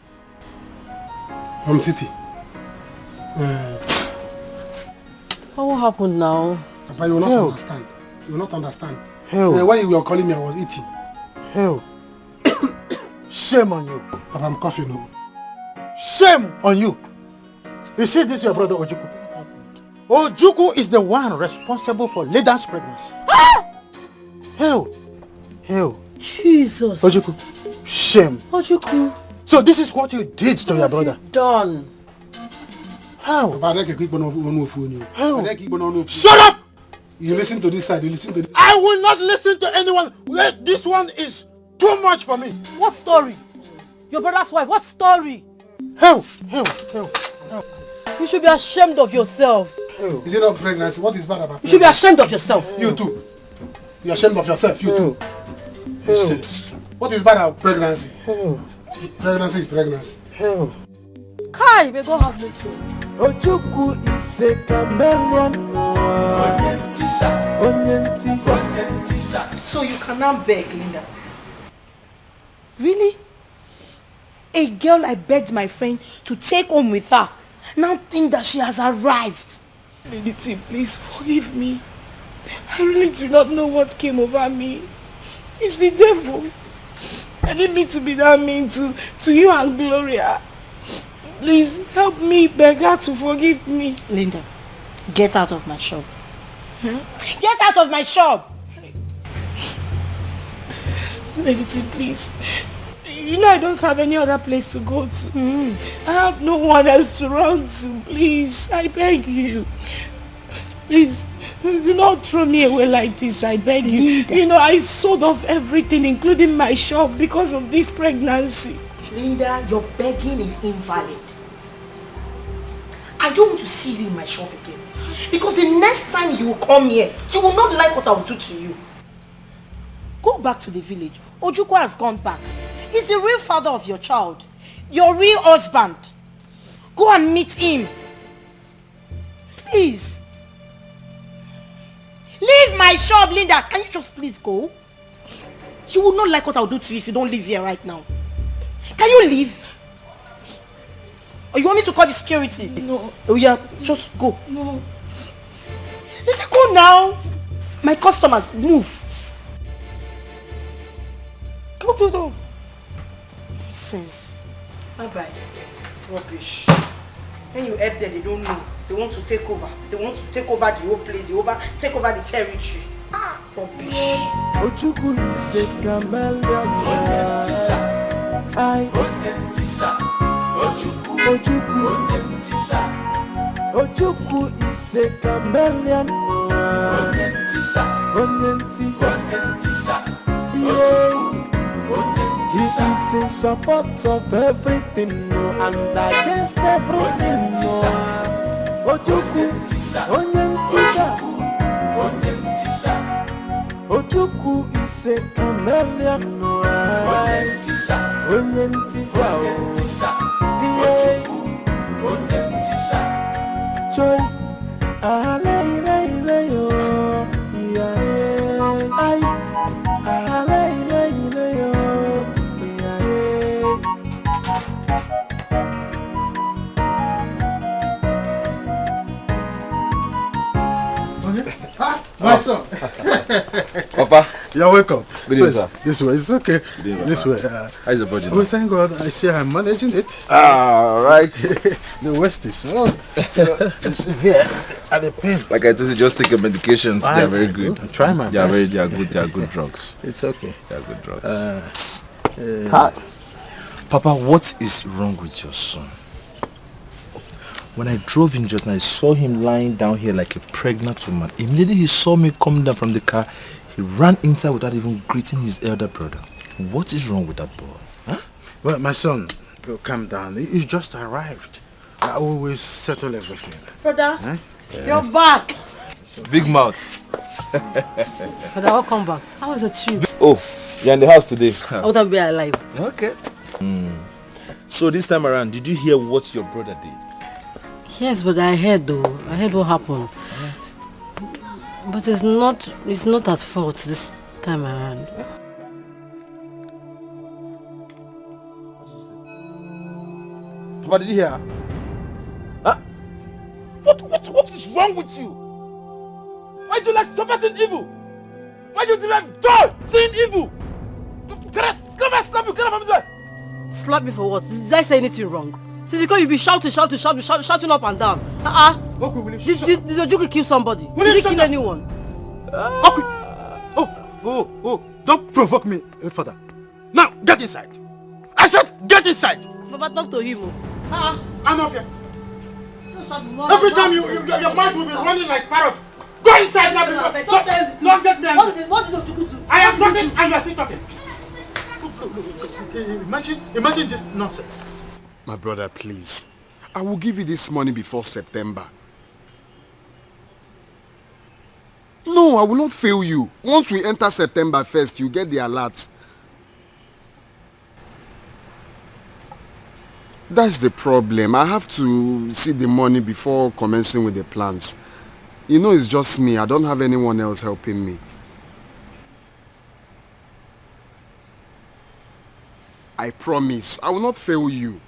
G: What happened now?
D: Papa, you will not understand. You will not understand.
K: Hell.
D: When you were calling me, I was eating.
K: Hell. Shame on you.
D: Papa, I'm coughing now.
K: Shame on you. You see, this is your brother Ojuku. Ojuku is the one responsible for Leda's pregnancy. Hell. Hell.
G: Jesus.
K: Ojuku. Shame.
G: Ojuku.
K: So this is what you did to your brother.
G: Done.
K: How?
D: How?
K: Shut up!
D: You listen to this side, you listen to this.
K: I will not listen to anyone. This one is too much for me.
G: What story? Your brother's wife, what story?
K: Hell.
G: You should be ashamed of yourself.
D: Is it not pregnancy? What is bad about pregnancy?
G: You should be ashamed of yourself.
D: You too. You're ashamed of yourself, you too. What is bad about pregnancy? Pregnancy is pregnancy.
G: Kai, may God have mercy.
F: Ojuku is a chameleon.
H: So you cannot beg, Linda. Really? A girl I begged my friend to take home with her now think that she has arrived. Lady T, please forgive me. I really do not know what came over me. It's the devil. I didn't mean to be that mean to you and Gloria. Please help me beg her to forgive me.
R: Linda, get out of my shop.
H: Huh? Get out of my shop! Lady T, please. You know I don't have any other place to go to. I have no one else to run to. Please, I beg you. Please, do not throw me away like this. I beg you. Linda. You know, I sold off everything, including my shop, because of this pregnancy.
N: Linda, your begging is invalid. I don't want to see you in my shop again. Because the next time you will come here, you will not like what I will do to you.
H: Go back to the village. Ojuku has gone back. He's the real father of your child. Your real husband. Go and meet him. Please. Leave my shop, Linda. Can you just please go? You will not like what I'll do to you if you don't leave here right now. Can you leave? Or you want me to call the security? No. Oh yeah, just go. No. Let me go now. My customers, move. Go. Nonsense. Bye-bye. Rubbish. When you help them, they don't know. They want to take over. They want to take over the whole place. Take over the territory. Rubbish.
F: Ojuku is a chameleon. Ojuku is a chameleon. This is in support of everything and against everything. Ojuku, Ojuku is a chameleon. Joy,
K: My son.
J: Papa.
K: You're welcome.
J: Good evening, sir.
K: This way. It's okay.
J: Good evening,
K: this
J: Papa.
K: way.
J: How's the body now?
K: Well, thank God. I see I'm managing it.
J: Right.
K: The West is severe at the pain.
J: Like I told you, just take your medications. They are very good.
K: Try my best.
J: They are good. They are good drugs.
K: It's okay.
J: They are good drugs.
K: Hi.
J: Papa, what is wrong with your son? When I drove in just now, I saw him lying down here like a pregnant woman. Immediately he saw me come down from the car, he ran inside without even greeting his elder brother. What is wrong with that boy? Huh?
K: Well, my son, calm down. He's just arrived. I will settle everything.
H: Brother, you're back.
J: Big mouth.
G: Brother, welcome back. How was the trip?
J: Oh, you're in the house today.
G: I would have been alive.
J: Okay. So this time around, did you hear what your brother did?
G: Yes, but I heard though. I heard what happened.
J: Right.
G: But it's not at fault this time around.
J: Papa, did you hear? Huh? What is wrong with you? Why do you like something evil?
O: Why you derive joy seeing evil? Come and slap you, get up from there.
G: Slap me for what? Did I say anything wrong? Since you you be shouting up and down.
K: Okay, will you
G: did Ojukwu kill somebody? Did he kill anyone?
K: Okay. Oh, don't provoke me further. Now, get inside. I said, get inside.
G: Baba, talk to him.
K: Enough here. Every time your mind will be running like parrot. Go inside now. Don't get me angry.
G: What did Ojukwu do?
K: I am talking and you are still talking. Imagine this nonsense.
C: My brother, please. I will give you this money before September. No, I will not fail you. Once we enter September 1st, you get the alert. That's the problem. I have to see the money before commencing with the plans. You know, it's just me. I don't have anyone else helping me. I promise, I will not fail you.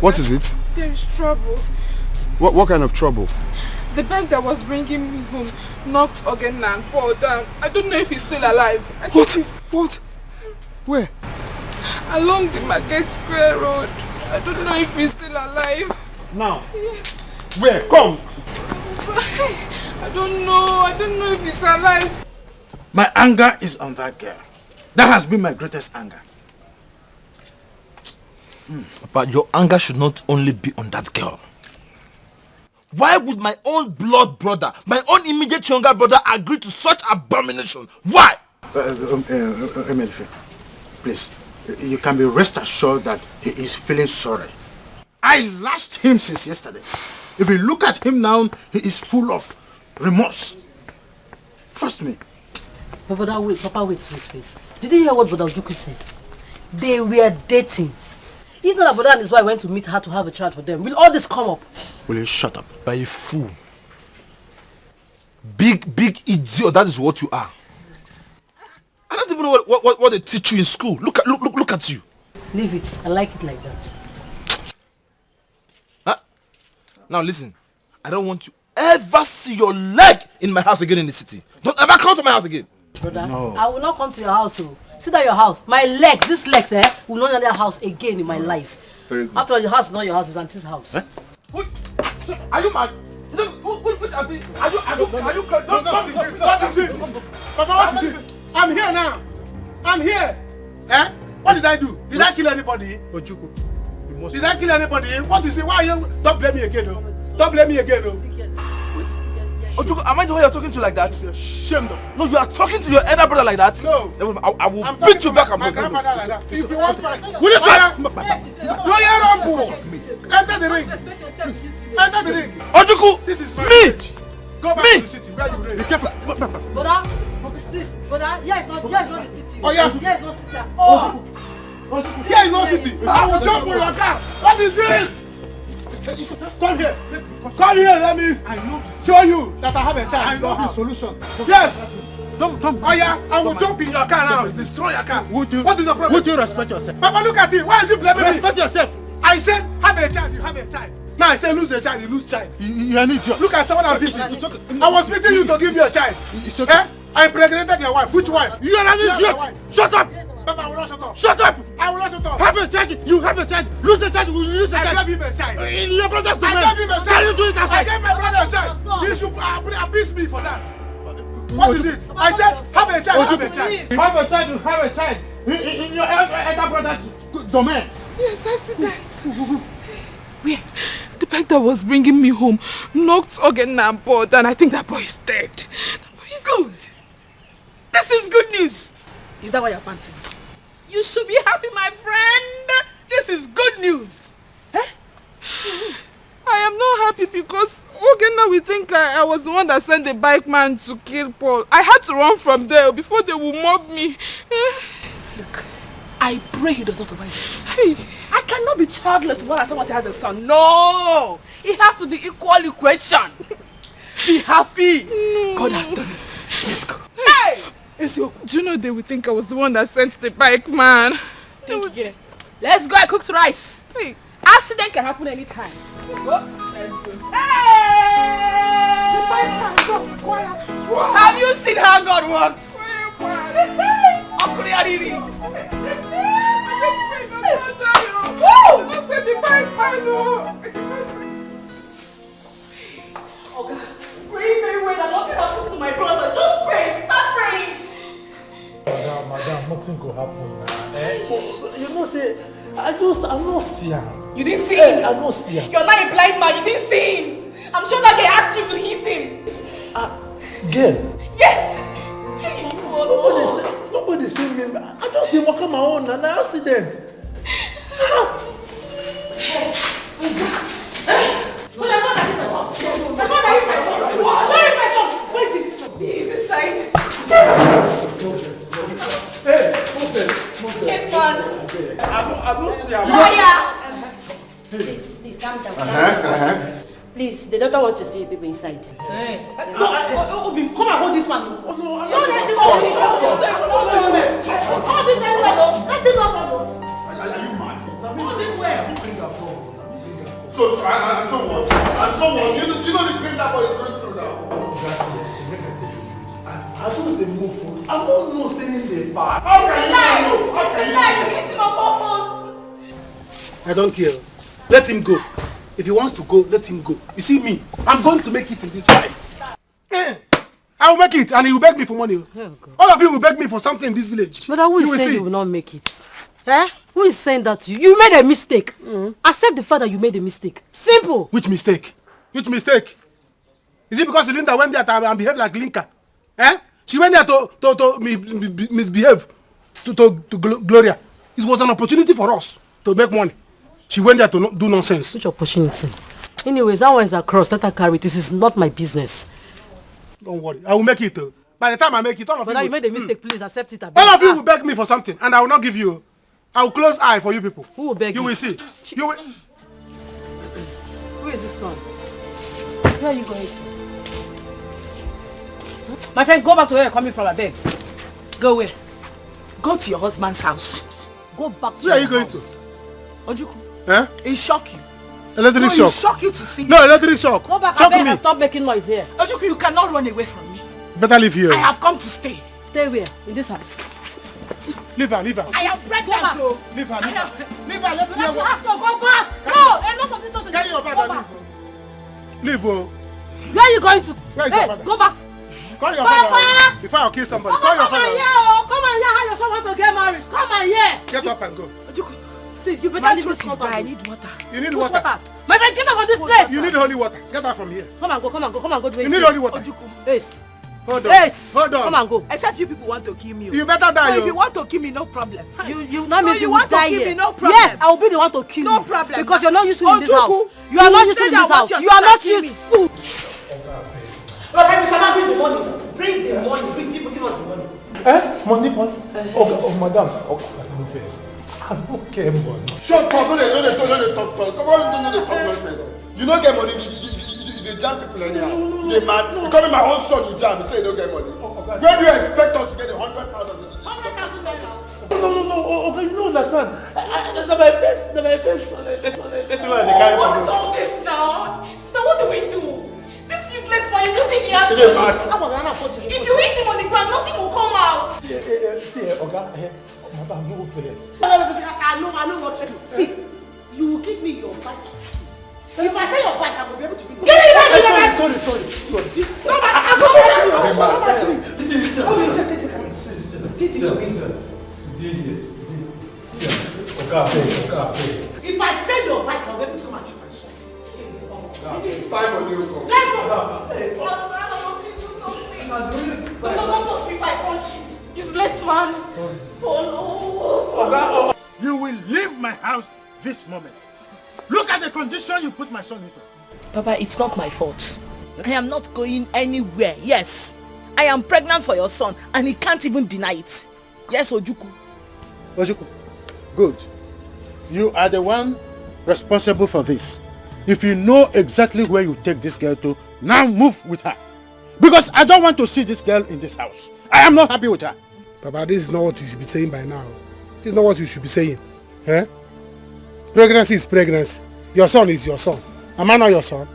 C: What is it?
E: There is trouble.
C: What kind of trouble?
E: The bank that was bringing me home knocked again and fall down. I don't know if he's still alive.
C: What? Where?
E: Along the Market Square Road. I don't know if he's still alive.
K: Now?
E: Yes.
K: Where? Come!
E: I don't know if he's alive.
K: My anger is on that girl. That has been my greatest anger.
O: But your anger should not only be on that girl. Why would my own blood brother, my own immediate younger brother agree to such abomination? Why?
K: Emelife, please, you can be rest assured that he is feeling sorry. I lashed him since yesterday. If you look at him now, he is full of remorse. Trust me.
G: Papa, wait, please. Did you hear what Brother Ojukwu said? They were dating. Even that brother and his wife went to meet her to have a child for them. Will all this come up?
K: Will you shut up?
O: By a fool. Big idiot, that is what you are. I don't even know what they teach you in school. Look at you.
G: Leave it. I like it like that.
O: Now listen, I don't want to ever see your leg in my house again in the city. Don't ever come to my house again.
G: Brother, no. I will not come to your house. So. Sit at your house. My legs, these legs, will not enter your house again in my life. After all, your house is not your house, it's Auntie's house.
O: Are you mad? Which auntie? Are you
D: What is it? Papa, what is it? I'm here now. I'm here. What did I do? Did I kill anybody? Ojukwu. Did I kill anybody? What is it? Why are you? Don't blame me again, though. Don't blame me again, though.
O: Ojukwu, am I the one you're talking to like that? Shame. No, you are talking to your elder brother like that.
D: No.
O: I will beat you back.
D: My grandfather like that. If you want to fight, will you try? Lawyer Rumble. Enter the ring. Enter the ring.
O: Ojukwu,
D: this is my
O: village.
D: Go back to the city where you raised.
K: Be careful.
G: Brother, here is not the city.
D: Oh, yeah.
G: Here is not city.
D: Here is no city. I will jump on your car. What is this? Come here. Come here. Let me show you that I have a child.
K: I know the solution.
D: Yes. Don't. Oh yeah. I will jump in your car now. Destroy your car. What is the problem?
K: Would you respect yourself?
D: Papa, look at it. Why is you blaming me?
K: Respect yourself.
D: I said have a child. You have a child. Now I say lose a child. You lose child.
K: You are an idiot.
D: Look at someone I'm busy. I was meeting you to give you a child.
K: It's okay.
D: I impregnated your wife. Which wife?
K: You are an idiot. Shut up.
D: Papa, I will not shut up.
K: Shut up.
D: I will not shut up.
K: Have a child. You have a child. Lose a child. You lose a child.
D: I gave him a child.
K: In your brother's domain.
D: I gave him a child.
K: Can you do it outside?
D: I gave my brother a child. You should abuse me for that. What is it? I said have a child. Have a child.
K: Have a child. You have a child. In your elder brother's domain.
E: Yes, I see that. Where? The bag that was bringing me home knocked again and board, and I think that boy is dead. That boy is good. This is good news. Is that why you're panting? You should be happy, my friend. This is good news. I am not happy because Ogena will think I was the one that sent the bike man to kill Paul. I had to run from there before they will mob me.
H: Look, I pray he does not survive this. I cannot be childless while someone has a son. No! It has to be equal equation. Be happy.
E: No.
H: God has done it. Let's go.
E: Hey! Do you know they would think I was the one that sent the bike man?
H: Think again.
A: Let's go. I cooked rice. Hey. Accident can happen anytime. Go. Let's go. Hey! Have you seen how God works?
E: Pray very well that nothing happens to my brother. Just pray. Start praying.
D: Madam, nothing could happen now. You know, say, I'm not seeing.
E: You didn't see him?
D: I'm not seeing.
E: You're not a blind man. You didn't see him. I'm sure that they asked you to hit him.
D: Girl.
E: Yes.
D: Nobody see me. I just didn't walk on my own and an accident.
E: Where is he? He's inside.
D: Hey,
E: yes, man.
D: I don't see him.
E: Lawyer.
R: Please, calm down. Please, the doctor wants to see people inside.
A: Hey. No, Obi, come and hold this man. Oh, no, I'm not. Let him
C: hold
A: it very well. Let him hold.
C: Are you mad?
A: Hold it well.
C: So what? You know the pain that boy is going through now.
D: I don't dey move for. I'm not saying the part.
C: How can you know? How can you
D: I don't care. Let him go. If he wants to go, let him go. You see me, I'm going to make it in this fight. I will make it and he will beg me for money. Oh, all of you will beg me for something in this village.
G: But who is saying you will not make it? Eh? Who is saying that to you? You made a mistake. Accept the fact that you made a mistake. Simple.
D: Which mistake? Which mistake? Is it because Linda went there and behaved like Linka? Eh? She went there to misbehave to Gloria. It was an opportunity for us to make money. She went there to do nonsense.
G: Which opportunity? Anyways, that one is across. Let her carry it. This is not my business.
D: Don't worry. I will make it. By the time I make it, all of you
G: will... you made a mistake, please accept it.
D: All of you will beg me for something and I will not give you. I will close eye for you people.
G: Who will beg you?
D: You will see. You will...
G: Who is this one? Where are you going to?
A: My friend, go back to where you're coming from, I beg. Go where? Go to your husband's house.
G: Go back to
D: Where are you going to?
A: Ojuku.
D: Eh?
A: It shock you.
D: Electric shock.
A: It shock you to see.
D: No, electric shock.
G: Go back
D: shock
G: me. And stop making noise here.
A: Ojuku, you cannot run away from me.
D: Better leave here.
A: I have come to stay.
G: Stay where? In this house.
D: Leave her, leave her.
A: I am pregnant, bro.
D: Leave her, leave her. Leave her, let's hear
A: what. Go back. No, enough of this nonsense.
D: Carry your bag and leave. Leave,
A: Where are you going to?
D: Where is your father?
A: Go back.
D: Call your father. Before I kill somebody. Call your father.
A: Come and hear how your son wants to get married. Come and hear.
D: Get up and go.
A: See, you better leave this house. I need water.
D: You need water.
A: My friend, get out of this place.
D: You need holy water. Get out from here.
G: Come and go.
D: You need holy water.
G: Yes.
D: Hold on.
G: Yes.
D: Hold on.
G: Come and go.
A: Except you people want to kill me.
D: You better die.
A: No, if you want to kill me, no problem.
G: You now means you
A: want
G: die
A: to kill
G: here.
A: me, no problem.
G: Yes, I will be the one to kill you.
A: No problem.
G: Because you're not useful in this house. You are not useful in this house. You are not useful.
A: Okay, Mr. Man, bring the money. Bring the money. Give us the money.
D: Money? Oh, madam. Okay, no face. I don't care money.
C: Shut up. No, they talk. Come on, don't talk nonsense. You don't get money. You jam people anyhow. They mad. You call me my own son, you jam. You say you don't get money. Where do you expect us to get 100,000?
A: 100,000 naira.
D: No. Okay, you don't understand. That's my best.
E: What is all this now? Sister, what do we do? This useless man, you don't think he has to. If you hit him on the ground, nothing will come out.
D: See, Oga, madam, no feelings.
A: I know what to do. See, you will give me your bike. If I say your bike, I will be able to bring it. Give me back!
D: Sorry.
A: No, but I'm coming back to you. Give it to me. If I sell your bike, I'll be able to come and check my son.
C: Five on you.
E: Let's go. Don't touch me if I punch you. Useless man.
D: Sorry.
E: Oh no.
K: You will leave my house this moment. Look at the condition you put my son into.
A: Papa, it's not my fault. I am not going anywhere. Yes, I am pregnant for your son and he can't even deny it. Yes, Ojuku.
K: Ojuku, good. You are the one responsible for this. If you know exactly where you take this girl to, now move with her. Because I don't want to see this girl in this house. I am not happy with her.
D: Papa, this is not what you should be saying by now. This is not what you should be saying. Eh? Pregnancy is pregnancy. Your son is your son. Am I not your son?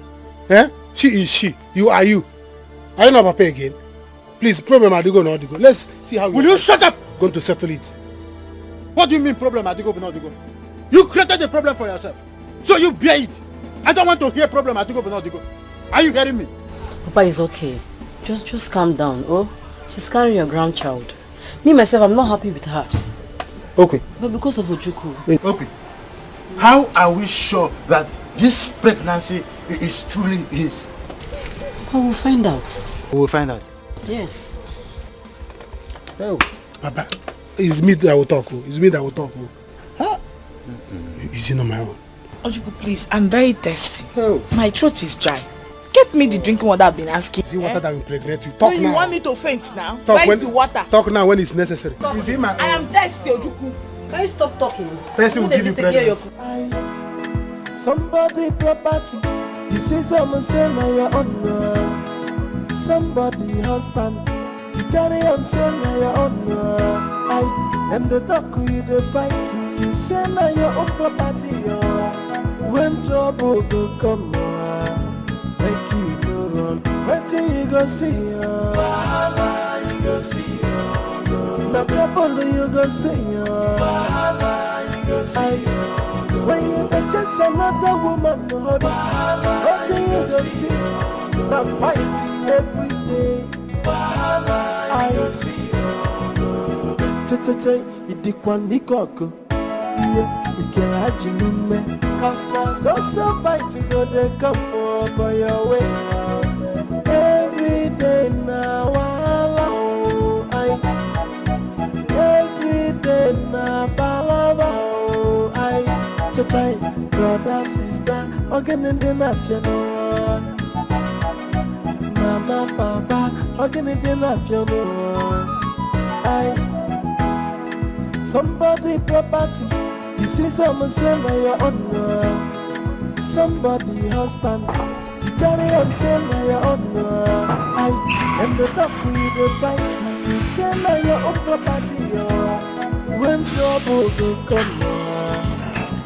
D: Eh? She is she. You are you. Are you not Papa again? Please, problem Adigo no Adigo. Let's see how. Will you shut up? Going to settle it. What do you mean problem Adigo no Adigo? You created the problem for yourself, so you bear it. I don't want to hear problem Adigo no Adigo. Are you hearing me?
G: Papa is okay. Just calm down. Oh, she's carrying your grandchild. Me myself, I'm not happy with her.
D: Okay.
G: But because of Ojuku.
K: Okay. How are we sure that this pregnancy is truly his?
G: I will find out.
K: We will find out.
G: Yes.
D: Oh, Papa, it's me that will talk. It's me that will talk.
P: Huh?
D: Is it not my own?
P: Ojuku, please, I'm very thirsty. Oh. My throat is dry. Get me the drinking water I've been asking.
D: Is it water that will impregnate you? Talk now.
P: You want me to faint now?
D: Talk
P: Where's the water?
D: Talk now when it's necessary. Is it my own?
P: I am thirsty, Ojuku.
G: Can you stop talking?
D: Thirsty will give you pregnancy.
F: Somebody property. You say someone say now your own. Somebody husband. You carry on say now your own. I am the talk you the fight. You say now your own property. When trouble go come, make you go run. Wait till you go see you go see no trouble you go see you go see when you can chase another woman, wait till you go see no fighting every day. I see che idikwani koko ikerajinume cause so fighting go dey come over your way every day now. Every day na balaba I chachai brother sister again in the national mama papa again in the national I somebody property. You see someone say na your own. Somebody husband. You carry on say na your own. I am the top with the fight. You say na your own property. When trouble go come,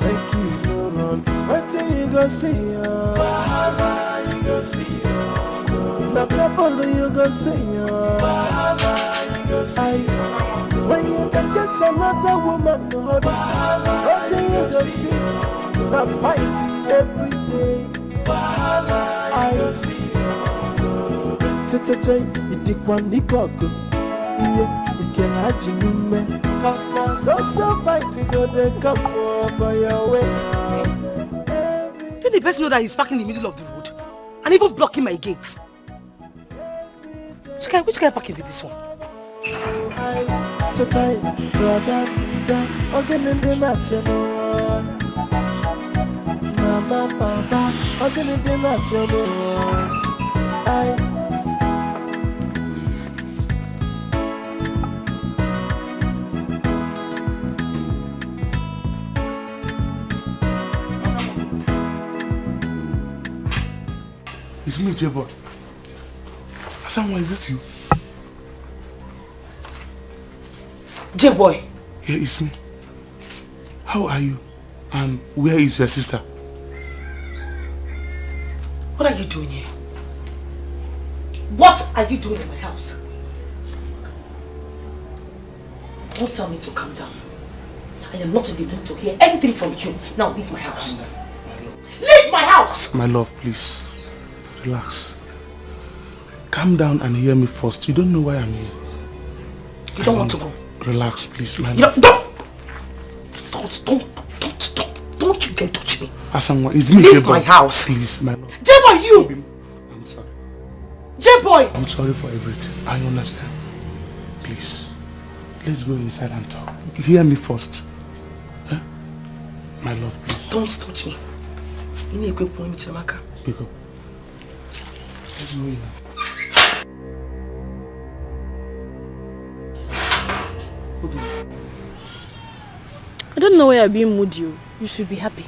F: make you go run. Wait till you go see you go see no trouble you go see you go see when you can just another woman, wait till you go see no fighting every day. I see che idikwani koko ikerajinume cause so fighting go dey come over your way.
B: Didn't the person know that he's parking in the middle of the road and even blocking my gate? Which guy parking with this one?
F: Brother, sister, again in the national mama, papa, again in the national
D: It's me, J-Boy. Someone, is this you?
B: J-Boy.
D: Yeah, it's me. How are you? And where is your sister?
B: What are you doing here? What are you doing in my house? Don't tell me to calm down. I am not in the mood to hear anything from you. Now leave my house. Leave my house!
D: My love, please. Relax. Calm down and hear me first. You don't know why I'm here.
B: You don't want to go?
D: Relax, please, my
B: love. Don't you dare touch me.
D: Asanwa, it's me,
B: leave my house.
D: Please, my love.
B: J-Boy, you!
D: I'm sorry.
B: J-Boy!
D: I'm sorry for everything. I understand. Please, let's go inside and talk. Hear me first. Huh? My love, please.
B: Don't touch me. You need to go point me to the marker.
D: Pick up. Let's go in.
H: I don't know why you're being moody. You should be happy.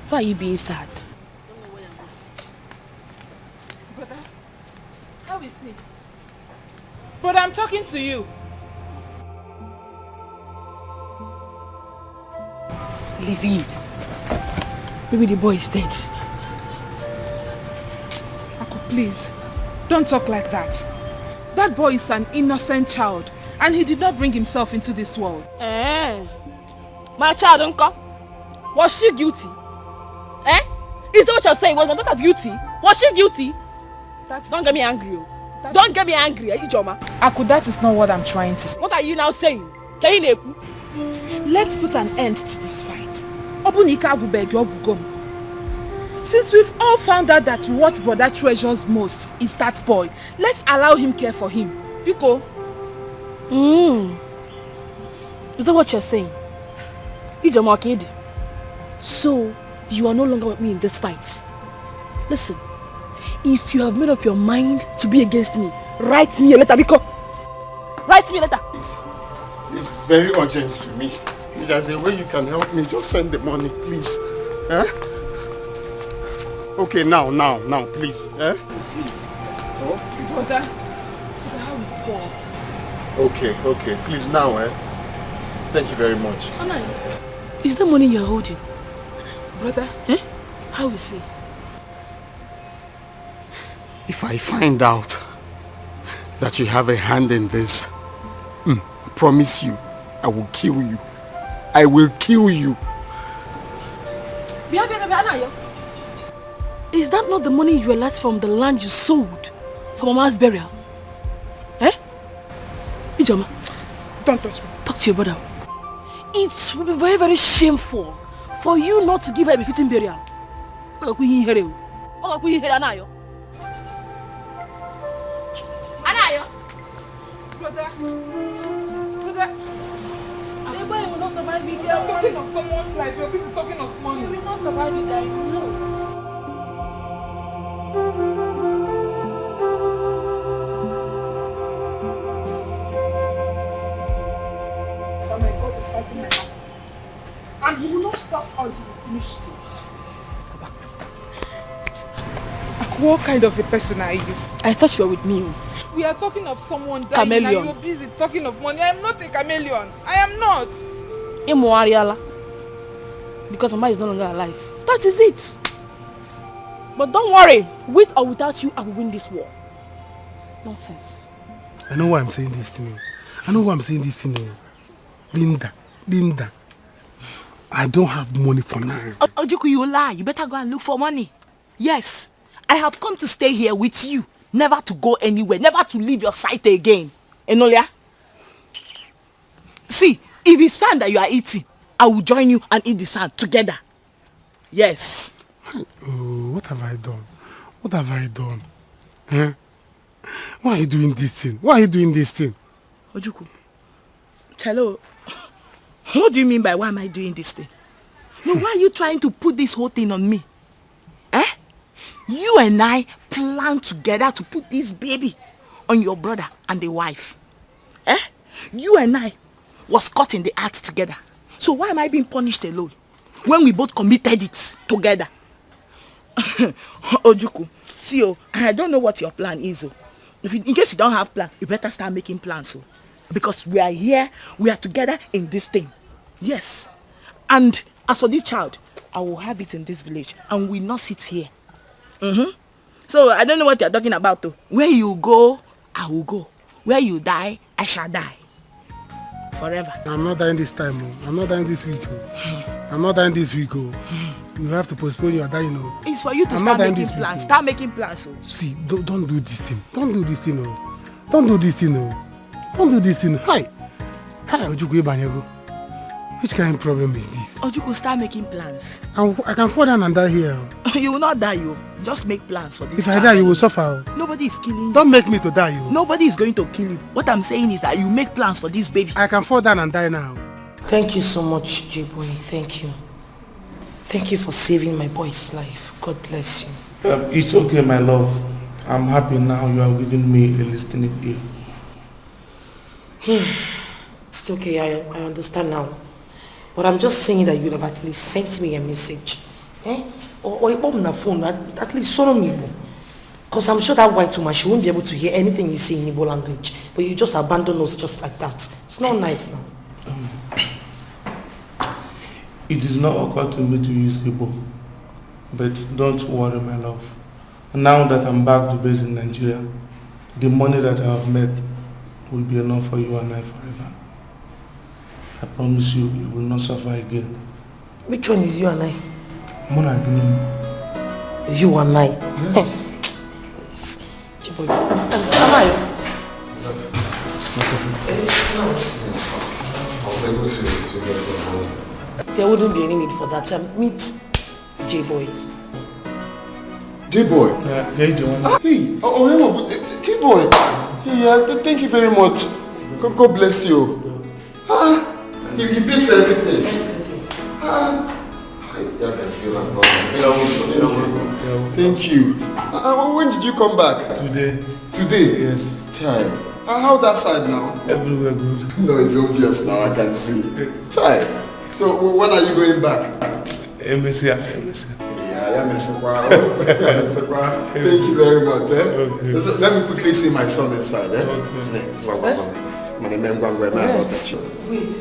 H: Why are you being sad?
E: Brother, how is he? Brother, I'm talking to you.
B: Leave him.
E: Maybe the boy is dead. Aku, please, don't talk like that. That boy is an innocent child, and he did not bring himself into this world.
H: My child, uncle, was she guilty? Is that what you're saying? Was my daughter guilty? Was she guilty? Don't get me angry. Don't get me angry, Ijoma.
E: Aku, that is not what I'm trying to say.
H: What are you now saying?
E: Let's put an end to this fight. Since we've all found out that what brother treasures most is that boy, let's allow him care for him. Biko.
H: Is that what you're saying? Ijoma kid. So, you are no longer with me in this fight. Listen, if you have made up your mind to be against me, write me a letter, Biko. Write me a letter.
C: This is very urgent to me. If there's a way you can help me, just send the money, please. Okay, now, please. Please.
E: Brother, how is Paul?
C: Okay, please now, Thank you very much.
H: Is that money you're holding?
E: Brother, how is he?
C: If I find out that you have a hand in this, I promise you, I will kill you. I will kill you.
H: Is that not the money you realized from the land you sold for Mama's burial? Ijoma,
E: don't touch me.
H: Talk to your brother. It will be very, very shameful for you not to give her a befitting burial. Brother. The boy will not survive it.
E: You're talking of someone's life. You're busy talking of money.
H: You will not survive it, I know.
E: Oh my God is fighting my heart. And he will not stop until we finish this. What kind of a person are you?
H: I thought you were with me.
E: We are talking of someone dying
H: Chameleon.
E: and you're busy talking of money. I am not a chameleon. I am not.
H: Because Mama is no longer alive. That is it. But don't worry. With or without you, I will win this war. Nonsense.
D: I know why I'm saying this thing. Linda. I don't have money for now.
M: Ojuku, you lie. You better go and look for money. Yes. I have come to stay here with you. Never to go anywhere. Never to leave your sight again. Enolia? See, if it's sand that you are eating, I will join you and eat the sand together. Yes.
D: Oh, what have I done? Why are you doing this thing?
M: Ojuku, Chelo, what do you mean by why am I doing this thing? No, why are you trying to put this whole thing on me? You and I planned together to put this baby on your brother and the wife. You and I was caught in the act together. So why am I being punished alone when we both committed it together? Ojuku, see, I don't know what your plan is. In case you don't have plan, you better start making plans. Because we are here, we are together in this thing. Yes. And as for this child, I will have it in this village and we will not sit here. So I don't know what you're talking about though. Where you go, I will go. Where you die, I shall die. Forever.
D: I'm not dying this time. I'm not dying this week. You have to postpone your dying.
M: It's for you to start making plans. Start making plans.
D: See, don't do this thing. Don't do this thing. Hi, Ojuku Banyego. Which kind of problem is this?
M: Ojuku, start making plans.
D: I can fall down and die here.
M: You will not die, you. Just make plans for this.
D: If I die, you will suffer.
M: Nobody is killing you.
D: Don't make me to die, you.
M: Nobody is going to kill you. What I'm saying is that you make plans for this baby.
D: I can fall down and die now.
P: Thank you so much, J-Boy. Thank you. Thank you for saving my boy's life. God bless you.
O: It's okay, my love. I'm happy now you are giving me a listening ear.
P: It's okay, I understand now. But I'm just saying that you would have at least sent me a message. Or on the phone, at least solo me. Because I'm sure that white woman, she won't be able to hear anything you say in Igbo language. But you just abandon us just like that. It's not nice now.
O: It is not occurred to me to use Igbo.
T: But don't worry, my love. Now that I'm back to base in Nigeria, the money that I have made will be enough for you and I forever. I promise you, you will not suffer again.
P: Which one is you and I?
T: Mona,
P: you and I?
T: Yes.
P: Chiboy. Am I?
C: I was able to get some money.
P: There wouldn't be any need for that. Meet J-Boy.
C: J-Boy?
T: Yeah, you doing?
C: Hey, J-Boy. Hey, thank you very much. God bless you. You paid for everything. I can see that. Thank you. When did you come back?
T: Today.
C: Today?
T: Yes.
C: Child. How that side now?
T: Everywhere good.
C: No, it's obvious now. I can see. Child. So when are you going back?
T: Thank
C: you very much. Okay. So, let me quickly see my son inside. Okay.
P: Wait.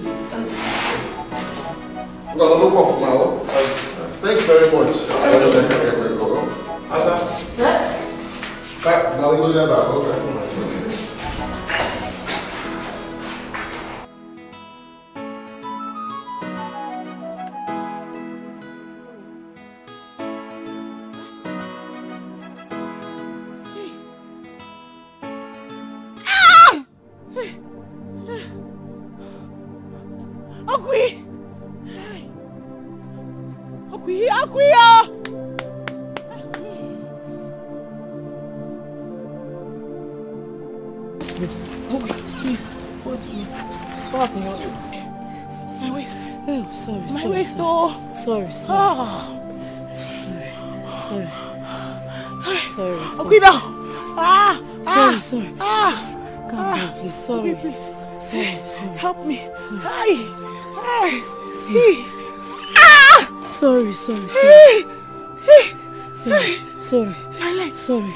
C: No, look off now. Thanks very much.
H: Help me.
G: Sorry.
H: My leg.
G: Sorry.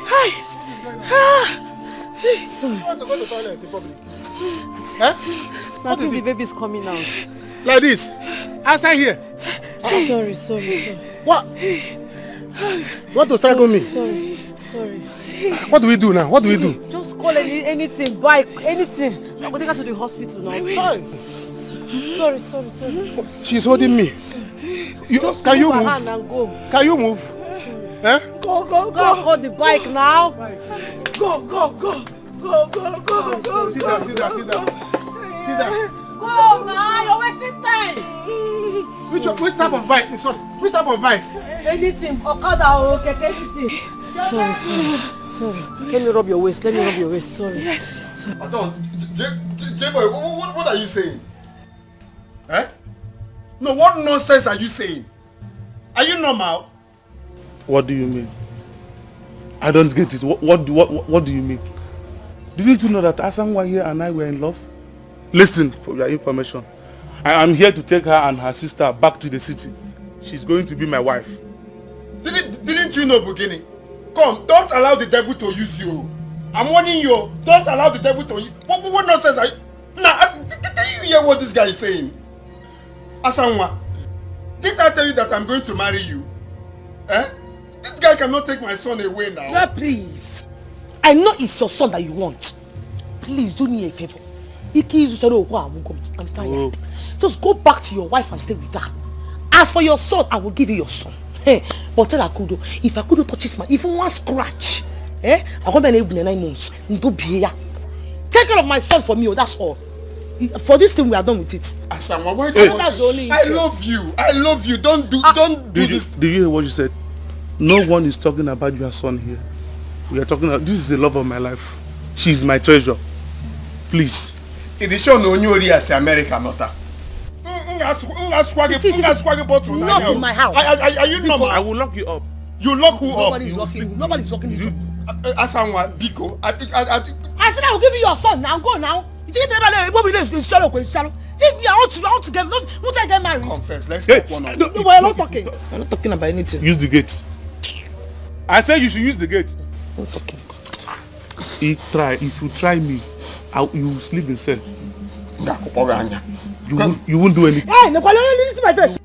D: You want to go to the toilet in public?
G: I think the baby's coming out.
D: Like this? Outside here?
G: Sorry.
D: What? Want to strangle me?
G: Sorry.
D: What do we do now? What do we do?
G: Just call anything, bike, anything. I'm going to take her to the hospital now. Sorry.
D: She's holding me. Can you move?
G: Hand and go.
D: Can you move?
G: Go. Call the bike now.
H: Go.
D: Sit down.
H: Go now, you're wasting time.
D: Which type of bike? Sorry. Which type of bike?
G: Anything. Okada or anything. Sorry. Let me rub your waist. Sorry.
H: Yes.
C: J-Boy, what are you saying? No, what nonsense are you saying? Are you normal?
T: What do you mean? I don't get it. What do you mean? Didn't you know that Asanwa here and I were in love? Listen, for your information. I am here to take her and her sister back to the city. She's going to be my wife.
C: Didn't you know beginning? Come, don't allow the devil to use you. I'm warning you. Don't allow the devil to use. What nonsense are you? Now, can you hear what this guy is saying? Asanwa, didn't I tell you that I'm going to marry you? This guy cannot take my son away now.
H: No, please. I know it's your son that you want. Please do me a favor. I'm tired. Just go back to your wife and stay with her. As for your son, I will give you your son. But tell Akudo, if Akudo touches my even one scratch, I'm going to be able 9 months. Take care of my son for me, that's all. For this thing, we are done with it.
C: Asanwa, why do you? I love you. Don't do this.
T: Did you hear what you said? No one is talking about your son here. We are talking about, this is the love of my life. She is my treasure. Please.
C: It is shown on you as America, not
H: not in my house.
C: Are you normal?
T: I will lock you up.
C: You lock who up?
H: Nobody's locking you.
C: Asanwa, Biko.
H: I said I will give you your son. Now go now. Leave me, I want to get, won't I get married?
C: Confess, let's talk one on.
H: No, we're not talking. We're not talking about anything.
T: Use the gate. I said you should use the gate.
H: I'm not talking.
T: If you try me, you will sleep in cell. You won't do anything.
H: Hey, no, listen to my face.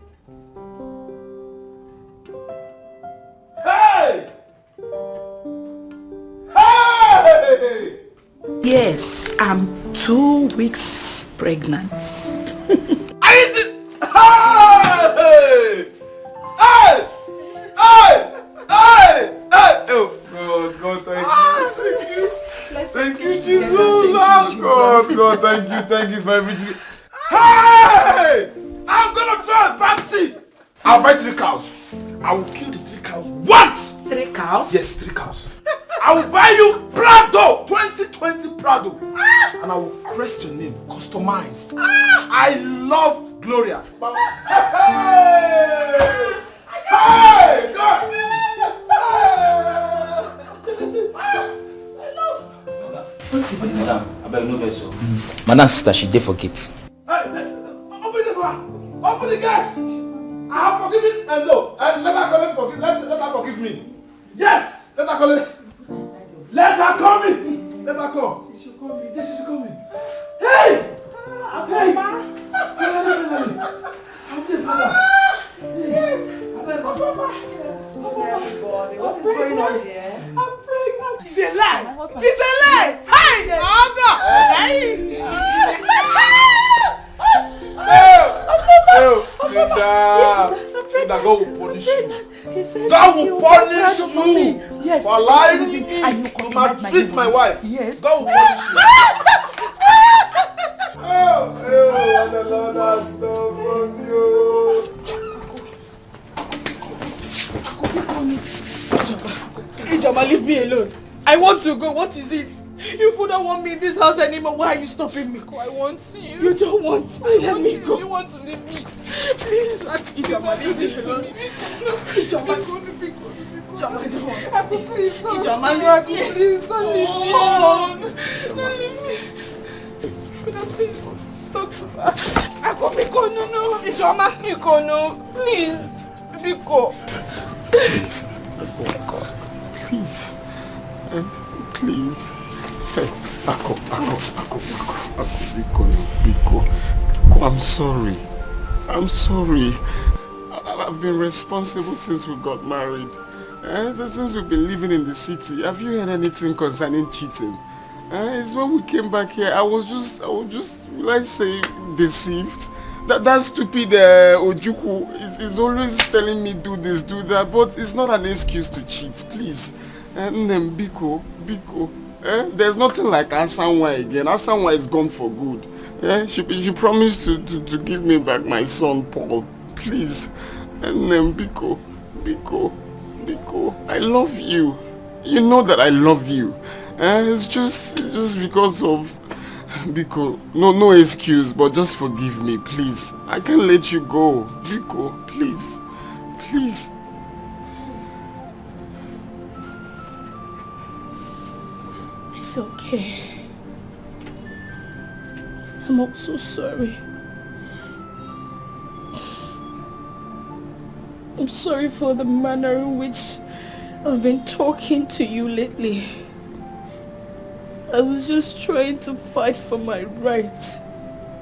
B: Yes, I'm 2 weeks pregnant.
O: Hey! Hey! Hey! Hey! Hey! Oh, God, thank you. Thank you, Jesus. Oh, God, thank you for everything. Hey! I'm gonna throw a party. I'll buy 3 cows. I will kill the 3 cows once.
B: 3 cows?
O: Yes, 3 cows. I will buy you Prado, 2020 Prado. And I will crest your name, customized. I love Gloria. Hey! Hey! God!
I: Madam sister, she did forget.
O: Open the door! Open the gate! I have forgiven and no. And let her come in let her forgive me. Yes! Let her come in. Let her come in. Let her come. She should come in. Yes, she should come in. Hey! Hey! I'm there, Father. Yes!
Q: Everybody, what is going on here?
A: I'm pregnant. It's a lie. It's a lie. Hey! Oh God!
O: Linda, God will punish you. God will punish you for lying to me to maltreat my wife.
Q: Yes.
O: God will punish you. The Lord has done from you.
H: Ijoma, leave me alone. I want to go. What is it? You don't want me in this house anymore. Why are you stopping me?
E: I want you.
H: You don't want me. Let me go.
E: You want to leave me. Please,
H: Ijoma, leave me alone. Ijoma, Ijoma, I don't want to stay.
E: Please,
H: Ijoma, leave me.
E: Please, don't leave me alone. Don't leave me. Please, talk to her. Biko, no.
H: Ijoma.
E: Biko, no. Please. Biko.
C: Please. Biko. Please. Please. Hey, Ako, Biko, I'm sorry. I've been responsible since we got married. Since we've been living in the city. Have you heard anything concerning cheating? It's when we came back here, I was just, will I say, deceived. That stupid Ojuku is always telling me do this, do that, but it's not an excuse to cheat, please. And then Biko. There's nothing like Asanwa again. Asanwa is gone for good. She promised to give me back my son Paul. Please. And then Biko, I love you. You know that I love you. It's just because of Biko. No excuse, but just forgive me, please. I can't let you go. Biko, please.
H: It's okay. I'm also sorry. I'm sorry for the manner in which I've been talking to you lately. I was just trying to fight for my rights,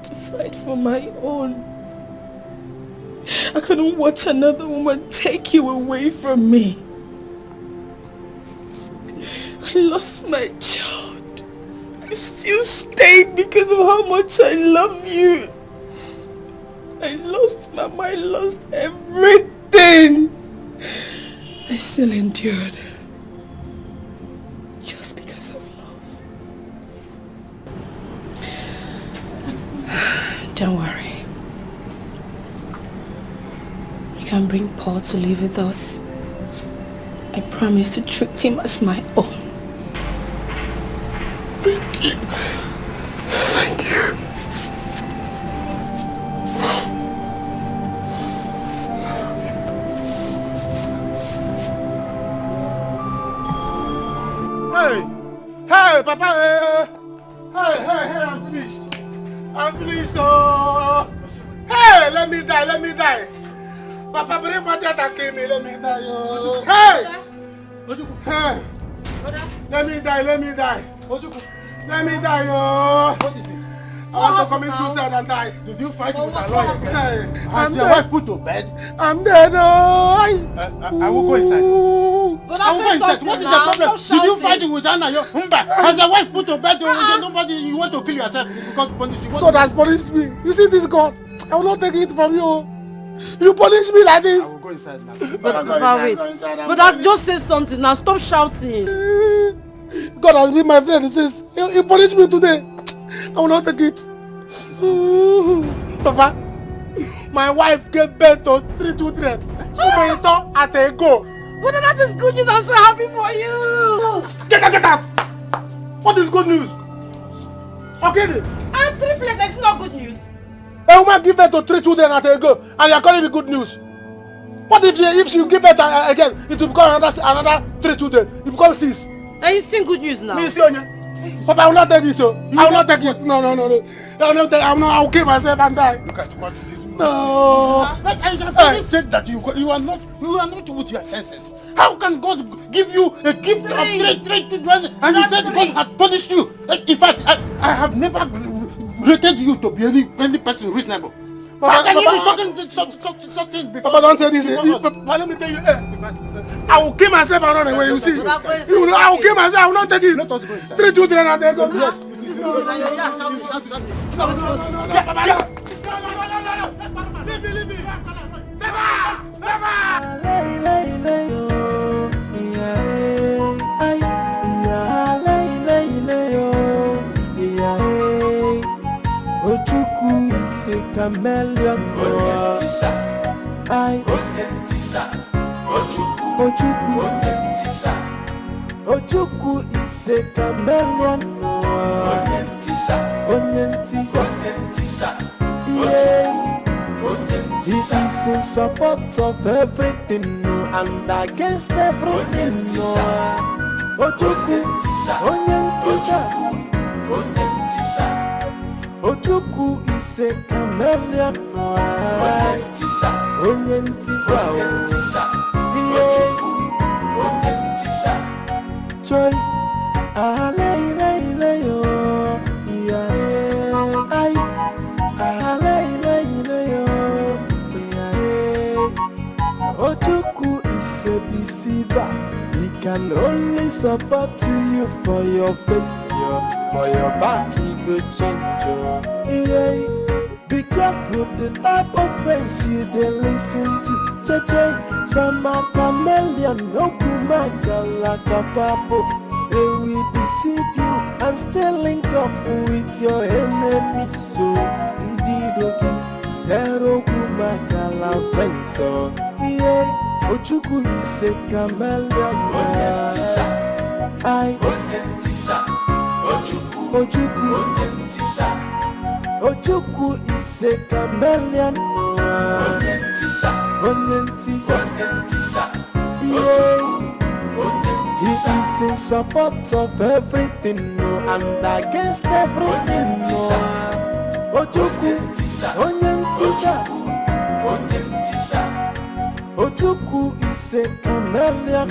H: to fight for my own. I couldn't watch another woman take you away from me. I lost my child. I still stayed because of how much I love you. I lost Mama, I lost everything. I still endured. Just because of love. Don't worry. You can bring Paul to live with us. I promise to treat him as my own.
C: Thank you.
D: Hey, Papa. Hey, I'm finished. Oh. Hey, let me die. Papa, bring my attack me. Let me die. Oh. Hey. Let me die. Let me die. Oh. I want to commit suicide and die.
K: Did you fight with a lawyer?
D: Hey,
K: Has your wife put to bed?
D: I'm dead. Oh.
K: I will go inside. I will go inside. What is the problem? Did you fight with Anna? Has your wife put to bed? Nobody, you want to kill yourself because punish you.
D: God has punished me. You see this God? I will not take it from you. You punish me like this.
K: I will go inside now.
G: But wait. But I just say something now. Stop shouting.
D: God has been my friend since he punished me today. I will not take it. Papa, my wife gave birth to 3 children. At a go.
G: But that is good news. I'm so happy for you.
D: Get up. What is good news? Okay.
G: And 3 flats, that's not good news.
D: A woman give birth to 3 children at a go, and you are calling it good news. What if she give birth again? It will become another 3 children. It becomes 6.
G: Are you seeing good news now?
D: Papa, I will not take this. I will not take it. No. I will kill myself and die.
K: Look at what this.
D: No.
K: I just said that you are not with your senses. How can God give you a gift of 3 children and you said God has punished you? In fact, I have never rated you to be any person reasonable. How can you be talking something before?
D: Papa, don't say this. Papa, let me tell you. I will kill myself and run away. You see? I will kill myself. I will not take it.
K: Let us go inside.
D: 3 children and they go. Yes. Leave me.
F: Ojuku is a chameleon. Ojuku is a chameleon. This is in support of everything and against everything. Ojuku is a chameleon. Joy, Ojuku is a deceiver. He can only support you for your face, for your back he go change you. Be careful the type of friends you dey listen to. Some are chameleon, no kumaka. They will deceive you and still link up with your enemies. So indeed, zero kumaka friends. So Ojuku is a chameleon. Ojuku is a chameleon. This is in support of everything and against everything. Ojuku is a chameleon.